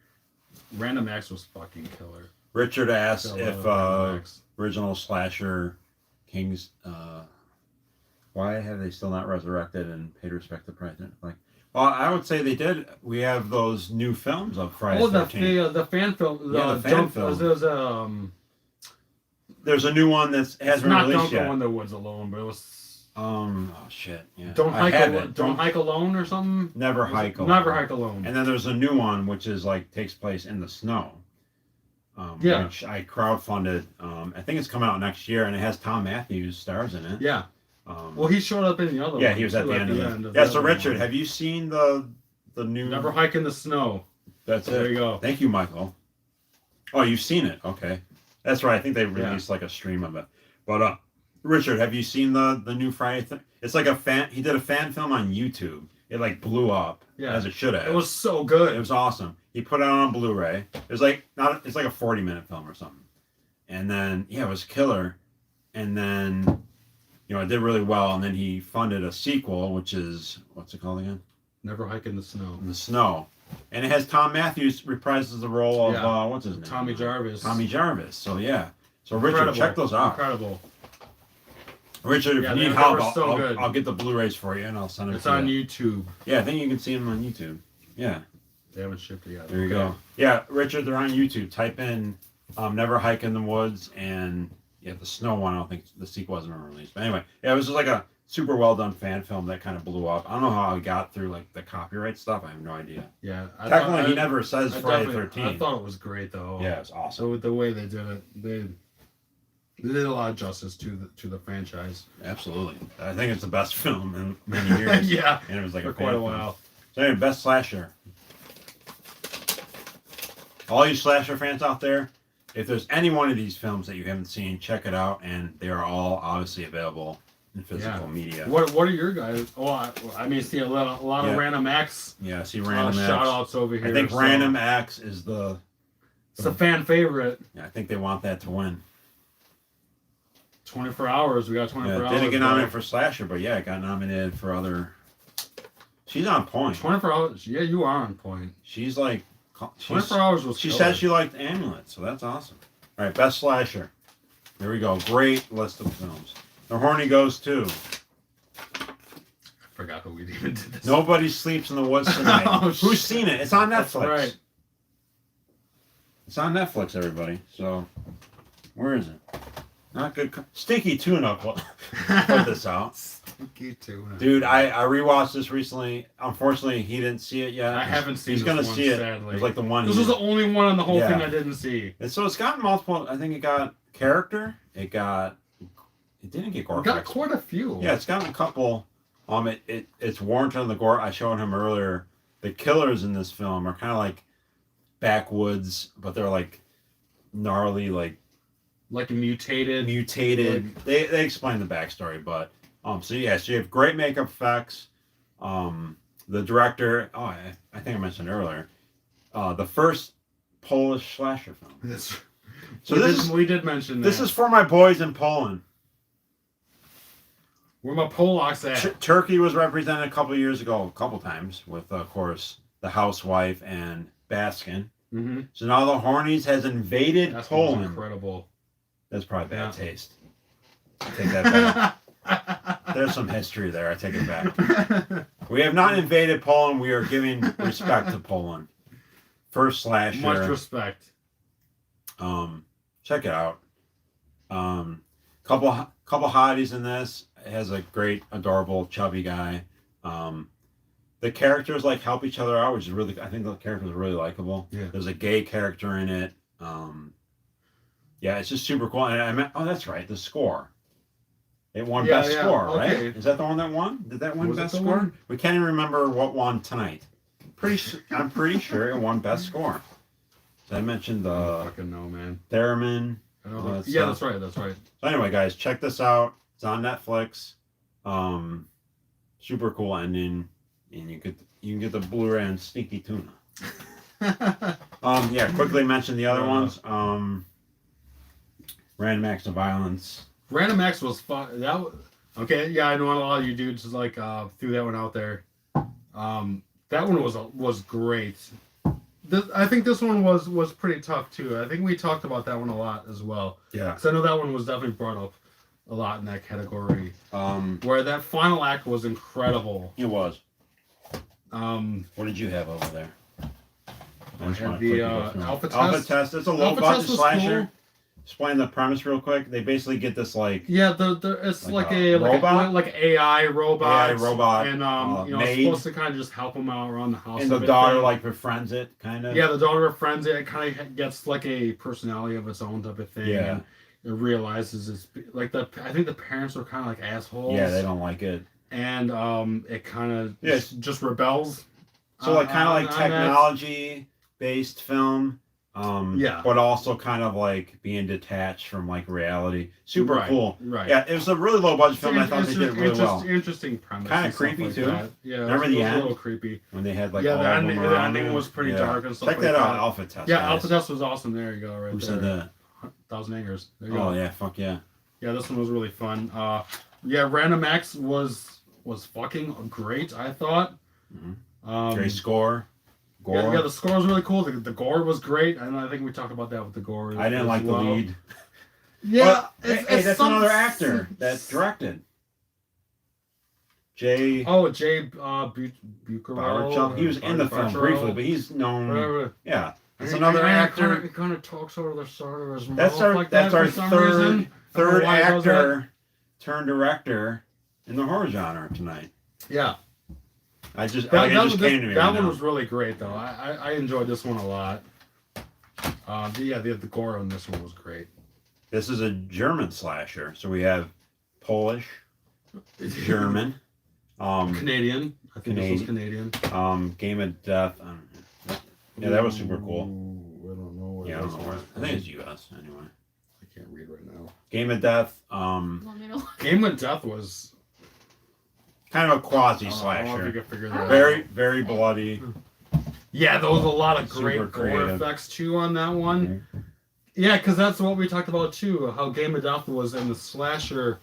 Random Acts was fucking killer. Richard asks Still if love Random Acts. original slasher kings, why have they still not resurrected and paid respect to President? Like, well, I would say they did. We have those new films of Friday Oh, the 13th. the fan film. Yeah, the fan film. There was There's a new one that it's hasn't been not released Don't Go yet. in the Woods Alone, but it was Oh shit, yeah. Don't I Hike have Alone. it. Don't Hike Alone or something. Never Hike Alone. Never Hike Alone. And then there's a new one which is like takes place in the snow. Yeah. Which I crowdfunded. I think it's coming out next year, and it has Tom Matthews stars in it. Yeah. Um, Well, he showed up in the other one. yeah, he was at too, the end of the it. Yeah. other So Richard, one. have you seen the new? Never Hike in the Snow. That's There it. you go. Thank you, Michael. Oh, you've seen it? Okay, that's right. I think they Yeah. released like a stream of it. But Richard, have you seen the new Friday thing? It's like a fan. He did a fan film on YouTube. It like blew up, Yeah. as it should have. It was so good. It was awesome. He put it on Blu-ray. It was like not. It's like a 40-minute film or something. And then yeah, it was killer. And then it did really well. And then he funded a sequel, which is what's it called again? Never Hike in the Snow. In the Snow. And it has Tom Matthews reprises the role of Yeah. what's his name? Tommy Jarvis. Tommy Jarvis. So yeah. So Richard, Incredible. check those out. Incredible. Richard, if Yeah, you need they help, were so good. I'll get the Blu-rays for you and I'll send them It's to on you. YouTube. Yeah, I think you can see them on YouTube. Yeah. They haven't shipped it yet. There you Okay. go. Yeah, Richard, they're on YouTube. Type in Never Hike in the Woods and the Snow one. I don't think the sequel hasn't been released. But anyway, yeah, it was just like a super well done fan film that kind of blew up. I don't know how I got through like the copyright stuff. I have no idea. Yeah. Technically, he never says Friday the definitely- 13th. I thought it was great though. Yeah, it's awesome. So with the way they did it, they did a lot of justice to the franchise. Absolutely. I think it's the best film in many years. Yeah. And it was like For a quite fan a film. while. So anyway, best slasher. All you slasher fans out there, if there's any one of these films that you haven't seen, check it out. And they are all obviously available in physical media. What are your guys? Oh, I mean, see a lot of Random Acts. Yeah, see Random Acts. Shout outs over here. I think Random Acts is it's a fan favorite. Yeah, I think they want that to win. 24 hours. We got 24 hours. Didn't get nominated for Slasher, but yeah, it got nominated for other. She's on point. 24 hours. Yeah, you are on point. She's like. 24 hours was. She killer. said she liked Amulet, so that's awesome. All right, best slasher. Here we go. Great list of films. The Horny goes to. I forgot who we even did this. Nobody Sleeps in the Woods Tonight. Oh, Who's seen it? It's on Netflix. That's right. It's on Netflix, everybody. So, where is it? Not good. Stinky Tuna put this out. Stinky Tuna. Dude, I rewatched this recently. Unfortunately, he didn't see it yet. I haven't seen. He's gonna this one, see it. Sadly. It's like the one. This was the only one on the whole Yeah. thing I didn't see. And so it's gotten multiple. I think it got character. It didn't get gore. We got effects. quite a few. Yeah, it's gotten a couple. It's warranted on the gore. I showed him earlier. The killers in this film are kind of like backwoods, but they're like gnarly, like mutated. They explain the backstory, but so you have great makeup effects. The director. Oh, I think I mentioned earlier. The first Polish slasher film. We did mention that. This is for my boys in Poland. Where my Polacks at? Turkey was represented a couple years ago, a couple times, with, of course, The Housewife and Baskin. Mm-hmm. So now the Hornies has invaded Poland. Incredible. That's probably bad taste. I take that back. There's some history there. I take it back. We have not invaded Poland. We are giving respect to Poland. First slasher. Much respect. Check it out. Couple hotties in this. It has a great, adorable, chubby guy. The characters like help each other out, which is really. I think the characters are really likable. Yeah. There's a gay character in it. Yeah, it's just super cool. And I meant, oh, that's right, the score. It won best score, okay. right? Is that the one that won? Did that win Was it best the score? one? We can't even remember what won tonight. I'm pretty sure it won best score. So I mentioned I the don't fucking know, man. theremin. I don't all know. that Yeah, stuff. that's right. So anyway, guys, check this out. It's on Netflix. Super cool ending, and you can get the Blu-ray and Stinky Tuna. Yeah, quickly mention the other ones. Random Acts of Violence. Random Acts was fun. Okay, yeah, I know a lot of you dudes like threw that one out there. That one was great. I think this one was pretty tough too. I think we talked about that one a lot as well. Yeah. Because I know that one was definitely brought up a lot in that category. Where Where that final act was incredible. it was. What What did you have over there? I just had wanna the, quickly go through them. Alpha Alpha Test. Test. It's a low Alpha budget Test was slasher. cool. Explain the premise real quick. They basically get this like Yeah, it's Like like a a robot? like AI robot. AI robot, and it's maid. supposed to kind of just help him out around the house. and the and daughter everything. like befriends it, kind of. Yeah, the daughter befriends it. It kind of gets like a personality of its own type of thing. Yeah. And it realizes it's like I think the parents are kind of like assholes. Yeah, they don't like it. And it kind of Yes. just rebels. So like kind of like on that. technology based film. Yeah. But also kind of like being detached from like reality. Super Right, cool. Right. Yeah, it was a really low budget film. I It's thought they did it really well. Interesting premise. Kinda and stuff creepy, like too. that. Yeah, Remember it the was end? a little creepy. When they had like Yeah, all the of ending- them the around ending there. was pretty Yeah. dark and stuff Check like that out. that. Alpha Test. Yeah, guys. Alpha Test was awesome. There you go. Right Who there. said that? 1,000 Acres. There you Oh go. yeah, fuck yeah. Yeah, this one was really fun. Yeah, Random Acts was fucking great. I thought. Great score. Gore. Yeah, the score was really cool. The gore was great, and I think we talked about that with the gore. I didn't as like the well. lead. Yeah, But, hey, that's another actor that directed. Jay Oh, Jay Bucaro. Bauerchuk. He was in the film briefly, but he's known. Whatever. Yeah, that's another actor. He kind of talks over the side of his mouth That's our like that our for some reason. third why he does that. actor turned director in the horror genre tonight. Yeah. It just That came to me. that right one now. was really great, though. I enjoyed this one a lot. The gore on this one was great. This is a German slasher, so we have Polish, German, Canadian. I think this was Canadian. Game of Death. Yeah, that was super cool. Ooh, I don't know where Yeah, I this don't know where. was I think it's U.S. anyway. I can't read right now. Game of Death. Want me to look? Game of Death was Kind of a quasi I don't know if you slasher. could figure that Very, out. very bloody. Yeah, there was a lot of Super great gore creative. effects too on that one. Mhm. Yeah, because that's what we talked about too. How Game of Death was in the slasher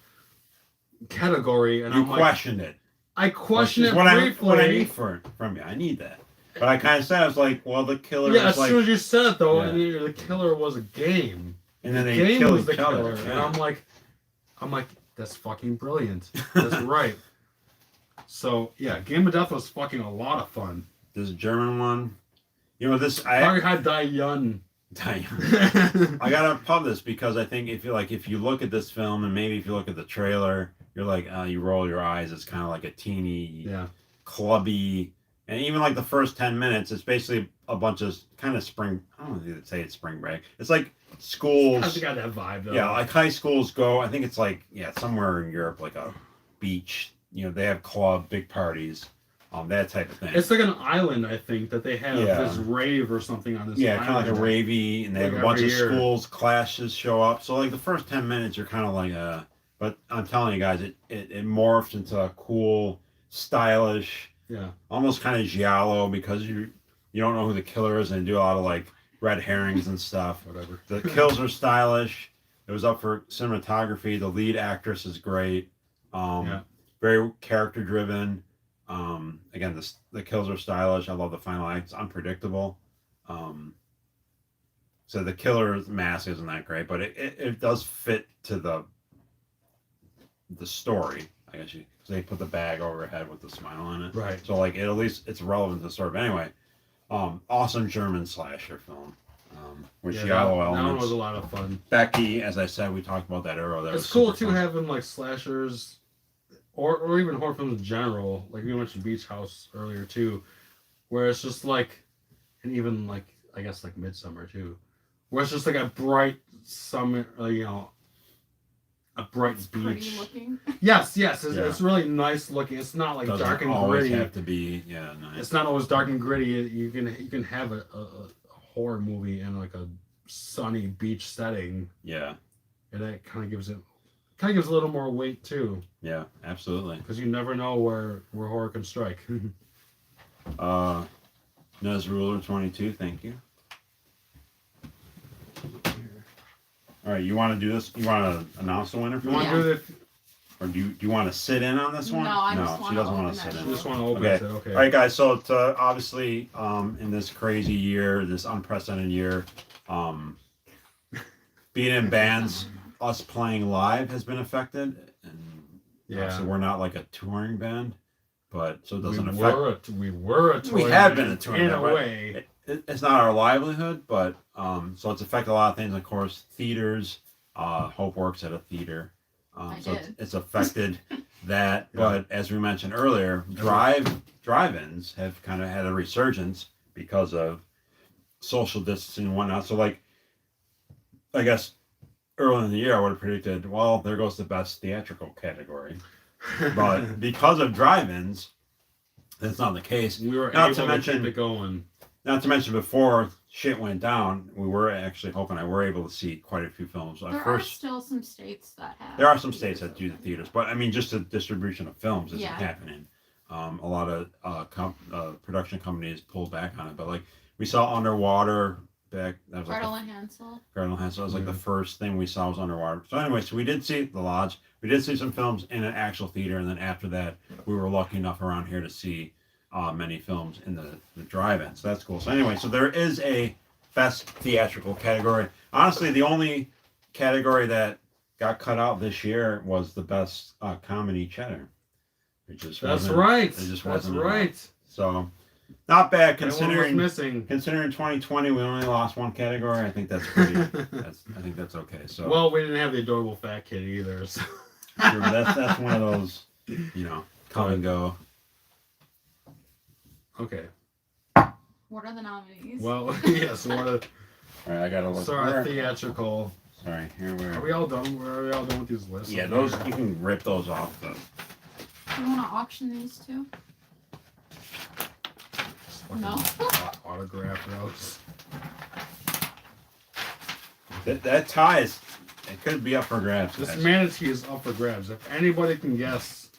category, and You I'm like, questioned it. I questioned it What briefly. what I need from you. I need that. But I kind of said, I was like, well, the killer Yeah, is as like, soon as you said it though, Yeah. and the killer was a game. and then The they game kill was the each other. killer, and Yeah. I'm like, that's fucking brilliant. That's right. So yeah, Game of Death was fucking a lot of fun. This German one, you know, this Probably had Die Yun. I gotta pub this because I think if you look at this film and maybe if you look at the trailer, you're like, you roll your eyes. It's kind of like a teeny, Yeah. clubby, and even like the first 10 minutes, it's basically a bunch of kind of spring. I don't know if you'd say it's spring break. It's like I schools. got that vibe though. Yeah, like high schools go. I think it's like somewhere in Europe, like a beach. You know, they have club big parties, that type of thing. It's like an island, I think, that they have Yeah. this rave or something on this Yeah, island. kind of like a ravey, and they have Like a bunch of every year. schools, classes show up. So like the first 10 minutes, you're kind of like, but I'm telling you guys, it morphs into a cool, stylish, Yeah. almost kind of giallo because you don't know who the killer is, and they do a lot of like red herrings and stuff. Whatever. The kills are stylish. It was up for cinematography. The lead actress is great. Yeah. Very character driven. Again, the kills are stylish. I love the final act. It's unpredictable. So the killer's mask isn't that great, but it does fit to the story. I guess because they put the bag over her head with the smile on it. Right. So like at least it's relevant to the story. But anyway, awesome German slasher film. With Yeah, giallo that one elements. was a lot of fun. Becky, as I said, we talked about that earlier. That It's was cool super too fun. having like slashers, or even horror films in general. Like we mentioned Beach House earlier too, where it's just like, and even like I guess like Midsummer too, where it's just like a bright summer, a bright It's beach. pretty looking. Yes, it's, Yeah. it's really nice looking. It's not like Doesn't dark and always gritty. have to be nice. It's not always dark and gritty. You can have a horror movie in like a sunny beach setting, Yeah, and that kind of gives it a little more weight too, yeah, absolutely. because you never know where horror can strike. Nez Ruler 22, thank you. All right, you want to do this? You want to announce the winner for You want this to one? do it? Or do you want to sit in on this one? No, I just she wanna doesn't want open to sit that in. You just want to open Okay. it. Okay. All right, guys. So to obviously, in this crazy year, this unprecedented year, being in bands, us playing live has been affected, and Yeah. so we're not like a touring band, but so it doesn't we affect. were a touring We have band been a touring in band, a right? way. It's not our livelihood, but so it's affected a lot of things. Of course, theaters. Hope works at a theater, I so did. it's affected that. Yeah. But as we mentioned earlier, drive-ins have kind of had a resurgence because of social distancing and whatnot. So like, I guess early in the year, I would have predicted, well, there goes the best theatrical category. But because of drive-ins, that's not the case. we were not able to mention- keep it going. Not to mention before shit went down, we were actually hoping I were able to see quite a few films. There are First, still some states that have. there are some states that do the theaters, but I mean, just the distribution of films isn't Yeah. happening. A lot of production companies pulled back on it, but like we saw Underwater back. That was like Gretel and Hansel. Gretel and Hansel. That was like Yeah. the first thing we saw was Underwater. So anyway, so we did see The Lodge. We did see some films in an actual theater, and then after that, we were lucky enough around here to see many films in the drive-in. So that's cool. So anyway, so there is a best theatrical category. Honestly, the only category that got cut out this year was the best comedy cheddar. It just That's wasn't- right. It just That's wasn't enough. right. So not bad That one was considering missing. 2020 we only lost one category. I think that's pretty. I think that's okay. So Well, we didn't have the adorable fat kid either. So. true, that's one of those, come and go. Okay. What are the nominees? Well, yes. What a, All right, I gotta look. so our where- theatrical. Sorry, here we Are are. we all done? Are we all done with these lists? Yeah, those you can rip those off. Do you want to auction these too? No. Autograph those. That tie is It could be up for grabs. This guys. manatee is up for grabs. If anybody can guess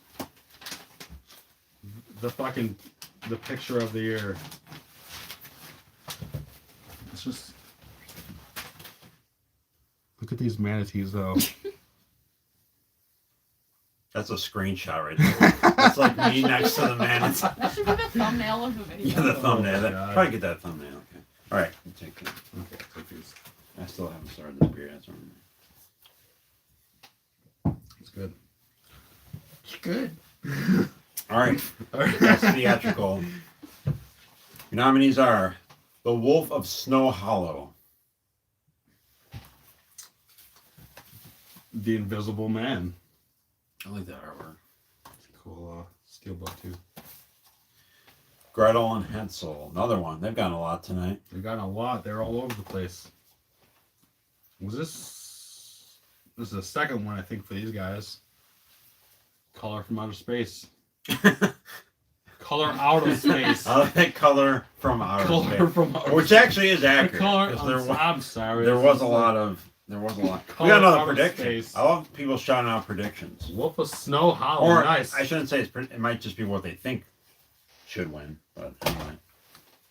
the picture of the year, it's just look at these manatees though. That's a screenshot right there. That's like me next to the manatee. That should be the thumbnail of the video. Yeah, the thumbnail. Oh, That, God. probably get that thumbnail. Okay. All right. You take that. Okay, take these. I still haven't started this beer yet. So It's good. It's good. all right. All right. That's theatrical. Your nominees are The Wolf of Snow Hollow, The Invisible Man. I like that artwork. Cool steelbook too. Gretel and Hansel, another one. They've gotten a lot tonight. They've gotten a lot. They're all over the place. Was this? This is the second one I think for these guys. Color from Outer Space. Color Out of Space. I like Color from Outer Color Space, from Outer which actually is accurate. Color. because there was, I'm sorry. there this was is a lot of. There was a lot. We Color got another Outer prediction. Space. I love people shouting out predictions. Wolf of Snow Hollow. Or Nice. I shouldn't say it might just be what they think should win. But anyway.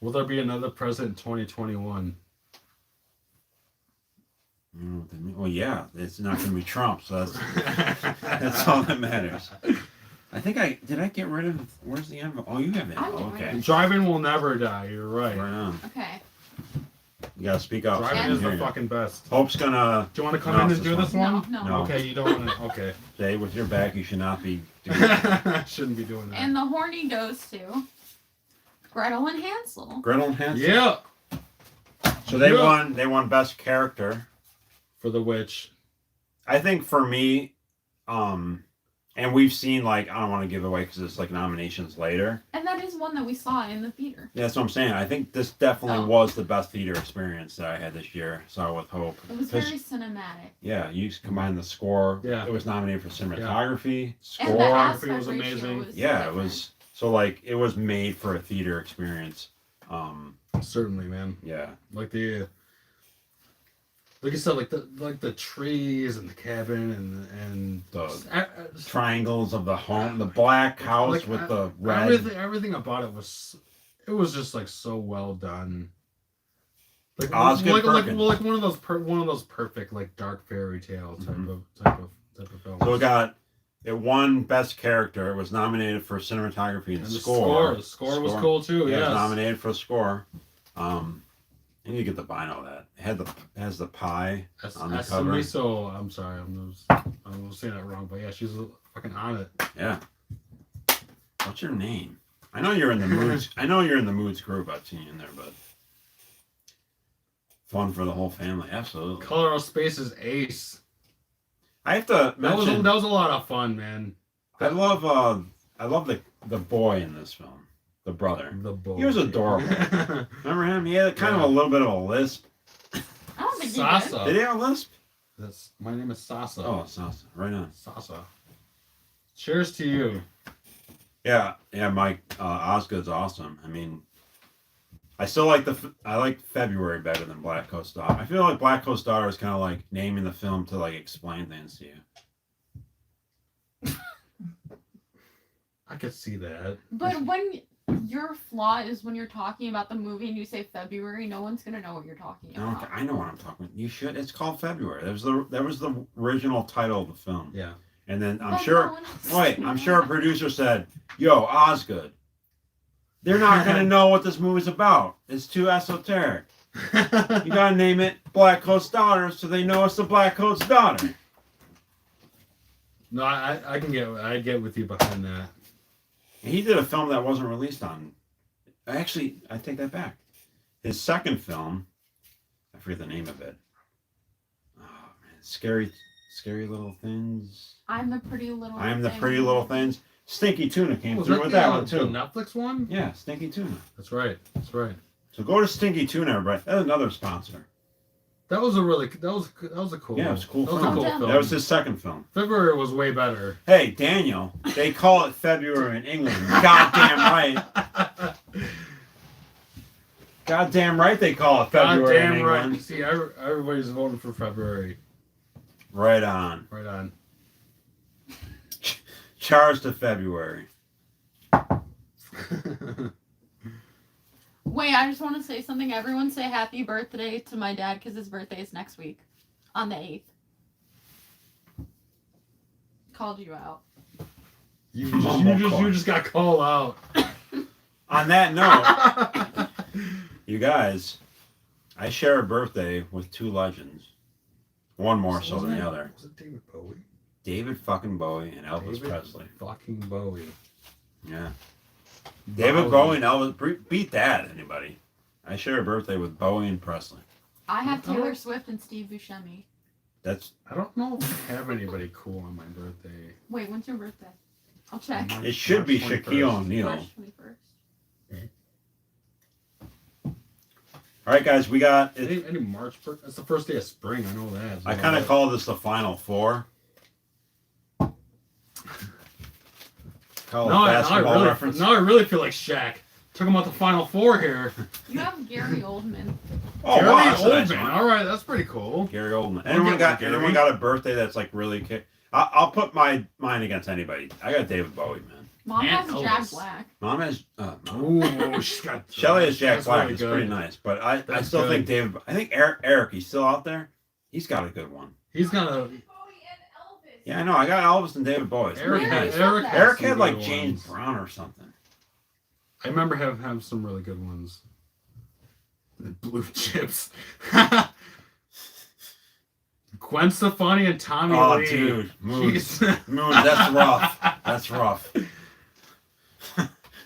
Will there be another president in 2021? I don't know what they mean. Well, yeah, it's not going to be Trump, so that's all that matters. I think I get rid of. Where's the envelope? Oh, you have it. I'm Oh, doing okay. it. Driving will never die. You're right. Right on. Okay. You gotta speak up. Driving Yeah. is the Here you go. fucking best. Hope's gonna. Do you want to come No, in it's and this do this No, one? no. No. Okay, you don't want to. Okay. Jay, with your back, you should not be doing that. Shouldn't be doing that. And the horny goes to Gretel and Hansel. Gretel and Hansel. Yeah. So they Yeah. won. They won best character. For the witch. I think for me, and we've seen like I don't want to give away because it's like nominations later. And that is one that we saw in the theater. Yeah, that's what I'm saying. I think this definitely Oh. was the best theater experience that I had this year. Saw with Hope. It was 'Cause, very cinematic. yeah, you combine the score. Yeah. It was nominated for cinematography, And the score. aspect was ratio amazing. was Yeah, it different. was so like it was made for a theater experience. Certainly, man. Yeah. Like the. Like you said, like the trees and the cabin and The triangles of the home, the black house like, with the red. everything about it was just like so well done. Like Osgood like Perkins. one of those perfect like dark fairy tale type Mhm. of film. So it won best character. It was nominated for cinematography and and the score. The score was cool too. Yeah, it Yeah. was nominated for score. And you get the vinyl that it has the pie on the cover. So I'm sorry, I'm saying that wrong, but yeah, she's fucking on it. Yeah. What's your name? I know you're in the moods. I know you're in the moods group. I've seen you in there, but fun for the whole family. Absolutely. Color of Space is ace. I have to That was mention. that was a lot of fun, man. I love the boy in this film. The brother. The boy. He was adorable. Remember him? He had kind of a little bit of a lisp. I don't think Sasa. Did he have a lisp? My name is Sasa. Oh, Sasa. Right on. Sasa. Cheers to you. Yeah, Mike. Osgood's awesome. I mean, I still like I like February better than Black Coast Daughter. I feel like Black Coast Daughter is kind of like naming the film to like explain things to you. I could see that. But when your flaw is when you're talking about the movie and you say February, no one's gonna know what you're talking about. I know what I'm talking about. You should. It's called February. That was the original title of the film. Yeah. And then I'm But sure. no one else Wait, I'm knows. sure a producer said, "Yo, Osgood, they're not gonna know what this movie's about. It's too esoteric. You gotta name it Black Coat's Daughter so they know it's the Black Coat's daughter." No, I get with you behind that. He did a film that wasn't released on. Actually, I take that back. His second film, I forget the name of it. Oh man, scary little things. I'm the pretty little. I am the thing. pretty little things. Stinky Tuna came Was through that with the, that one the too. Netflix one? Yeah, Stinky Tuna. That's right. That's right. So go to Stinky Tuna, everybody. That's another sponsor. That was a cool. Yeah, it was a cool That was film. a cool That film. That was his second film. February was way better. Hey, Daniel, they call it February in England. Goddamn right. Goddamn right they call it February in Goddamn right. England. See, everybody's voting for February. Right on. Right on. Cheers to February. Wait, I just want to say something. Everyone say happy birthday to my dad because his birthday is next week on the 8th. Called you out. You just got called out. On that note, you guys, I share a birthday with two legends. One more so than the other. Was it David Bowie? David fucking Bowie and Elvis David Presley. Fucking Bowie. Yeah. David Bowie and Elvis. Beat that, anybody. I share a birthday with Bowie and Presley. I have Taylor Swift and Steve Buscemi. That's. I don't know if I have anybody cool on my birthday. Wait, when's your birthday? I'll check. It should be March Shaquille 21st. O'Neal. March 21st. All right, guys, we got. Any March birthday? That's the first day of spring. I know that. I kind of call this the Final Four. Call it basketball reference. I really feel like Shaq. Took him out the Final Four here. You have Gary Oldman. Oh, Gary wow, that's a nice Oldman. one. All right, that's pretty cool. Gary Oldman. We'll Anyone get Gary. got a birthday that's like really kick? I'll put mine against anybody. I got David Bowie, man. Mom And has Jack Elvis. Black. Mom has. Ooh, she's got. Shelly has Jack that's Black. really It's good. pretty nice, but I That's still good. think David. I think Eric. He's still out there. He's got a good one. He's got a. Yeah, I know. I got Elvis and David Bowie. It's Eric pretty Where nice. is had, that? Eric some had like good James ones. Brown or something. I remember have some really good ones. The Blue Chips. Gwen Stefani and Tommy Oh, Lee. dude, Moose. Jeez. Moose, that's rough. That's rough.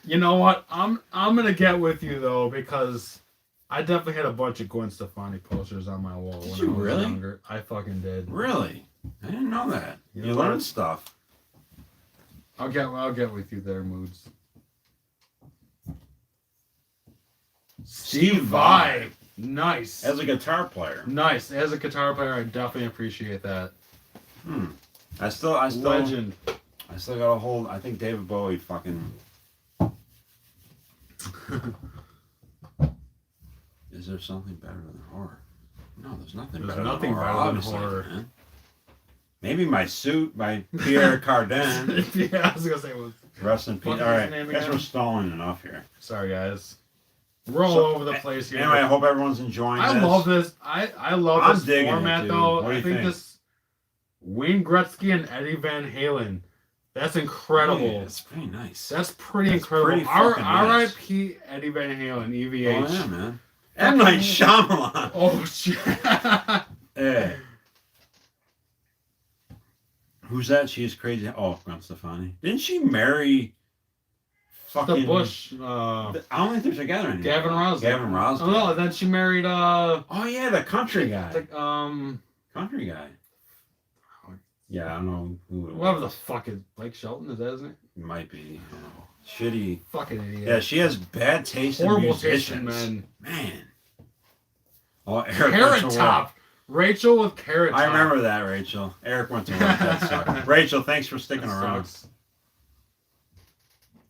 You know what? I'm gonna get with you though because I definitely had a bunch of Gwen Stefani posters on my wall Did when you I was really? younger. I fucking did. Really? I didn't know that. You You know learn what? stuff. I'll get with you there, Moods. Steve Vai. Nice. As a guitar player. Nice. As a guitar player, I definitely appreciate that. I still Legend. I still got a hold. I think David Bowie fucking. Is there something better than horror? No, there's nothing There's better nothing than horror. better than Obviously, horror. man. Maybe My Suit by Pierre Cardin. Yeah, I was gonna say it was. Rest in peace. What All was his right, name guess again? we're stalling enough here. Sorry, guys. We're all So, over the place here. Anyway, I hope everyone's enjoying I this. love this. I love I'm this digging it, format dude. though. What do I you think think? this Wayne Gretzky and Eddie Van Halen. That's incredible. Yeah, it's pretty nice. That's pretty That's incredible. pretty fucking nice. R.I.P. Eddie Van Halen, EVH. Oh yeah, man. M. Night Shyamalan. Oh shit. Hey. Who's that? She's crazy. Oh, Gwen Stefani. Didn't she marry fucking The Bush. I don't think they're together anymore. Gavin Rossdale. Gavin Rossdale. Oh no, then she married Oh yeah, the country guy. the, Country guy. Yeah, I don't know who it whoever the was. fuck is Blake Shelton, is that his name? It might be. Oh, shitty. Fucking idiot. Yeah, she has bad taste in Horrible taste musicians. in men. Man. Oh, Eric Carrot went to work. Top. Rachel with Carrot Top. I remember that, Rachel. Eric went to work. That sucked. Rachel, thanks for sticking That around. sucks.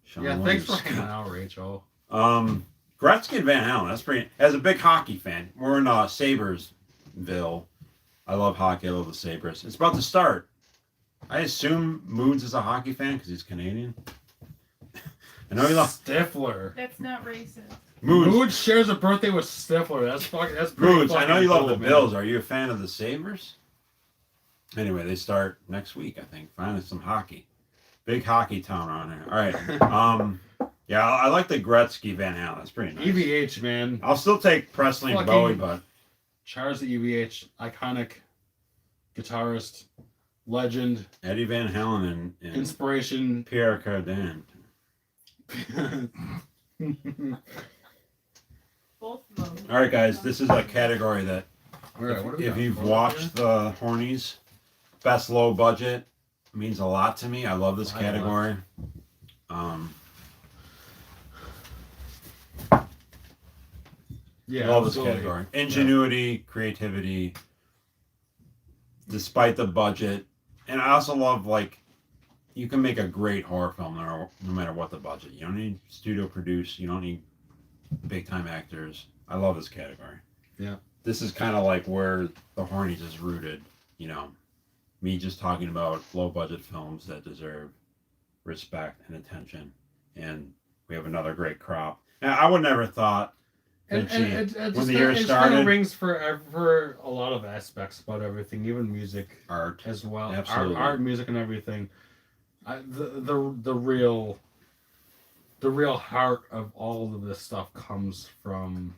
Sean Yeah, thanks for Williams. hanging out, Rachel. Gretzky and Van Halen. That's pretty. As a big hockey fan, we're in Sabresville. I love hockey. I love the Sabres. It's about to start. I assume Moods is a hockey fan because he's Canadian. I know you love Stifler. That's not racist. Moods. Mood shares a birthday with Stifler. That's pretty Moods. I know fucking you love cool, the man. Bills. Are you a fan of the Sabres? Anyway, they start next week. I think. Finally, some hockey. Big hockey town around here. All right. Yeah, I like the Gretzky Van Halen. That's pretty nice. EVH, man. I'll still take Presley and Fucking- Bowie, but Charles the EVH, iconic guitarist, legend, Eddie Van Halen and inspiration. Pierre Cardin. Both of them. All right, guys, this is a category that All right, what do we if got? you've What watched the Hornies, best low budget means a lot to me. I love this I category. Yeah, love this absolutely. category. Ingenuity, creativity, despite the budget. And I also love, like, you can make a great horror film no matter what the budget. You don't need studio produce. You don't need big-time actors. I love this category. Yeah. This is kind of like where the Hornies is rooted, you know. me just talking about low budget films that deserve respect and attention. And we have another great crop. And I would never thought And, that and she, it, it when just the kinda, year it just kind started, of rings for a lot of aspects about everything, even music art as well. Absolutely. Art, music, and everything. The real heart of all of this stuff comes from,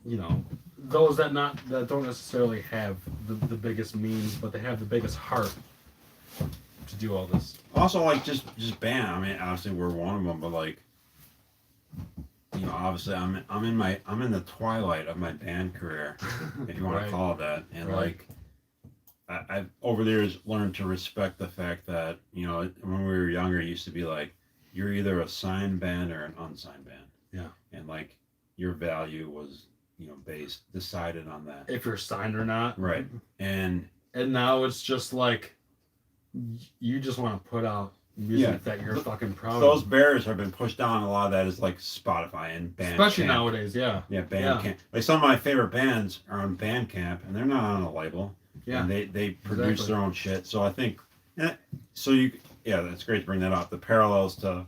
you know, those that don't necessarily have the biggest means, but they have the biggest heart to do all this. Also, like just band. I mean, obviously we're one of them, but like, you know, obviously I'm in the twilight of my band career, if you want Right. to call it that. And Right. like, I've over the years learned to respect the fact that, you know, when we were younger, it used to be like you're either a signed band or an unsigned band. Yeah. And like your value was, you know, decided on that. If you're signed or not. Right. And now it's just like you just want to put out music Yeah. that you're fucking proud those of. barriers have been pushed down. A lot of that is like Spotify and Bandcamp. Especially nowadays, yeah. Yeah, Bandcamp. Like some of my favorite bands are on Bandcamp, and they're not on a label. Yeah. And they produce Exactly. their own shit. So I think, that's great to bring that up. The parallels to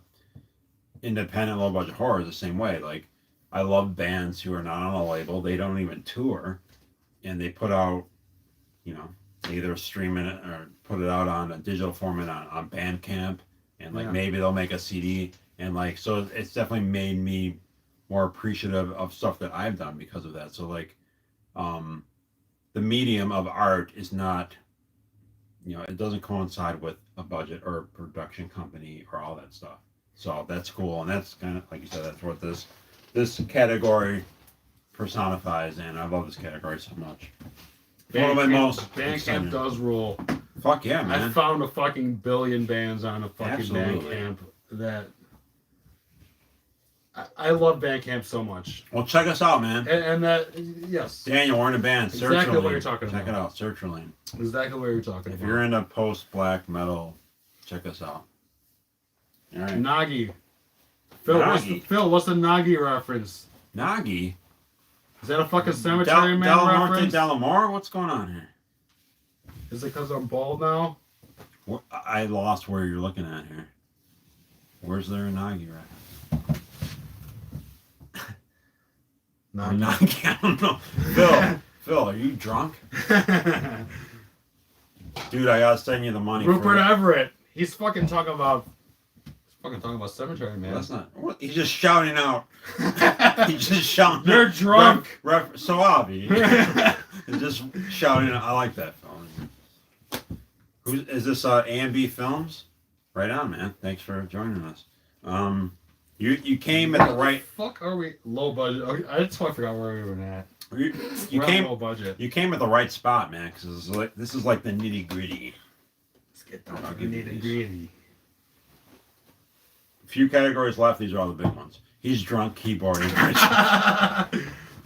independent low budget horror is the same way. Like, I love bands who are not on a label. They don't even tour, and they put out, you know, either streaming it or put it out on a digital format on Bandcamp, and like maybe they'll make a CD, and like so it's definitely made me more appreciative of stuff that I've done because of that. So like, the medium of art is not, you know, it doesn't coincide with a budget or a production company or all that stuff. So that's cool, and that's kind of like you said, that's what this category personifies, and I love this category so much. One of my most Bandcamp exciting. does rule. Fuck yeah, I man. found a fucking billion bands on a fucking Absolutely. Bandcamp that I love Bandcamp so much. Well, check us out, man. And that, yes, Daniel, we're in a band. Exactly Sertraline. what you're talking Check about. it out, Sertraline. exactly what you're talking If about. you're into post-black metal, check us out. All right. Nagi. Phil, Nagi. What's the Nagi reference? Nagi? Is that a fucking Cemetery Man Del Norte reference? Delamore? What's going on here? Is it because I'm bald now? I lost where you're looking at here. Where's there a Nagi reference? No, Nagi, I don't know. Phil, are you drunk? Dude, I gotta send you the money. Rupert Everett. He's fucking talking about Cemetery Man. That's not. What? He's just shouting out. He's just shouting. You're out. drunk. So obvious. He's just shouting. I like that film. Is this A&B Films? Right on, man. Thanks for joining us. You came at the right. Fuck, are we low budget? Okay, I just forgot where we were at. You We're came. low budget. You came at the right spot, man. Because this is like the nitty gritty. Let's get down I'll to the give you nitty these. gritty. Few categories left. These are all the big ones. He's drunk keyboarding.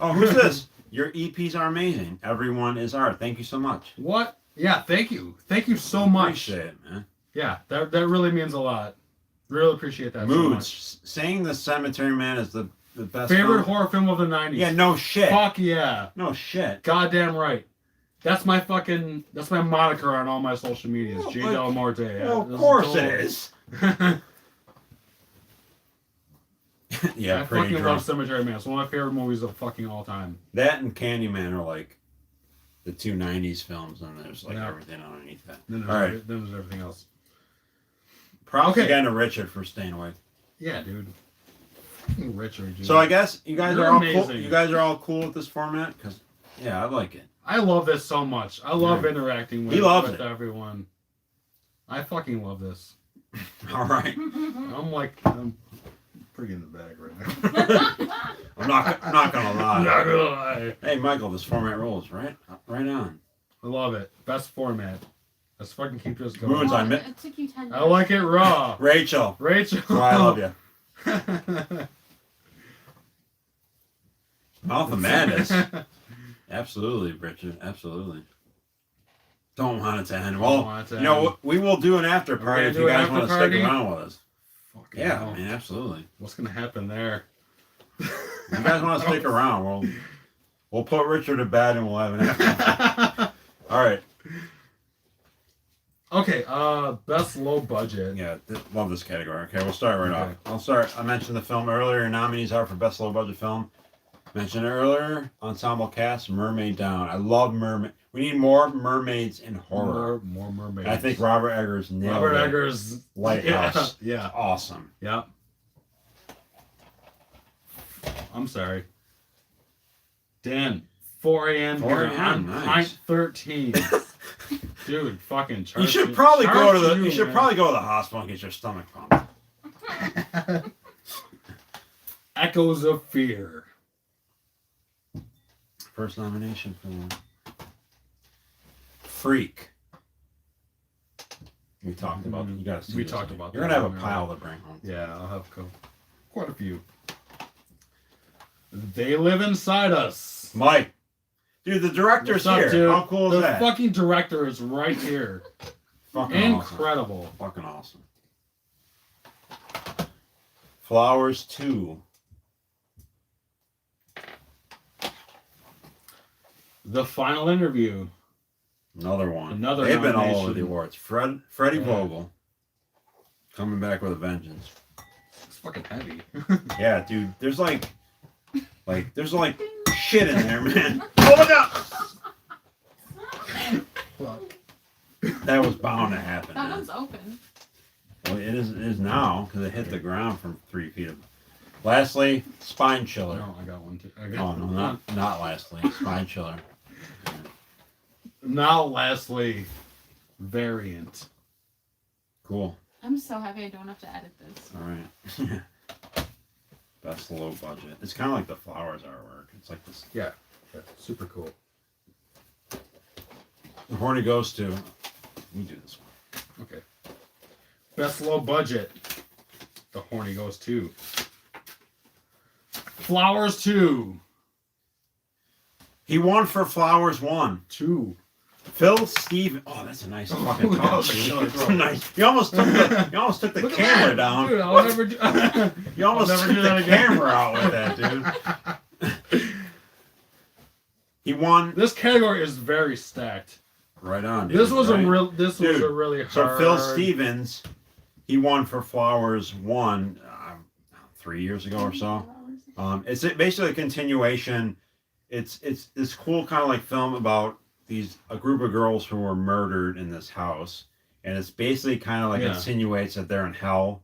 Oh, who's this? Your EPs are amazing. Everyone is art. Thank you so much. What? Yeah, thank you. Thank you so much. Appreciate it, man. Yeah, that really means a lot. Really appreciate that so Moods. much. Saying The Cemetery Man is the best Favorite film? horror film of the 90s. Yeah, no shit. Fuck yeah. No shit. Goddamn right. That's my moniker on all my social medias. Well, J. but- Del Morte. Well, of course it is. Yeah, I pretty fucking drunk. love Cemetery Man. It's one of my favorite movies of fucking all time. That and Candyman are like the two 90s films, and there's like Yeah. everything underneath that. Then All right. there's everything else. Props Okay. again to Richard for staying away. Yeah, dude. Fucking Richard, dude. So I guess you guys You're are all cool. amazing. You guys are all cool with this format, because yeah, I like it. I love this so much. I love Yeah. interacting He loves with it. everyone. I fucking love this. All right. I'm pretty in the bag right now. I'm not gonna lie. I'm not gonna lie. Hey, Michael, this format rules, right? Right on. I love it. Best format. Let's fucking keep this going. Moons, I met- It took you 10 I like it raw. Rachel, Rachel. oh, I love you. Mouth of Madness. Absolutely, Richard. Absolutely. Don't want it to end. Don't Well, want it to you know, end. we will do an after We're party gonna if do you an guys after want to stick party? around with us. Fucking Yeah, hell. I mean, absolutely. What's gonna happen there? If you guys want to stick around, we'll put Richard to bed and we'll have an after party. All right. Okay, best low budget. Yeah, love this category. Okay, we'll start right Okay. off. I'll start. I mentioned the film earlier. Your nominees are for best low budget film. Mentioned earlier, ensemble cast, Mermaid Down. I love mermaid. We need more mermaids in horror. More mermaids. And I think Robert Eggers nailed Robert it. Eggers Lighthouse. Yeah. Awesome. Yeah. I'm sorry. Dan, 4 a.m. 4 here a.m., on nice. pint 13. Dude, fucking charge You should probably charge go to the. you, You should man. probably go to the hospital and get your stomach pumped. Echoes of Fear. First nomination for Freak. We talked about. You gotta see. We this talked one. about You're that gonna have a one, pile to bring home. Yeah, I'll have quite a few. They Live Inside Us. Mike, dude, the director's What's up, here. dude? How cool is The that? fucking director is right here. Fucking Incredible. awesome. Fucking awesome. Flowers 2. The Final Interview. Another one. Another They've been all over nomination. the awards. Freddie Yeah. Vogel. Coming back with a vengeance. It's fucking heavy. Yeah, dude. There's like shit in there, man. Oh my god! Fuck. That was bound to happen. That Man. one's open. Well, it is now because it hit the ground from 3 feet. Lastly, Spine Chiller. No, I got one too. Oh no, not lastly, Spine Chiller. Now, lastly, Variant. Cool. I'm so happy I don't have to edit this. All right. Best low budget. It's kind of like the Flowers artwork. It's like this. Yeah, super cool. The Horny Ghost too. We do this one. Okay. Best low budget. The Horny Goes 2. Flowers 2. He won for Flowers 1. 2. Phil Steven. Oh, that's a nice fucking That talk. was a killer That's throw. nice. You almost took the Look at camera that. down. Dude, I'll never do. You almost I'll never took do that the again. camera out with that, dude. He won. This category is very stacked. Right on, dude. This was right? was Dude, a really hard. So Phil Stevens, he won for Flowers 1 3 years ago or so. It's basically a continuation. It's this cool kind of like film about a group of girls who were murdered in this house, and it's basically kind of like insinuates that they're in hell,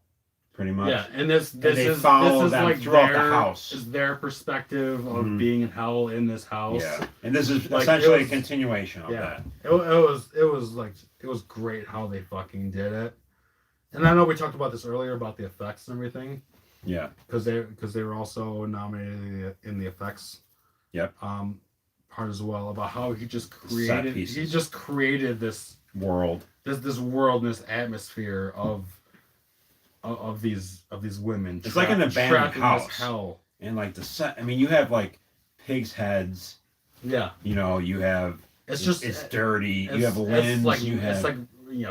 pretty much. Yeah, and this they is follow this is them like throughout their, the house. is their perspective of Mhm. being in hell in this house. Yeah, and this is Like, essentially it was- a continuation of Yeah. that. It was great how they fucking did it. And I know we talked about this earlier about the effects and everything, Yeah. because they were also nominated in the effects. Yep. Part as well about how he just Set pieces. created this World. this world and this atmosphere of these women. It's like an abandoned trapped in this house. hell. And like the set, I mean, you have like pigs' heads. Yeah, You know, you have. it's just it's dirty. it's- You have limbs. It's like, you have. it's like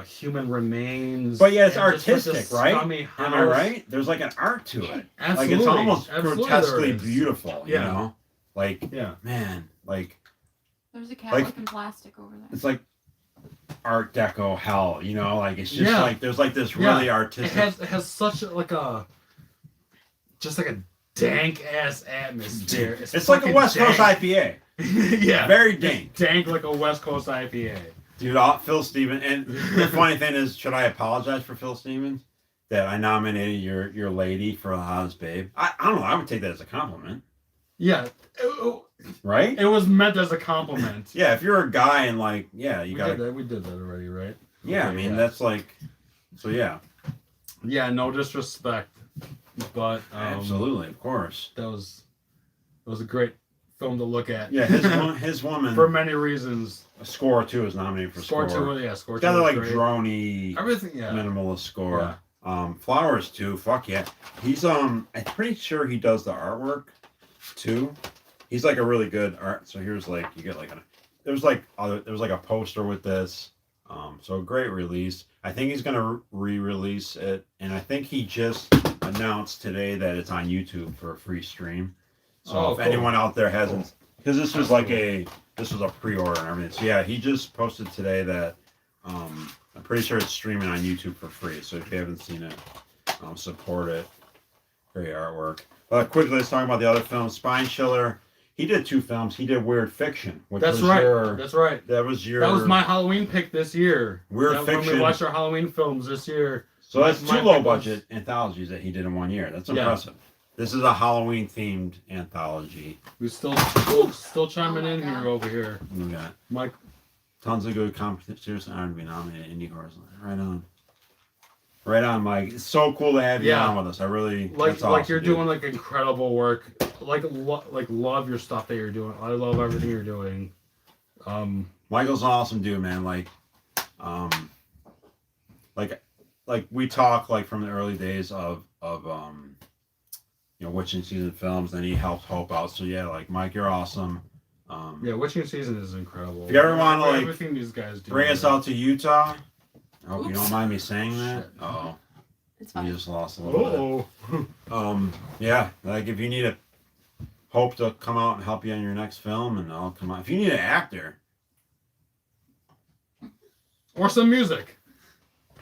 human remains. But yeah, it's and just like artistic, this right? scummy Am I house. right? There's like an art to it. Absolutely. Like it's almost Absolutely grotesquely there is. beautiful. You Yeah. know, like Yeah. man, like There's a cat Like- looking plastic over there. it's like Art Deco hell. You know, like it's just Yeah. like there's like this Yeah. really It artistic. has such like a dank ass atmosphere. It's like a fucking West Coast dank. IPA. Yeah. Very dank. Dank like a West Coast IPA. Dude, Phil Stevens. And the funny thing is, should I apologize for Phil Stevens that I nominated your lady for the hottest babe? I don't know. I would take that as a compliment, Yeah. right? It was meant as a compliment. Yeah, if you're a guy and like, yeah, you we got did to. that. We did that already, right? Yeah, I Okay, mean yeah. that's like, so yeah, Yeah, no disrespect, but absolutely, of course. it was a great film to look at. Yeah, his woman for many reasons. Score 2 is nominated for score. Score 2, yeah, Score It's 2. got a was like great. droney Everything, yeah. minimalist score. Flowers 2, fuck yeah. He's I'm pretty sure he does the artwork too. He's like a really good art. So here's like you get like there was like a poster with this. So a great release. I think he's gonna re-release it, and I think he just announced today that it's on YouTube for a free stream. So Oh, if cool. anyone out there hasn't, because this was like a this was a pre-order and everything. So yeah, he just posted today that I'm pretty sure it's streaming on YouTube for free. So if you haven't seen it, support it. Great artwork. Quickly, let's talk about the other film, Spine Chiller. He did 2 films. He did Weird Fiction, which That's was right. your. That's right. That was your. That was my Halloween pick this year. Weird Fiction. When we watched our Halloween films this year. So that's my 2 low pick was- budget anthologies that he did in 1 year. That's Yeah. impressive. This is a Halloween themed anthology. We still chiming Oh my in God. here over here. We got Mike, tons of good competition. Seriously, I would be nominated indie horror. Right on. Right on, Mike. It's so cool to have you Yeah. on with us. I really like that's awesome, you're dude. doing like incredible work. Love your stuff that you're doing. I love everything you're doing. Michael's an awesome dude, man. Like we talk like from the early days of witching season films. Then he helped Hope out. So yeah, like Mike, you're awesome. Yeah, Witching Season is incredible. If you ever wanna, like, everything these guys do. Bring us out to Utah. I hope you Oops. don't mind me saying that. Shit. Oh, It's you fine. just lost a little bit. Oh. Yeah, like if you need a Hope to come out and help you on your next film, and I'll come out. If you need an actor, Or some music.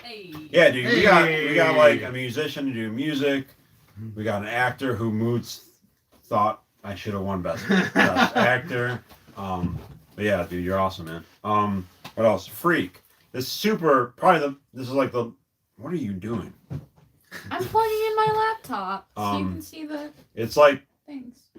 Hey. yeah, dude, we got Hey. like a musician to do music. We got an actor who Moots thought I should have won best actor. But yeah, dude, you're awesome, man. What else? Freak. This is like the. What are you doing? I'm plugging in my laptop so you Um, can see the It's like things.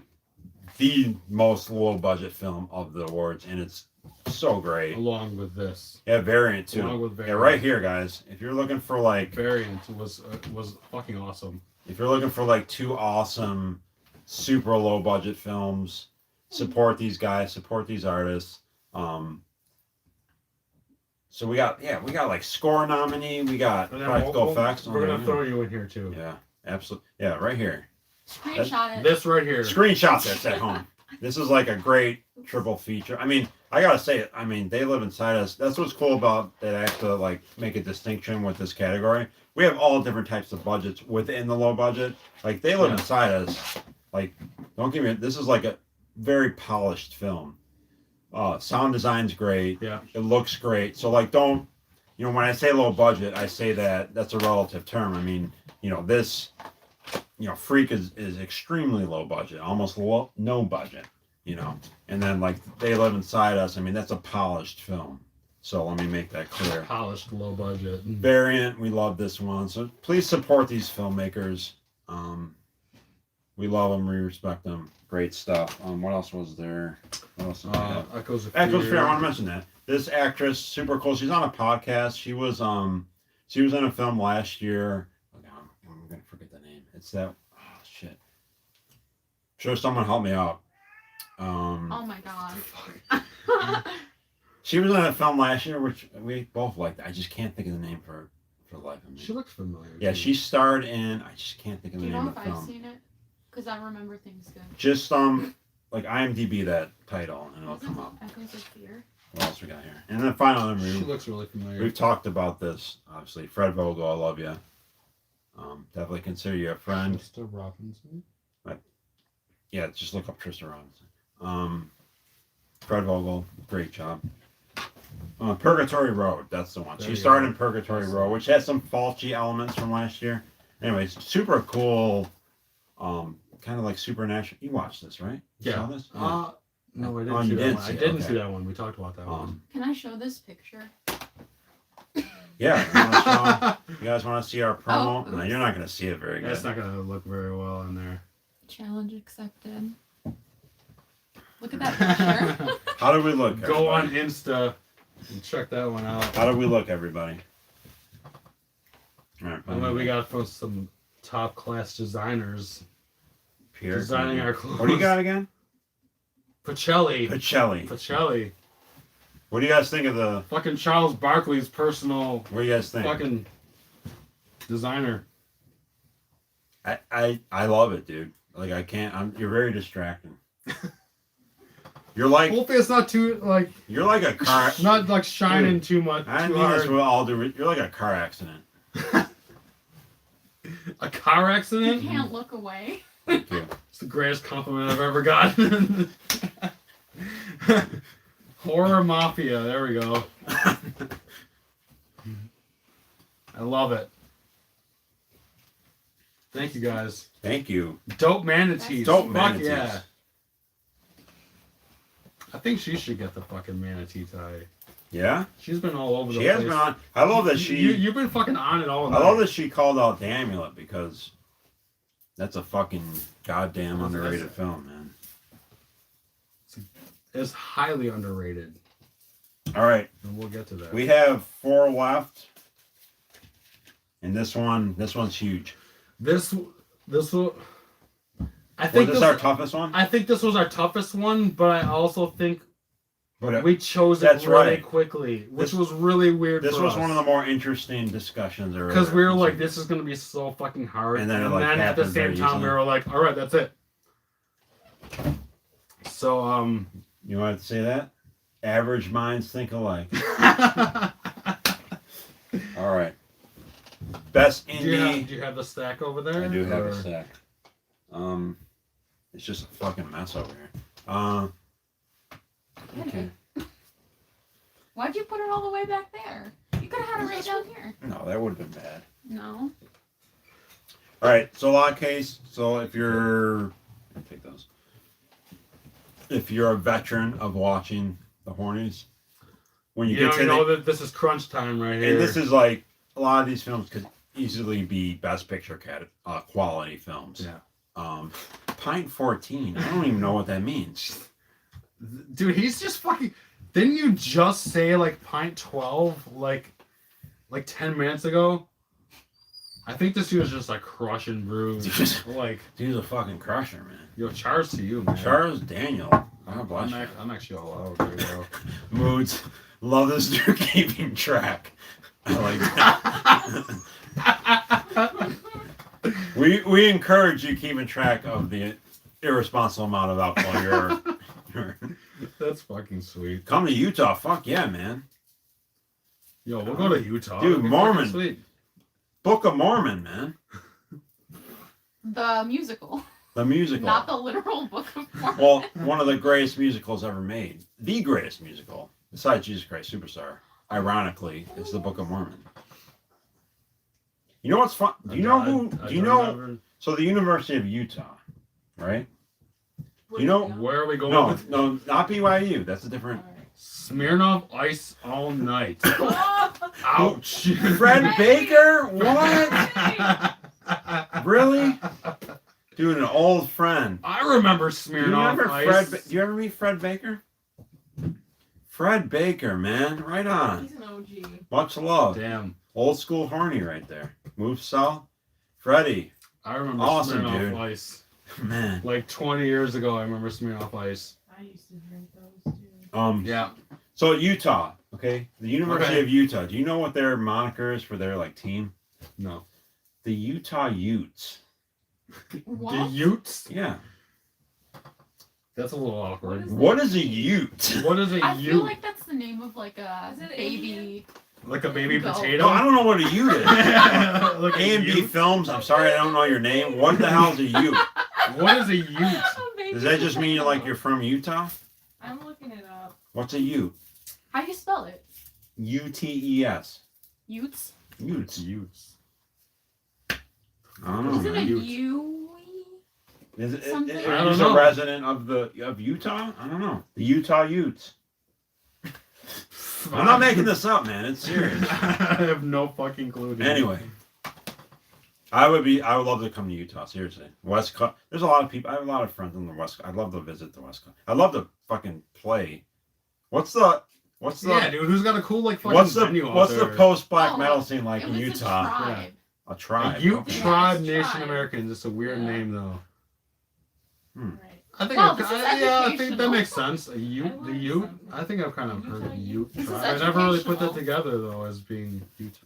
the most low budget film of the awards, and it's so great. Along with this. Yeah, Variant too. Along with Yeah, Variant. right here, guys. If you're looking for like, Variant was fucking awesome. if you're looking for like 2 awesome, super low budget films, support these guys, support these artists. So we got like score nominee, we got And then practical effects. We're gonna throw you in here too. Yeah, absolutely. Yeah, right here. Screenshot it. This right here. Screenshot this at home. This is like a great triple feature. I mean, I gotta say it. I mean, they live inside us. That's what's cool about that. I have to like make a distinction with this category. We have all different types of budgets within the low budget. Like they live Yeah. inside us. Like, don't give me. This is like a very polished film. Sound design's great. Yeah. It looks great. So like, don't. When I say low budget, I say that's a relative term. I mean, this. Freak is extremely low budget, almost no budget, and then like They Live Inside Us. I mean, that's a polished film. So let me make that clear. Polished, low budget. Variant, we love this one. So please support these filmmakers. We love them, we respect them. Great stuff. What else was there? What else? Echoes of Echoes of Fear. Fear. I want to mention that this actress, super cool. She's on a podcast. She was in a film last year. I'm gonna forget the name. It's that. Oh shit. Sure, someone help me out. Oh my god. She was in a film last year, which we both liked. I just can't think of the name for the life of me. She looks familiar. Yeah, too. she starred in. I just can't think of Do the you name know of if the I've film. seen it? Because I remember things good. Just like IMDb that title, and it'll come up. Echoes of Fear. What else we got here? And then final She review. looks really familiar. We've talked about this, obviously. Fred Vogel, I love you. Definitely consider you a friend. Mr. Robinson. Yeah, just look up Trista Robinson. Fred Vogel, great job. Purgatory Road, that's the one. There She you starred go. in Purgatory That's Road, the which has some faulty elements from last year. Anyways, super cool. Kind of like supernatural. You watched this, right? You Yeah. saw this? No, I didn't Oh, see you that didn't one. see I it, didn't okay. see that one. We talked about that one. Can I show this picture? Yeah. You guys want to see our promo? Oh, No, you're not going to see it very good. That's not gonna look very well in there. Challenge accepted. Look at that picture. How do we look? Go on everybody? Insta and check that one out. How do we look, everybody? All right. And then we got from some top class designers Pierre, designing our clothes. What do you got again? Pacelli. Pacelli. What do you guys think of the? Fucking Charles Barkley's personal What do you guys think? fucking designer. I love it, dude. Like I can't. You're very distracting. You're like Hopefully it's not too like you're like a car. not like shining too much. I too mean this hard. with all due. You're like a car accident. A car You accident? can't look away. Thank you. It's the greatest compliment I've ever gotten. Horror Mafia. There we go. I love it. Thank you guys. Thank you. Dope manatees. Dope Fuck manatees. yeah. I think she should get the fucking manatee tie. Yeah? She's been all over the She place. has been on. I love that she. You've been fucking on it all night. I love that she called out the amulet because that's a fucking goddamn That's- underrated film, man. It's highly underrated. All right, And we'll get to that. we have 4 left, and this one's huge. This will. I Was think this our toughest one? I think this was our toughest one, but I also think But we chose it That's really right. quickly, which This- was really weird. this for was us. one of the more interesting discussions. Because we were like, this is gonna be so fucking hard, And then it, like, at the happened same very time we easily. were like, all right, that's it. So You want to say that? Average minds think alike. All right. Best do indie. you have the stack over there? I do have Or- a stack. It's just a fucking mess over here. Okay. Why'd you put it all the way back there? You could have had it right down here. No, that would have been bad. No. All right. So law case. So if you're, I'll take those. If you're a veteran of watching the Hornies, when you You get to know that this is crunch time right here. and this is like a lot of these films could easily be best picture quality films. Yeah. Pint 14. I don't even know what that means. Dude, he's just fucking. Didn't you just say like pint 12 like 10 minutes ago? I think this dude is just like crushing brews. Like, He's a fucking crusher, man. yo, cheers to you, man. Charles Daniel. God bless you. I'm actually all out right now. Moods. Love this dude keeping track. I like that. we encourage you keeping track of the irresponsible amount of alcohol you're That's fucking sweet. come to Utah. Fuck yeah, man. Yo, we'll go to Utah. Dude, It'll be Mormon. fucking sweet. Book of Mormon, man. The musical, The musical. not the literal Book of Mormon. Well, one of the greatest musicals ever made. The greatest musical, besides Jesus Christ Superstar, ironically, is the Book of Mormon. You know what's fun? Do you know who? I Do you don't know? remember. So the University of Utah, right? You know- Where are we going No, with no, not BYU. That's a different. Smirnoff Ice all night? Ouch. Fred Baker? What? Really? Dude, an old friend. I remember Do you Smirnoff remember Ice. Fred? Do you ever meet Fred Baker? Fred Baker, man, right on. He's an OG. Much love. Damn. Old school horny right there. Move south. Freddie, I remember Awesome, Smirnoff dude. Ice. man. Like 20 years ago, I remember Smirnoff Ice. I used to drink those too. Yeah. So Utah, okay, the University Okay. of Utah. Do you know what their moniker is for their like team? No. The Utah Utes. The What? Utes? Yeah. That's a little awkward. What is What is a Ute? What is a I Ute? feel like that's the name of like a Is it baby. Like a baby Go. potato? No, I don't know what a Ute is. Like a A&B Ute? Films. I'm sorry, I don't know your name. What the hell is a Ute? What is a Ute? Does that just mean like you're from Utah? I'm looking it up. What's a Ute? How do you spell it? UTES. Utes? Utes. Utes. I don't know. Is it a man. Utes. U? Is something? I don't he's know. a resident of Utah? I don't know. The Utah Utes. I'm not making this up, man. It's serious. I have no fucking clue. Dude. Anyway, I would love to come to Utah. Seriously, West Coast. There's a lot of people. I have a lot of friends on the West Coast. I'd love to visit the West Coast. I'd love to fucking play. What's the Yeah, dude, who's got a cool like fucking what's the venue out what's the there? post black Oh, metal scene like It in was Utah? a tribe. A tribe. A Ute okay. Yeah, Tribe it's Nation tribe. Americans. It's a weird Yeah. name though. Right. I think Well, I've, this is yeah, I think that educational. makes sense. A Ute, I the learned Ute. something. I think I've kind of heard of Ute This is tribe. I never really put that educational. together though as being Ute.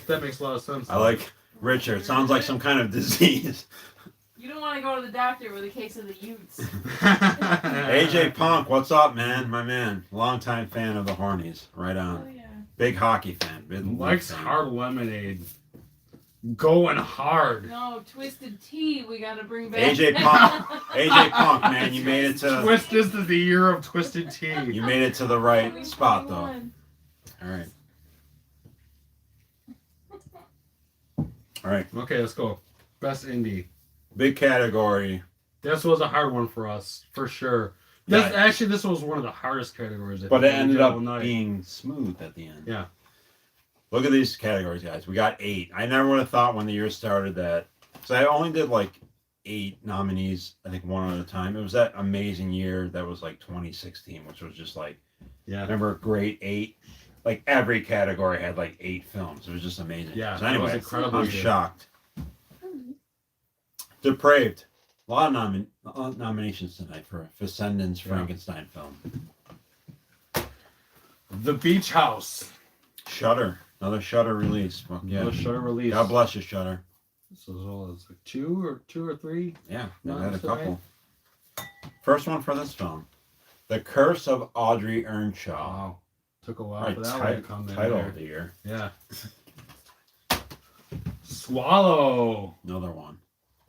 That makes a lot of sense. I like Richard. Sounds like some kind of disease. You don't want to go to the doctor with a case of the Utes. AJ Punk, what's up, man? My man, longtime fan of the Hornies. Right Oh on. yeah. Big hockey fan. Big Likes fan. hard lemonade. Going hard. No, Twisted Tea. We gotta bring back. AJ Punk, man, you made it to. This is the year of Twisted Tea. You made it to the right spot, though. 2021. All right. All right. Okay, let's go. Best indie. Big category. This was a hard one for us, for sure. This was one of the hardest categories. But it ended up being smooth at the end. Yeah. Look at these categories, guys. We got 8. I never would have thought when the year started that. So I only did like 8 nominees, I think one at a time. It was that amazing year that was like 2016, which was just like, remember, great 8? Like every category had like 8 films. It was just amazing. Yeah. So anyway, incredible. I'm shocked. Depraved. A lot of nominations tonight for Fessendon's Frankenstein film. The Beach House. Shudder. Another Shudder release. Well, yeah. Another Shudder release. God bless you, Shudder. This was all as like two or three. Yeah, No, they had a that's all couple. First one for this film. The Curse of Audrey Earnshaw. Wow. Took a while Right, for that one to come in title there. of the year. Yeah. Swallow. Another one.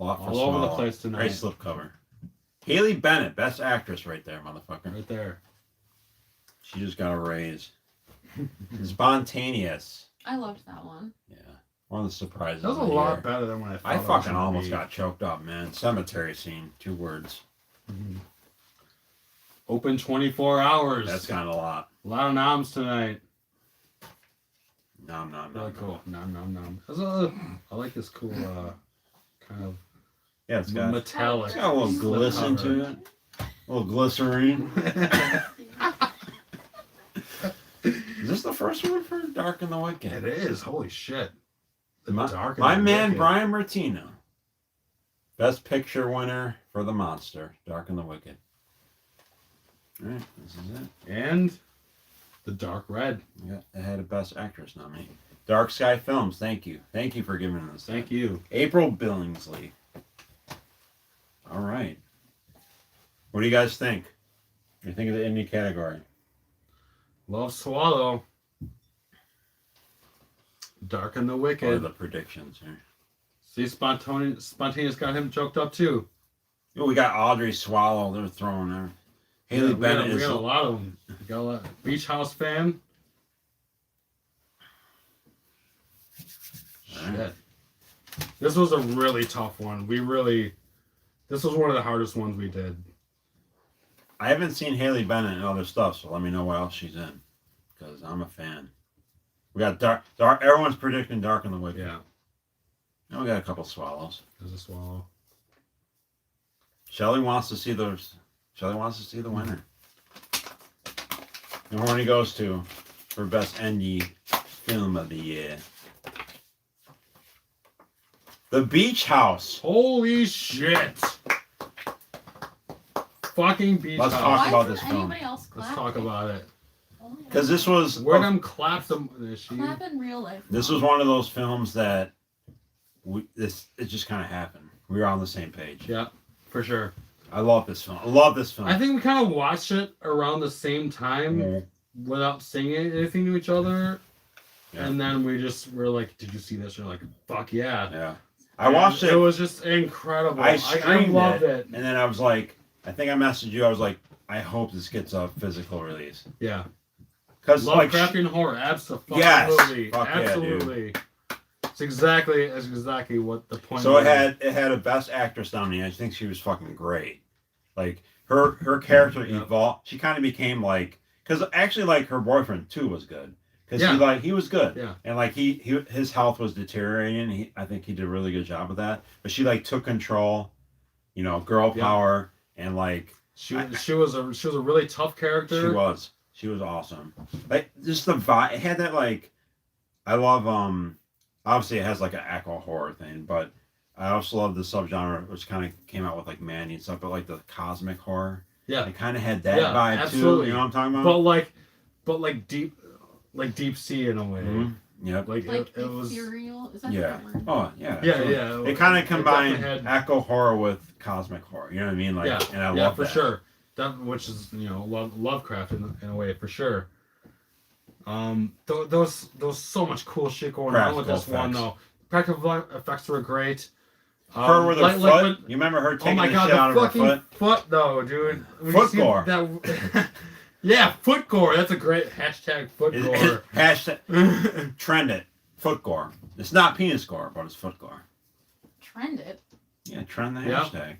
A lot for All over the Swallow. place tonight. Great slipcover. Haley Bennett, best actress right there, motherfucker. Right there. She just got a raise. Spontaneous. I loved that one. Yeah. One of the surprises. That was a of the lot year. better than when I thought I it was fucking gonna almost be. got choked up, man. Cemetery scene. 2 words. Mhm. Open 24 hours. That's kind of a lot. A lot of noms tonight. Nom, nom, nom. Really cool. Nom. I like this cool kind of Yeah, it's got, metallic. it's got a little glisten slipcover. to it. A little glycerine. Is this the first one for Dark and the Wicked? It is. Holy shit. The My, Dark and my the man Wicked. Brian Martino. Best Picture winner for The Monster, Dark and the Wicked. Alright, this is it. And the Dark Red. Yeah, it had a Best Actress nominee. Dark Sky Films, thank you. Thank you for giving us that. Thank you. April Billingsley. Alright. What do you guys think? What do you think of the indie category? Love Swallow. Dark and the What are Wicked. the predictions here? See, Spontaneous got him choked up too. Oh, we got Audrey Swallow. They're throwing her. Haley Bennett we is. got a lot of them. We got a lot. Beach House fan. Shit. This was a really tough one. This was one of the hardest ones we did. I haven't seen Haley Bennett and other stuff, so let me know what else she's in, because I'm a fan. We got Dark. Everyone's predicting Dark and the Wicked. Yeah. Now we got a couple Swallows. There's a Swallow. Shelley wants to see the winner. And where he goes to for best indie film of the year. The Beach House. Holy shit! Fucking Beach Let's House. talk Why about isn't this film. anybody else Let's clapping? talk about it. Because this was Where them claps them? Is she? Clap in real life. this was one of those films that it just kind of happened. We were on the same page. Yeah, for sure. I love this film. I love this film. I think we kind of watched it around the same time Yeah. without saying anything to each other. Yeah. And then we just were like, did you see this? And you're like, fuck yeah. Yeah. I watched it. It was just incredible. I I streamed loved it. And then I was like, I think I messaged you. I was like, I hope this gets a physical release. Yeah. Because like, Lovecraftian horror, absolutely. Yes. Fuck yeah, absolutely. It's exactly what the point so was. it had a Best Actress nominee. I think she was fucking great. Like her character Yeah. evolved. She kind of became like, because actually like her boyfriend too was good. Because Yeah. he was good. Yeah. And like his health was deteriorating. I think he did a really good job of that. But she like took control, girl Yeah. power, and like She was a really tough character. she was awesome. Like just the vibe. It had that like, I love obviously it has like an echo horror thing, but I also love the subgenre which kind of came out with like Mandy and stuff, but like the cosmic horror. Yeah. It kind of had that Yeah, vibe absolutely. too. You know what I'm talking about? But like deep sea in a way. Mhm. Yep. Like Like it was. ethereal. Is that Yeah. the word? Oh yeah. Yeah, absolutely. yeah. It kind of combined definitely had- echo horror with cosmic horror. You know what I mean? Like, yeah, and I yeah, love for that. sure. That which is Lovecraft in a way for sure. There was so much cool shit going on with Practical this one effects. though. practical effects were great. Her with her like foot. when- You remember her oh taking my the god, shit out the of her fucking foot? though, dude. When Foot you see gore. That, yeah, foot gore. That's a great hashtag. Foot gore. Hashtag trend it. Foot gore. It's not penis gore, but it's foot gore. Trend it. Yeah, trend the Yeah. hashtag.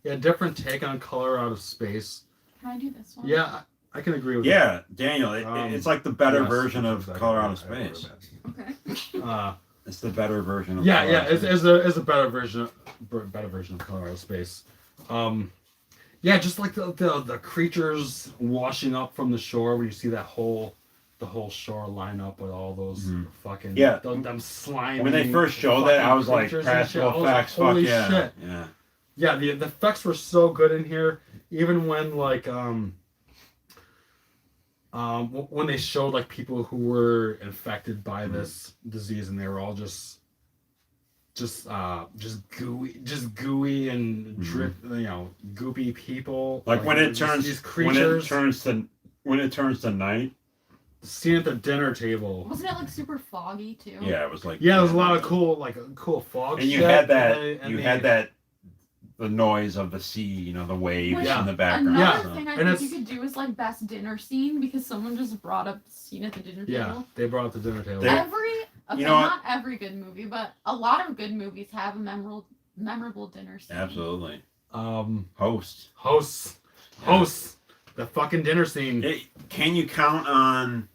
Yeah, different take on color out of space. Can I do this one? Yeah, I can agree with Yeah, Daniel, it's like the better yes, version of exactly Color Out what of I would've Space. Okay. that. It's the better version of Yeah, Color yeah, Out of Space. it's a better version of Color Out of Space. Yeah, just like the creatures washing up from the shore when you see that the whole shore line up with all those fucking them slimy. When they first showed that, I was like, creatures and shit. I practical was like, effects, fuck holy yeah. shit. Yeah. Yeah, the effects were so good in here. Even when like when they showed like people who were infected by this disease and they were all just gooey and drip, goopy people. Like when it turns these creatures. when it turns to night. Scene at the dinner table. Wasn't it like super foggy too? Yeah, it was like Yeah, there was a lot of cool fog. And you shit, had that and that the noise of the sea, the waves Which- in the background. Another so. thing I And think you could do is like best dinner scene because someone just brought up the scene at the dinner Yeah, table. they brought up the dinner table. There- Okay, know what? not every good movie, but a lot of good movies have a memorable dinner scene. Absolutely. Hosts, the fucking dinner scene. Can you count on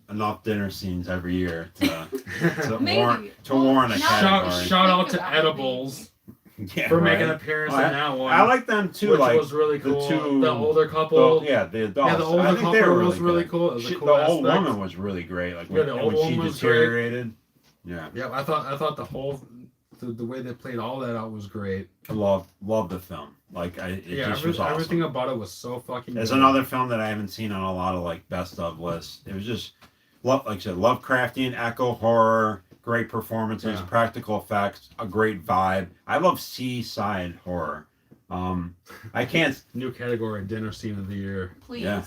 enough dinner scenes every year to Maybe. warrant a Now category? Shout out Think to about it, Edibles Yeah, for making an right? appearance Oh, in that one. I like them too. which like was really the cool. two- The older couple. the adults. the older I think they couple were was really good. cool. It was a She- cool the old aspect. woman was really great. Like Yeah, the old when she woman was great. deteriorated. Yeah, Yeah, I thought the whole the way they played all that out was great. I love the film. Like it just was awesome. Everything about it was so fucking. There's good. another film that I haven't seen on a lot of like best of lists. It was just like I said, Lovecraftian, echo horror, great performances, Yeah. practical effects, a great vibe. I love seaside horror. I can't. New category: dinner scene of the year. Please. Yeah.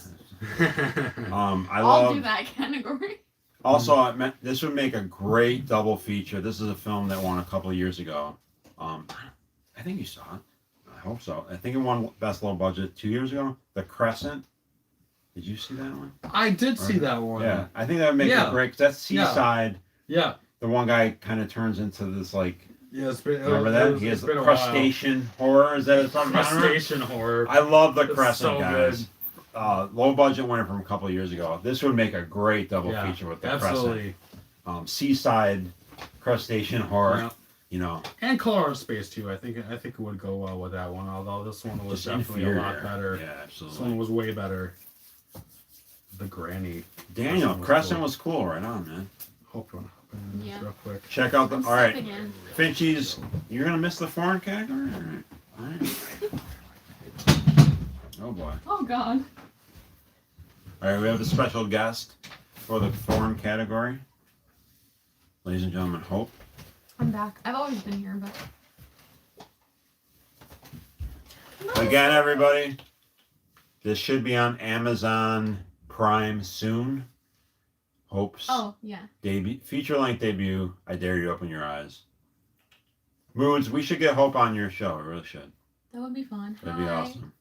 I I'll love. do that category. Also, this would make a great double feature. This is a film that won a couple of years ago. I think you saw it. I hope so. I think it won Best Low Budget 2 years ago. The Crescent. Did you see that one? I did see that one. Yeah, I think that would make Yeah. a great. 'Cause that's seaside. Yeah. The one guy kind of turns into this like. Yeah, it's been. Remember that? He has crustacean horror. Is that a genre? Crustacean horror. I love the It's Crescent, so guys. Low budget winner from a couple of years ago. This would make a great double feature with the absolutely. Crescent. Seaside crustacean horror. Yeah. And Color Out of Space too. I think it would go well with that one. Although this one was Just definitely a lot better. Yeah, This one absolutely. was way better. The Granny. Daniel, Crescent was Crescent cool. was cool. Right on, man. Hope you want to hop in this Yeah. real quick. Check out the. I'm All right, stepping in. Finchie's. You're gonna miss the foreign category. All right. Oh boy. Oh God. All right, we have a special guest for the foreign category. Ladies and gentlemen, Hope. I'm back. I've always been here, but. Again, everybody, this should be on Amazon Prime soon. Hope's Oh yeah. feature-length debut. I dare you to open your eyes. Moods, we should get Hope on your show. We really should. That would be fun. That'd be Hi. awesome.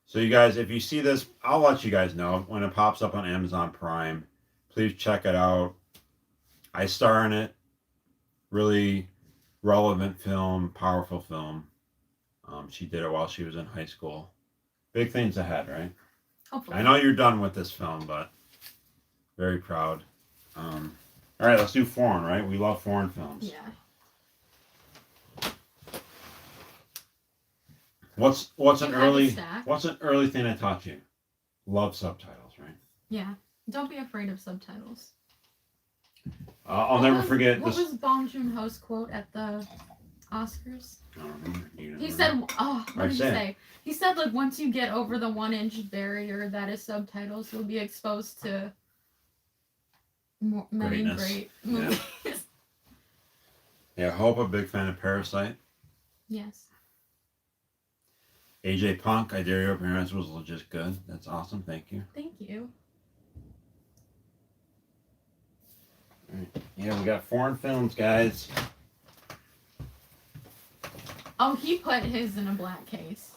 So you guys, if you see this, I'll let you guys know when it pops up on Amazon Prime. Please check it out. I star in it. Really relevant film, powerful film. She did it while she was in high school. Big things ahead, right? Hopefully. I know you're done with this film, but very proud. All right, let's do foreign, right? We love foreign films. Yeah. What's an You have a early stack. thing I taught you? Love subtitles, right? Yeah. Don't be afraid of subtitles. I'll What never was- forget What this. was Bong Joon-ho's quote at the Oscars? I don't remember. You He remember? said, "Oh, what I did he said. say?" He said, "Like once you get over the 1-inch barrier that is subtitles, you'll be exposed to many Greatness. great Yeah. movies." Yeah, Hope, a big fan of Parasite. Yes. AJ Punk, I Dare You Open Your Eyes was legit good. That's awesome. Thank you. Thank you. Yeah, we got foreign films, guys. Oh, he put his in a black case.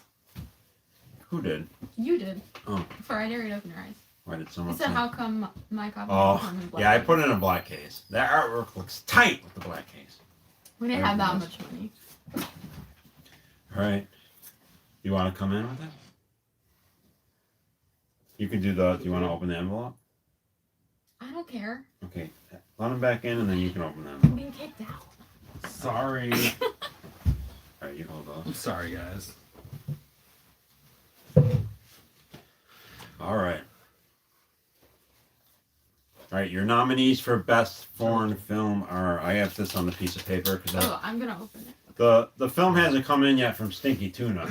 Who did? You did. Oh. For I Dare You to Open Your Eyes. Why did He someone said, say? how come my copy Oh, come in black yeah, I case? put it in a black case. That artwork looks tight with the black case. We didn't have that much money. All right. You want to come in with it? You can do the. Do you want to open the envelope? I don't care. Okay. Let him back in, and then you can open the I'm envelope. being kicked out. Sorry. All right, you hold on. I'm sorry, guys. All right. All right, your nominees for best foreign film are. I have this on the piece of paper because Oh, I'm gonna open it. the film hasn't come in yet from Stinky Tuna.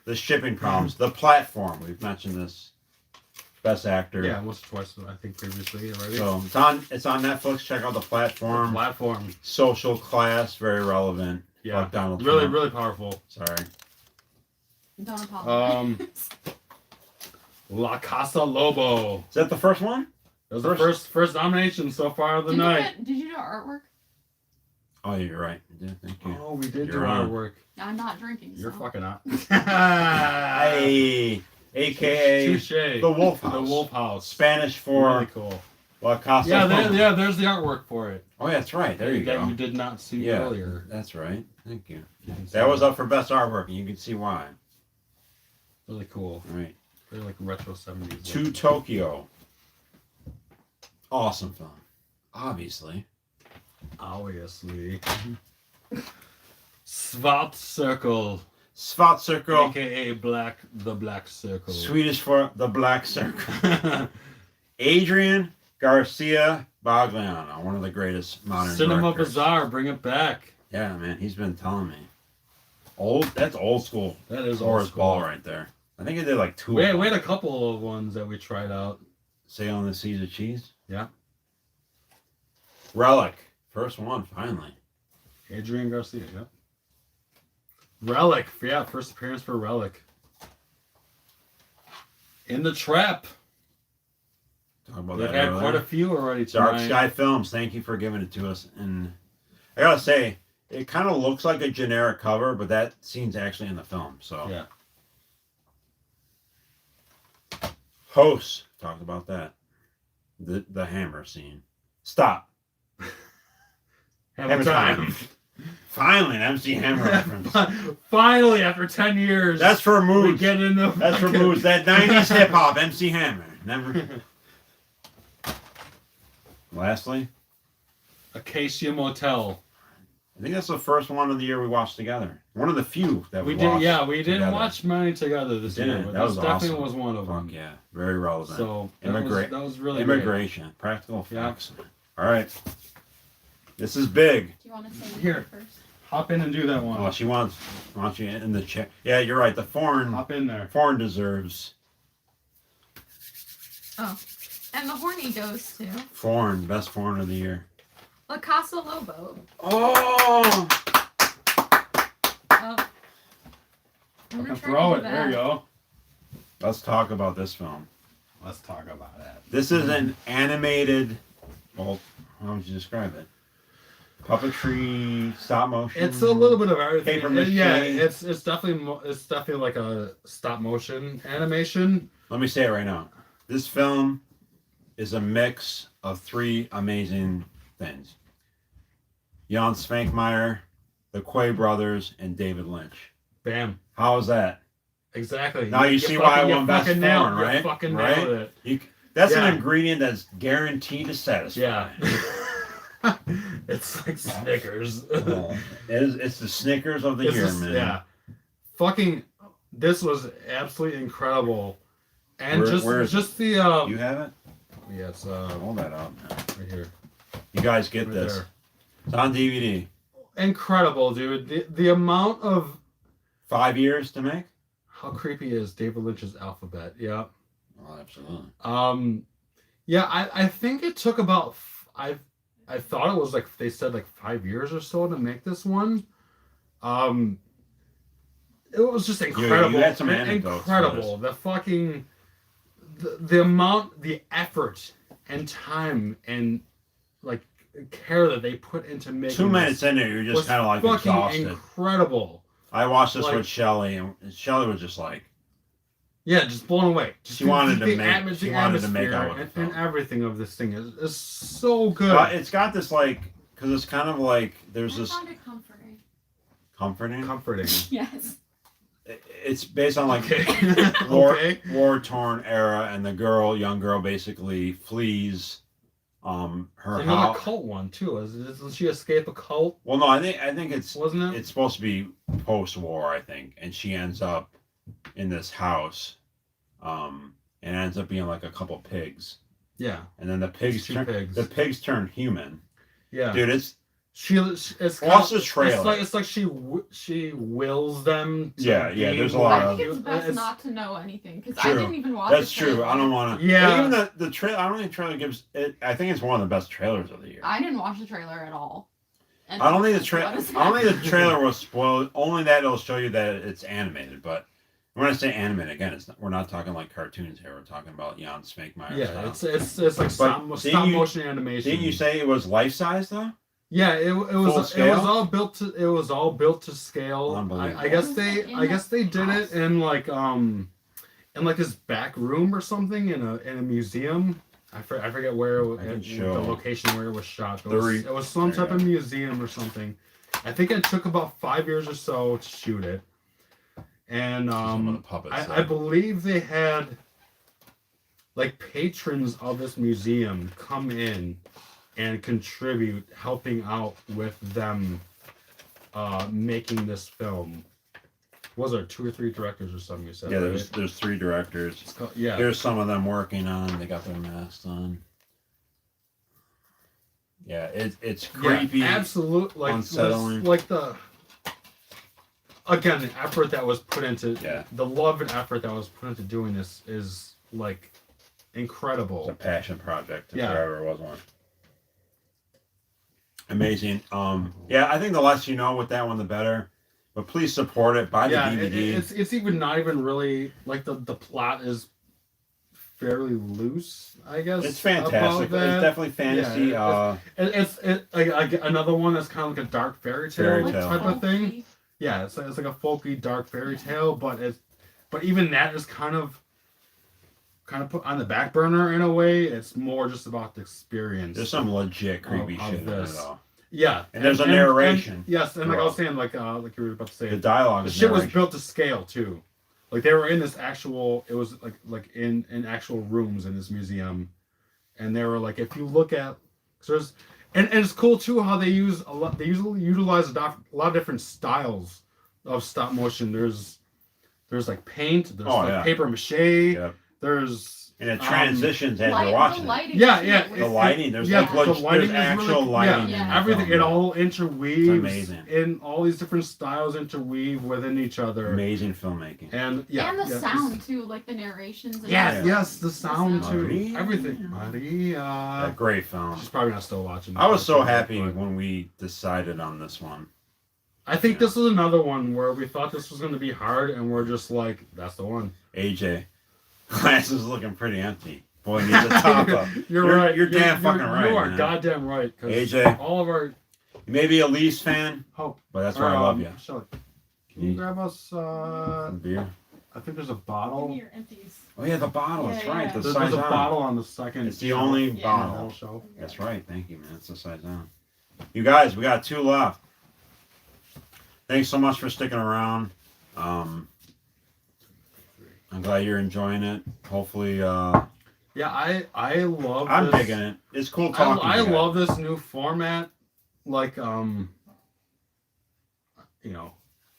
The shipping problems. The Platform. We've mentioned this. Best actor. Yeah, once or twice, I think, previously already. So it's on Netflix. Check out The Platform. Platform. Social Class, very relevant. Yeah. Like Donald Really, Trump. really powerful. Sorry. Don't apologize. La Casa Lobo. Is that the first one? That was the first nomination so far of the night. Did you do artwork? Oh, you're right. Yeah, thank you. Oh, we did You're do on. artwork. I'm not drinking. You're so. fucking up. Hey, AKA Touche. The Wolf House. The Wolf House. Spanish for Really cool. La Casa. Yeah, Fama. there's the artwork for it. Oh, that's right. There you that go. you did not see Yeah, earlier. that's right. Thank you. You can see That was it. up for best artwork, and you can see why. Really cool. All right. Really like retro 70s. To Tokyo. Awesome film. Obviously. Obviously. Swart Circle. Svart Circle. AKA the Black Circle. Swedish for the Black Circle. Adrian Garcia Bagliano, one of the greatest modern Cinema directors. Bazaar, bring it back. Yeah, man, he's been telling me. That's old school. That is Horace old school. Ball right there. I think he did like two. We of them. had a couple of ones that we tried out. Sail on the Seas of Cheese. Yeah. Relic, first one finally. Adrian Garcia, yeah. Relic, yeah, first appearance for Relic. In the Trap. Talk about We've that. had earlier. quite a few already Dark tonight. Sky Films. Thank you for giving it to us. And I gotta say, it kind of looks like a generic cover, but that scene's actually in the film. So Yeah. Host talked about that. The hammer scene. Stop. Hammer time. Finally, an MC Hammer reference. Finally, after 10 years, That's for we moves. get in the That's for moves. That 90s hip hop, MC Hammer. Never. Lastly, Acacia Motel. I think that's the first one of the year we watched together. One of the few that we We did, watched. yeah, we didn't together. watch many together this year, Didn't. but That this was definitely awesome. was one of them. Fuck yeah, very relevant. So that Immigrate- was really great. Immigration, practical Yeah. effects. All right, this is big. Do you want to say Here. first? Hop in and do that one. Oh, she wants you in the check. Yeah, you're right. The foreign Hop in there. deserves Oh. And the horny goes to best foreign of the year. La Casa Lobo. Oh, Oh. I'm Fucking gonna try throw to it. do There you that. go. let's talk about this film. Let's talk about it. This is an animated. Well, how would you describe it? Puppetry, stop motion. It's a little bit of everything. Paper mache. Yeah, it's definitely like a stop motion animation. Let me say it right now. This film is a mix of three amazing things. Jan Svankmajer, the Quay brothers, and David Lynch. Bam. How is that? Exactly. Now you see why I won best fucking foreign, nailed, right? You fucking Right? nailed it. That's Yeah. an ingredient that's guaranteed to satisfy. Yeah. It's like Snickers. It's the Snickers of the year, man. Yeah. Fucking, this was absolutely incredible. And Where is just the You have it? yeah, it's Hold that up. right here. You guys get Right this. there. It's on DVD. Incredible, dude. The amount of 5 years to make? how creepy is David Lynch's Alphabet? Yeah. Oh, absolutely. Yeah, I think it took about I thought it was like they said like 5 years or so to make this one. It was just incredible. you had some anecdotes for incredible. The fucking the amount, the effort and time and like care that they put into making 2 minutes this in there, you're just was kind of like fucking exhausted. incredible. I watched this Like- with Shelly, and Shelly was just like, Yeah, just blown away. Just She wanted to the make- atmosphere, she wanted to make atmosphere out with the and film. everything of this thing is so good. it's got this like, because it's kind of like there's I this found it comforting. comforting. Comforting. Yes. It's based on like Okay. war Okay. torn era, and the young girl, basically flees her Another house. cult one too. Doesn't she escape a cult? Well, no, I think it's Wasn't it? it's supposed to be post-war, I think, and she ends up in this house, and ends up being like a couple pigs, Yeah. and then the pigs Two pigs. the pigs turn human. Yeah. Dude, it's It's Watch the trailer. It's like she wills them. To Yeah, be there's a more lot I of- think it's best It's- not to know anything because I True. didn't even watch that's the true. trailer. I don't want to. Yeah. Even the trailer. I don't think the trailer gives it. I think it's one of the best trailers of the year. I didn't watch the trailer at all. And I don't think the what trailer. is I don't think the happening? trailer was spoiled. Only that it'll show you that it's animated. But when I say animated, again, we're not talking like cartoons here. We're talking about Jan Smankmeyer Yeah, style. it's like stop didn't you- motion animation. Didn't you say it was life size though? Yeah, it was scale? all built to scale. Unbelievable. I guess Was they it in I guess they that did house? it in like this back room or something in a museum. I forget where I can the show. location where it was shot. It The was, re- it was some there you type of museum or something. I think it took about 5 years or so to shoot it. And Some of the puppets. I believe they had like patrons of this museum come in and contribute, helping out with them making this film. Was there 2 or 3 directors or something you said? yeah, right? there's 3 directors. It's called, yeah. Here's some of them working on. They got their masks on. Yeah, it's creepy. Yeah, absolute, like unsettling. like the again the effort that was put into the love and effort that was put into doing this is like It's a incredible. passion project. If Yeah. there ever was one. Amazing. Yeah, I think the less you know with that one, the better. But please support it. Buy the Yeah, DVD. it's even not even really like the plot is fairly loose, I guess. It's fantastic. It's about that. definitely fantasy. Yeah, it's like another one that's kind of like a dark fairy tale Fairy Like tale. type of thing. folky. Yeah, it's like a folky dark fairy tale, but even that is kind of put on the back burner in a way. It's more just about the experience. There's some legit creepy of shit in it this. though. Yeah, And there's a narration. yes, and like I was throughout. saying, like you were about to say, The dialogue the is shit was narration. built to scale too. Like they were in this actual, it was like in actual rooms in this museum, and they were like, if you look at, cause there's, and it's cool too how they use a lot. They usually utilize a lot of different styles of stop motion. There's like paint. There's like yeah. paper mache. Yep. There's And it transitions as Light- you're the watching it. lighting Yeah, too yeah, was- The lighting, there's yeah, like the lighting there's is actual really, lighting. yeah. in the everything. film. It all interweaves. It's amazing. And all these different styles interweave within each other. Amazing filmmaking. And yeah, and the yeah, sound too, like the narrations. And Yes, everything. yes, the sound The too. sound. Maria. Everything. A Maria. great film. She's probably not still watching. I was so but- happy when we decided on this one. I think Yeah. this was another one where we thought this was going to be hard, and we're just like, that's the one. AJ, glass is looking pretty empty. Boy needs a top up. You're right. You're damn fucking right. You are man. goddamn right. 'Cause AJ. all of our You may be a Leafs fan, hope. but that's why I love you. Shelly, can you grab us? Some beer. I think there's a Give me bottle. your empties. Oh yeah, the bottle. That's Yeah, right. yeah. The There's size a on. bottle on the second. It's the only Yeah. bottle. shelf. That's right. Thank you, man. It's the size on. You guys, we got 2 left. Thanks so much for sticking around. I'm glad you're enjoying it. Hopefully, Yeah, I love. I'm this. digging it. It's cool talking. I to you guys. love this new format. Like, you know,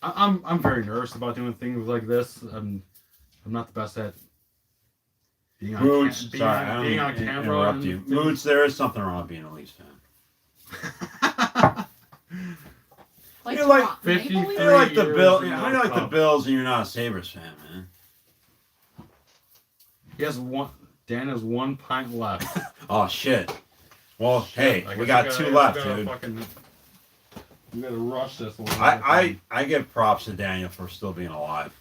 I'm very nervous about doing things like this. I'm not the best at being on Moods. being Sorry, I on, don't being mean on to camera. interrupt and you. things. Moods. There is something wrong with being a Leafs fan. Like, You're like Toronto- 50 Maple Leafs? You're like the years Bill. and How do you no like the cup. Bills and you're not a Sabres fan, man? He has one. Dan has 1 pint left. Oh shit. Well, hey, I we guess got I 2 gotta- left, I gotta dude. We gotta rush this. a little bit. I give props to Daniel for still being alive.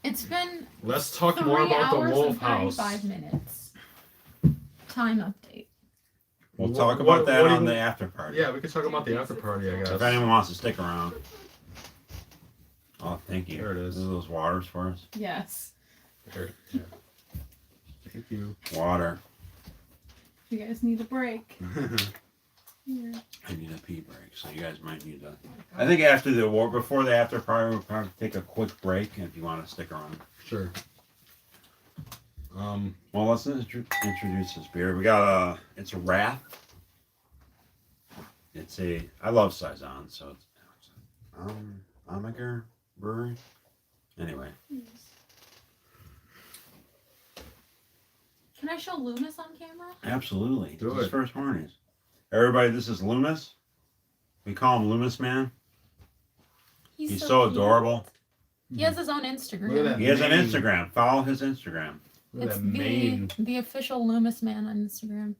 It's been Let's talk 3 more about the hours Wolf and House. 35 minutes. Time update. We'll What- talk what- about that what do on you- the after party. Yeah, we can talk about the after party, I guess. If anyone wants to stick around. Oh, thank you. There it is. These are those waters for us. Yes. Here, yeah. Thank you. Water. You guys need a break. Here. I need a pee break, so you guys might need to. I think after the war, before the after party, we'll probably take a quick break if you want to stick around. Sure. Well, let's introduce this beer. We got it's a Wrath. I love Saison, so it's Amager Brewery. Anyway, Can I show Loomis on camera? absolutely. Do This is it. first Hornies. Everybody, this is Loomis. We call him Loomis Man. He's so cute. adorable. He has his own Instagram. Look at that. He has an Mane. Instagram. Follow his Instagram. Look at It's that mane. the official Loomis Man on Instagram.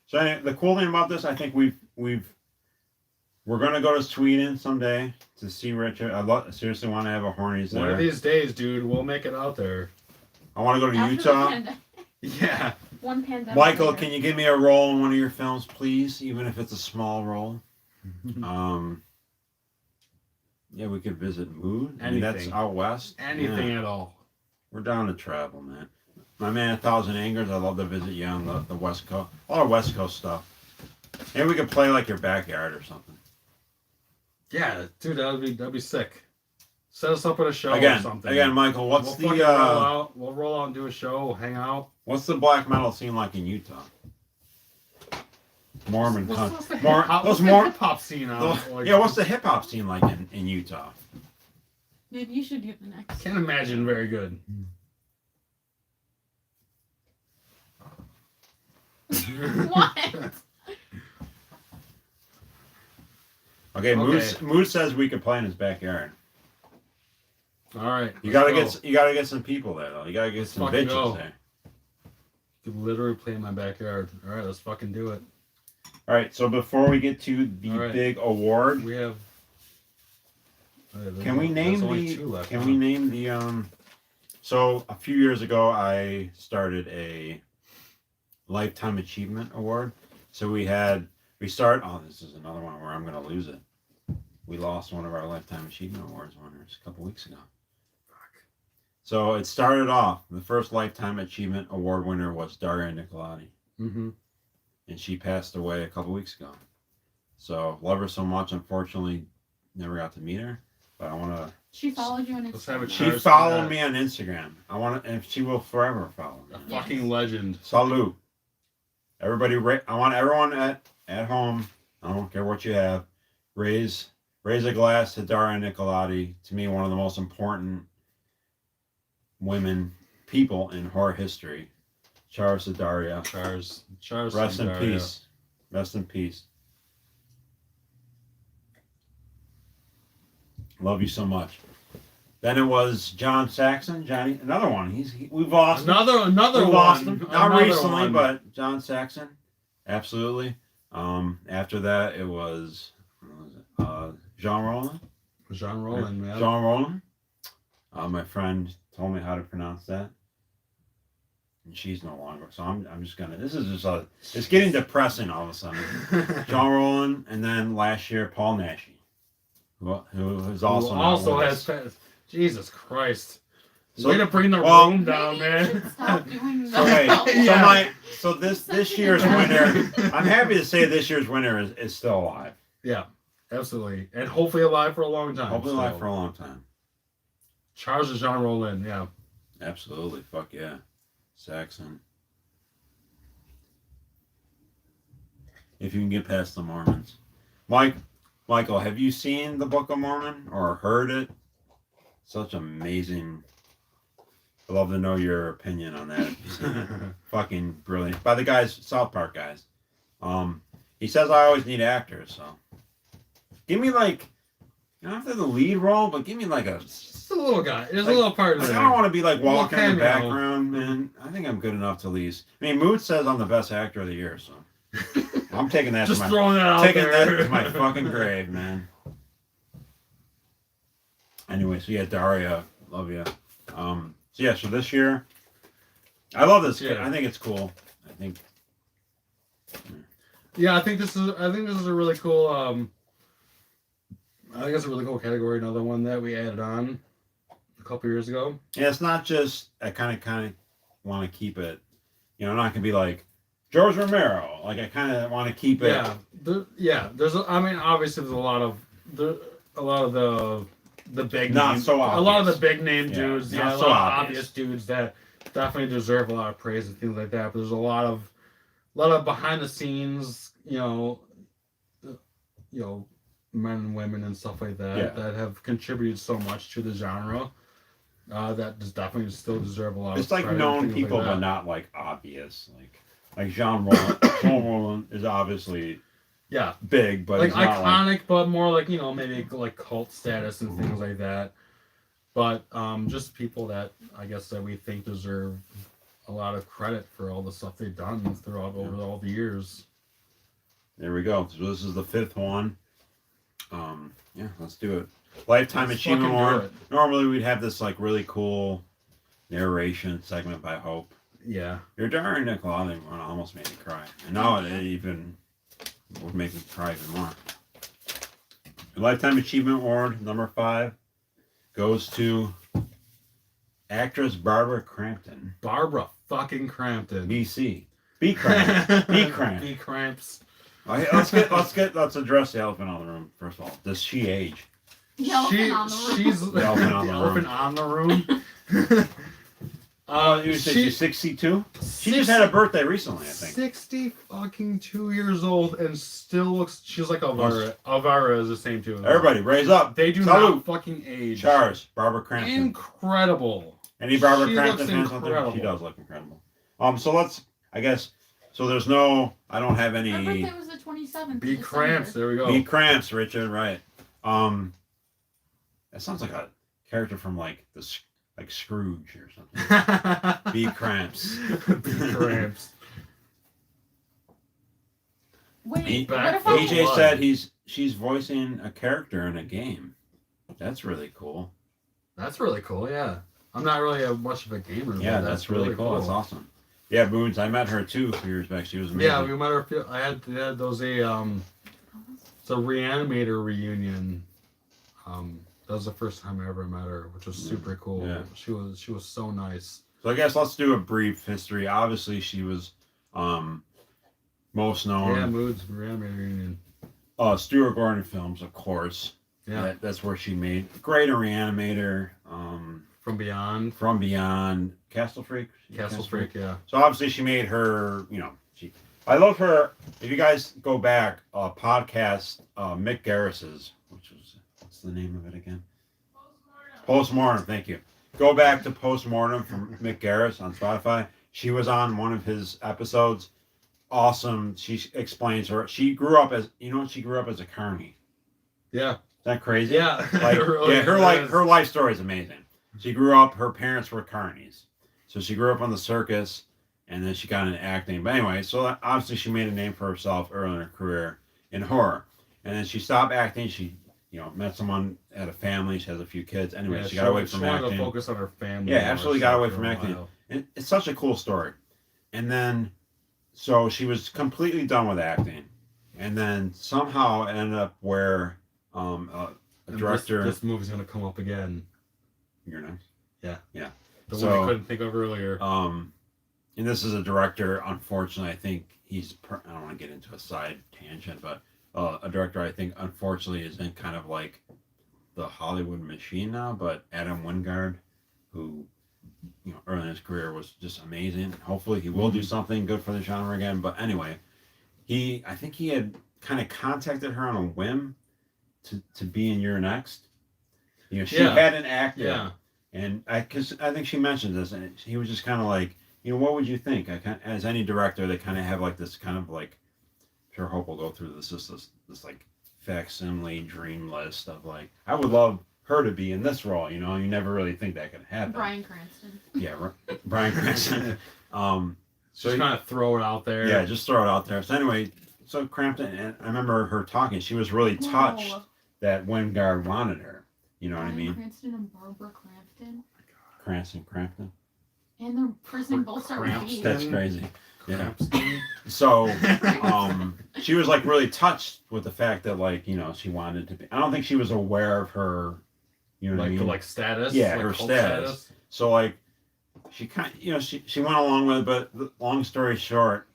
So anyway, the cool thing about this, I think we're gonna go to Sweden someday to see Richard. I seriously want to have a Hornies One of there. these days, dude, we'll make it out there. I want to go to After the Utah. Yeah. one pandemic. Michael, later. can you give me a role in one of your films, please? Even if it's a small role. Yeah, we could visit Mood. I mean, that's Anything. out west. Anything Yeah. at all. We're down to travel, man. My man, 1,000 Angers. I love to visit you on the West Coast. All our West Coast stuff. Maybe we could play like your backyard or something. Yeah, dude, that'd be sick. Set us up with a show or Again, something. Michael, We'll fucking roll out. We'll roll out and do a show, we'll hang out. what's the black metal scene like in Utah? Mormon What's country. the More hip-hop- those what's the more. hip-hop scene out? Like, Yeah, what's the hip hop scene like in Utah? Maybe you should do the next. Can't imagine very good. What? Okay, Okay. Moose says we could play in his backyard. All right. You let's gotta get some people there though. You gotta get some fucking bitches go. there. You could literally play in my backyard. All right, let's fucking do it. All right. So before we get to the All right. big award, We have. can we name the So a few years ago, I started a Lifetime Achievement Award. So we start. Oh, this is another one where I'm gonna lose it. We lost one of our Lifetime Achievement Awards winners a couple weeks ago. So it started off, the first Lifetime Achievement Award winner was Daria Nicolati, Mm-hmm. and she passed away a couple weeks ago. So love her so much. Unfortunately, never got to meet her, but I want to. She followed you on Let's have a Instagram. She Cheers to followed that. me on Instagram. I want to, and she will forever follow me. A fucking legend. Salute. Everybody, I want everyone at home, I don't care what you have, raise a glass to Daria Nicolati. To me, one of the most important people in horror history. Charles to Daria. Charles. Rest in Daria. peace. Rest in peace. Love you so much. Then it was John Saxon, Johnny, another one. We've lost him. Another We've one. lost him. Not Another recently, one. but John Saxon, absolutely. After that, it was Jean Rollin. Jean Rollin, man. Jean Rollin. My friend told me how to pronounce that, and she's no longer. So I'm just gonna. This is just it's getting depressing all of a sudden. Jean Rollin, and then last year Paul Nashi, who is also Who not also with has us. passed. Jesus Christ. So- Way to bring the well- room down, Maybe you should man. stop doing So wait, that. so this year's winner. I'm happy to say this year's winner is still alive. Yeah, absolutely. And hopefully alive for a long time. Hopefully still. alive for a long time. Charles and Jean Rollin, yeah. Absolutely, fuck yeah, Saxon. If you can get past the Mormons, Michael, have you seen the Book of Mormon or heard it? Such amazing. I'd love to know your opinion on that. If you've seen it. Fucking brilliant. By the guys, South Park guys. He says I always need actors, so give me like, you don't have to have the lead role, but give me like a. Just a little guy. There's Like- a little part Like, there. I don't want to be like Little walking in the cameo. background, man. I think I'm good enough to at least. I mean, Mood says I'm the best actor of the year, so I'm taking that Just to my throwing that out taking there. that to my fucking grave, man. Anyway, so yeah, Daria, love you. So this year, I love this. Yeah. I think it's cool. I think. Yeah, I think this is a really cool. I think it's a really cool category. Another one that we added on a couple years ago. Yeah, it's not just. I kind of want to keep it. You know, I'm not gonna be like George Romero. Like I kind of want to keep it. There's. I mean, obviously, there's a lot of the big Not name, so obvious. a lot of the big name Yeah, dudes. not Yeah, a so lot of obvious. obvious dudes that definitely deserve a lot of praise and things like that. But there's a lot of behind the scenes, men and women and stuff like that Yeah. that have contributed so much to the genre. That just definitely still deserve a lot. It's of like credit and known things people, like that. but not like obvious. Like Jean Rollin. Jean Rollin is obviously Yeah, big, but like he's not iconic, but more like maybe like cult status and things like that. But just people that I guess that we think deserve a lot of credit for all the stuff they've done throughout over all the years. There we go. So this is the 5th one. Yeah, let's do it. Lifetime Let's Achievement fucking do Award. it. Normally we'd have this like really cool narration segment by Hope. Yeah. You're darn Nickel. It almost made me cry. And now it even would make me cry even more. The Lifetime Achievement Award number 5 goes to actress Barbara Crampton. Barbara fucking Crampton. BC. B Cramps. B Cramps. B Cramps. Okay, let's address the elephant on the room first of all. Does she age? The elephant on the room. She's The elephant on the elephant room. on the room. You said she's 62? She just had a birthday recently, I think. 60 fucking 2 years old and still looks. She's like Elvira. Elvira is the same too. Everybody, raise up. They do Salute. not fucking age. Chars, Barbara Crampton. Incredible. Any Barbara She Crampton looks fans out there? incredible. She does look incredible. So let's, I guess, so there's no, I don't have Her any birthday was the 27th. B Cramps. There we go. B cramps, Richard, right. That sounds like a character from like like Scrooge or something. B cramps. B Cramps. Wait, Back what if for I... AJ blood. said she's voicing a character in a game. That's really cool. That's really cool. Yeah. I'm not really much of a gamer. Yeah, but that's really cool. That's awesome. Yeah, Moons. I met her too a few years back. She was amazing. Yeah, we met her. I had those it's a Reanimator reunion. That was the first time I ever met her, which was super cool. Yeah. She was so nice. So I guess let's do a brief history. Obviously, she was most known. Yeah, Moods Reanimator reunion. Stuart Gordon films, of course. Yeah, That's where she made great Reanimator. From Beyond. From Beyond, Castle Freak. Castle Freak. Yeah. So obviously she made her. I love her. If you guys go back, podcast Mick Garris's, which was what's the name of it again? Postmortem. Thank you. Go back to Postmortem from Mick Garris on Spotify. She was on one of his episodes. Awesome. She explains she grew up as she grew up as a carny. Yeah. Is that crazy? Yeah. Like, It really her is. her life story is amazing. She grew up. Her parents were carnies, so she grew up on the circus, and then she got into acting. But anyway, so obviously she made a name for herself early in her career in horror, and then she stopped acting. She met someone, had a family. She has a few kids. Anyway, Yeah, she got away from she wanted acting. to focus on her family. Yeah, and absolutely got away herself from for a acting. while. And it's such a cool story. And then, so she was completely done with acting, and then somehow it ended up where a And director. This movie's gonna come up again. You're nice. The So, one I couldn't think of earlier. and this is a director. Unfortunately, I think I don't want to get into a side tangent, but a director I think unfortunately is in kind of like the Hollywood machine now. But Adam Wingard, who early in his career was just amazing. Hopefully, he will do something good for the genre again. But anyway, I think he had kind of contacted her on a whim to be in Your Next. She Yeah. had an actor. Yeah. And because I think she mentioned this, and he was just kind of like, what would you think? As any director, they kind of have like this kind of like, sure, Hope will go through this like facsimile dream list of like, I would love her to be in this role. You never really think that could happen. Bryan Cranston. Yeah, Bryan Cranston. Just kind of throw it out there. Yeah, just throw it out there. So anyway, so Crampton, and I remember her talking. She was really touched Whoa. that Wingard wanted her. You know what I Bryan mean? Cranston and Barbara Crampton. Crampton. And the first name both start with Cramps. B. That's crazy. Yeah. Cramps skin. So, she was like really touched with the fact that like she wanted to be. I don't think she was aware of her, you know what I Like mean? the status. Yeah, like her cult status. So like, she kind she went along with it, but long story short,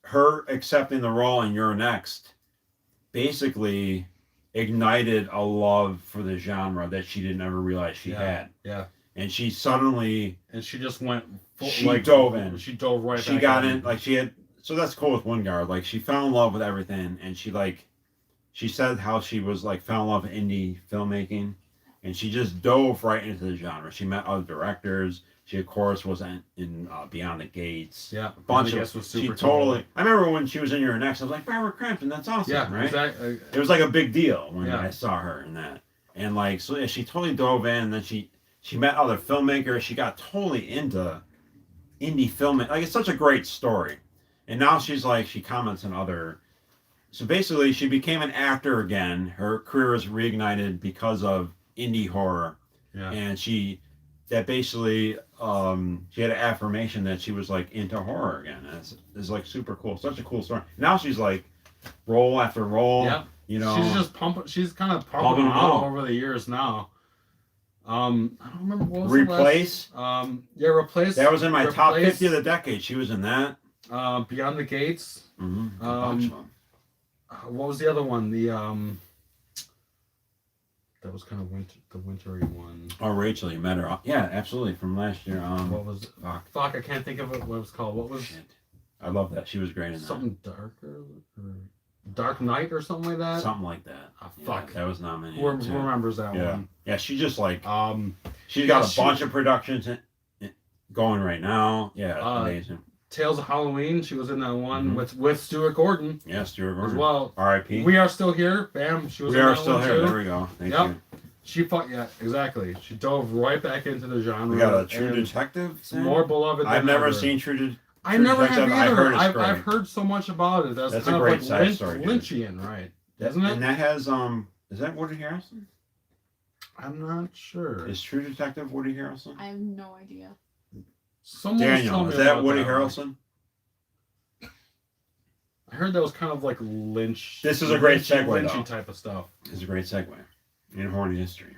her accepting the role in You're Next basically ignited a love for the genre that she didn't ever realize she had. Yeah. And she suddenly And she just went. She dove in. She dove right. she back got in like she had. So that's cool with Wingard. Like she fell in love with everything, and she said how she was like fell in love with indie filmmaking, and she just dove right into the genre. She met other directors. She of course was in Beyond the Gates. Yeah, A bunch Guess of was super she totally. I remember when she was in Your Next. I was like Barbara Crampton. That's awesome, Yeah, right? exactly. It was like a big deal when Yeah. I saw her in that, and like so yeah, she totally dove in. And then she met other filmmakers. She got totally into indie filming. Like it's such a great story, and now she's like she comments on other. So basically, she became an actor again. Her career was reignited because of indie horror, Yeah. and that basically she had an affirmation that she was like into horror again. And it's like super cool. Such a cool story. Now she's like role after role. Yeah. You know, She's just pumping. She's kind of Pumping pumping them out out. over the years now. I don't remember what was Replace. The last, Replace. That was in my top Replace, 50 of the decade. She was in that. Beyond the Gates. Mm-hmm. A bunch of them. What was the other one? The that was kind of the wintry one. Oh, Rachel, you met her. Yeah, absolutely. From last year. What was it? Fuck. Fuck, I can't think of it. What it was called. What was Shit. I love that. She was great in that. something darker or Dark Knight or something like that? Something like that. Ah, Yeah, fuck. that was nominated. Who too. remembers that Yeah. one? Yeah, she just like she's yeah, got a she- bunch of productions going right now. Yeah, amazing. Tales of Halloween. She was in that one Mhm. with Stuart Gordon Yeah, Stuart as Gordon. well. R.I.P. We Are Still Here. Bam. She was We in are that still one here. too. There we go. Thank Yep. you. She fought. Yeah, exactly. She dove right back into the genre. We got a True and Detective. thing? more beloved. I've than never ever. seen True I never have Detective. either. I heard it's I've great. heard so much about it. That's kind a of great like side story, dude. Lynchian, right? Isn't it? And that has is that Woody Harrelson? I'm not sure. Is True Detective Woody Harrelson? I have no idea. Someone was telling Daniel, me is that about Woody one. Harrelson? I heard that was kind of like Lynch. This is a great Lynchy- segue, Lynchy though. type of stuff. It's a great segue in horny history.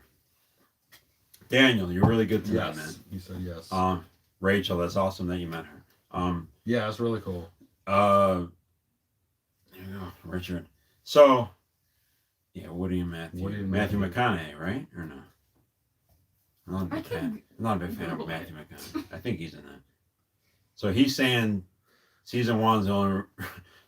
Daniel, you're really good tonight, Yes, you said yes. man. Rachel, that's awesome that you met her. Yeah, it's really cool. There you go, Richard. So, yeah, Woody and Matthew. Woody and Matthew Matthew. McConaughey, right? Or no? I'm not a I big fan. can I'm not a big fan of Google it. Matthew McConaughey. I think he's in that. So he's saying season one's the only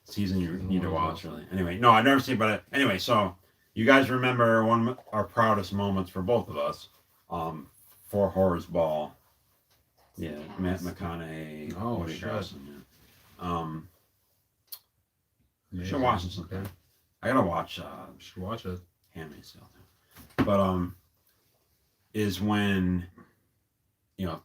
season you need to watch, really. Anyway, no, I've never seen, but anyway, so you guys remember one of our proudest moments for both of us, for Horror's Ball. Yeah, Matt McConaughey. Oh, Woody shit. Harrelson, yeah. Amazing. Should watch it sometime. Okay. I gotta watch Should watch it. Handmaid's Tale too. But is when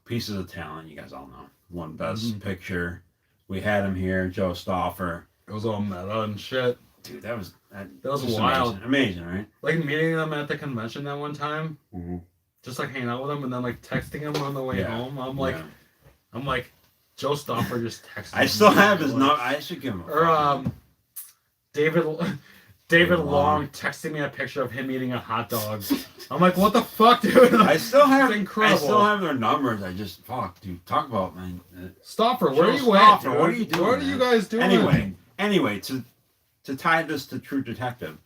Pieces of Talent, you guys all know, won Best Mhm. Picture. We had him here, Joe Stauffer. It was all meta and shit. Dude, that was was wild. Amazing, right? Like meeting them at the convention that one time, Mm-hmm. just like hanging out with them and then like texting him on the way Yeah. home. I'm like, Joe Stauffer just texted I me. still have his Like- number. I should give him. A Or David Long. Long texting me a picture of him eating a hot dog. I'm like, what the fuck, dude? I still have. It's incredible. I still have their numbers. I just dude. Talk about man. Stauffer, where are Joe you at? Stauffer, dude? what are you doing, What are you man? guys doing? Anyway, to tie this to True Detective,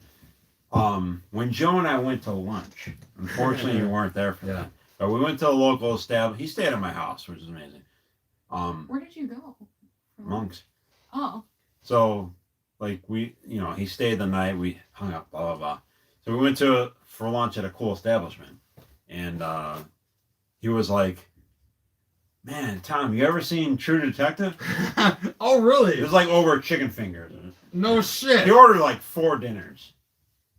when Joe and I went to lunch, unfortunately you weren't there for that, but we went to a local establishment. He stayed at my house, which is amazing. Where did you go? Monks. Oh. So, like he stayed the night. We hung up, blah blah blah. So we went for lunch at a cool establishment, and he was like, "Man, Tom, you ever seen True Detective?" Oh, really? It was like over chicken fingers. No shit. He ordered like 4 dinners.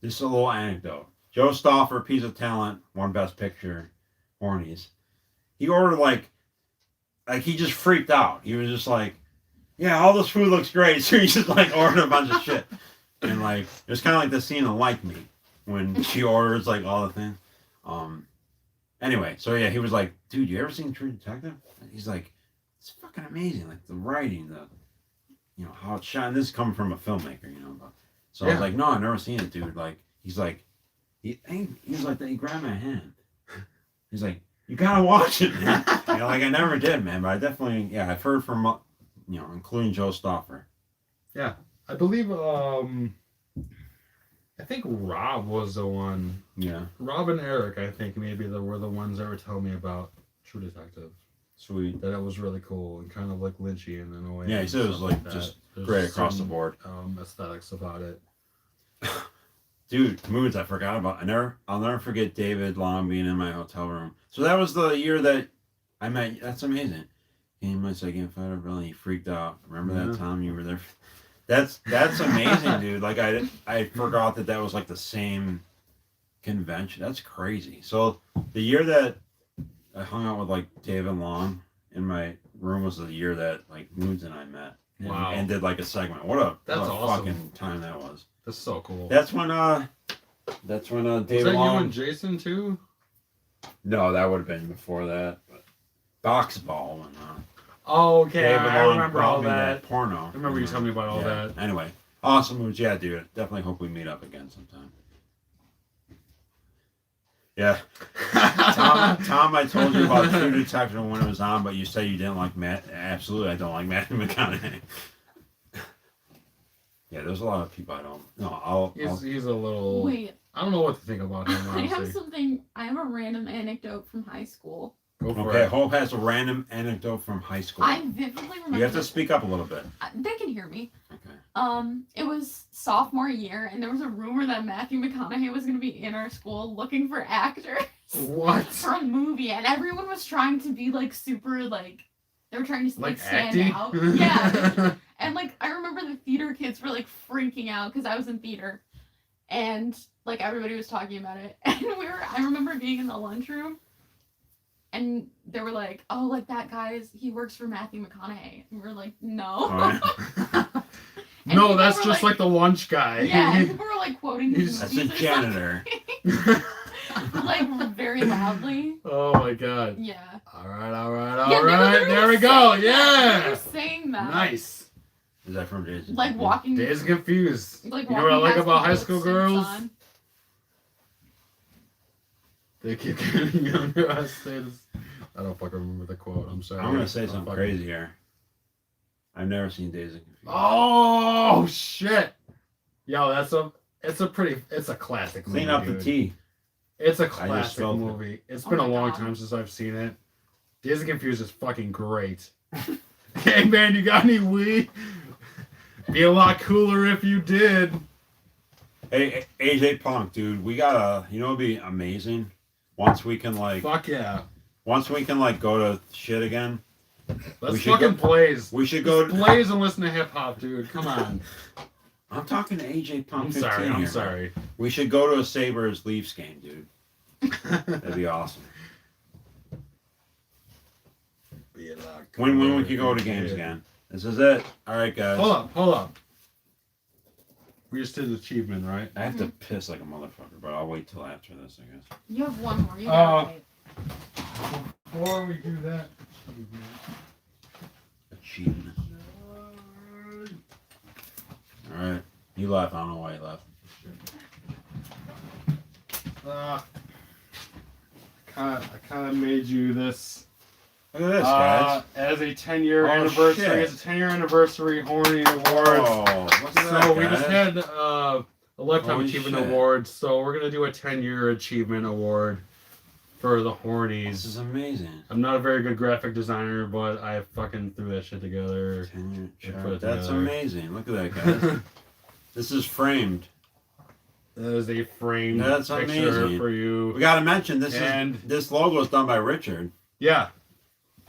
Just a little anecdote. Joe Stauffer, Piece of Talent, won Best Picture, Hornies. He ordered like he just freaked out. He was just like, yeah, all this food looks great. So he just like ordered a bunch of shit. And like, it was kind of like the scene of Like Me when she orders like all the things. Anyway, so yeah, he was like, dude, you ever seen True Detective? And he's like, it's fucking amazing. Like the writing, how it's shot. And this is coming from a filmmaker, But, so I was Yeah. like, no, I've never seen it, dude. Like, he's like, he's like, he grabbed my hand. He's like, you gotta watch it, man. Like I never did, man. But I definitely, yeah, I've heard from, including Joe Stoffer. Yeah, I believe. I think Rob was the one. Yeah, Rob and Eric, I think maybe were the ones that were telling me about True Detective. sweet. That it was really cool and kind of like Lynchian in a way. Yeah, he and said it was stuff like that. just There's great across the some, board. Aesthetics about it. Dude, moods I forgot about. I'll never forget David Long being in my hotel room. So that was the year that I met. That's amazing. He must like in front of really freaked out. Remember that time you were there? That's amazing, dude. Like I forgot that was like the same convention. That's crazy. So the year that I hung out with like David Long in my room was the year that like Moods and I met. Wow. And did like a segment. What a awesome. fucking time that was. That's so cool. That's when David Was that Long. you and Jason too? No, that would have been before that. But Box Ball and Oh, okay. David I Long remember brought all me that. porno. I remember you telling me about all that. Anyway, awesome moves. Yeah, dude. Definitely hope we meet up again sometime. Yeah. Tom, I told you about True Detective when it was on, but you said you didn't like Matt. Absolutely, I don't like Matthew McConaughey. Yeah, there's a lot of people I don't. No, He's a little. Wait, I don't know what to think about him. I have Honestly. something. I have a random anecdote from high school. Go for Okay, it. Hope has a random anecdote from high school. I vividly remember. You have to this. speak up a little bit. They can hear me. Okay. It was sophomore year, and there was a rumor that Matthew McConaughey was going to be in our school looking for actors What? for a movie, and everyone was trying to be like super like they were trying to like stand acting? out. Yeah, and like I remember the theater kids were like freaking out because I was in theater, and like everybody was talking about it, and I remember being in the lunchroom. And they were like, "Oh, like that he works for Matthew McConaughey." And we were like, "No." Oh, And No, people that's were just like the lunch guy. Yeah, and people were like quoting his That's a movies or janitor. something, like very loudly. Oh my god. Yeah. All right. Yeah, they were There we literally go. saying that. They Yeah. were saying that. Nice. Is that from Jason? Like walking. Days Confused. Like You know what I walking like past about people high with school suits girls? on. They keep getting younger as status. I don't fucking remember the quote. I'm sorry. I'm gonna say I'm something fucking- crazy here. I've never seen Days of Confusion. Oh shit! Yo, it's a classic movie. Clean up dude. the tea. It's a just classic felt it. movie. It's Oh been a my long God. time since I've seen it. Days of Confused is fucking great. Hey man, you got any weed? Be a lot cooler if you did. Hey, AJ Punk, dude, we gotta. It'd be amazing once we can Fuck yeah. go to shit again. Let's We should fucking go- blaze. We should go. Let's blaze and listen to hip hop, dude. Come on. I'm talking to AJ Punk. I'm 15 sorry. here, I'm man. sorry. We should go to a Sabres Leafs game, dude. That'd be awesome. Be a lot When cooler we if can go you to games did. again. This is it. All right, guys. Hold up. We just did achievement, right? I have to piss like a motherfucker, but I'll wait till after this, I guess. You have one more. You gotta wait. Before we do that, Achievement. All right. You left. I don't know why you left. I kind of made you this Look at this, guys. as a 10-year Oh, anniversary. shit. It's a 10-year anniversary Horny Awards. Oh, look at that, So we just guys. had a Lifetime Holy Achievement shit. Award. So we're gonna do a 10-year achievement award for the Hornies. This is amazing. I'm not a very good graphic designer, but I fucking threw that shit together. 10-year Yeah, chart. put it That's together. amazing. Look at that, guys. This is framed. That is a framed That's picture amazing. for you. We got to mention And- this logo is done by Richard. Yeah,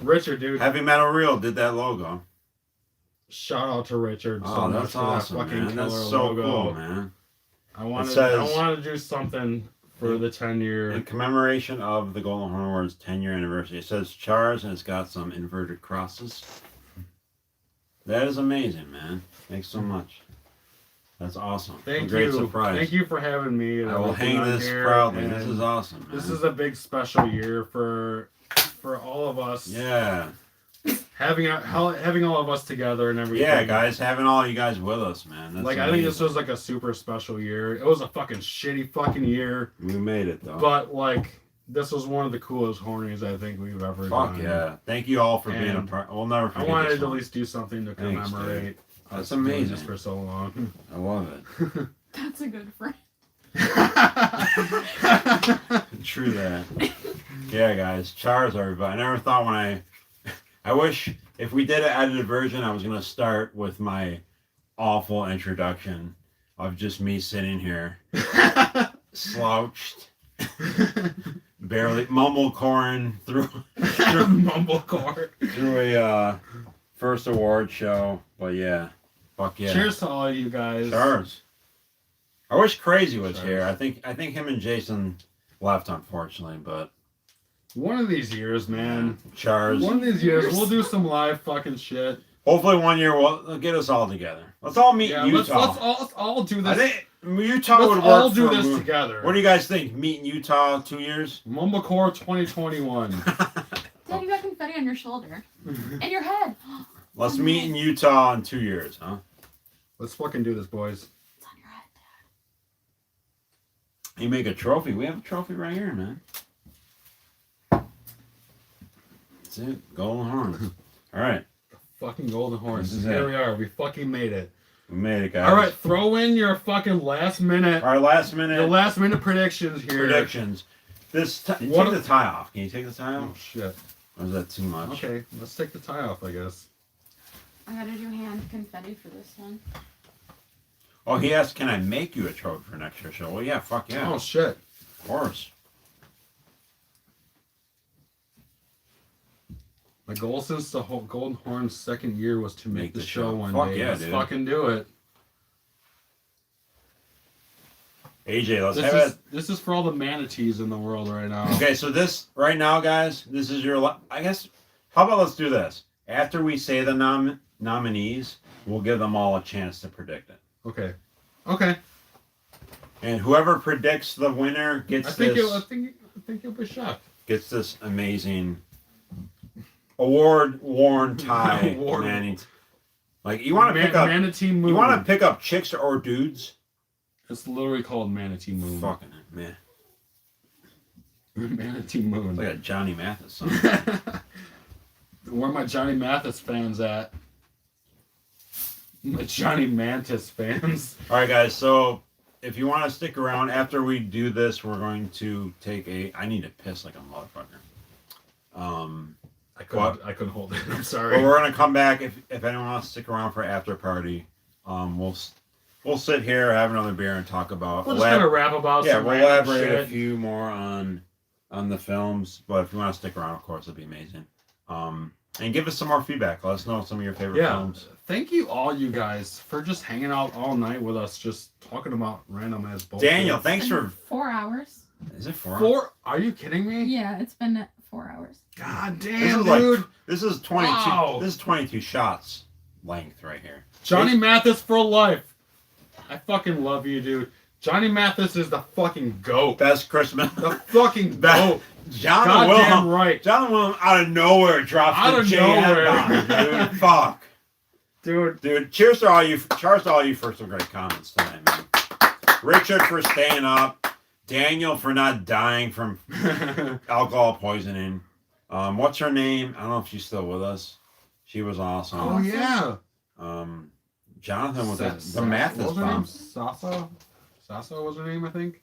Richard, dude. Heavy Metal Reel did that logo. Shout out to Richard. Oh, so much that's for awesome, that fucking man. That's killer so logo. cool, man. I wanted says- to do something for the 10-year. In commemoration of the Golden Horn Awards 10-year anniversary, it says Chars and it's got some inverted crosses. That is amazing, man. Thanks so much. That's awesome. Thank a great you. surprise. Thank you for having me. I will hang on this here, proudly. and This is awesome, man. This is a big special year for all of us. Yeah. Having all of us together and everything. Yeah, guys, having all you guys with us, man. That's like, amazing. I think this was like a super special year. It was a fucking shitty fucking year. We made it, though. But, like, this was one of the coolest hornies I think we've ever done. Fuck yeah. Thank you all for being a And part. We'll never I forget wanted this to at one. least do something to Thanks, commemorate. dude. That's us doing amazing. this for so long. I love it. That's a good friend. True that. Yeah, guys. Chars, everybody. I never thought when I wish if we did an edited version, I was going to start with my awful introduction of just me sitting here, slouched, barely mumblecoring through Mumblecore. through a first award show. But yeah, fuck yeah. Cheers to all you guys. Chars. I wish Crazy was Chars. here. I think him and Jason left, unfortunately, but One of these years, man. Chars. One of these years, we'll do some live fucking shit. Hopefully one year we'll get us all together. Let's all meet in Let's Utah. all do I this. think Utah Let's would work all do for a this movie. together. What do you guys think? Meet in Utah 2 years? Mumblecore 2021. Dad, you got confetti on your shoulder. And your head. Let's meet in Utah in 2 years, huh? Let's fucking do this, boys. It's on your head, Dad. You make a trophy. We have a trophy right here, man. That's it. Golden horn. All right. Fucking golden horns. This is Here it. we are. We fucking made it. We made it, guys. All right, throw in your fucking last minute. Our last Your minute last minute predictions here. predictions. Take What- the tie off. Can you take the tie Oh off? shit. Or is that too much? Okay, let's take the tie off, I guess. I gotta do hand confetti for this one. Oh, he asked, can I make you a trophy for next year's show? Well, yeah, fuck yeah. Oh shit. Of course. My goal since the whole Golden Horn's second year was to make the show one Fuck day. yeah, Let's dude. fucking do it. AJ, let's have it. This is for all the manatees in the world right now. Okay, so this right now, guys, this is your. I guess. How about let's do this? After we say the nominees, we'll give them all a chance to predict it, Okay. Okay. and whoever predicts the winner gets I think this you'll be shocked. gets this amazing award-worn tie. Award- Manny. Like you want to pick up. Manatee Moon. You want to pick up chicks or dudes? It's literally called Manatee Moon. Fucking it, man. Manatee Moon. It's like a Johnny Mathis song. Where are my Johnny Mathis fans at? My Johnny Mantis fans. All right, guys. So if you want to stick around after we do this, we're going to take a. I need to piss like a motherfucker. I couldn't hold it. I'm sorry. But we're gonna come back if anyone wants to stick around for after party. We'll sit here, have another beer, and talk about. We're just gonna rap about Yeah, some we'll random elaborate a shit. few more on the films. But if you want to stick around, of course, it'd be amazing. And give us some more feedback. Let us know some of your favorite Yeah. films. Thank you all you guys for just hanging out all night with us, just talking about random ass bullshit. Daniel, thanks for. 4 hours. Is it 4? 4? Are you kidding me? Yeah, it's been 4 hours. God This damn, is like dude. this is 22. Wow. This is 22 shots length right here. Johnny Mathis for life. I fucking love you, dude. Johnny Mathis is the fucking goat. Best Christmas. The fucking Best- goat. Jonathan Goddamn Wilhelm. right. Jonathan Wilhelm out of nowhere drops Out the of JM nowhere. bomb, dude. Fuck. Dude. Cheers to all you for some great comments tonight, man. Richard for staying up. Daniel for not dying from alcohol poisoning. What's her name? I don't know if she's still with us. She was awesome. Oh, yeah. Jonathan with the What Mathis was her name? bomb. Sasa? Sasa was her name, I think.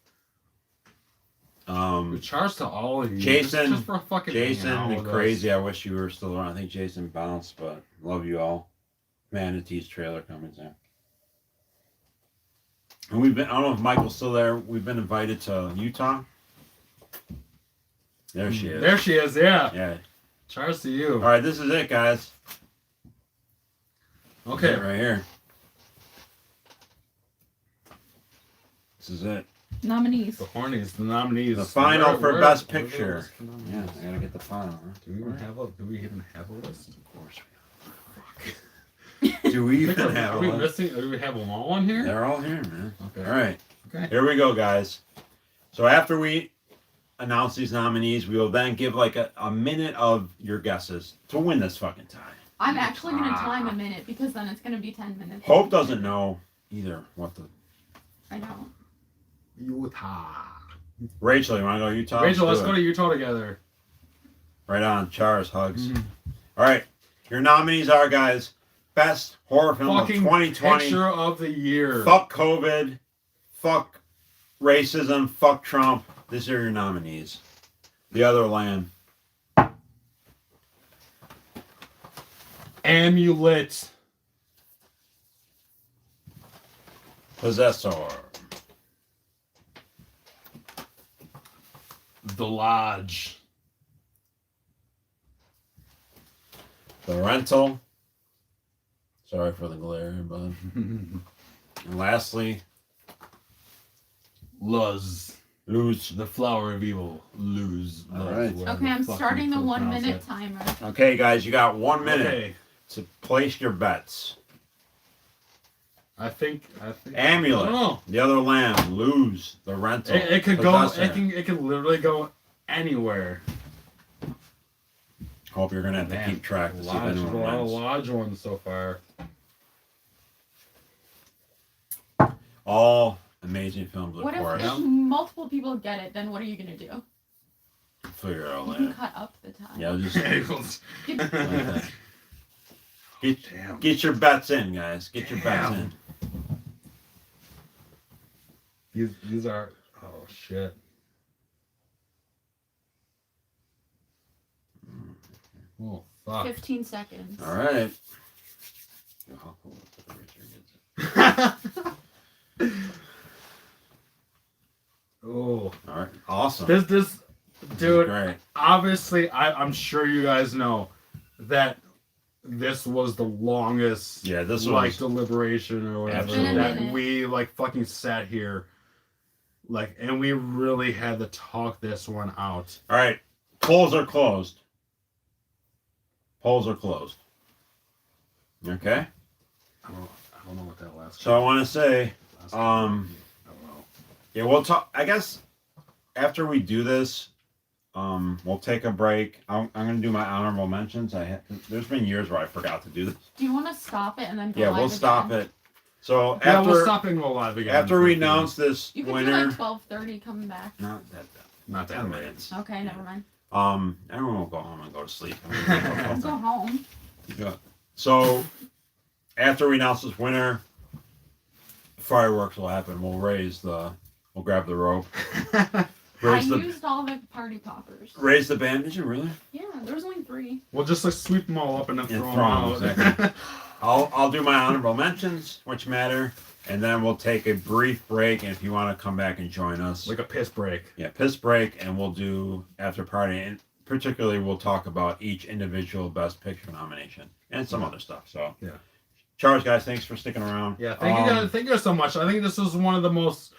Um, Charge to all of you. Jason- Just for fucking hanging Jason out and with Crazy. I wish you were still around. I think Jason bounced, but love you all. Manatee's trailer coming soon. And we've been. I don't know if Michael's still there. We've been invited to Utah. There she is. There she is, yeah. Yeah. Charge to you. All right. This is it, guys. Okay. This is it right here. This is it. Nominees. The hornies, the nominees. The final for Best where are Picture. those nominees? Yeah, I gotta get the final. Huh? Do we even have a list? Of course. Just Do we even have Are we one? missing? Do we have them all on here? They're all here, man. Okay. All right. Okay. Here we go, guys. So after we announce these nominees, we will then give like a minute of your guesses to win this fucking tie. I'm actually gonna time a minute because then it's gonna be 10 minutes. Hope doesn't know either what the... I know. Utah. Rachel, you want to go Utah? Rachel, let's do go it. to Utah together. Right on. Chars, hugs. Mhm. All right. Your nominees are, guys, Best Horror Film Fucking of 2020. Picture of the year. Fuck COVID. Fuck racism. Fuck Trump. These are your nominees. The Other Land. Amulet. Possessor. The Lodge. The Rental. Sorry for the glare, bud. And lastly, Luz. Lose. The Flower of Evil. Luz. All Luz, right. whatever Okay, I'm fuck starting you the 1 pronounce minute it. timer. Okay, guys, you got 1 minute Okay. to place your bets. I think. Amulet. I don't know. The Other Land. Lose. The Rental. It could go. Possessor. It can literally go anywhere. Hope you're gonna have to Man, keep track to see if Lodge, anyone a lot of wins. Lodge ones so far. All amazing films, of What course. if multiple people get it? Then what are you gonna do? Figure it all You can out. cut up the time. Yeah, just Give- like that. Damn. Get your bets in, guys. Get your bets Damn. in. These are. Oh shit. Oh fuck. 15 seconds. All right. How cool is it that Richard gets it? Oh. All right. Awesome. This This is dude. great. Obviously, I'm sure you guys know that this was the longest Yeah, this like was deliberation or whatever Absolutely. that Minute. we like fucking sat here like and we really had to talk this one out. all right. Polls are closed. Polls are closed. Okay. I don't know what that last. So I want to say, last um, I don't know. yeah, we'll talk. I guess after we do this, we'll take a break. I'm gonna do my honorable mentions. There's been years where I forgot to do this. Do you want to stop it and then go Yeah, live we'll stop again? it. So Yeah, after we'll stop and go live again. after we announce this You can winner, do like 12:30 coming back. not that not that 10 late. minutes. Okay, never mind. Everyone will go home and go to sleep. Let's go home. Yeah. So after we announce this winner, fireworks will happen. We'll grab the rope, I raise used all the party poppers. the band. Did you really? Yeah, there was only 3. We'll just like sweep them all up and then And throw them throw 'em, out. exactly. I'll do my honorable mentions, which matter, and then we'll take a brief break. And if you want to come back and join us, Like a piss break. yeah, piss break, and we'll do after party, and particularly we'll talk about each individual best picture nomination and some other stuff. So Yeah. Charles, guys, thanks for sticking around. Yeah, thank you guys. Thank you guys so much. I think this was one of the most.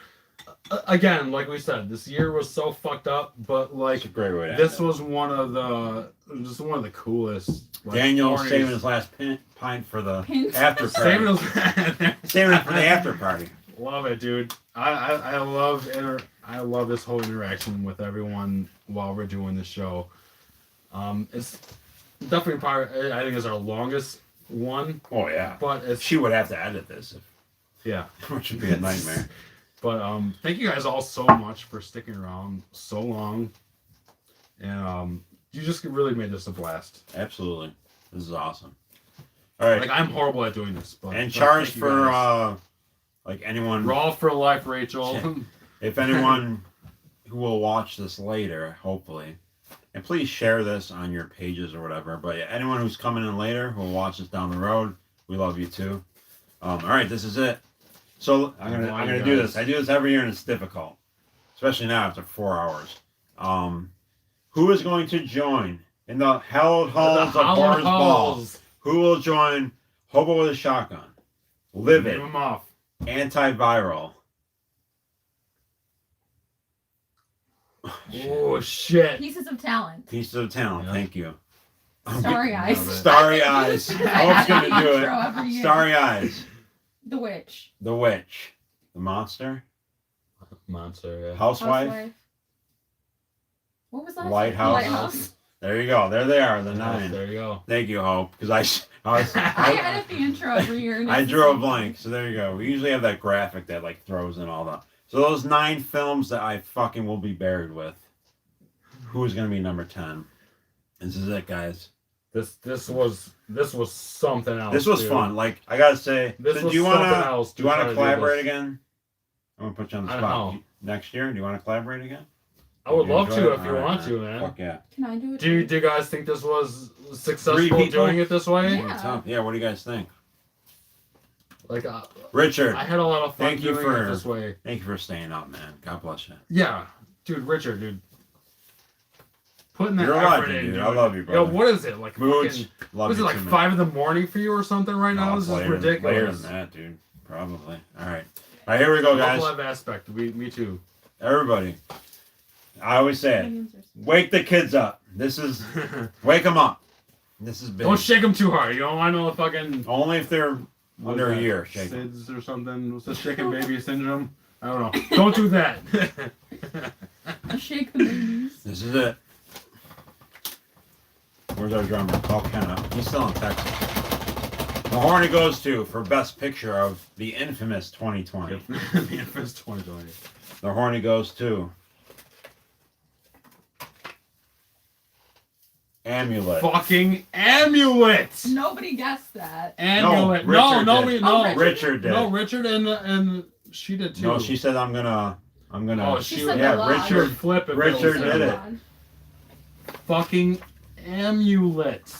Again, like we said, this year was so fucked up, but like It's a great way to this end was one of the coolest. it. Like, Daniel stories. saving his last pint for the Pint. after Saving party. those- Saving it for the after party. Love it, dude. I love this whole interaction with everyone while we're doing the show. It's definitely probably I think it's our longest one, Oh yeah. but it's She would have to edit this, yeah. which would be a nightmare. But thank you guys all so much for sticking around so long, and you just really made this a blast. Absolutely. This is awesome. All right. Like I'm horrible at doing this, but and but charge thank you for guys. like anyone, Raw for life, Rachel. Yeah. if anyone who will watch this later, hopefully, and please share this on your pages or whatever. But yeah, anyone who's coming in later who will watch this down the road, we love you too. All right, this is it. So I'm gonna do this. I do this every year and it's difficult, especially now after 4 hours. Who is going to join in the hallowed halls of Hallowed Horace Ball? Halls. Who will join Hobo with a Shotgun, Livid, Name 'em off. Antiviral? Oh shit. Pieces of talent. Pieces of Talent. Yeah. Thank you. Starry eyes. Starry eyes. I Hope's have gonna an do intro it. every year. Starry eyes. The witch. The witch. The monster. Monster. Yeah. Housewife. What was that? Lighthouse. Lighthouse. There you go. There they are. The 9. There you go. Thank you, Hope. Because I edit the intro every year. and I it's the drew a same blank. So there you go. We usually have that graphic that like throws in all the. So those 9 films that I fucking will be buried with. Who's gonna be number 10? This is it, guys. This was something else. This was dude. fun. Like I gotta say, This so was do you something wanna else. do you wanna this. collaborate again? I'm gonna put you on the I spot. know. Next year, do you wanna collaborate again? I would You love enjoy to it? if you All right, want to, man. Fuck yeah. Can I do it? Do too? you guys think this was 3 successful people? doing it this way? Yeah. Tough. Yeah. What do you guys think, Like, Richard? I had a lot of fun Thank you doing for- it this way. Thank you for staying up, man. God bless you. Yeah, dude, Richard, dude. Putting that You're a effort legend, in, dude. dude. I love you, Yo, brother. what is it? Like Moods. fucking, Love was it you like too, man. 5 in the morning for you or something right now? No, This it's is later ridiculous. than that, dude. Probably. All right. All right. Here we go, guys. Love aspect. Me too. Everybody. I always say it. Onions are sweet. Wake the kids up. This is wake them up. This is big. Don't shake them too hard. You don't want no fucking Only if they're what under is a that, year. Shake 'em. SIDS or something. What's the shaken baby syndrome? I don't know. Don't do that. Shake the babies. This is it. Where's our drummer? Call Ken up. He's still in Texas. The horn it goes to for Best Picture of the infamous 2020. The infamous 2020. The horn it goes to Amulet. Fucking amulet. Nobody guessed that. Amulet. Richard No, did. no, Oh, Richard did. no. Richard and she did too. No, she said I'm gonna. Oh, She she said yeah, the lodge. Richard. flip it. Richard So did it. odd. Fucking amulet.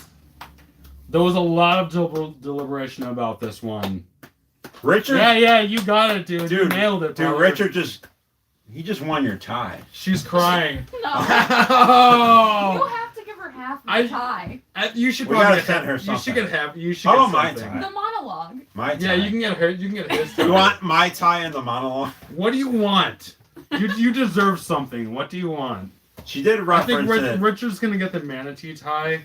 There was a lot of deliberation about this one. Richard. Yeah, you got it, dude. You Dude, nailed it, Dude, brother. Richard he just won your tie. She's crying. No. You Oh! have to give her half the I- tie. You should We probably gotta get send her You should something. get half. You should How get about my something. tie? The monologue. My tie. Yeah, you can get her. You can get his. You want my tie in the monologue? What do you want? You deserve something. What do you want? She did I think reference it. Richard's gonna get the manatee tie.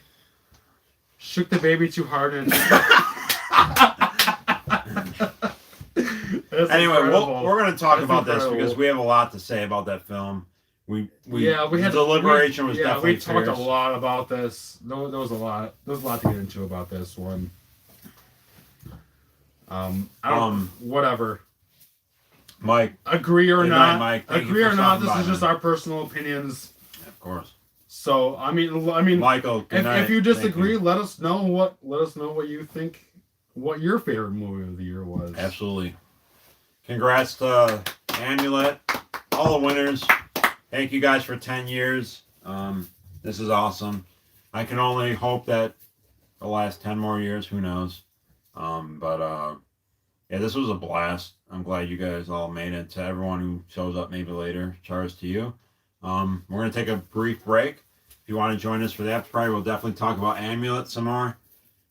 Shook the baby too hard and. That's Anyway, incredible. we're going to talk That's about this incredible. because we have a lot to say about that film. We had deliberation was yeah, definitely we talked fierce. a lot about this. There was a lot. There's a lot to get into about this one. I don't. Whatever. Mike, Agree or Good not. night, Mike. Thank you Agree for or not. stopping This by, is just man. our personal opinions. of course. So I mean, Michael, good night. if you Thank disagree, let us know what you think. What your favorite movie of the year was. Absolutely. Congrats to Amulet, all the winners. Thank you guys for 10 years. This is awesome. I can only hope that the last 10 more years, who knows. Yeah, this was a blast. I'm glad you guys all made it. To everyone who shows up maybe later, cheers to you. We're going to take a brief break. If you want to join us for the after party, we'll definitely talk about Amulet some more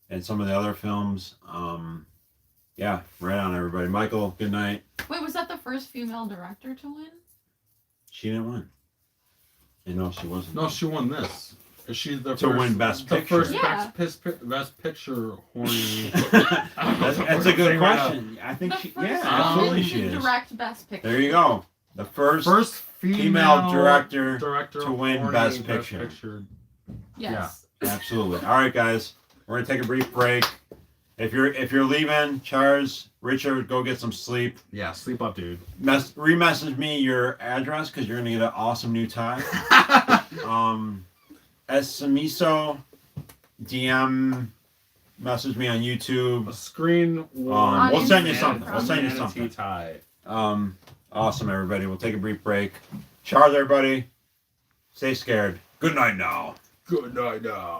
and some of the other films. Yeah, right on, everybody. Michael, good night. Wait, was that the first female director to win? She didn't win. No, she wasn't. No, she won this. Is she the To first, win Best the Picture. first Yeah. best picture horny? That's a good question. I think The she, first yeah, woman absolutely to she is. direct Best Picture. There you go. The first female director to win horny Best Picture. Yes. Absolutely. All right, guys. We're gonna take a brief break. If you're leaving, Charles, Richard, go get some sleep. Yeah, sleep up, dude. Remessage me your address because you're gonna get an awesome new tie. Esamiso, DM, message me on YouTube. A screen We'll send you Instagram, something. We'll send you manatee something. tie. Awesome, everybody. We'll take a brief break. Charles, everybody. Stay scared. Good night now. Good night now.